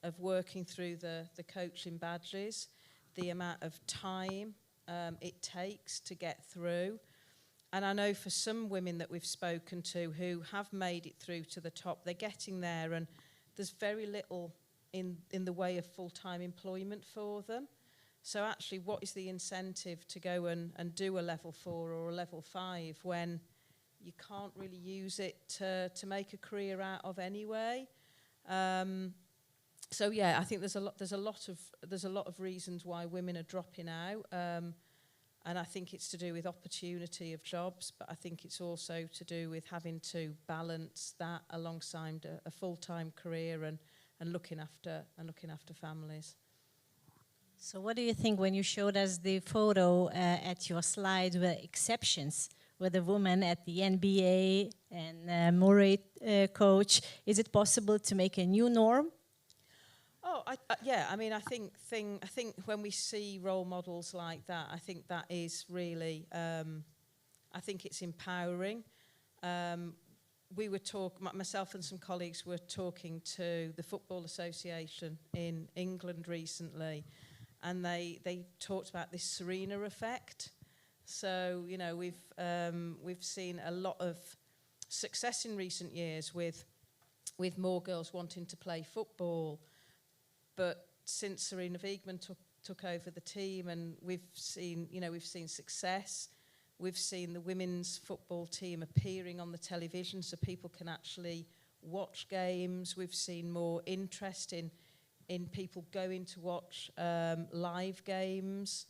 of working through the coaching badges, the amount of time it takes to get through. And I know for some women that we've spoken to who have made it through to the top, they're getting there, and there's very little in the way of full-time employment for them. So actually, what is the incentive to go and do a level 4 or a level 5 when you can't really use it to make a career out of anyway? So yeah, I think there's a lot of reasons why women are dropping out. And I think it's to do with opportunity of jobs, but I think it's also to do with having to balance that alongside a full-time career and looking after families. So what do you think when you showed us the photo at your slide with exceptions, with a woman at the NBA and Murray coach? Is it possible to make a new norm? Oh, yeah. I mean, I think when we see role models like that, I think that is really, I think it's empowering. We were myself and some colleagues were talking to the Football Association in England recently, and they talked about this Serena effect. So, you know, we've seen a lot of success in recent years with more girls wanting to play football. But since Serena Wiegmann took over the team, and we've seen success. We've seen the women's football team appearing on the television so people can actually watch games. We've seen more interest in people going to watch live games.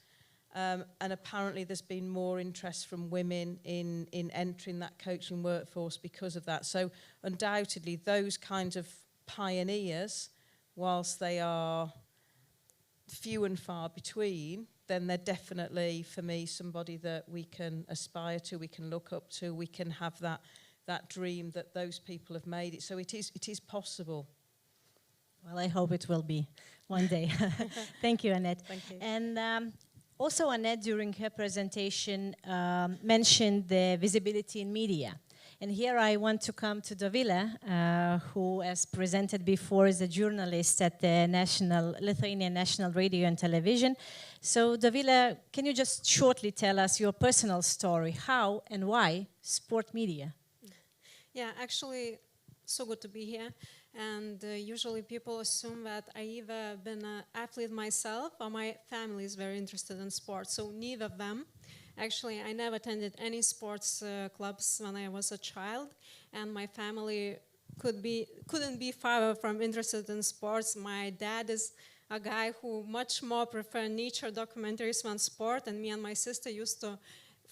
And apparently there's been more interest from women in entering that coaching workforce because of that. So undoubtedly those kinds of pioneers, whilst they are few and far between, then they're definitely, for me, somebody that we can aspire to, we can look up to, we can have that dream that those people have made it. So it is possible. Well, I hope it will be one day. Thank you, Annette. Thank you. And also Annette, during her presentation, mentioned the visibility in media. And here I want to come to Dovile, who, as presented before, is a journalist at the Lithuanian National Radio and Television. So, Dovile, can you just shortly tell us your personal story? How and why sport media? Yeah, actually, so good to be here. And usually people assume that I either been an athlete myself or my family is very interested in sports. So neither of them. Actually, I never attended any sports clubs when I was a child, and my family couldn't be far from interested in sports. My dad is a guy who much more prefer nature documentaries than sport, and me and my sister used to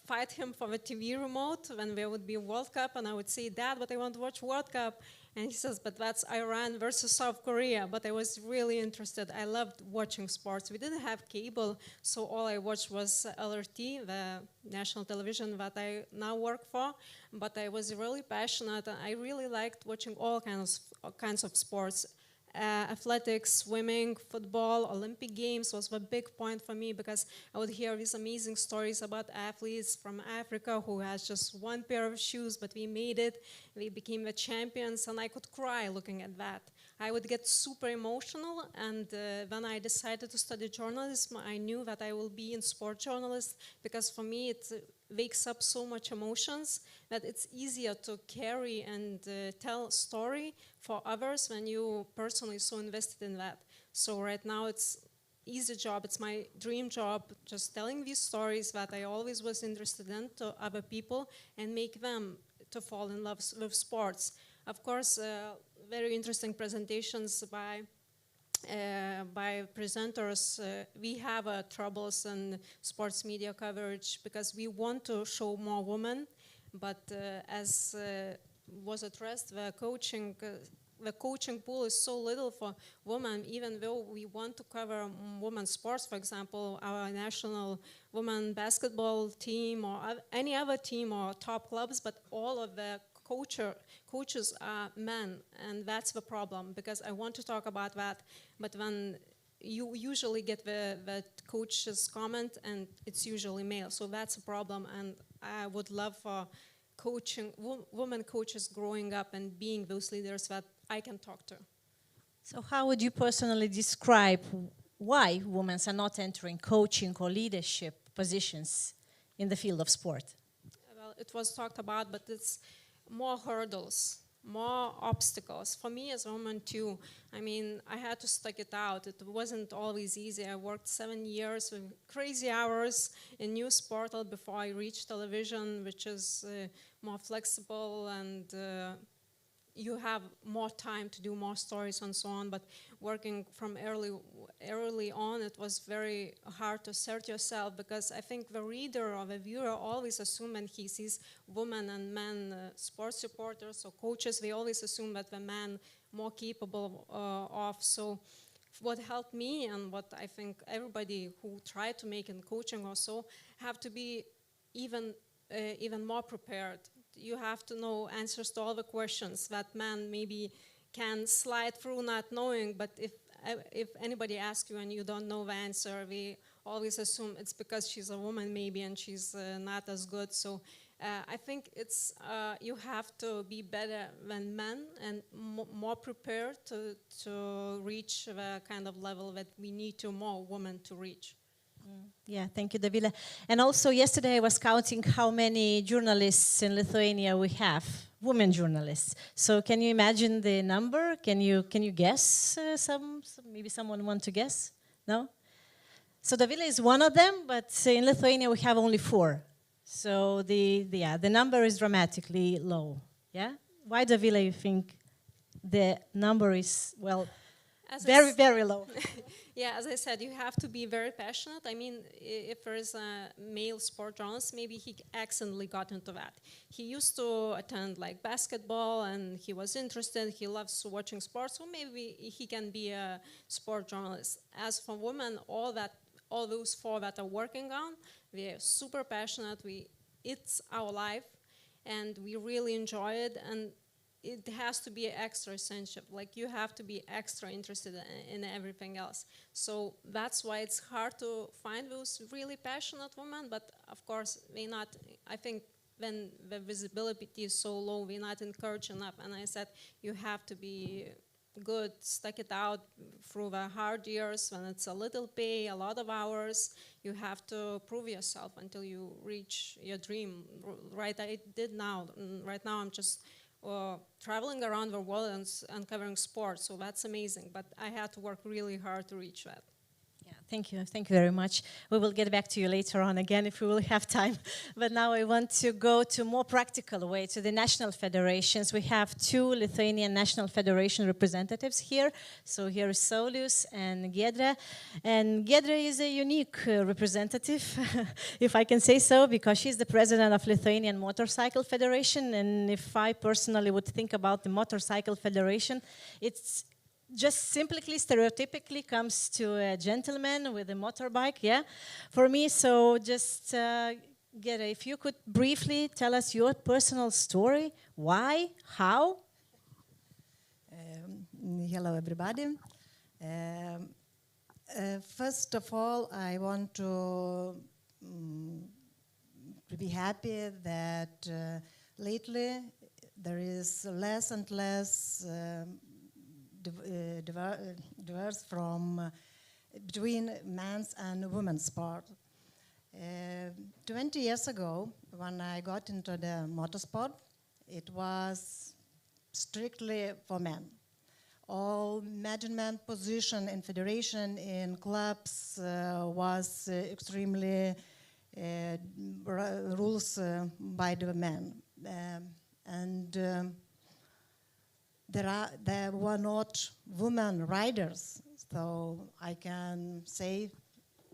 fight him for the TV remote when there would be a World Cup, and I would say, "Dad, but I want to watch World Cup." And he says, "But that's Iran versus South Korea." But I was really interested. I loved watching sports. We didn't have cable, so all I watched was LRT, the national television that I now work for. But I was really passionate, and I really liked watching all kinds of sports. Athletics, swimming, football, Olympic Games was a big point for me because I would hear these amazing stories about athletes from Africa who has just one pair of shoes, but we made it. We became the champions, and I could cry looking at that. I would get super emotional, and when I decided to study journalism, I knew that I will be in sport journalist because for me it wakes up so much emotions that it's easier to carry and tell story for others when you personally so invested in that. So right now it's easy job, it's my dream job, just telling these stories that I always was interested in to other people and make them to fall in love with sports. Of course, very interesting presentations by presenters. We have troubles in sports media coverage because we want to show more women, but as was addressed, the coaching pool is so little for women, even though we want to cover women's sports, for example, our national women basketball team or any other team or top clubs, but all of the coaches are men, and that's the problem, because I want to talk about that, but when you usually get the coach's comment, and it's usually male, so that's a problem, and I would love for women coaches growing up and being those leaders that I can talk to. So how would you personally describe why women are not entering coaching or leadership positions in the field of sport? Well, it was talked about, but it's more hurdles, more obstacles. For me as a woman too, I mean, I had to stick it out. It wasn't always easy. I worked 7 years with crazy hours in news portal before I reached television, which is more flexible and you have more time to do more stories and so on, but working from early on, it was very hard to assert yourself, because I think the reader or the viewer always assume when he sees women and men sports reporters or coaches, they always assume that the man more capable of. So what helped me, and what I think everybody who tried to make in coaching or so, have to be even more prepared. You have to know answers to all the questions that man maybe can slide through not knowing, but if anybody asks you and you don't know the answer, we always assume it's because she's a woman maybe and she's not as good. So I think it's you have to be better than men and more prepared to reach the kind of level that we need more women to reach. Yeah, thank you, Davile. And also yesterday I was counting how many journalists in Lithuania we have, women journalists. So can you imagine the number? Can you guess maybe someone want to guess? No? So Davile is one of them, but in Lithuania we have only 4. So the number is dramatically low. Yeah? Why, Davile, you think the number is, well, very low? Yeah, as I said, you have to be very passionate. I mean, if there is a male sport journalist, maybe he accidentally got into that. He used to attend like basketball and he was interested, he loves watching sports, so maybe he can be a sport journalist. As for women, all those 4 that are working on, we are super passionate, it's our life and we really enjoy it, and it has to be extra essential. Like, you have to be extra interested in everything else. So that's why it's hard to find those really passionate women, but of course, I think when the visibility is so low, we're not encouraged enough. And I said, you have to be good, stuck it out through the hard years when it's a little pay, a lot of hours. You have to prove yourself until you reach your dream. Right, I did now. Right now, I'm just traveling around the world and covering sports, so that's amazing. But I had to work really hard to reach that. Thank you very much. We will get back to you later on again if we will have time. But now I want to go to more practical way, to the national federations. We have 2 Lithuanian national federation representatives here. So here is Saulius and Giedrė. And Giedrė is a unique representative, if I can say so, because she's the president of Lithuanian Motorcycle Federation. And if I personally would think about the Motorcycle Federation, it's just simply, stereotypically comes to a gentleman with a motorbike, yeah? For me, so just, Giedrė, if you could briefly tell us your personal story, why, how? Hello, everybody. First of all, I want to be happy that lately there is less and less diverse from between men's and women's sport. 20 years ago, when I got into the motorsport, it was strictly for men. All management position in federation, in clubs, was extremely rules by the men. There were not women riders, so I can say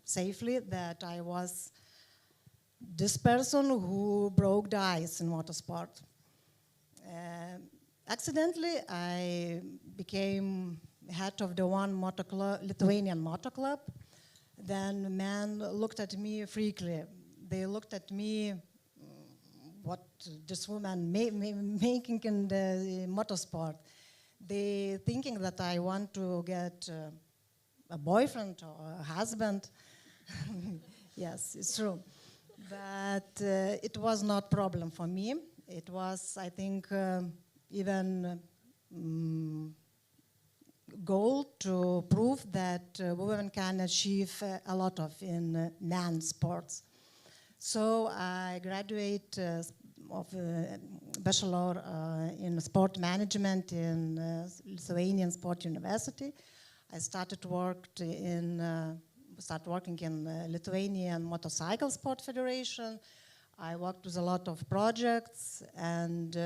safely that I was this person who broke the ice in motorsport. Accidentally, I became head of the one Lithuanian motor club. Then men looked at me freakily. They looked at me, what this woman making in the motorsport. They thinking that I want to get a boyfriend or a husband. Yes, it's true. But it was not problem for me. It was, I think, even goal to prove that women can achieve a lot of in man sports. So I graduated of bachelor in sport management in Lithuanian Sport University. I started working in Lithuanian Motorcycle Sport Federation. I worked with a lot of projects, and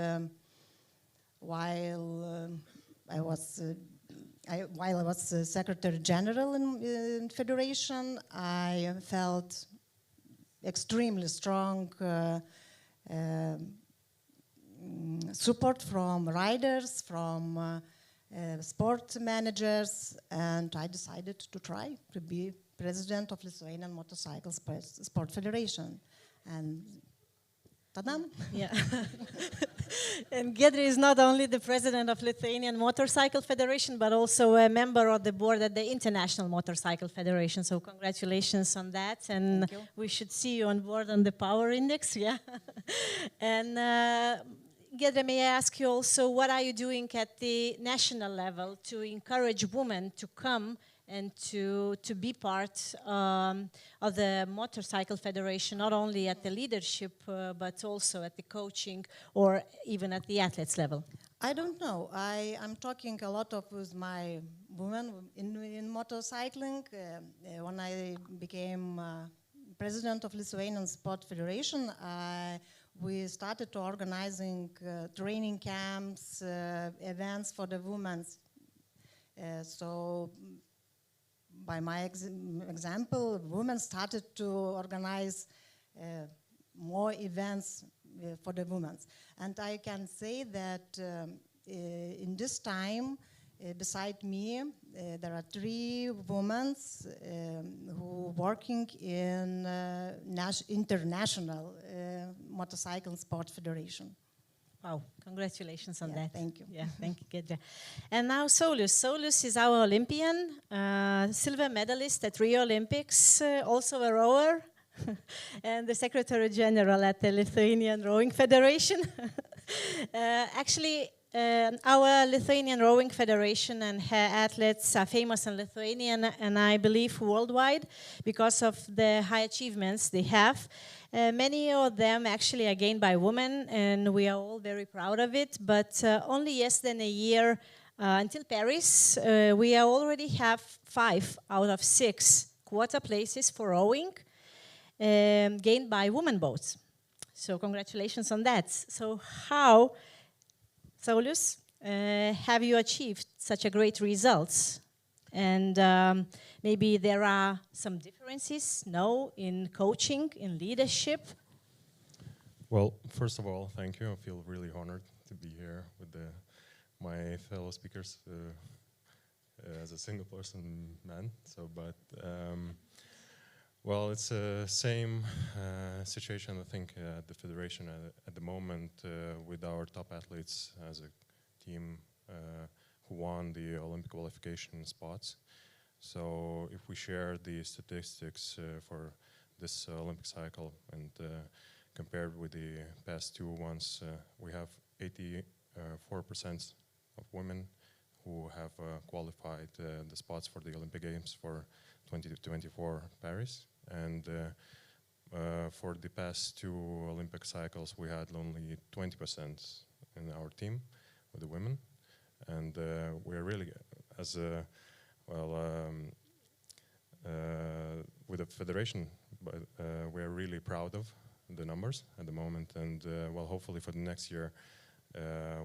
while I was Secretary General in Federation, I felt extremely strong support from riders, from sport managers, and I decided to try to be president of Lithuanian Motorcycle Sport Federation. And ta-dam! Yeah. And Giedrė is not only the president of Lithuanian Motorcycle Federation, but also a member of the board at the International Motorcycle Federation. So congratulations on that. And we should see you on board on the Power Index. Yeah. And Giedrė, may I ask you also, what are you doing at the national level to encourage women to come and to be part of the Motorcycle Federation, not only at the leadership, but also at the coaching or even at the athletes level? I don't know. I'm talking a lot with my women in motorcycling. When I became president of Lithuanian Sport Federation, we started to organizing training camps, events for the women. So by my example, women started to organize more events for the women. And I can say that in this time, beside me, there are 3 women who working in international motorcycle sport federation. Wow, congratulations on that. Thank you. Yeah, thank you, Giedrė. And now Saulius. Saulius is our Olympian, silver medalist at Rio Olympics, also a rower, and the Secretary General at the Lithuanian Rowing Federation. Actually, our Lithuanian Rowing Federation and her athletes are famous in Lithuania and I believe worldwide because of the high achievements they have. Many of them actually are gained by women, and we are all very proud of it. But only less than a year until Paris, we already have 5 out of 6 quarter places for rowing gained by women boats. So congratulations on that. So how, Saulius, have you achieved such a great results? And maybe there are some differences, no, in coaching, in leadership? Well, first of all, thank you. I feel really honored to be here with my fellow speakers as a single person man. So, but well, it's the same situation, I think, at the Federation at the moment with our top athletes as a team who won the Olympic qualification spots. So if we share the statistics for this Olympic cycle and compared with the past 2 ones, we have 84% of women who have qualified the spots for the Olympic Games for 2024 Paris. And for the past 2 Olympic cycles, we had only 20% in our team with the women. And we're really, as a, with the federation, but we're really proud of the numbers at the moment. And well, hopefully for the next year,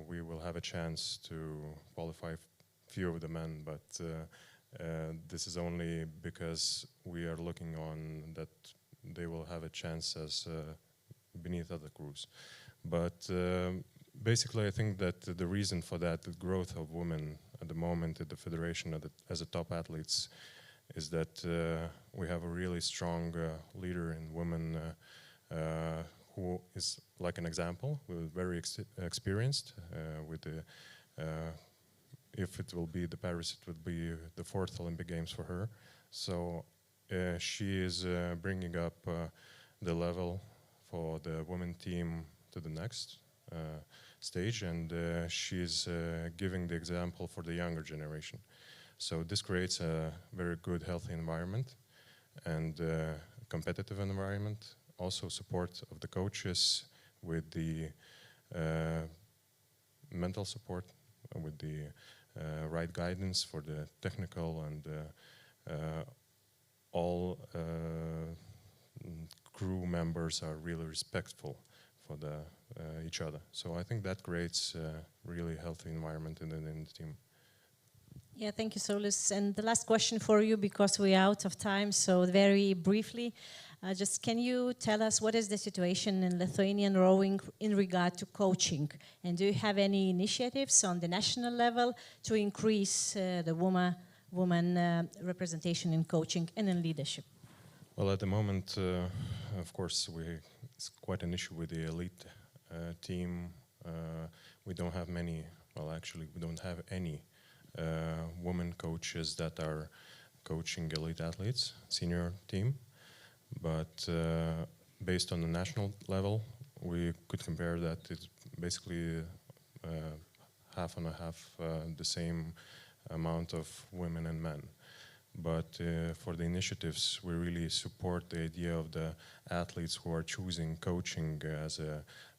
we will have a chance to qualify few of the men, but this is only because we are looking on that they will have a chance as beneath other crews. But basically, I think that the reason for that, the growth of women at the moment at the federation as a top athletes, is that we have a really strong leader in women who is like an example, very experienced. With the, if it will be the Paris, it would be the 4th Olympic Games for her. So she is bringing up the level for the women team to the next stage, and she's giving the example for the younger generation. So this creates a very good, healthy environment and competitive environment. Also support of the coaches with the mental support, with the right guidance for the technical, and all crew members are really respectful for each other. So I think that creates a really healthy environment in the team. Yeah, thank you, Solus. And the last question for you, because we're out of time, so very briefly, just can you tell us what is the situation in Lithuanian rowing in regard to coaching? And do you have any initiatives on the national level to increase the woman representation in coaching and in leadership? Well, at the moment, of course, it's quite an issue with the elite team. We don't have many, well, actually, we don't have any women coaches that are coaching elite athletes, senior team. But based on the national level, we could compare that it's basically half and a half the same amount of women and men. But for the initiatives, we really support the idea of the athletes who are choosing coaching as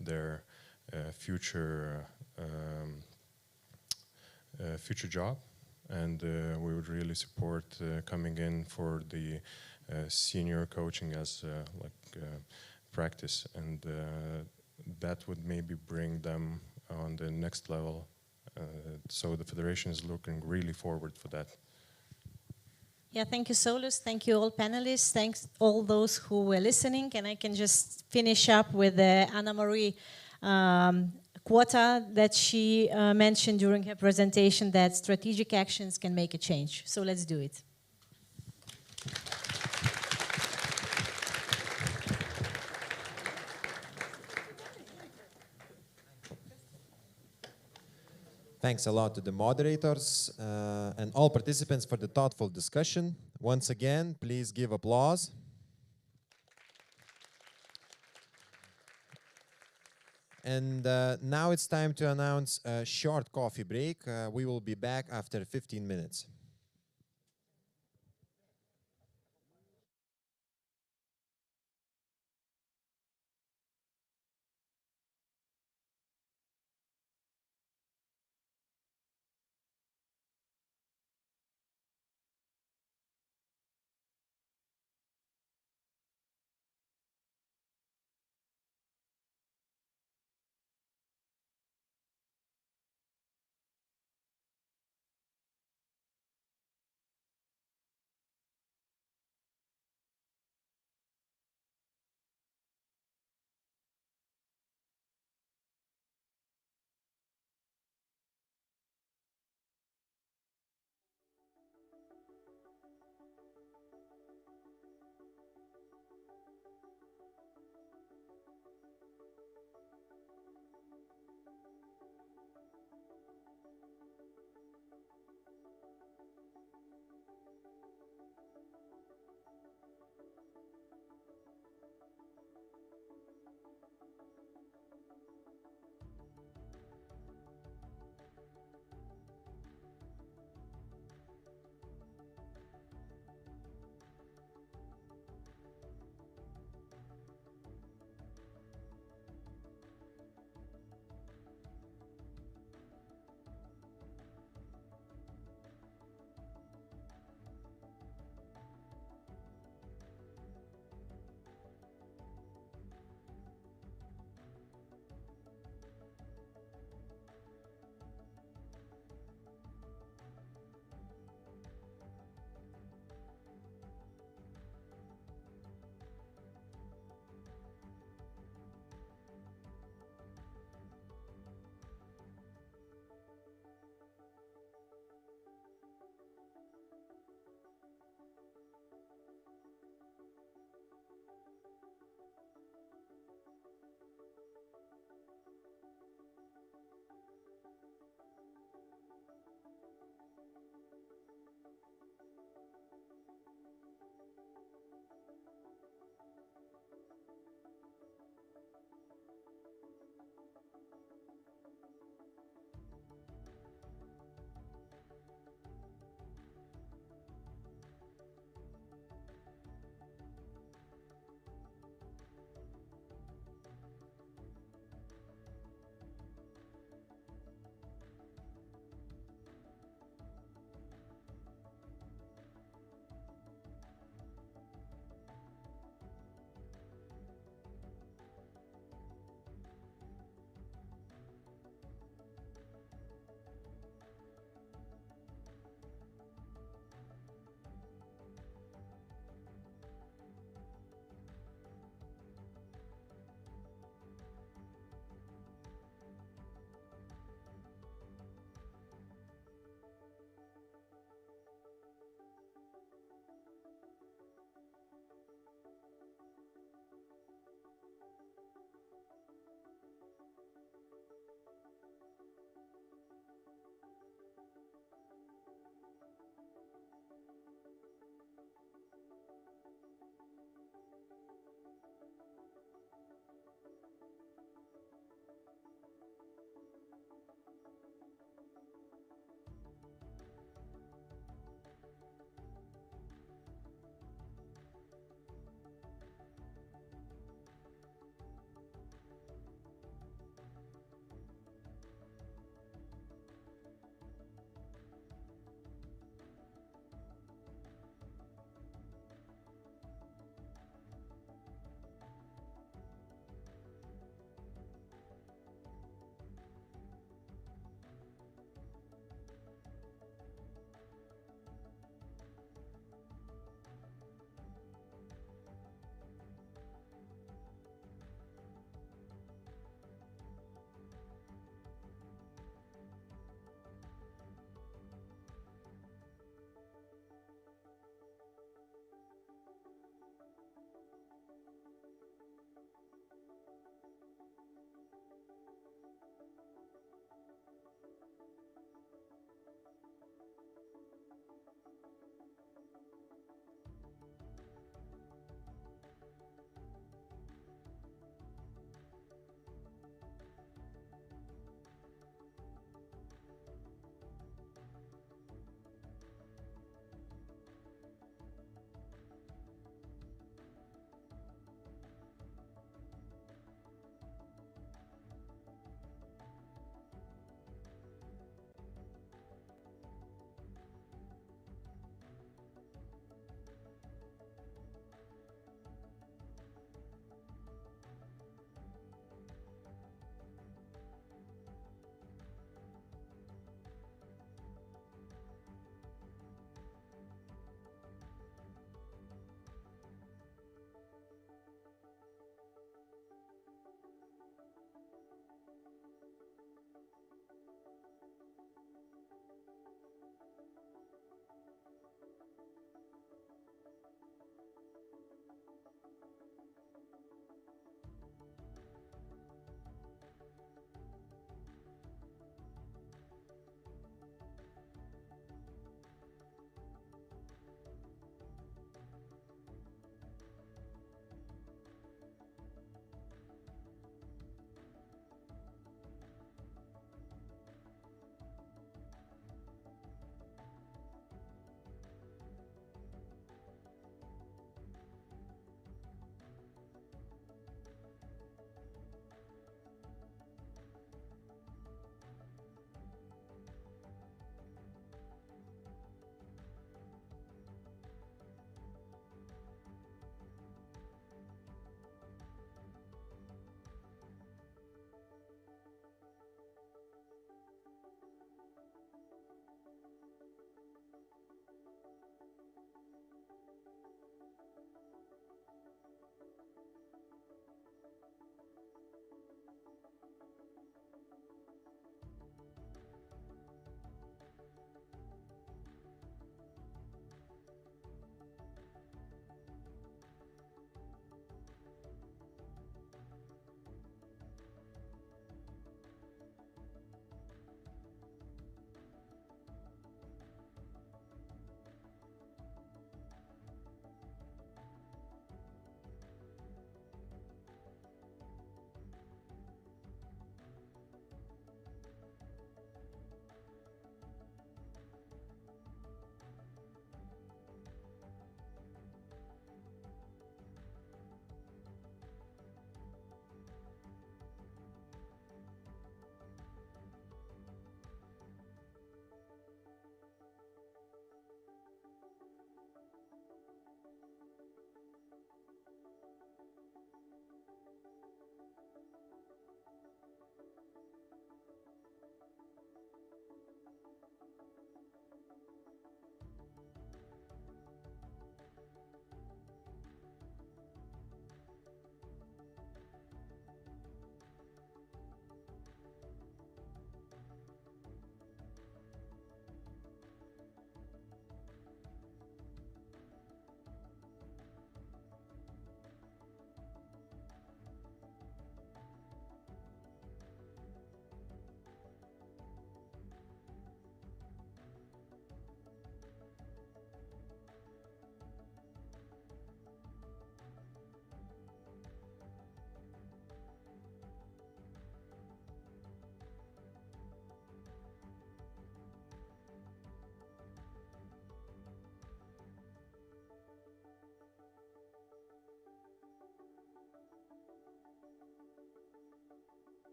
their future job, and we would really support coming in for the senior coaching as practice, and that would maybe bring them on the next level. So the federation is looking really forward for that. Yeah, thank you, Solus. Thank you, all panelists. Thanks all those who were listening. And I can just finish up with Anna Marie quota that she mentioned during her presentation, that strategic actions can make a change. So let's do it. Thanks a lot to the moderators and all participants for the thoughtful discussion. Once again, please give applause. And now it's time to announce a short coffee break. We will be back after 15 minutes.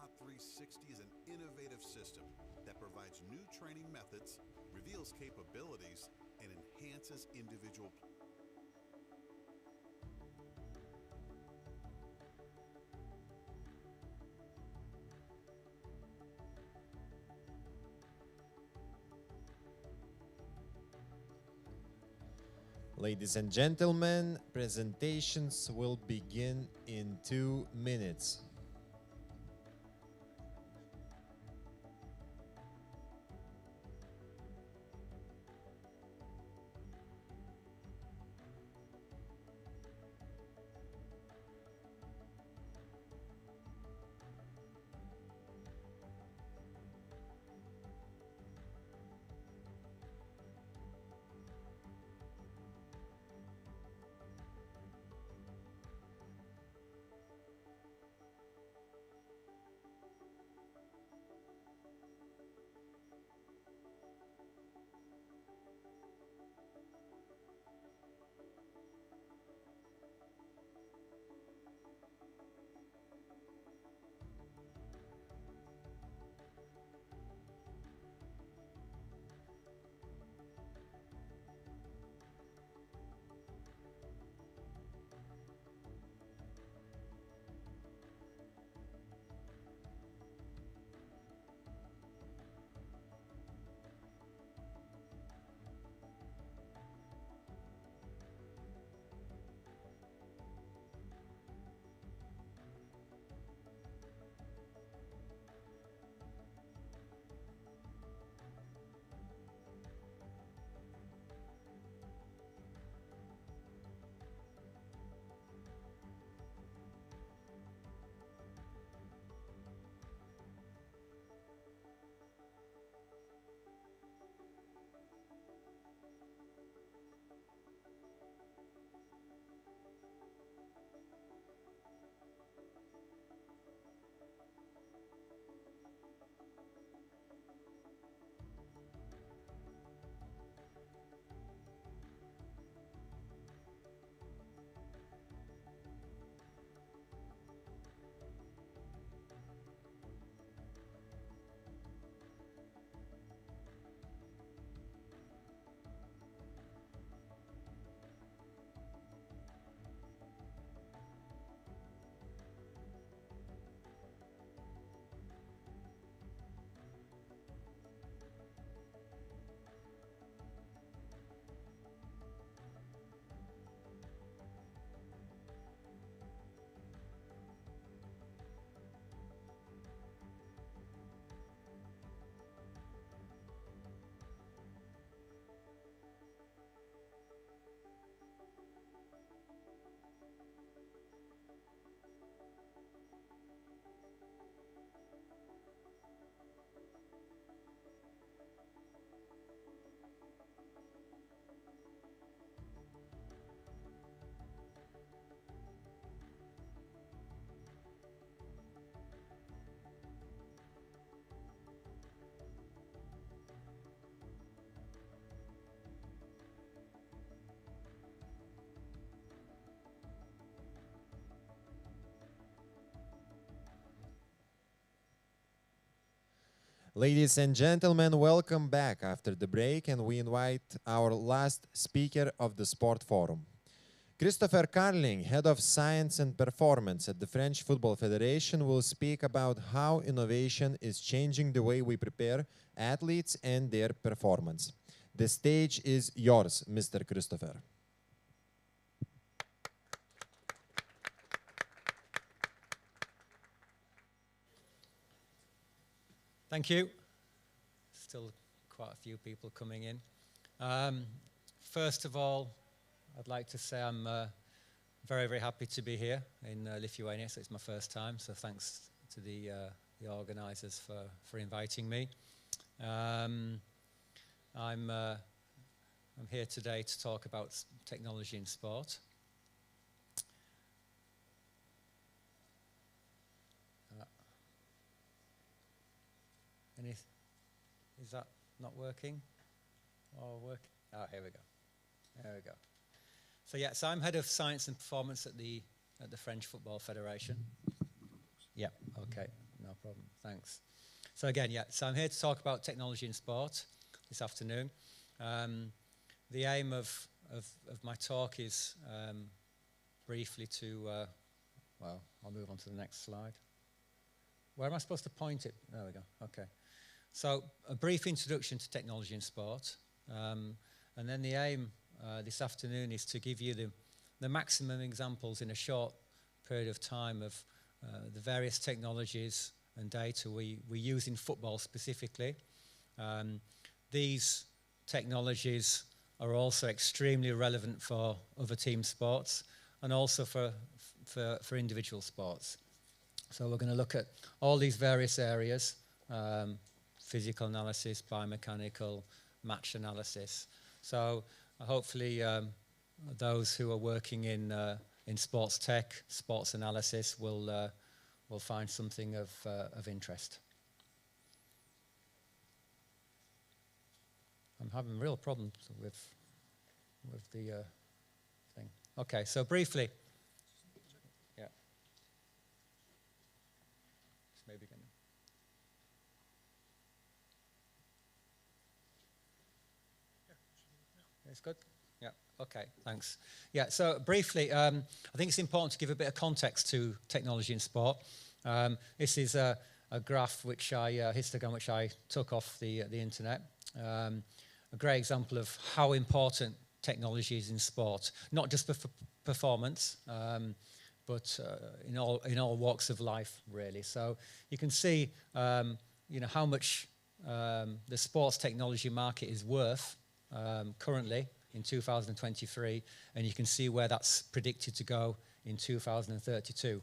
Spot 360 is an innovative system that provides new training methods, reveals capabilities, and enhances individual. Ladies and gentlemen, presentations will begin in 2 minutes. Ladies and gentlemen, welcome back after the break, and we invite our last speaker of the Sport Forum. Christopher Carling, Head of Science and Performance at the French Football Federation, will speak about how innovation is changing the way we prepare athletes and their performance. The stage is yours, Mr. Christopher. Thank you. Still quite a few people coming in. First of all, I'd like to say I'm very, very happy to be here in Lithuania. So it's my first time, so thanks to the organizers for inviting me. I'm here today to talk about technology in sport. Is that not working? Or work? Oh, here we go. There we go. So yeah, so I'm head of science and performance at the French Football Federation. Yeah, okay, no problem. Thanks. So again, yeah, so I'm here to talk about technology in sport this afternoon. The aim of my talk is briefly to, well, I'll move on to the next slide. Where am I supposed to point it? There we go, okay. So a brief introduction to technology in sport. And then the aim this afternoon is to give you the maximum examples in a short period of time of the various technologies and data we use in football specifically. These technologies are also extremely relevant for other team sports and also for individual sports. So we're going to look at all these various areas, physical analysis, biomechanical, match analysis. So hopefully those who are working in sports tech, sports analysis will find something of interest. I'm having real problems with the thing. Okay, so briefly, yeah. Just maybe gonna. It's good. Yeah. Okay. Thanks. Yeah. So briefly, I think it's important to give a bit of context to technology in sport. This is a graph which histogram which I took off the internet. A great example of how important technology is in sport, not just for performance, but in all walks of life, really. So you can see, how much the sports technology market is worth currently in 2023, and you can see where that's predicted to go in 2032.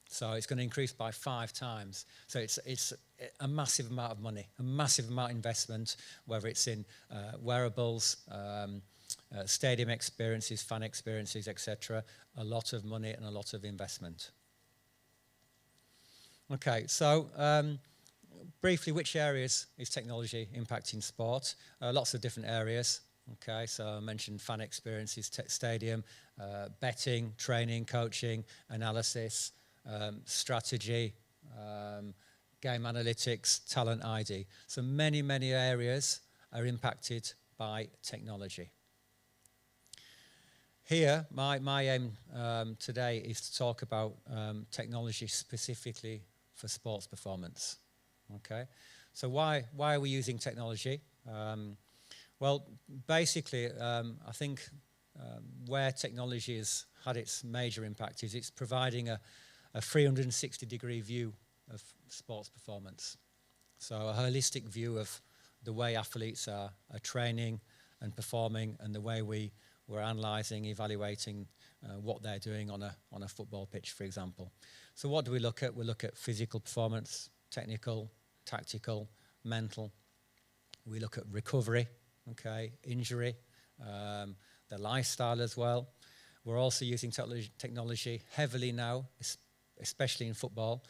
So it's going to increase by 5 times. So it's a massive amount of money, a massive amount of investment, whether it's in wearables, stadium experiences, fan experiences, etc. A lot of money and a lot of investment. Okay, so briefly, which areas is technology impacting sport? Lots of different areas. Okay, so I mentioned fan experiences, stadium, betting, training, coaching, analysis, strategy, game analytics, talent ID. So many, many areas are impacted by technology. Here, my aim today is to talk about technology specifically for sports performance. Okay, so why are we using technology? Well, basically, I think where technology has had its major impact is it's providing a 360-degree view of sports performance. So a holistic view of the way athletes are training and performing, and the way we're analysing, evaluating what they're doing on a football pitch, for example. So what do we look at? We look at physical performance, technical, tactical, mental. We look at recovery, okay, injury, the lifestyle as well. We're also using technology heavily now, especially in football,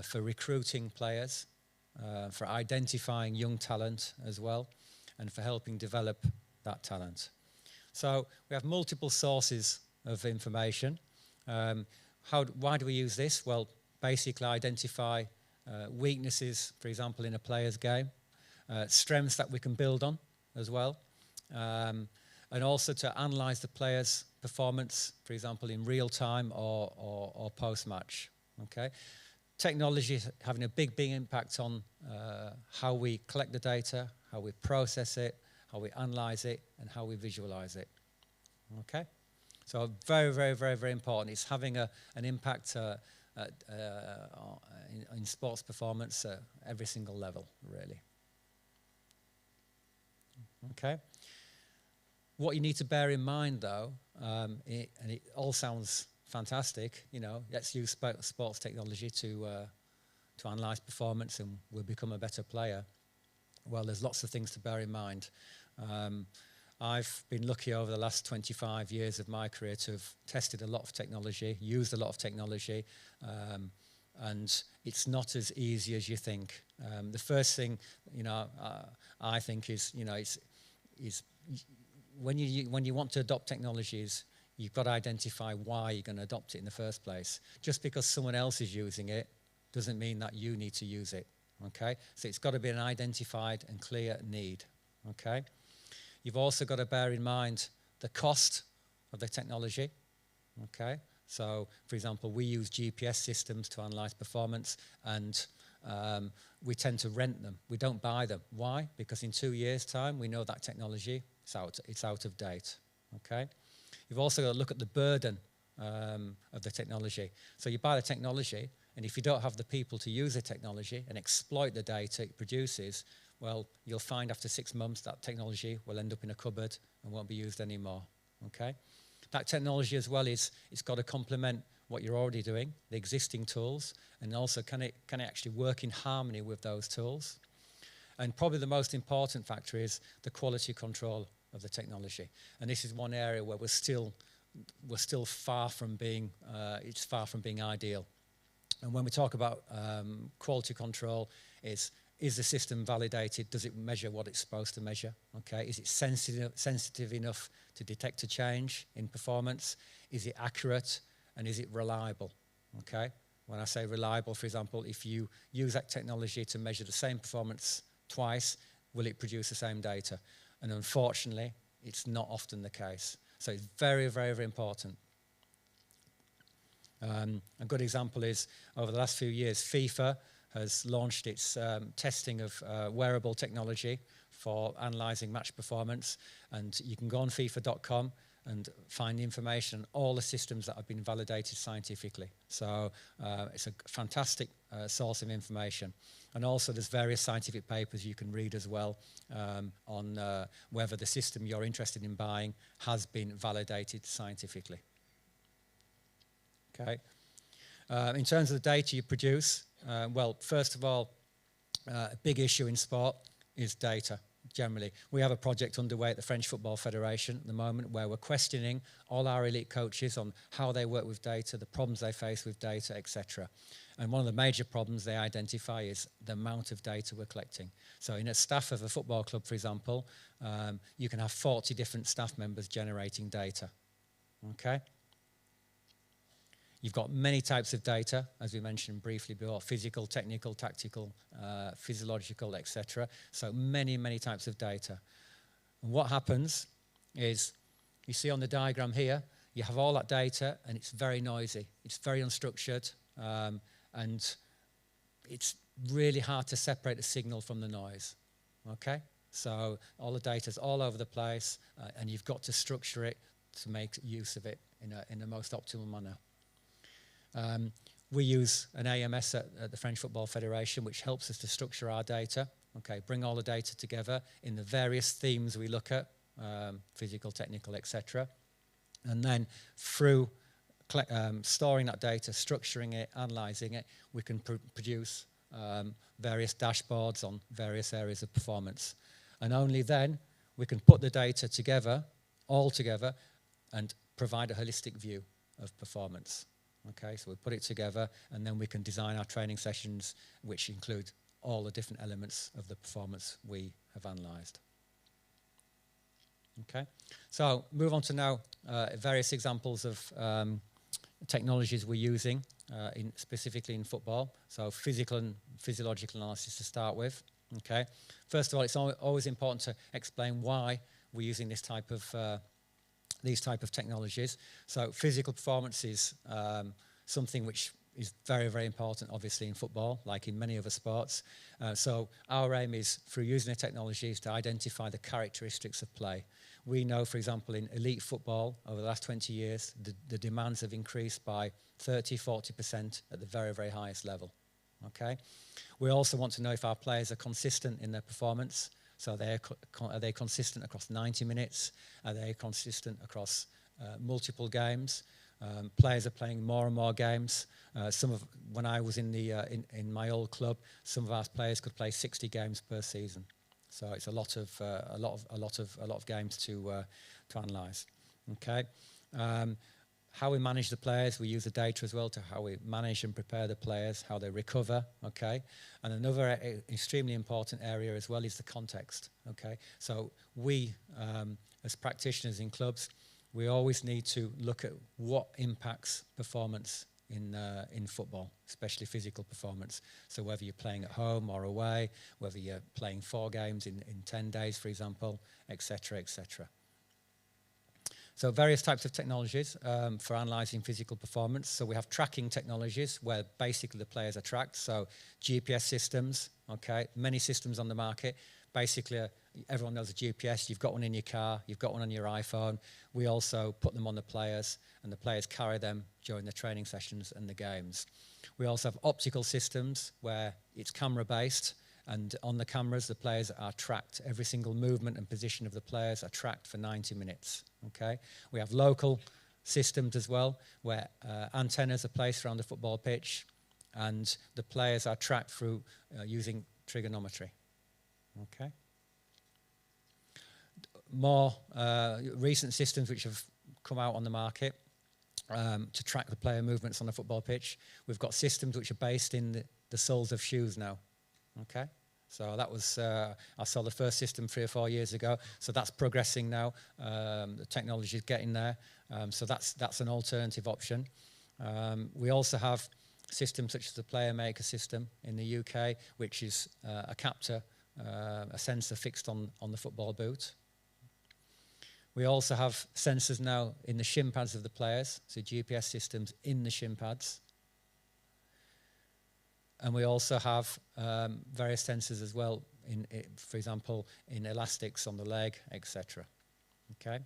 for recruiting players, for identifying young talent as well, and for helping develop that talent. So we have multiple sources of information. Why do we use this? Well, basically identify weaknesses, for example, in a player's game, strengths that we can build on as well, and also to analyse the player's performance, for example, in real time or post-match. Okay, technology is having a big impact on how we collect the data, how we process it, how we analyse it, and how we visualise it. Okay, so very, very, very, very important. It's having an impact in sports performance at every single level, really. Okay. What you need to bear in mind, though, and it all sounds fantastic, let's use sports technology to analyse performance and we'll become a better player. Well, there's lots of things to bear in mind. I've been lucky over the last 25 years of my career to have tested a lot of technology, used a lot of technology, and it's not as easy as you think. The first thing, I think is when you want to adopt technologies, you've got to identify why you're going to adopt it in the first place. Just because someone else is using it doesn't mean that you need to use it, okay? So it's got to be an identified and clear need, okay? You've also got to bear in mind the cost of the technology, okay? So, for example, we use GPS systems to analyze performance, and we tend to rent them. We don't buy them. Why? Because in 2 years' time, we know that technology it's out of date, okay? You've also got to look at the burden of the technology. So you buy the technology, and if you don't have the people to use the technology and exploit the data it produces, well, you'll find after 6 months that technology will end up in a cupboard and won't be used anymore, okay? That technology as well it's got to complement what you're already doing, the existing tools, and also can it actually work in harmony with those tools? And probably the most important factor is the quality control of the technology. And this is one area where we're still far from being, it's far from being ideal. And when we talk about quality control, is the system validated? Does it measure what it's supposed to measure? Okay, is it sensitive enough to detect a change in performance? Is it accurate? And is it reliable? Okay, when I say reliable, for example, if you use that technology to measure the same performance twice, will it produce the same data? And unfortunately, it's not often the case. So it's very, very, very important. A good example is, over the last few years, FIFA has launched its testing of wearable technology for analysing match performance. And you can go on FIFA.com and find information on all the systems that have been validated scientifically. So it's a fantastic source of information. And also there's various scientific papers you can read as well on whether the system you're interested in buying has been validated scientifically. Okay. In terms of the data you produce, well, first of all, a big issue in sport is data. Generally, we have a project underway at the French Football Federation at the moment where we're questioning all our elite coaches on how they work with data, the problems they face with data, etc. And one of the major problems they identify is the amount of data we're collecting. So in a staff of a football club, for example, you can have 40 different staff members generating data. Okay? You've got many types of data, as we mentioned briefly before, physical, technical, tactical, physiological, etc. So many, many types of data. And what happens is, you see on the diagram here, you have all that data and it's very noisy. It's very unstructured and it's really hard to separate the signal from the noise. Okay? So all the data's all over the place and you've got to structure it to make use of it in the most optimal manner. We use an AMS at the French Football Federation, which helps us to structure our data, okay, bring all the data together in the various themes we look at, physical, technical, etc. And then through storing that data, structuring it, analysing it, we can produce various dashboards on various areas of performance. And only then we can put the data together, all together, and provide a holistic view of performance. Okay, so we put it together and then we can design our training sessions which include all the different elements of the performance we have analysed. Okay, so move on to now various examples of technologies we're using specifically in football. So physical and physiological analysis to start with. Okay, first of all, it's always important to explain why we're using this type of these type of technologies. So physical performance is something which is very, very important, obviously, in football, like in many other sports. So our aim is, through using the technologies, to identify the characteristics of play. We know, for example, in elite football, over the last 20 years, the demands have increased by 30–40% at the very, very highest level. Okay? We also want to know if our players are consistent in their performance. So are they consistent across 90 minutes? Are they consistent across multiple games? Players are playing more and more games. When I was in my old club, some of our players could play 60 games per season. So it's a lot of games to analyse. Okay. How we manage the players, we use the data as well to how we manage and prepare the players, how they recover, okay? And another extremely important area as well is the context, okay? So we, as practitioners in clubs, we always need to look at what impacts performance in football, especially physical performance. So whether you're playing at home or away, whether you're playing 4 games in 10 days, for example, etc., etc. So various types of technologies for analysing physical performance. So we have tracking technologies where basically the players are tracked. So GPS systems, okay, many systems on the market. Basically, everyone knows a GPS. You've got one in your car. You've got one on your iPhone. We also put them on the players, and the players carry them during the training sessions and the games. We also have optical systems where it's camera-based, and on the cameras, the players are tracked. Every single movement and position of the players are tracked for 90 minutes. Okay. We have local systems as well, where antennas are placed around the football pitch, and the players are tracked through using trigonometry. Okay. More recent systems which have come out on the market to track the player movements on the football pitch. We've got systems which are based in the soles of shoes now. Okay. So that was, I saw the first system 3 or 4 years ago. So that's progressing now. The technology is getting there. So that's an alternative option. We also have systems such as the Player Maker system in the UK, which is a captor, a sensor fixed on the football boot. We also have sensors now in the shin pads of the players, so GPS systems in the shin pads. And we also have various sensors as well, for example, in elastics on the leg, etc. Okay.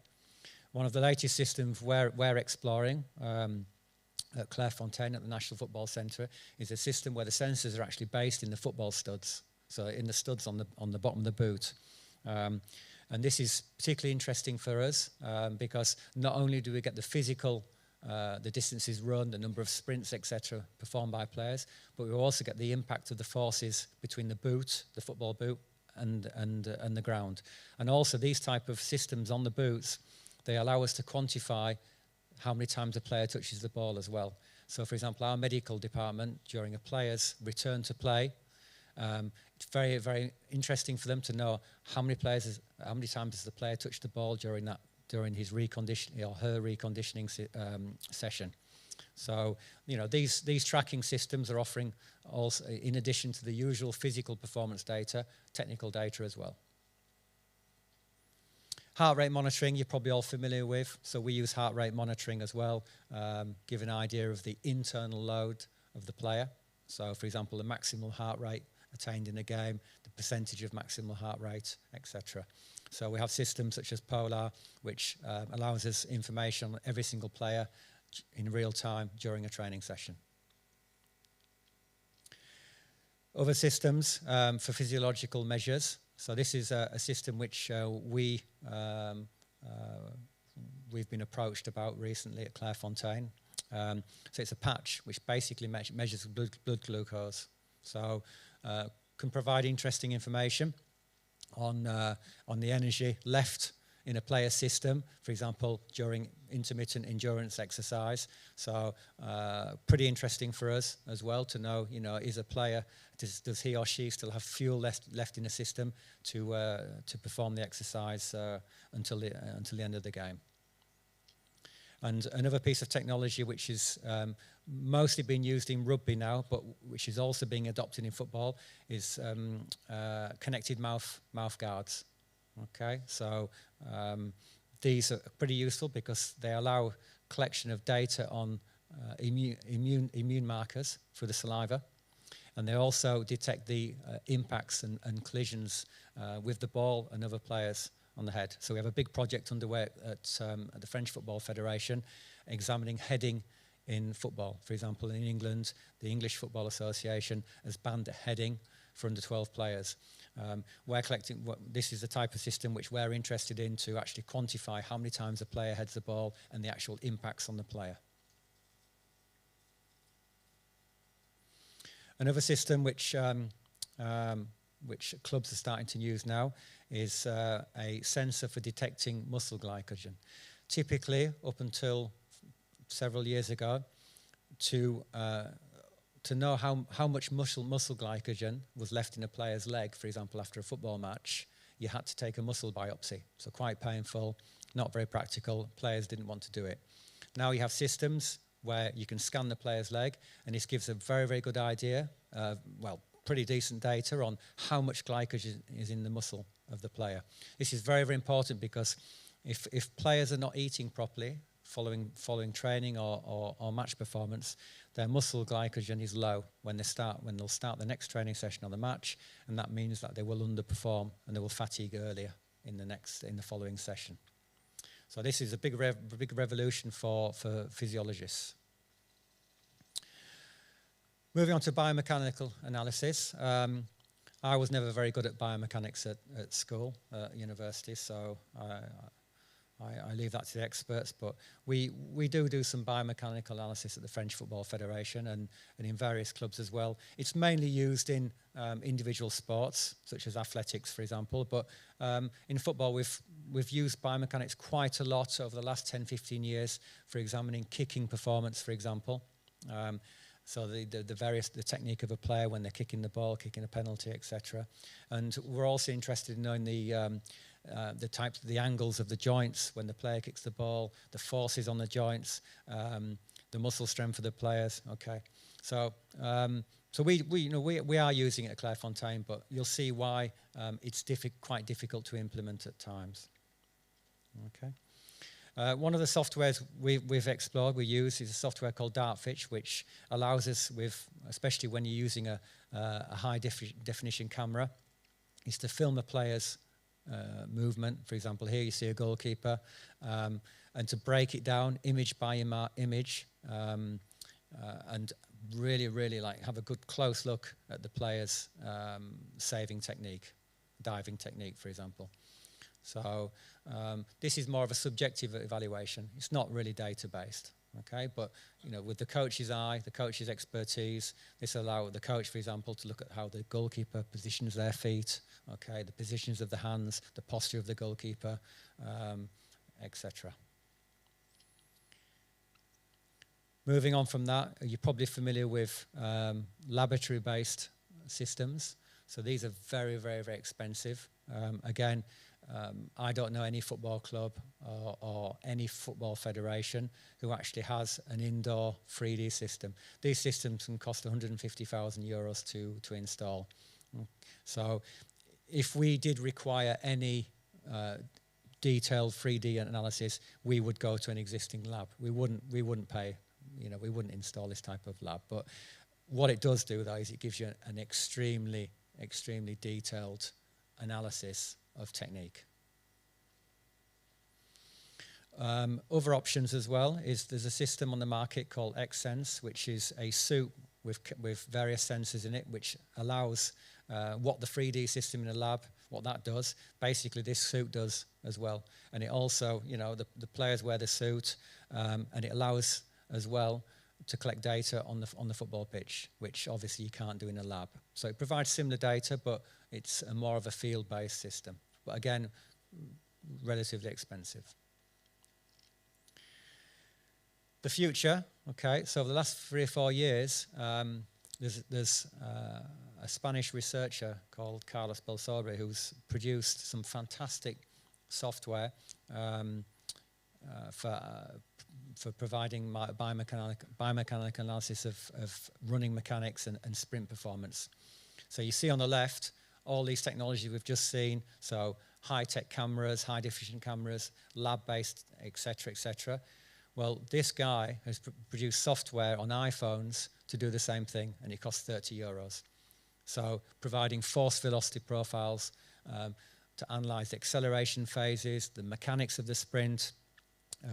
One of the latest systems we're exploring at Clairefontaine at the National Football Centre is a system where the sensors are actually based in the football studs, so in the studs on the bottom of the boot. And this is particularly interesting for us because not only do we get the physical the distances run, the number of sprints, etc., performed by players, but we also get the impact of the forces between the boot, the football boot, and the ground. And also these type of systems on the boots, they allow us to quantify how many times a player touches the ball as well. So, for example, our medical department, during a player's return to play, it's very, very interesting for them to know how many times has the player touched the ball during his reconditioning or her reconditioning session. So, you know, these tracking systems are offering also, in addition to the usual physical performance data, technical data as well. Heart rate monitoring, you're probably all familiar with. So we use heart rate monitoring as well, give an idea of the internal load of the player. So, for example, the maximal heart rate attained in a game, the percentage of maximal heart rate, etc. So we have systems such as Polar, which allows us information on every single player in real time during a training session. Other systems for physiological measures. So this is a system which we've been approached about recently at Clairefontaine. So it's a patch which basically measures blood glucose. So can provide interesting information on the energy left in a player's system, for example, during intermittent endurance exercise. So pretty interesting for us as well to know, you know, is a player, does he or she still have fuel left in the system to perform the exercise until the end of the game. And another piece of technology which is mostly being used in rugby now, but which is also being adopted in football, is connected mouth guards. Okay, so these are pretty useful because they allow collection of data on immune markers through the saliva, and they also detect the impacts and collisions with the ball and other players on the head. So we have a big project underway at the French Football Federation examining heading in football. For example, in England, the English Football Association has banned heading for under 12 players. We're collecting, this is the type of system which we're interested in to actually quantify how many times a player heads the ball and the actual impacts on the player. Another system which clubs are starting to use now is a sensor for detecting muscle glycogen. Typically, up until several years ago, to know how much muscle glycogen was left in a player's leg, for example, after a football match, you had to take a muscle biopsy. So quite painful, not very practical. Players didn't want to do it. Now you have systems where you can scan the player's leg, and this gives a very, very good idea, well, pretty decent data on how much glycogen is in the muscle of the player. This is very, very important because if players are not eating properly following training or match performance, their muscle glycogen is low when they'll start the next training session on the match, and that means that they will underperform and they will fatigue earlier in the following session. So this is a big revolution for physiologists. Moving on to biomechanical analysis. I was never very good at biomechanics at school, at university, so I leave that to the experts, but we do some biomechanical analysis at the French Football Federation and in various clubs as well. It's mainly used in individual sports, such as athletics, for example, but in football we've used biomechanics quite a lot over the last 10-15 years for examining kicking performance, for example. So the technique of a player when they're kicking the ball, kicking a penalty, etc. And we're also interested in knowing the angles of the joints when the player kicks the ball, the forces on the joints, the muscle strength of the players. Okay, so we are using it at Clairefontaine, but you'll see why it's quite difficult to implement at times. Okay. One of the softwares we've explored, we use, is a software called Dartfitch, which allows us, especially when you're using a high definition camera, is to film a player's movement. For example, here you see a goalkeeper, and to break it down image by image, and really like have a good close look at the player's saving technique, diving technique, for example. So this is more of a subjective evaluation. It's not really data-based, okay? But with the coach's eye, the coach's expertise, this allows the coach, for example, to look at how the goalkeeper positions their feet, okay, the positions of the hands, the posture of the goalkeeper, etc. Moving on from that, you're probably familiar with laboratory-based systems. So these are very, very, very expensive. Again, I don't know any football club or any football federation who actually has an indoor 3D system. These systems can cost €150,000 to install. So if we did require any detailed 3D analysis, we would go to an existing lab. We wouldn't pay, we wouldn't install this type of lab. But what it does do, though, is it gives you an extremely detailed analysis of technique. Other options as well is there's a system on the market called XSense, which is a suit with various sensors in it, which allows what the 3D system in a lab, what that does, basically this suit does as well. And it also, the players wear the suit, and it allows as well to collect data on the football pitch, which obviously you can't do in a lab. So it provides similar data, but it's more of a field-based system. But again, relatively expensive. The future, okay, so over the last 3 or 4 years, there's a Spanish researcher called Carlos Belsorbe who's produced some fantastic software for providing biomechanical analysis of running mechanics and sprint performance. So you see on the left all these technologies we've just seen, so high-tech cameras, high-definition cameras, lab-based, etc., etc. Well, this guy has produced software on iPhones to do the same thing, and it costs €30. So providing force velocity profiles to analyze the acceleration phases, the mechanics of the sprint,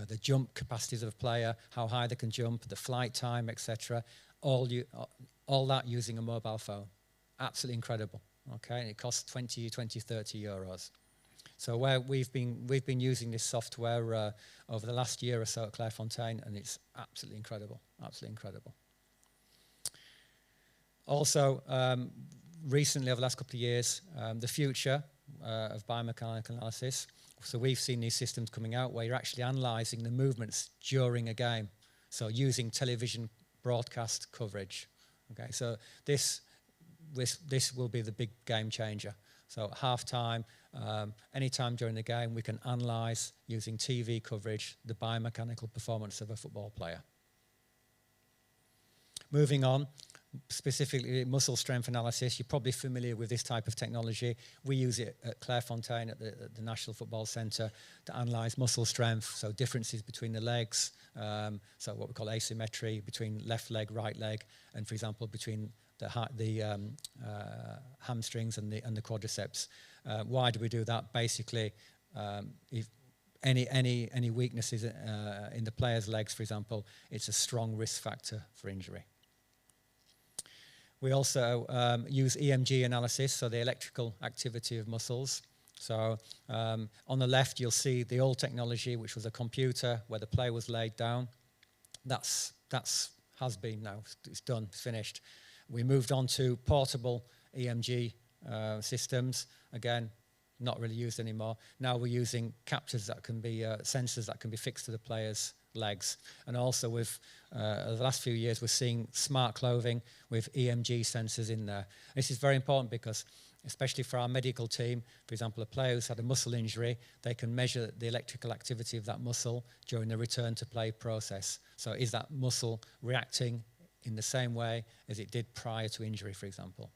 the jump capacities of a player, how high they can jump, the flight time, etc. All that using a mobile phone. Absolutely incredible. Okay, and it costs 20, 30 euros. So we've been using this software over the last year or so at Clairefontaine, and it's absolutely incredible, absolutely incredible. Also, recently, over the last couple of years, the future of biomechanical analysis. So we've seen these systems coming out where you're actually analysing the movements during a game. So using television broadcast coverage. Okay, so this will be the big game changer. So at half-time, any time during the game, we can analyse, using TV coverage, the biomechanical performance of a football player. moving on, specifically muscle strength analysis. You're probably familiar with this type of technology. We use it at Clairefontaine at the National Football Centre to analyse muscle strength, so differences between the legs, so what we call asymmetry between left leg, right leg, and for example between the hamstrings and the quadriceps. Why do we do that? Basically, if any weaknesses in the player's legs, for example, it's a strong risk factor for injury. We also use EMG analysis, so the electrical activity of muscles. So on the left, you'll see the old technology, which was a computer where the player was laid down. That's has been now. It's done. It's finished. We moved on to portable EMG systems. Again, not really used anymore. Now we're using captors that can be sensors that can be fixed to the player's legs. And also with the last few years, we're seeing smart clothing with EMG sensors in there. This is very important because, especially for our medical team, for example, a player who's had a muscle injury, they can measure the electrical activity of that muscle during the return to play process. So is that muscle reacting in the same way as it did prior to injury, for example?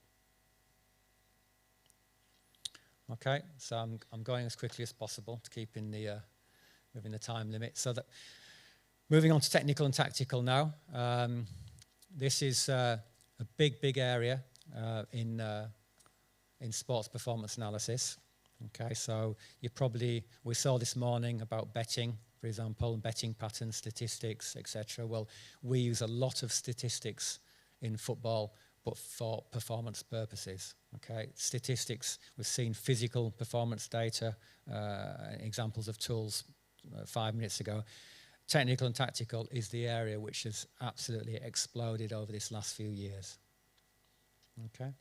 Okay, so I'm going as quickly as possible to keep in the within the time limit. So that moving on to technical and tactical now. This is a big area in sports performance analysis. Okay, so we saw this morning about betting, for example, betting patterns, statistics, etc. Well, we use a lot of statistics in football, but for performance purposes. Okay, statistics, we've seen physical performance data, examples of tools 5 minutes ago. Technical and tactical is the area which has absolutely exploded over this last few years. Okay,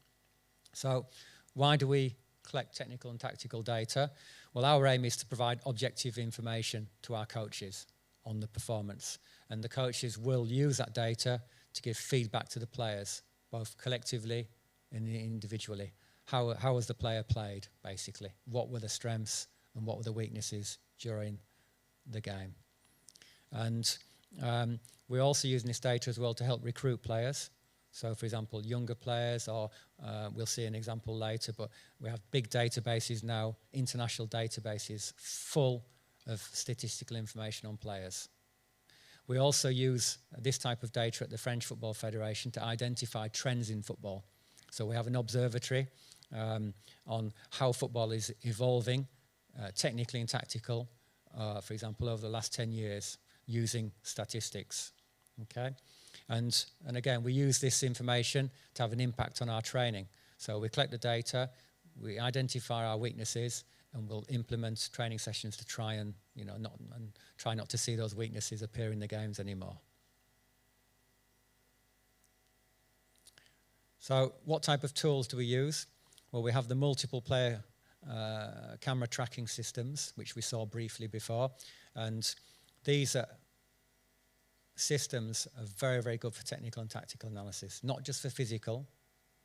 so why do we collect technical and tactical data? Well, our aim is to provide objective information to our coaches on the performance, and the coaches will use that data to give feedback to the players, both collectively and individually. How has the player played, basically? What were the strengths and what were the weaknesses during the game? And we're also using this data as well to help recruit players. So, for example, younger players, or we'll see an example later, but we have big databases now, international databases, full of statistical information on players. We also use this type of data at the French Football Federation to identify trends in football. So we have an observatory on how football is evolving, technically and tactical, for example, over the last 10 years, using statistics. Okay, and again, we use this information to have an impact on our training. So we collect the data, we identify our weaknesses, and we'll implement training sessions to try and try not to see those weaknesses appear in the games anymore. So what type of tools do we use? Well, we have the multiple player camera tracking systems, which we saw briefly before, and these systems are very, very good for technical and tactical analysis, not just for physical,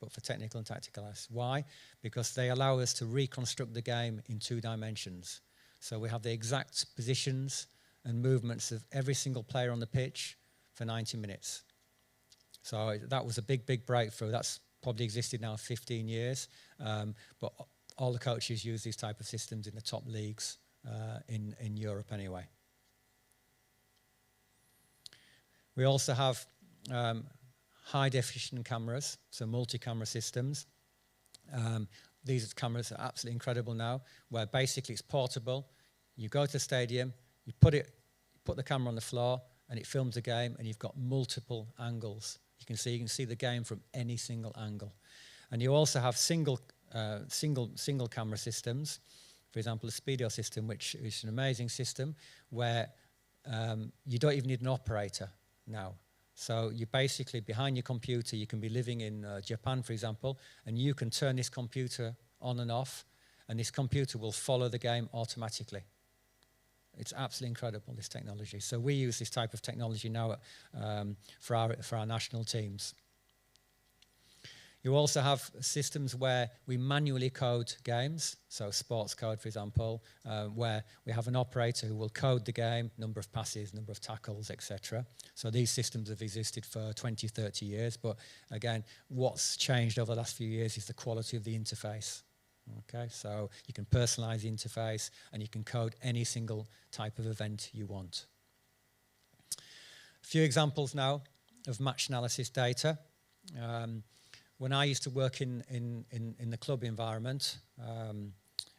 but for technical and tactical analysis. Why? Because they allow us to reconstruct the game in 2 dimensions. So we have the exact positions and movements of every single player on the pitch for 90 minutes. So that was a big breakthrough. That's probably existed now 15 years, but all the coaches use these type of systems in the top leagues in Europe anyway. We also have high-definition cameras, so multi-camera systems. These cameras are absolutely incredible now, where basically it's portable. You go to the stadium, you put the camera on the floor, and it films the game, and you've got multiple angles. You can see the game from any single angle. And you also have single camera systems. For example, the Speedo system, which is an amazing system where you don't even need an operator now. So you basically, behind your computer, you can be living in Japan, for example, and you can turn this computer on and off, and this computer will follow the game automatically. It's absolutely incredible, this technology. So we use this type of technology now for our national teams. You also have systems where we manually code games, so sports code, for example, where we have an operator who will code the game, number of passes, number of tackles, etc. So these systems have existed for 20, 30 years, but again, what's changed over the last few years is the quality of the interface. Okay, so you can personalize the interface and you can code any single type of event you want. A few examples now of match analysis data. When I used to work in the club environment,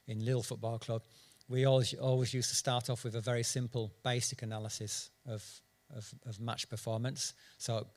in Lille Football Club, we always used to start off with a very simple basic analysis of match performance. So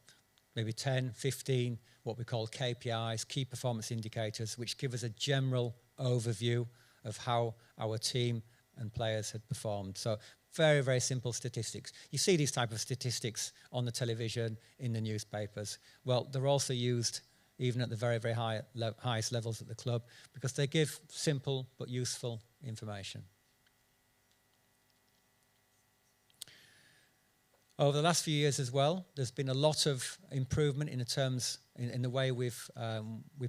maybe 10, 15, what we call KPIs, key performance indicators, which give us a general overview of how our team and players had performed. So very, very simple statistics. You see these type of statistics on the television, in the newspapers. Well, they're also used even at the very, very highest levels at the club, because they give simple but useful information. Over the last few years as well, there's been a lot of improvement in the way we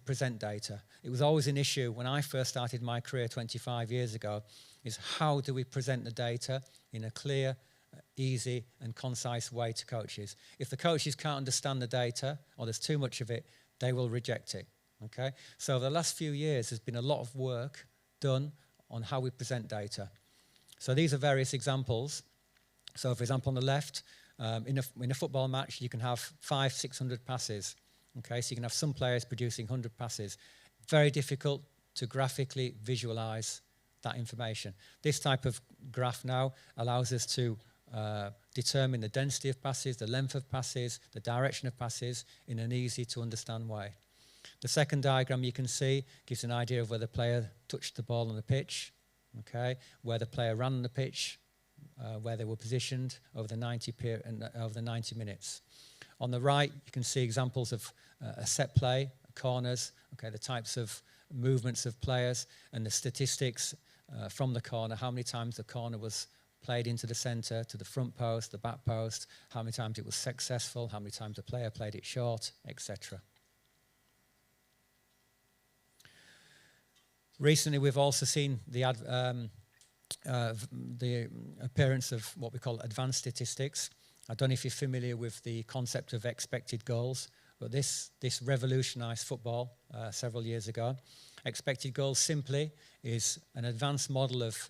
present data. It was always an issue when I first started my career 25 years ago, is how do we present the data in a clear, easy and concise way to coaches. If the coaches can't understand the data or there's too much of it, they will reject it. Okay? So the last few years there's been a lot of work done on how we present data. So these are various examples. So for example, on the left, in a football match, you can have 500-600 passes. Okay, so you can have some players producing 100 passes. Very difficult to graphically visualize that information. This type of graph now allows us to determine the density of passes, the length of passes, the direction of passes in an easy to understand way. The second diagram you can see gives an idea of where the player touched the ball on the pitch, okay, where the player ran on the pitch, where they were positioned over the 90 minutes. On the right, you can see examples of a set play, corners, okay, the types of movements of players and the statistics from the corner, how many times the corner was played into the centre, to the front post, the back post, how many times it was successful, how many times the player played it short, etc. Recently, we've also seen the appearance of what we call advanced statistics. I don't know if you're familiar with the concept of expected goals, but this revolutionized football several years ago. Expected goals simply is an advanced model of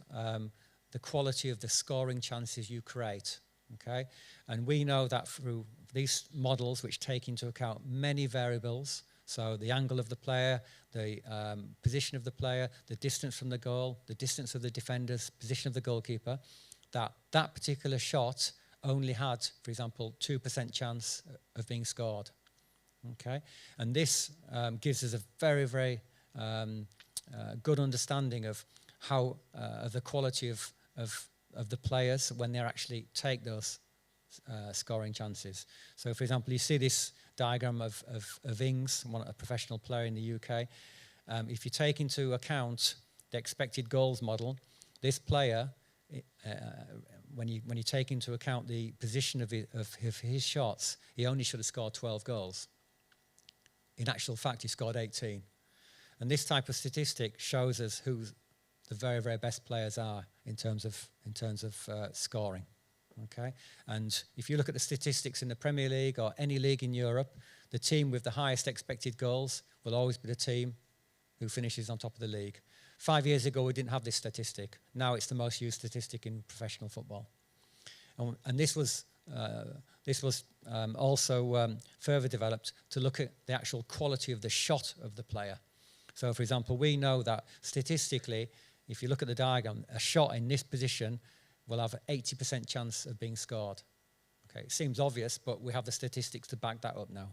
the quality of the scoring chances you create. Okay? And we know that through these models, which take into account many variables, so the angle of the player, the position of the player, the distance from the goal, the distance of the defenders, position of the goalkeeper, that particular shot only had, for example, 2% chance of being scored. Okay? And this gives us a very, very good understanding of how the quality of the players when they actually take those scoring chances. So, for example, you see this diagram of Ings, a professional player in the UK. If you take into account the expected goals model, this player, when you take into account the position of his shots, he only should have scored 12 goals. In actual fact, he scored 18. And this type of statistic shows us who the very, very best players are in terms of scoring. Okay, and if you look at the statistics in the Premier League or any league in Europe, the team with the highest expected goals will always be the team who finishes on top of the league. 5 years ago, we didn't have this statistic. Now it's the most used statistic in professional football. And this was also further developed to look at the actual quality of the shot of the player. So, for example, we know that statistically, if you look at the diagram, a shot in this position will have an 80% chance of being scored. Okay, it seems obvious, but we have the statistics to back that up now.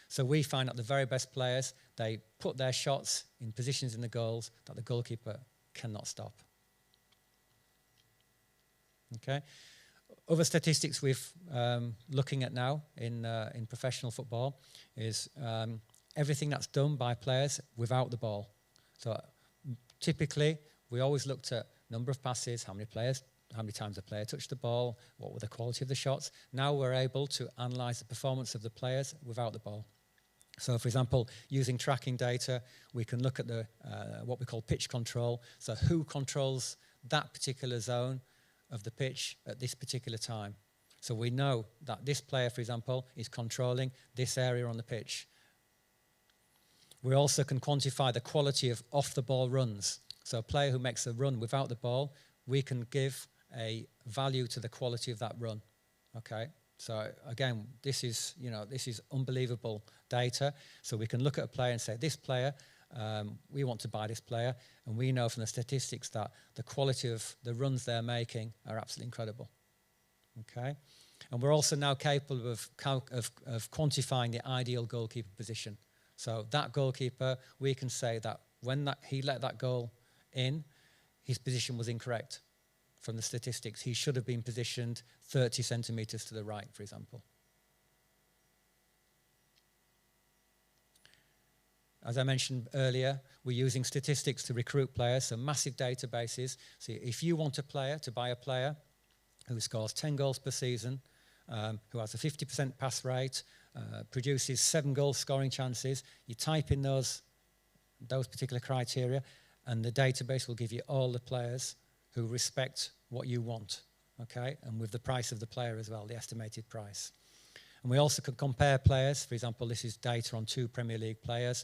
So we find that the very best players, they put their shots in positions in the goals that the goalkeeper cannot stop. Okay. Other statistics we're looking at now in professional football is everything that's done by players without the ball. So typically, we always looked at number of passes, how many times the player touched the ball, what were the quality of the shots. Now we're able to analyse the performance of the players without the ball. So, for example, using tracking data, we can look at the what we call pitch control. So who controls that particular zone of the pitch at this particular time. So we know that this player, for example, is controlling this area on the pitch. We also can quantify the quality of off-the-ball runs. So a player who makes a run without the ball, we can give a value to the quality of that run. Okay. So again, this is unbelievable data. So we can look at a player and say, this player, we want to buy this player, and we know from the statistics that the quality of the runs they're making are absolutely incredible. Okay, and we're also now capable of quantifying the ideal goalkeeper position. So that goalkeeper, we can say that when he let that goal in, his position was incorrect. From the statistics, he should have been positioned 30 centimeters to the right, for example. As I mentioned earlier, we're using statistics to recruit players, so massive databases. So if you want a player, to buy a player who scores 10 goals per season, who has a 50% pass rate, produces 7 goal scoring chances, you type in those particular criteria, and the database will give you all the players who respect what you want, okay? And with the price of the player as well, the estimated price. And we also can compare players. For example, this is data on 2 Premier League players,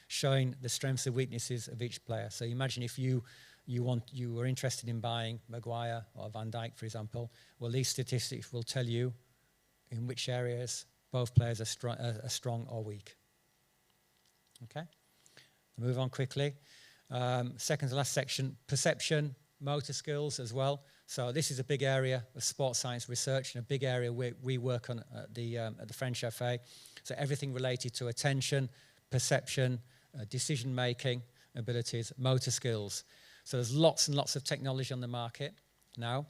showing the strengths and weaknesses of each player. So imagine if you were interested in buying Maguire or Van Dijk, for example. Well, these statistics will tell you in which areas both players are strong or weak. Okay, move on quickly. Second to last section, perception, motor skills as well. So this is a big area of sports science research and a big area we work on at the French FA. So everything related to attention, perception, decision-making abilities, motor skills. So there's lots and lots of technology on the market now.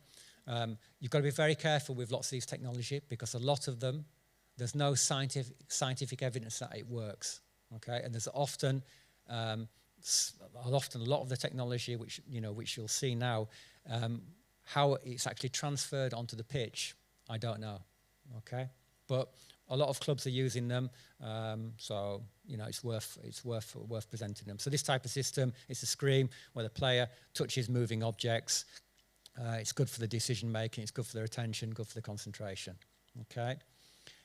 You've got to be very careful with lots of these technology because a lot of them, there's no scientific evidence that it works. Okay, and there's often a lot of the technology which you'll see now, how it's actually transferred onto the pitch, I don't know. Okay, but a lot of clubs are using them, so it's worth presenting them. So this type of system is a screen where the player touches moving objects. It's good for the decision making. It's good for their attention. Good for the concentration. Okay.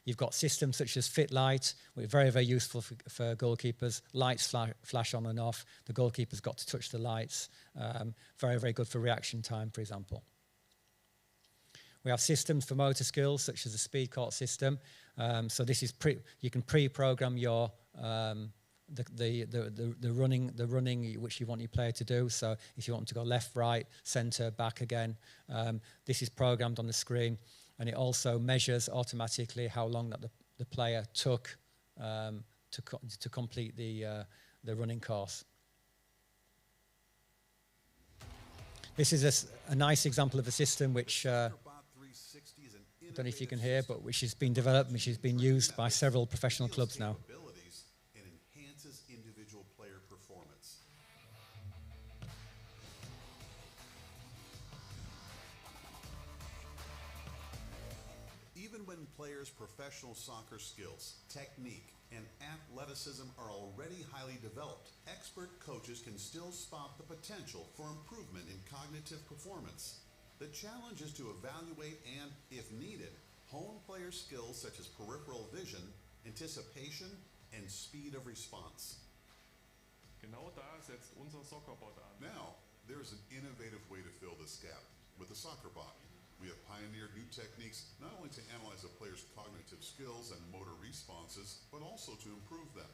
You've got systems such as Fit Light, which are very, very useful for goalkeepers. Lights flash on and off. The goalkeeper's got to touch the lights. Very, very good for reaction time, for example. We have systems for motor skills, such as the speed court system. So this is you can pre-program your the running which you want your player to do. So if you want to go left, right, centre, back again, this is programmed on the screen. And it also measures automatically how long that the player took to complete the running course. This is a nice example of a system which I don't know if you can hear, but which has been developed, which has been used by several professional clubs now. And enhances individual player performance. Even when players' professional soccer skills, technique, and athleticism are already highly developed, expert coaches can still spot the potential for improvement in cognitive performance. The challenge is to evaluate and, if needed, hone player skills such as peripheral vision, anticipation, and speed of response. Genau da setzt unser Soccerbot an. Now, there's an innovative way to fill this gap with the SoccerBot. We have pioneered new techniques not only to analyze a player's cognitive skills and motor responses, but also to improve them.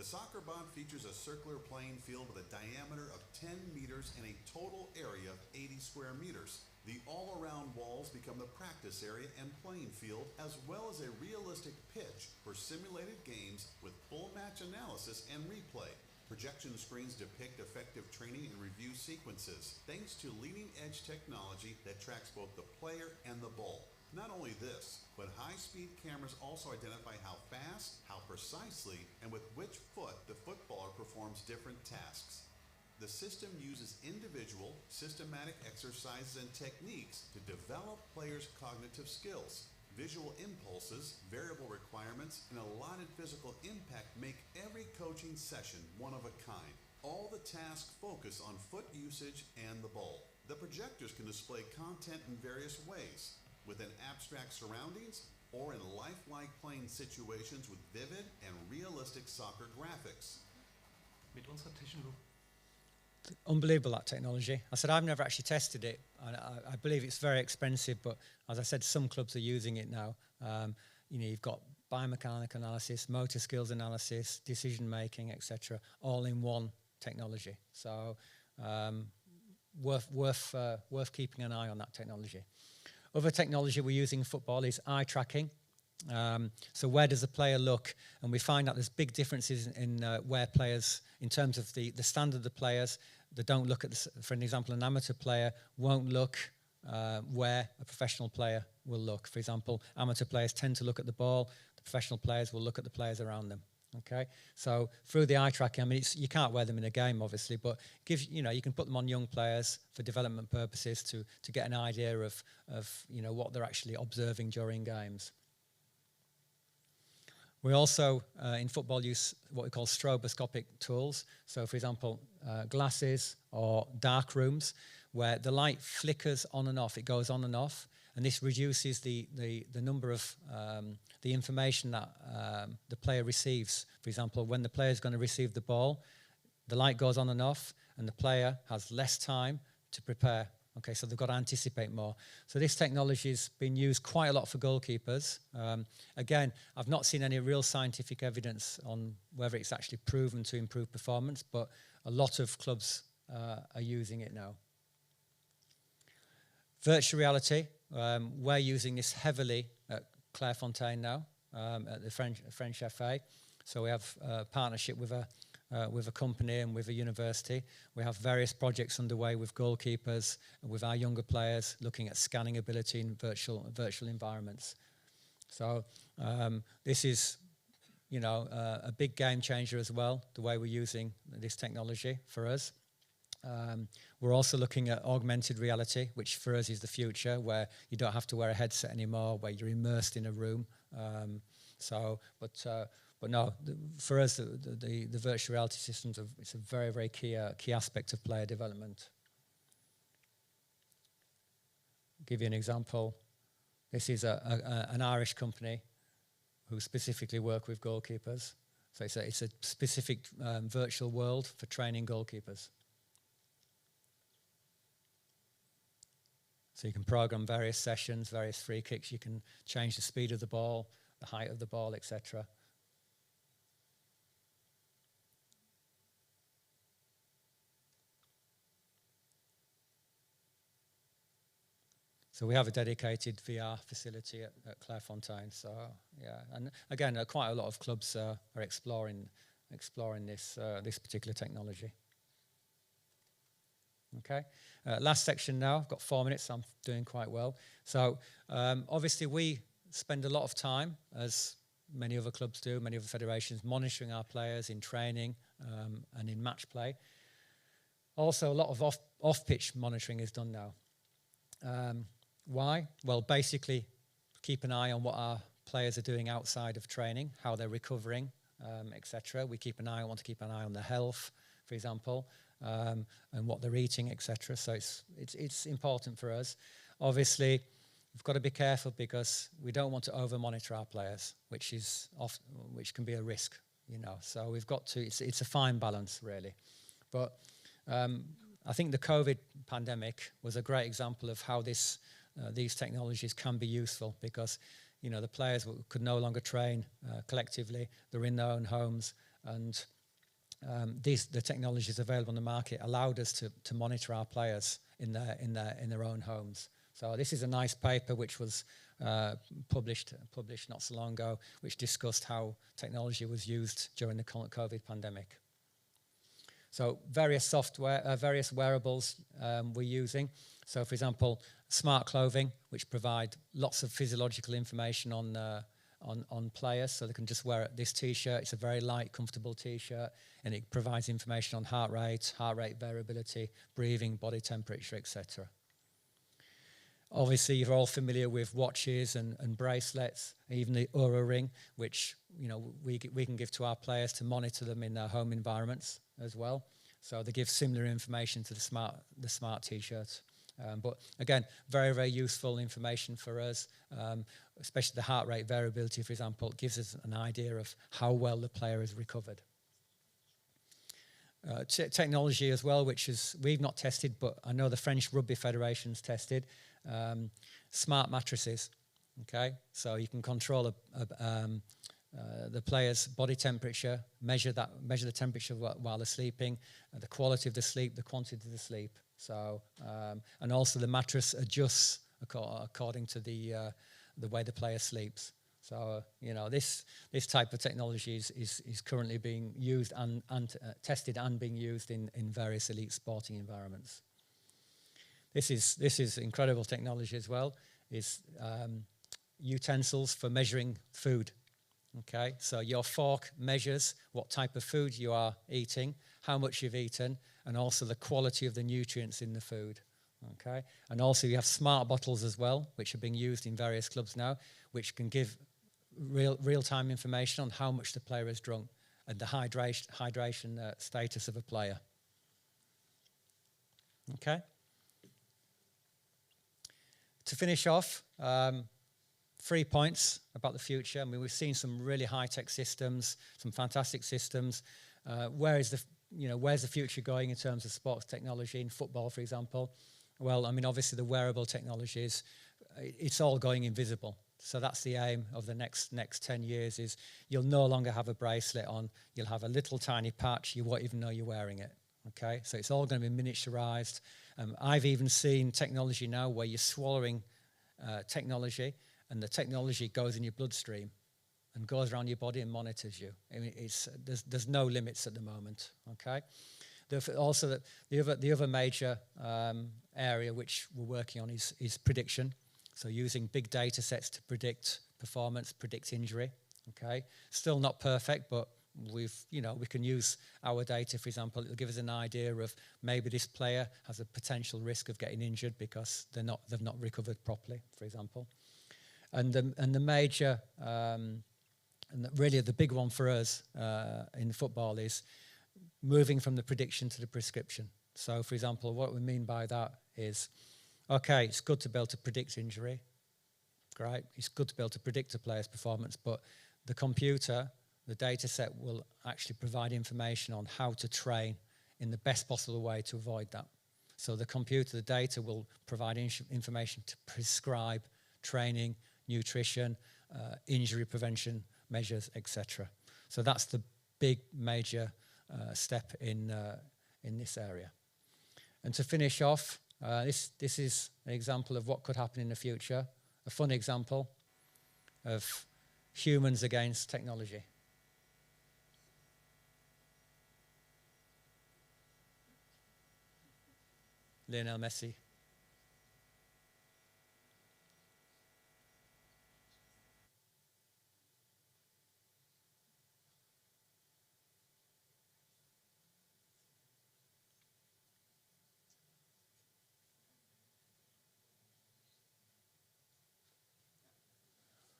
The SoccerBot features a circular playing field with a diameter of 10 meters and a total area of 80 square meters. The all-around walls become the practice area and playing field, as well as a realistic pitch for simulated games with full match analysis and replay. Projection screens depict effective training and review sequences, thanks to leading-edge technology that tracks both the player and the ball. Not only this, but high-speed cameras also identify how fast, how precisely, and with which foot the footballer performs different tasks. The system uses individual, systematic exercises and techniques to develop players' cognitive skills. Visual impulses, variable requirements, and allotted physical impact make every coaching session one of a kind. All the tasks focus on foot usage and the ball. The projectors can display content in various ways, within abstract surroundings or in lifelike playing situations with vivid and realistic soccer graphics. Mit unserer Technologie. Unbelievable, that technology. I said, I've never actually tested it. I believe it's very expensive, but as I said, some clubs are using it now. You know, you've got biomechanical analysis, motor skills analysis, decision making, etc., all in one technology. So worth keeping an eye on that technology. Other technology we're using in football is eye tracking. So where does a player look? And we find out there's big differences in where players, in terms of the standard of the players, they don't look at, for an example, an amateur player won't look where a professional player will look. For example, amateur players tend to look at the ball, the professional players will look at the players around them. Okay, so through the eye tracking, I mean, you can't wear them in a game, obviously, but you can put them on young players for development purposes to get an idea of what they're actually observing during games. We also, in football, use what we call stroboscopic tools. So, for example, glasses or dark rooms where the light flickers on and off. It goes on and off, and this reduces the number of the information that the player receives. For example, when the player is going to receive the ball, the light goes on and off, and the player has less time to prepare. Okay, so they've got to anticipate more. So this technology has been used quite a lot for goalkeepers. Again, I've not seen any real scientific evidence on whether it's actually proven to improve performance, but a lot of clubs are using it now. Virtual reality, we're using this heavily at Clairefontaine now, at the French FA. So we have a partnership with a company and with a university. We have various projects underway with goalkeepers, with our younger players, looking at scanning ability in virtual environments. So this is, a big game changer as well, the way we're using this technology for us. We're also looking at augmented reality, which for us is the future, where you don't have to wear a headset anymore, where you're immersed in a room. But no, for us, the virtual reality systems, it's a very, very key aspect of player development. I'll give you an example. This is an Irish company who specifically work with goalkeepers. So it's a specific virtual world for training goalkeepers. So you can program various sessions, various free kicks. You can change the speed of the ball, the height of the ball, etc. So we have a dedicated VR facility at Clairefontaine. So yeah, and again, quite a lot of clubs are exploring this particular technology. Okay, last section now. I've got 4 minutes, so I'm doing quite well. So obviously we spend a lot of time, as many other clubs do, many other federations, monitoring our players in training and in match play. Also, a lot of off-pitch monitoring is done now. Why? Well, basically, keep an eye on what our players are doing outside of training, how they're recovering, etc. We want to keep an eye on their health, for example, and what they're eating, etc. So it's important for us. Obviously, we've got to be careful because we don't want to over-monitor our players, which can be a risk, So we've got to. It's a fine balance, really. But I think the COVID pandemic was a great example of how these technologies can be useful because, the players could no longer train collectively. They're in their own homes, and the technologies available on the market allowed us to monitor our players in their own homes. So this is a nice paper which was published not so long ago, which discussed how technology was used during the COVID pandemic. So various wearables we're using. So, for example, smart clothing, which provide lots of physiological information on players, so they can just wear this T-shirt. It's a very light, comfortable T-shirt, and it provides information on heart rate variability, breathing, body temperature, etc. Obviously, you're all familiar with watches and bracelets, even the Oura Ring, which we can give to our players to monitor them in their home environments as well. So they give similar information to the smart T-shirts. But again, very, very useful information for us, especially the heart rate variability, for example. It gives us an idea of how well the player has recovered. Technology as well, which we've not tested, but I know the French Rugby Federation's tested. Smart mattresses, okay? So you can control the player's body temperature, measure the temperature while they're sleeping, the quality of the sleep, the quantity of the sleep. So, and also the mattress adjusts according to the way the player sleeps. So, this type of technology is currently being used and tested and being used in various elite sporting environments. This is incredible technology as well. Is utensils for measuring food. Okay, so your fork measures what type of food you are eating, how much you've eaten, and also the quality of the nutrients in the food. Okay, and also you have smart bottles as well, which are being used in various clubs now, which can give real-time information on how much the player has drunk and the hydration status of a player. Okay. To finish off, 3 points about the future. I mean, we've seen some really high-tech systems, some fantastic systems. Where's the future going in terms of sports technology in football, for example? Well, I mean, obviously the wearable technologies, it's all going invisible. So that's the aim of the next 10 years is you'll no longer have a bracelet on. You'll have a little tiny patch. You won't even know you're wearing it. Okay, so it's all going to be miniaturized. I've even seen technology now where you're swallowing technology, and the technology goes in your bloodstream and goes around your body and monitors you. I mean, there's no limits at the moment. Okay. Also, the other major area which we're working on is prediction. So using big data sets to predict performance, predict injury. Okay. Still not perfect, but we can use our data, for example. It'll give us an idea of maybe this player has a potential risk of getting injured because they've not recovered properly, for example. And the major and really the big one for us in football is moving from the prediction to the prescription. So, for example, what we mean by that is, okay, it's good to be able to predict injury. Great, it's good to be able to predict a player's performance, but the computer, the data set will actually provide information on how to train in the best possible way to avoid that. So the computer, the data will provide information to prescribe training, nutrition, injury prevention measures, etc. So that's the big major step in this area. And to finish off, this is an example of what could happen in the future, a fun example of humans against technology. Lionel Messi.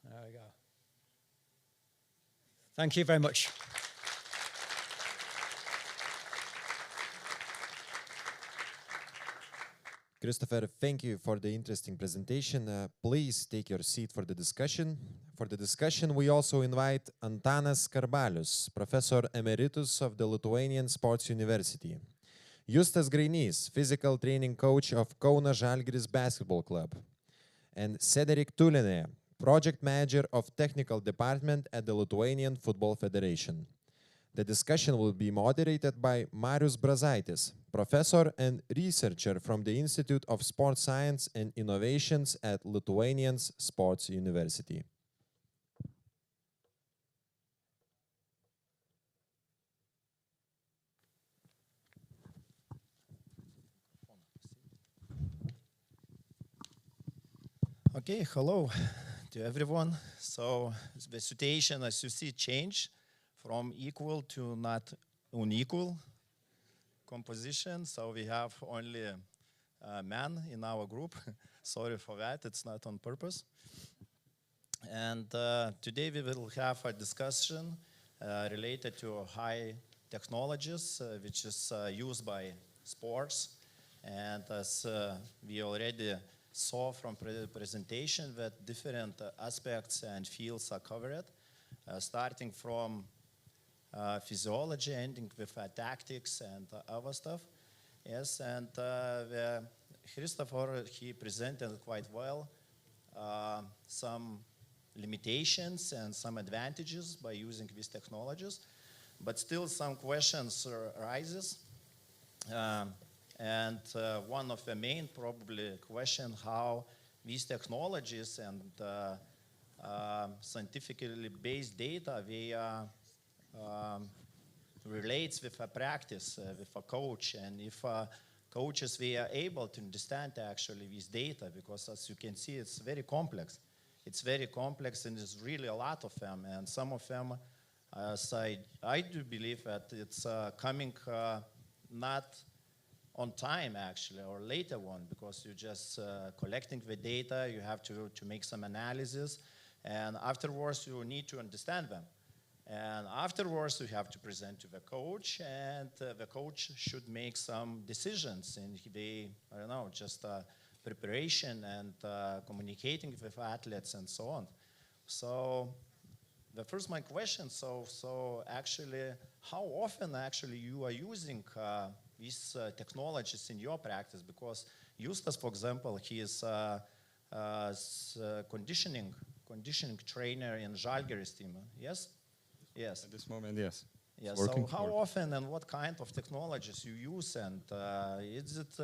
There we go. Thank you very much. Christopher, thank you for the interesting presentation. Please take your seat for the discussion. For the discussion, we also invite Antanas Karbalius, Professor Emeritus of the Lithuanian Sports University, Justas Grainys, Physical Training Coach of Kauno Žalgiris Basketball Club, and Cedric Tulinė, Project Manager of Technical Department at the Lithuanian Football Federation. The discussion will be moderated by Marius Brazaitis, professor and researcher from the Institute of Sports Science and Innovations at Lithuanian Sports University. Okay, hello to everyone. So the situation, as you see, changed from equal to not unequal composition. So we have only man in our group. Sorry for that, it's not on purpose. And today we will have a discussion related to high technologies, which is used by sports. And as we already saw from presentation, that different aspects and fields are covered, starting from physiology, ending with tactics and other stuff. Yes, and Christopher, he presented quite well some limitations and some advantages by using these technologies, but still some questions arises. And one of the main probably question, how these technologies and scientifically based data, they relates with a practice, with a coach, and if coaches, they are able to understand actually this data, because as you can see, it's very complex. It's very complex, and there's really a lot of them, and some of them, I do believe that it's coming not on time actually, or later on, because you're just collecting the data, you have to make some analysis, and afterwards you need to understand them. And afterwards you have to present to the coach, and the coach should make some decisions, and they, I don't know, just preparation and communicating with athletes and so on. So the first my question, so actually, how often actually you are using these technologies in your practice? Because Justas, for example, he is conditioning trainer in Žalgiris team. Yes? Yes. At this moment, yes. Yes. So how often and what kind of technologies you use, and is it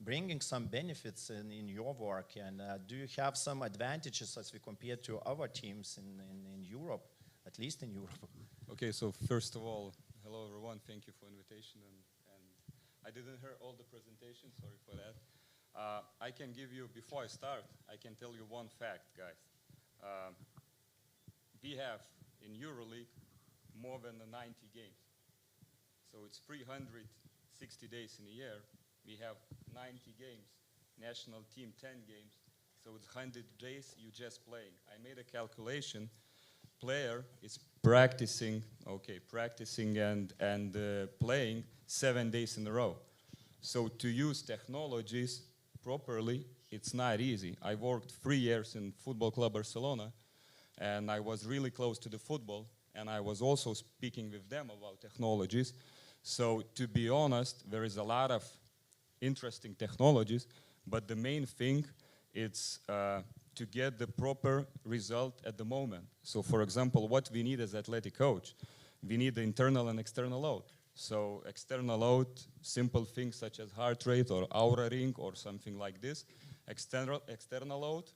bringing some benefits in your work, and do you have some advantages as we compare to other teams in Europe, at least in Europe? Okay, so first of all, hello everyone, thank you for invitation, and I didn't hear all the presentation, sorry for that. I can give you, before I start, I can tell you one fact, guys. We have in EuroLeague more than 90 games. So it's 360 days in a year. We have 90 games, national team 10 games. So it's 100 days you just playing. I made a calculation. Player is practicing and playing 7 days in a row. So to use technologies properly, it's not easy. I worked 3 years in Football Club Barcelona, and I was really close to the football, and I was also speaking with them about technologies. So to be honest, there is a lot of interesting technologies, but the main thing is to get the proper result at the moment. So for example, what we need as athletic coach, we need the internal and external load. So external load, simple things such as heart rate or aura ring or something like this. External load,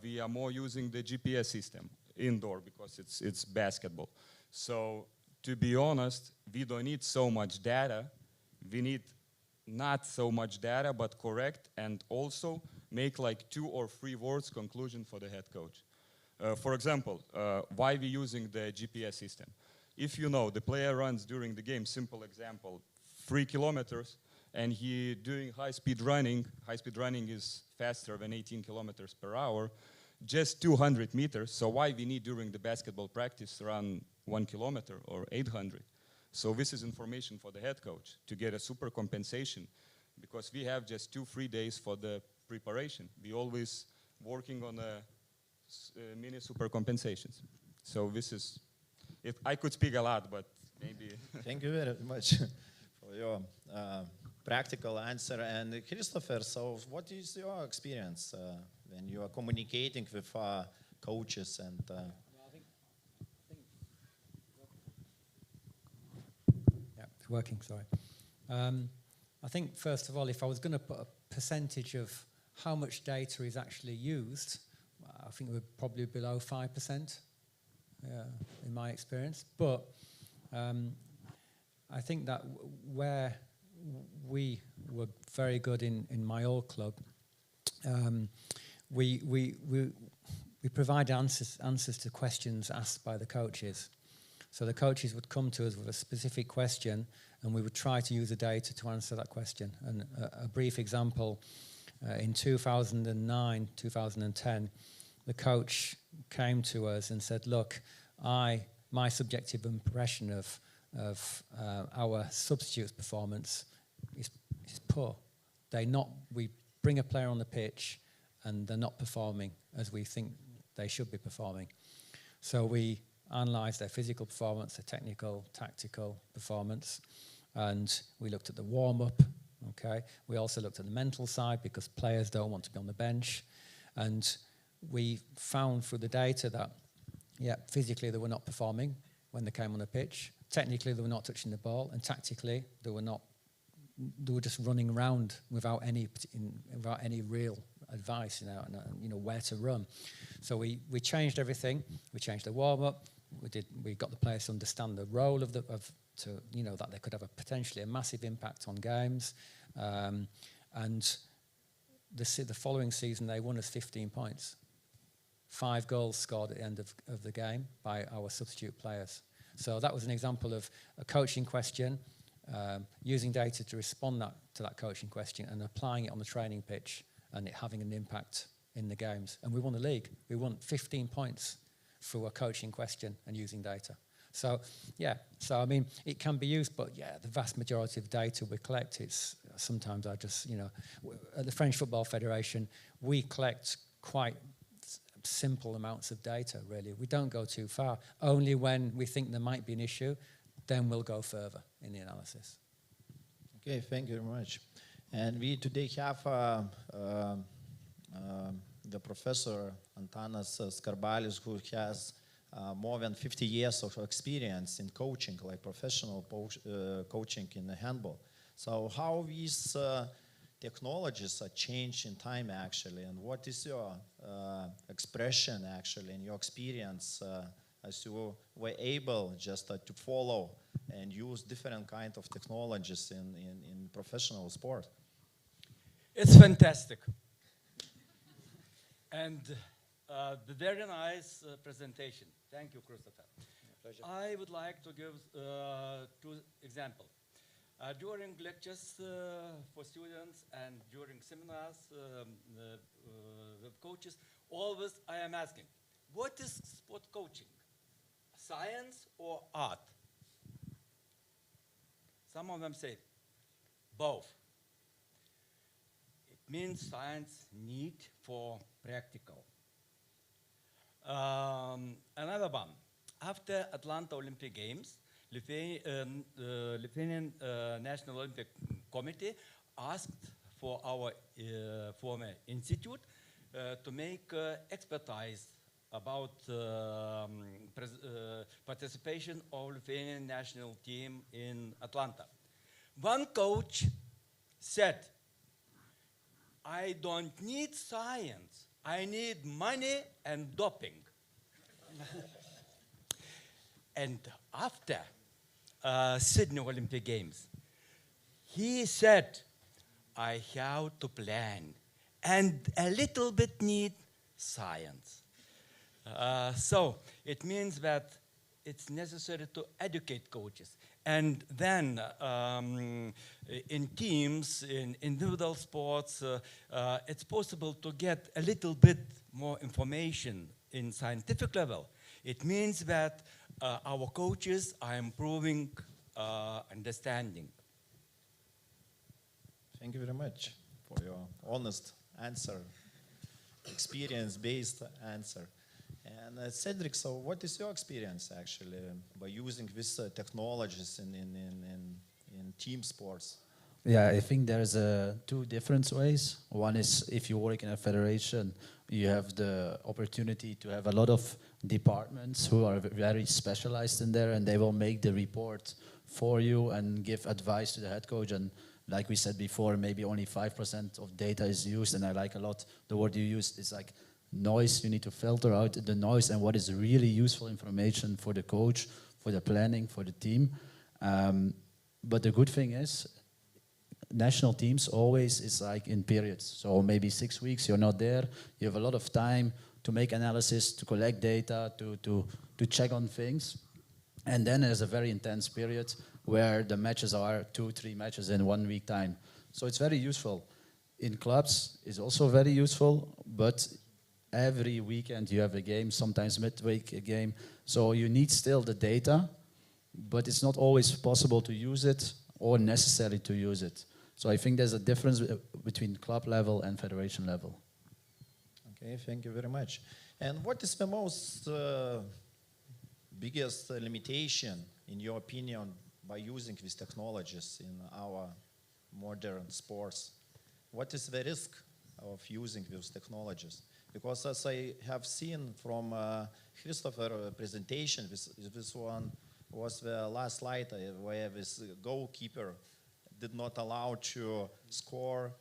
we are more using the GPS system indoor because it's basketball. So to be honest, we don't need so much data. We need not so much data, but correct, and also make like 2 or 3 words conclusion for the head coach. For example, why we using the GPS system? If you know the player runs during the game, simple example, 3 kilometers, and he doing high-speed running is faster than 18 kilometers per hour, just 200 meters, so why we need during the basketball practice run 1 kilometer or 800? So this is information for the head coach to get a super compensation, because we have just 2-3 days for the preparation. We always working on mini super compensations. So this is, I could speak a lot, but maybe. Thank you very much for your practical answer. And Christopher, so what is your experience when you are communicating with coaches and? Yeah, it's working. Sorry. I think first of all, if I was going to put a percentage of how much data is actually used, I think we're probably below 5%. In my experience, but I think that where we were very good in my old club, we provide answers to questions asked by the coaches. So the coaches would come to us with a specific question, and we would try to use the data to answer that question. And a brief example, in 2009, 2010, the coach came to us and said, look, my subjective impression of our substitutes' performance is poor. We bring a player on the pitch and they're not performing as we think they should be performing. So we analysed their physical performance, their technical, tactical performance, and we looked at the warm-up. Okay. We also looked at the mental side because players don't want to be on the bench, and we found through the data that, yeah, physically they were not performing when they came on the pitch. Technically, they were not touching the ball, and tactically, they were just running around without any real advice, where to run. So we changed everything. We changed the warm up. We got the players to understand the role that they could have potentially a massive impact on games. And the following season, they won us 15 points. 5 goals scored at the end of the game by our substitute players. So that was an example of a coaching question, using data to respond to that coaching question and applying it on the training pitch and it having an impact in the games. And we won the league. We won 15 points through a coaching question and using data. So, yeah, I mean, it can be used, but yeah, the vast majority of data we collect, sometimes at the French Football Federation, we collect quite simple amounts of data, really. We don't go too far. Only when we think there might be an issue, then we'll go further in the analysis. Okay, thank you very much. And we today have the professor Antanas Skarbalis, who has more than 50 years of experience in coaching, like professional coaching in the handball. So how these technologies are changed in time, actually, and what is your expression, actually, in your experience as you were able just to follow and use different kind of technologies in professional sport? It's fantastic. And the very nice presentation. Thank you, Christopher. Pleasure. I would like to give 2 examples. During lectures for students and during seminars with coaches, always I am asking, what is sport coaching? Science or art? Some of them say, both. It means science need for practical. Another one, after Atlanta Olympic Games, Lithuanian National Olympic Committee asked for our former institute to make expertise about participation of Lithuanian national team in Atlanta. One coach said, I don't need science, I need money and doping. And after Sydney Olympic Games, he said, I have to plan and a little bit need science. So it means that it's necessary to educate coaches. And then in teams, in individual sports, it's possible to get a little bit more information in scientific level. It means that our coaches are improving understanding. Thank you very much for your honest answer, experience-based answer. And Cedric, so what is your experience actually by using these technologies in team sports? Yeah, I think there's 2 different ways. One is if you work in a federation, you have the opportunity to have a lot of departments who are very specialized in there, and they will make the report for you and give advice to the head coach. And like we said before, maybe only 5% of data is used, and I like a lot the word you used. It's like noise. You need to filter out the noise and what is really useful information for the coach, for the planning, for the team. But the good thing is, national teams always is like in periods. So maybe 6 weeks you're not there. You have a lot of time to make analysis, to collect data, to check on things. And then there's a very intense period where the matches are 2-3 matches in 1 week time. So it's very useful. In clubs, it's also very useful, but every weekend you have a game, sometimes midweek a game. So you need still the data, but it's not always possible to use it or necessary to use it. So I think there's a difference between club level and federation level. Okay, thank you very much. And what is the most biggest limitation, in your opinion, by using these technologies in our modern sports? What is the risk of using those technologies? Because as I have seen from Christopher's presentation, this one was the last slide where this goalkeeper did not allow to score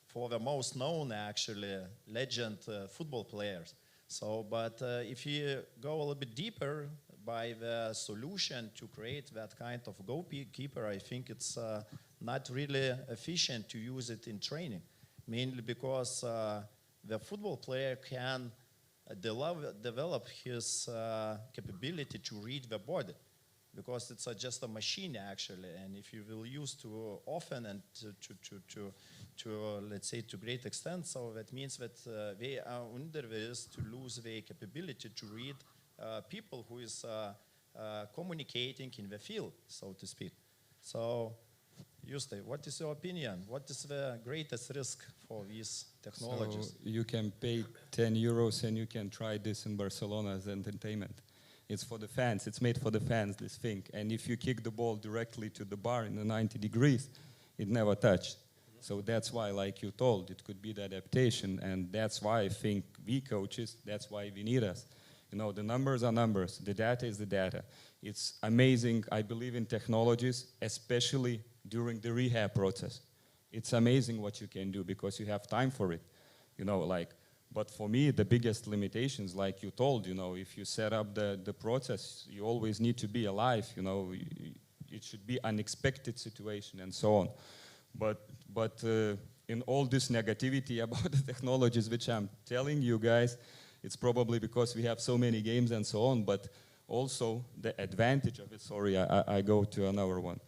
for the most known, actually, legend football players. So, but if you go a little bit deeper by the solution to create that kind of goalkeeper, I think it's not really efficient to use it in training, mainly because the football player can develop his capability to read the body, because it's just a machine actually, and if you will use too often and to let's say to great extent, so that means that they are under risk to lose their capability to read people who is communicating in the field, so to speak. So, Juste, what is your opinion? What is the greatest risk for these technologies? So you can pay 10 euros and you can try this in Barcelona as entertainment. It's for the fans. It's made for the fans, this thing. And if you kick the ball directly to the bar in the 90 degrees, it never touched. So that's why, like you told, it could be the adaptation. And that's why I think we coaches, that's why we need us. You know, the numbers are numbers. The data is the data. It's amazing. I believe in technologies, especially during the rehab process. It's amazing what you can do because you have time for it. You know, like, but for me, the biggest limitations, like you told, you know, if you set up the process, you always need to be alive, you know, it should be unexpected situation and so on. But in all this negativity about the technologies, which I'm telling you guys, it's probably because we have so many games and so on, but also the advantage of it, sorry, I go to another one.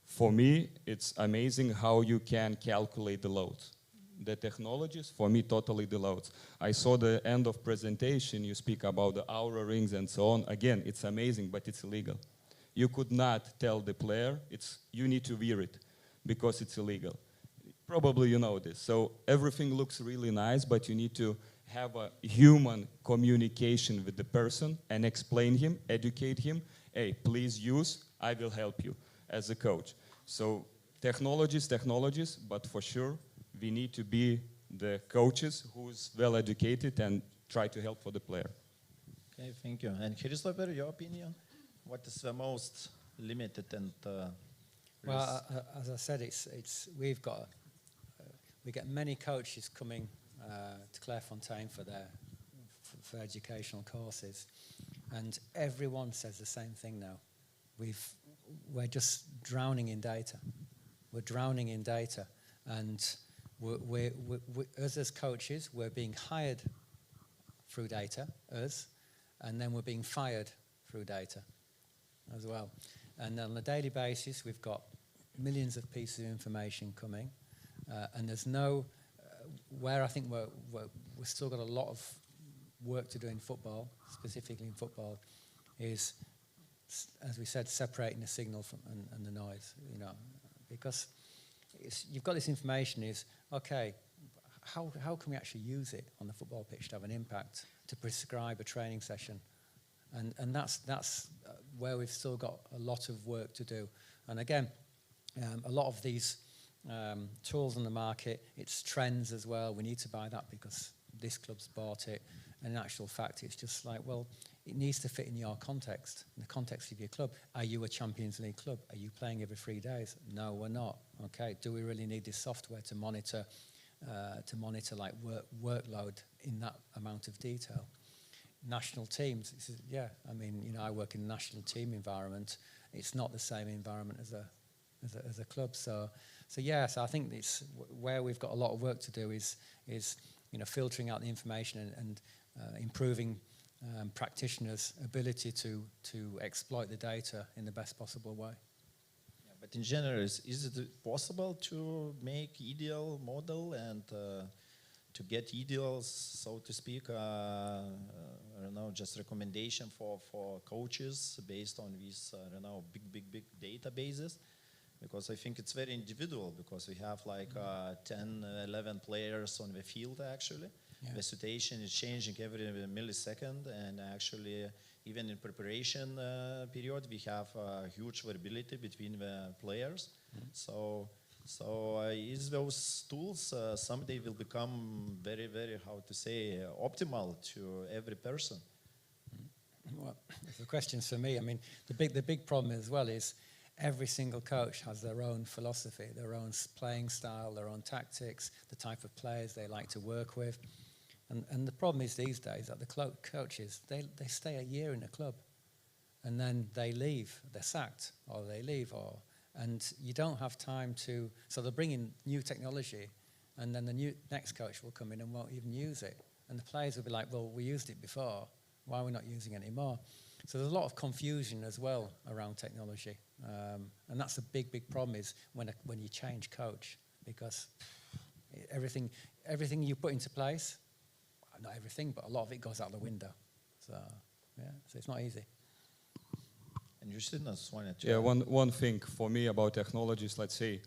For me, it's amazing how you can calculate the loads. The technologies, for me, totally the loads. I saw the end of presentation, you speak about the Aura rings and so on. Again, it's amazing, but it's illegal. You could not tell the player, you need to wear it, because it's illegal. Probably you know this. So everything looks really nice, but you need to have a human communication with the person and explain him, educate him. Hey, please use, I will help you as a coach. So technologies, but for sure, we need to be the coaches who's well educated and try to help for the player. Okay, thank you. And Christopher, your opinion? What is the most limited and well, as I said, we get many coaches coming to Clairefontaine for educational courses, and everyone says the same thing now. We're just drowning in data. We're drowning in data, and us as coaches, we're being hired through data, and then we're being fired through data as well. And on a daily basis, we've got millions of pieces of information coming, and there's no, where I think we've still got a lot of work to do in football, specifically in football, is, as we said, separating the signal from and the noise, you know, because you've got this information is, okay, how can we actually use it on the football pitch to have an impact, to prescribe a training session? And that's where we've still got a lot of work to do. And again, a lot of these tools on the market, it's trends as well. We need to buy that because this club's bought it. And in actual fact, it's just like, well, it needs to fit in your context, in the context of your club. Are you a Champions League club? Are you playing every 3 days? No, we're not. Okay, do we really need this software to monitor like workload in that amount of detail? National teams, yeah, I mean, you know, I work in a national team environment. It's not the same environment as a club. So yes, I think it's where we've got a lot of work to do is you know, filtering out the information and improving practitioners' ability to exploit the data in the best possible way. Yeah, but in general, is it possible to make ideal model and to get ideals, so to speak, I don't know, just recommendation for coaches based on these, I don't know, big databases? Because I think it's very individual, because we have like 10, 11 players on the field actually. Yeah. The situation is changing every millisecond, and actually even in preparation period we have huge variability between the players. So is those tools someday will become very, how to say, optimal to every person? Well, if the question's for me, I mean, the big problem as well is every single coach has their own philosophy, their own playing style, their own tactics, the type of players they like to work with. And the problem is these days that the coaches, they stay a year in a club and then they leave, they're sacked, or they leave, and you don't have time to, so they'll bring in new technology and then the next coach will come in and won't even use it. And the players will be like, well, we used it before, why are we not using it anymore? So there's a lot of confusion as well around technology. And that's a big problem is when you change coach, because everything you put into place, not everything, but a lot of it goes out the window. So, yeah, so it's not easy. And you still not wanted to... Yeah, one thing for me about technologies, let's say,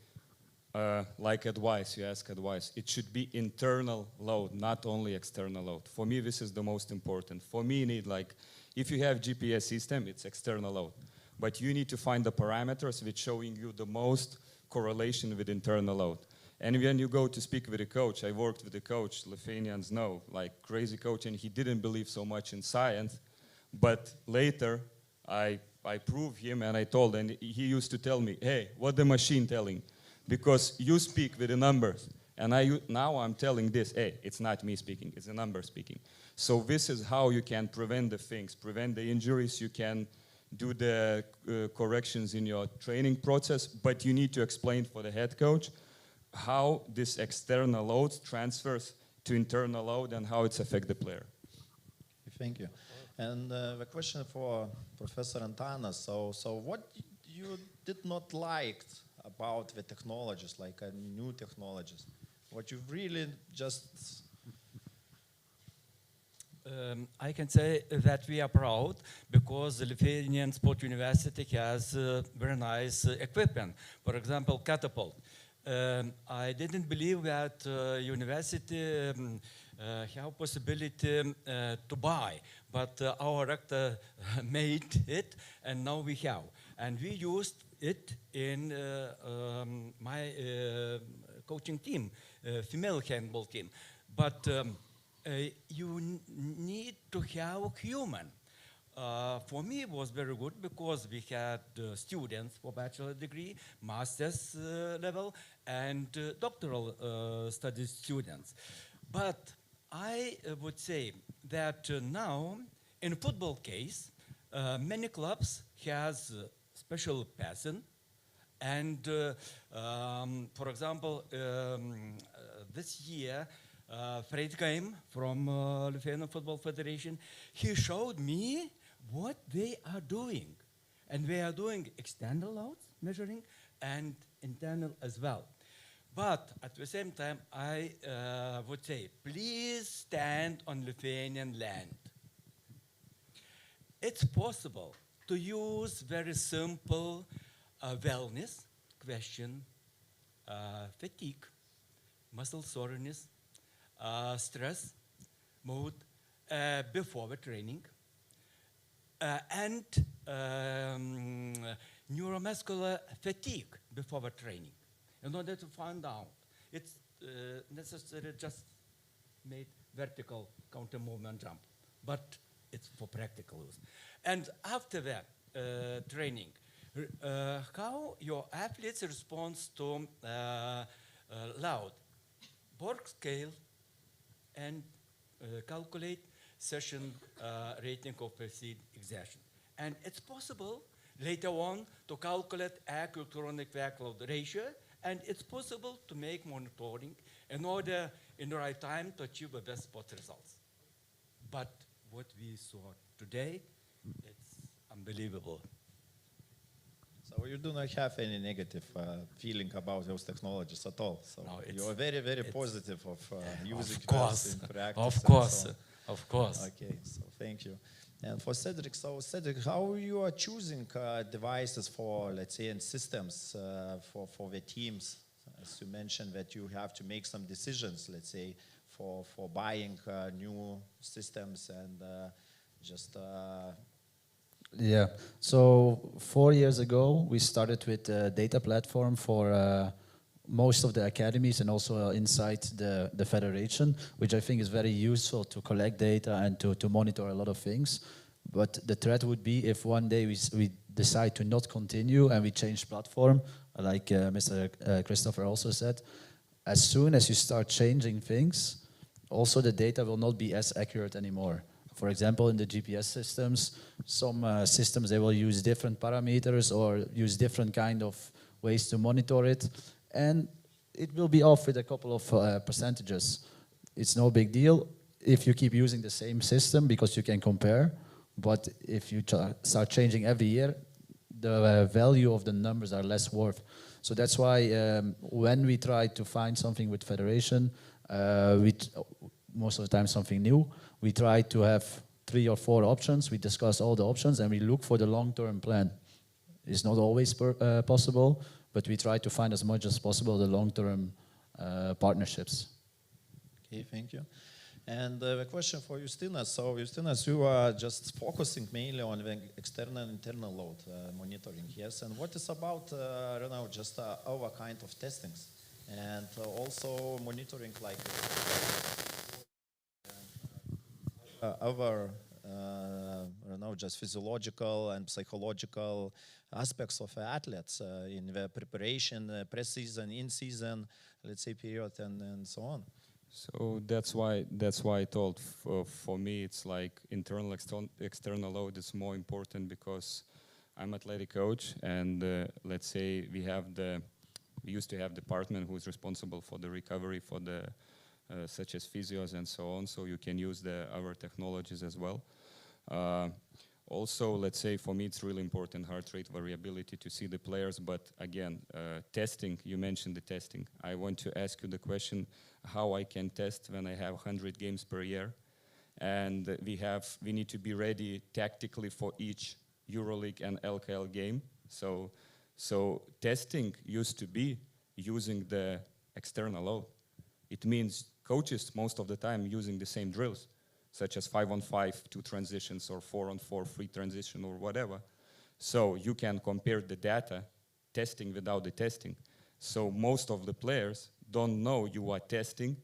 like advice, you ask advice, it should be internal load, not only external load. For me, this is the most important. For me, you need like, if you have GPS system, it's external load. But you need to find the parameters which showing you the most correlation with internal load. And when you go to speak with a coach, I worked with a coach, Lithuanians know, like crazy coach, and he didn't believe so much in science. But later, I proved him and I told, and he used to tell me, hey, what the machine telling? Because you speak with the numbers. And now I'm telling this, hey, it's not me speaking, it's the number speaking. So this is how you can prevent the things, prevent the injuries, you can do the corrections in your training process, but you need to explain for the head coach how this external load transfers to internal load and how it's affect the player. Thank you. And the question for Professor Antanas, so what you did not like about the technologies, like new technologies? What you really just... I can say that we are proud because the Lithuanian Sporto University has very nice equipment. For example, catapult. I didn't believe that university have possibility to buy, but our rector made it, and now we have. And we used it in my coaching team, female handball team. But you need to have human. For me, it was very good because we had students for bachelor degree, master's level, and doctoral studies students. But I would say that now, in football case, many clubs has special person, and for example, this year, Fred Gaim from Lithuanian Football Federation, he showed me what they are doing. And they are doing external loads, measuring, and internal as well. But at the same time, I would say, please stand on Lithuanian land. It's possible to use very simple wellness question, fatigue, muscle soreness, stress, mood before the training, and neuromuscular fatigue before the training. In order to find out, it's necessary just make vertical counter movement jump, but it's for practical use. And after that training, how your athletes respond to loud Borg scale and calculate session rating of perceived exertion. And it's possible later on to calculate accurate chronic workload ratio, and it's possible to make monitoring in order in the right time to achieve the best sport results. But what we saw today, it's unbelievable. So you do not have any negative feeling about those technologies at all. So No, you are very, very positive of using course, those in practice. of and course, so on. of course. Okay, so thank you. And for Cedric, so Cedric, how you are choosing devices for, let's say, and systems for the teams? As you mentioned that you have to make some decisions, let's say, for buying new systems and just... Yeah, so 4 years ago, we started with a data platform for most of the academies and also inside the federation, which I think is very useful to collect data and to monitor a lot of things. But the threat would be if one day we decide to not continue and we change platform, like Mr. Christopher also said, as soon as you start changing things, also the data will not be as accurate anymore. For example, in the GPS systems, some systems, they will use different parameters or use different kind of ways to monitor it. And it will be off with a couple of percentages. It's no big deal if you keep using the same system because you can compare. But if you start changing every year, the value of the numbers are less worth. So that's why when we try to find something with federation, most of the time something new, we try to have 3 or 4 options. We discuss all the options and we look for the long-term plan. It's not always possible, but we try to find as much as possible the long-term partnerships. Okay, thank you. And a question for Justinas. So Justinas, you are just focusing mainly on the external and internal load monitoring, yes? And what is about, I don't know, just our kind of testings? And also monitoring like other, I don't know, just physiological and psychological aspects of athletes in the preparation, pre-season, in-season, let's say, period, and so on. So that's why I told for me it's like internal external load is more important because I'm athletic coach and let's say we used to have department who is responsible for the recovery for the such as physios and so on, so you can use our technologies as well. Also, let's say for me it's really important heart rate variability to see the players, but again, testing, you mentioned the testing. I want to ask you the question how I can test when I have 100 games per year and we need to be ready tactically for each EuroLeague and LKL game. So testing used to be using the external load. It means coaches most of the time using the same drills, such as 5-on-5, 2 transitions, or 4-on-4, 3 transition, or whatever. So you can compare the data, testing without the testing. So most of the players don't know you are testing.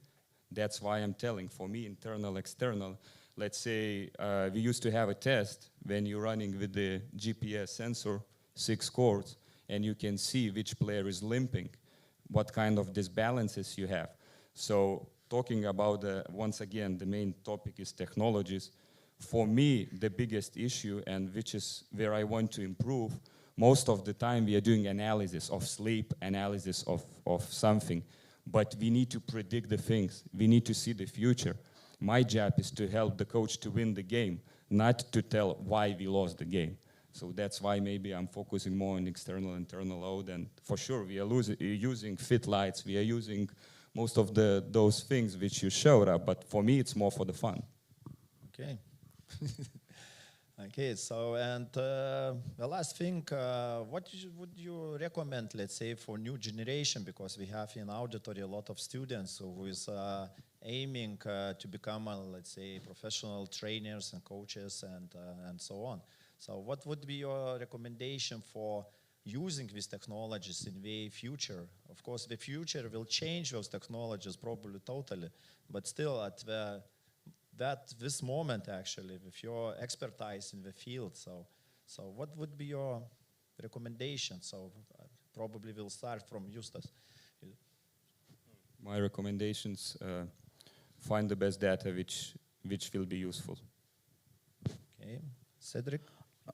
That's why I'm telling, for me, internal, external. Let's say we used to have a test when you're running with the GPS sensor, 6 cords, and you can see which player is limping, what kind of disbalances you have. So talking about, once again, the main topic is technologies. For me, the biggest issue, and which is where I want to improve, most of the time we are doing analysis of sleep, analysis of something, but we need to predict the things. We need to see the future. My job is to help the coach to win the game, not to tell why we lost the game. So that's why maybe I'm focusing more on external, internal load, and for sure we are using fit lights, we are using most of those things which you showed up, but for me it's more for the fun. Okay. Okay, so and the last thing, what would you recommend, let's say, for new generation, because we have in auditory a lot of students who is aiming to become, let's say, professional trainers and coaches and so on. So what would be your recommendation for using these technologies in the future? Of course, the future will change those technologies probably totally, but still at this moment, actually, with your expertise in the field, so what would be your recommendation? So probably we'll start from Justas. My recommendations, find the best data which will be useful. Okay, Cedric?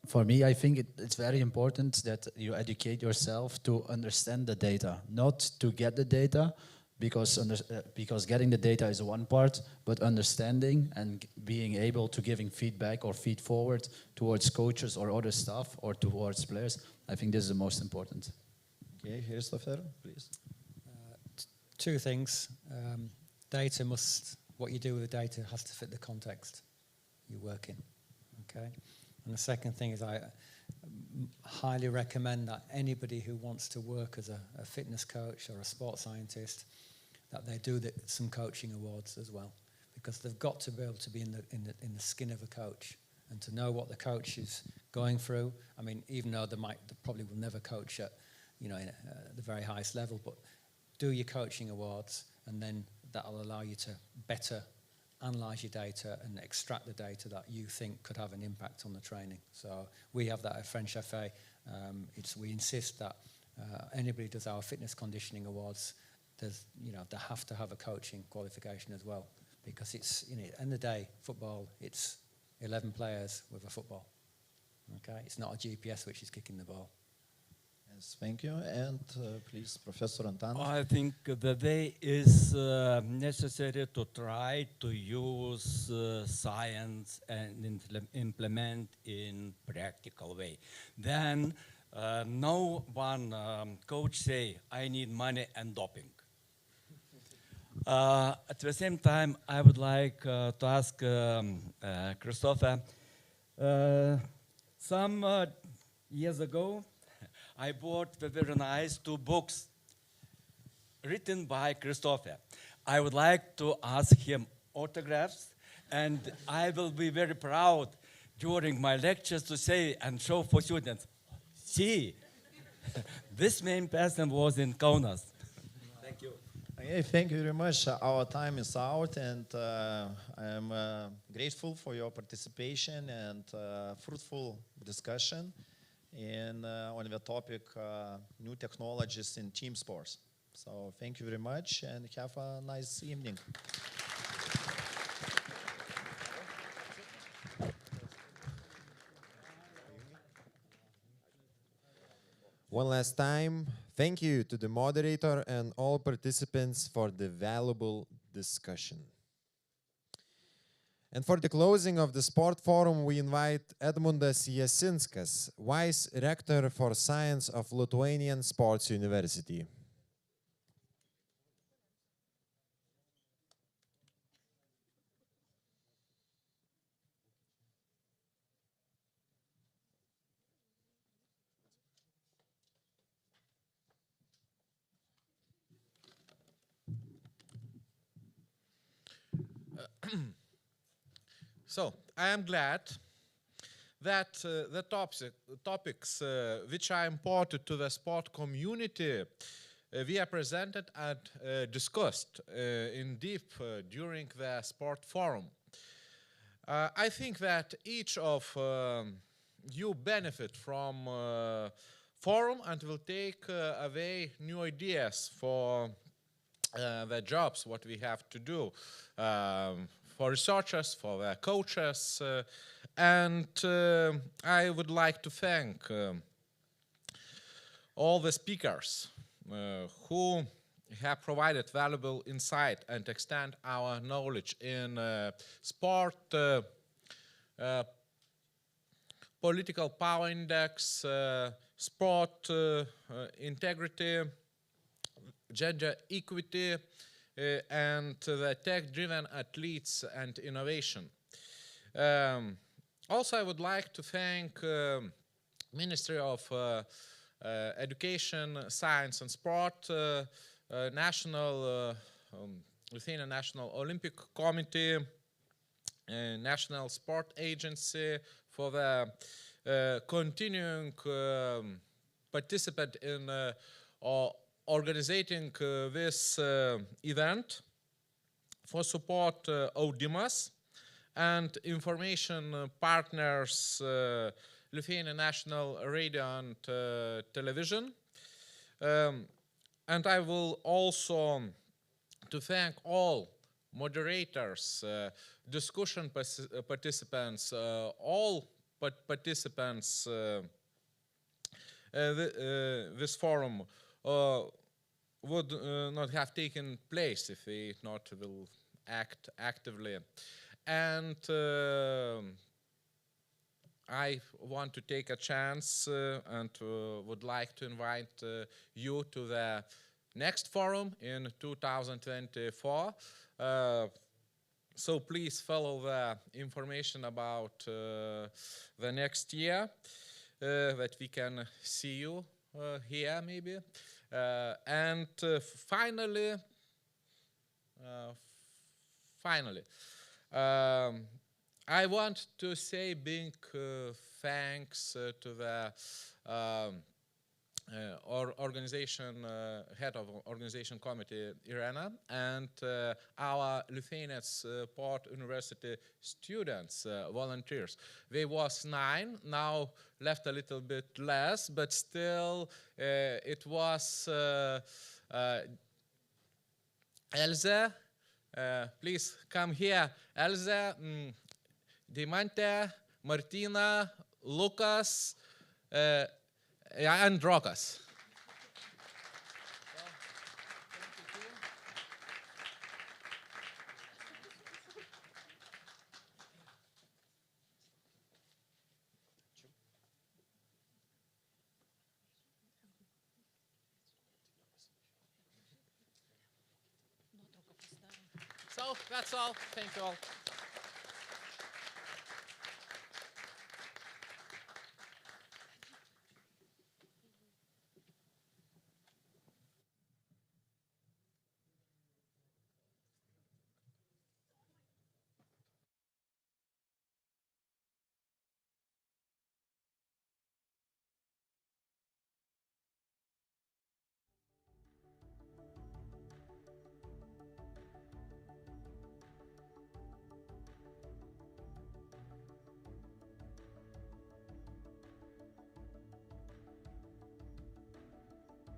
For me, I think it's very important that you educate yourself to understand the data, not to get the data, because getting the data is one part, but understanding and being able to giving feedback or feed forward towards coaches or other staff or towards players, I think this is the most important. Okay, here's the fair, please. Two things. Data what you do with the data has to fit the context you work in. Okay? And the second thing is I highly recommend that anybody who wants to work as a fitness coach or a sports scientist, that they do some coaching awards as well, because they've got to be able to be in the skin of a coach and to know what the coach is going through. I mean, even though they probably will never coach at the very highest level, but do your coaching awards, and then that'll allow you to better analyze your data and extract the data that you think could have an impact on the training. So we have that at French FA. We insist that anybody who does our fitness conditioning awards, they have to have a coaching qualification as well, because it's, at the end of the day, football, it's 11 players with a football. Okay, it's not a GPS which is kicking the ball. Yes, thank you. And please, Professor Antano. I think the way is necessary to try to use science and implement in practical way. Then no one coach say, I need money and doping. At the same time, I would like to ask Christopher, some years ago, I bought the very nice 2 books written by Christopher. I would like to ask him autographs, and I will be very proud during my lectures to say and show for students, see, this main person was in Kaunas. Thank you. Okay, thank you very much. Our time is out, and I'm grateful for your participation and fruitful discussion on the topic new technologies in team sports. So thank you very much and have a nice evening. One last time, thank you to the moderator and all participants for the valuable discussion. And for the closing of the Sport Forum, we invite Edmundas Jasinskas, Vice Rector for Science of Lithuanian Sports University. So, I am glad that the topics which are important to the sport community we are presented and discussed in deep during the Sport Forum. I think that each of you benefit from forum and will take away new ideas for the jobs what we have to do. For researchers, for their coaches, and I would like to thank all the speakers who have provided valuable insight and extend our knowledge in sport, political power index, sport integrity, gender equity, and the tech-driven athletes and innovation. Also, I would like to thank Ministry of Education, Science and Sport, Lithuanian National Olympic Committee, National Sport Agency for the continuing participant in organizing this event, for support Audimas, and information partners Lithuanian National Radio and Television. And I will also to thank all moderators, discussion participants, all participants this forum. would not have taken place if we not will act actively. And I want to take a chance and would like to invite you to the next forum in 2024. So please follow the information about the next year, that we can see you here maybe. And finally, I want to say big thanks to the head of organization committee, Irena, and our Lithuania's Port University students, volunteers. They was 9, now left a little bit less, but still it was Elze, please come here. Elze, Deimante, Martina, Lucas, and Rokas. So that's all. Thank you all.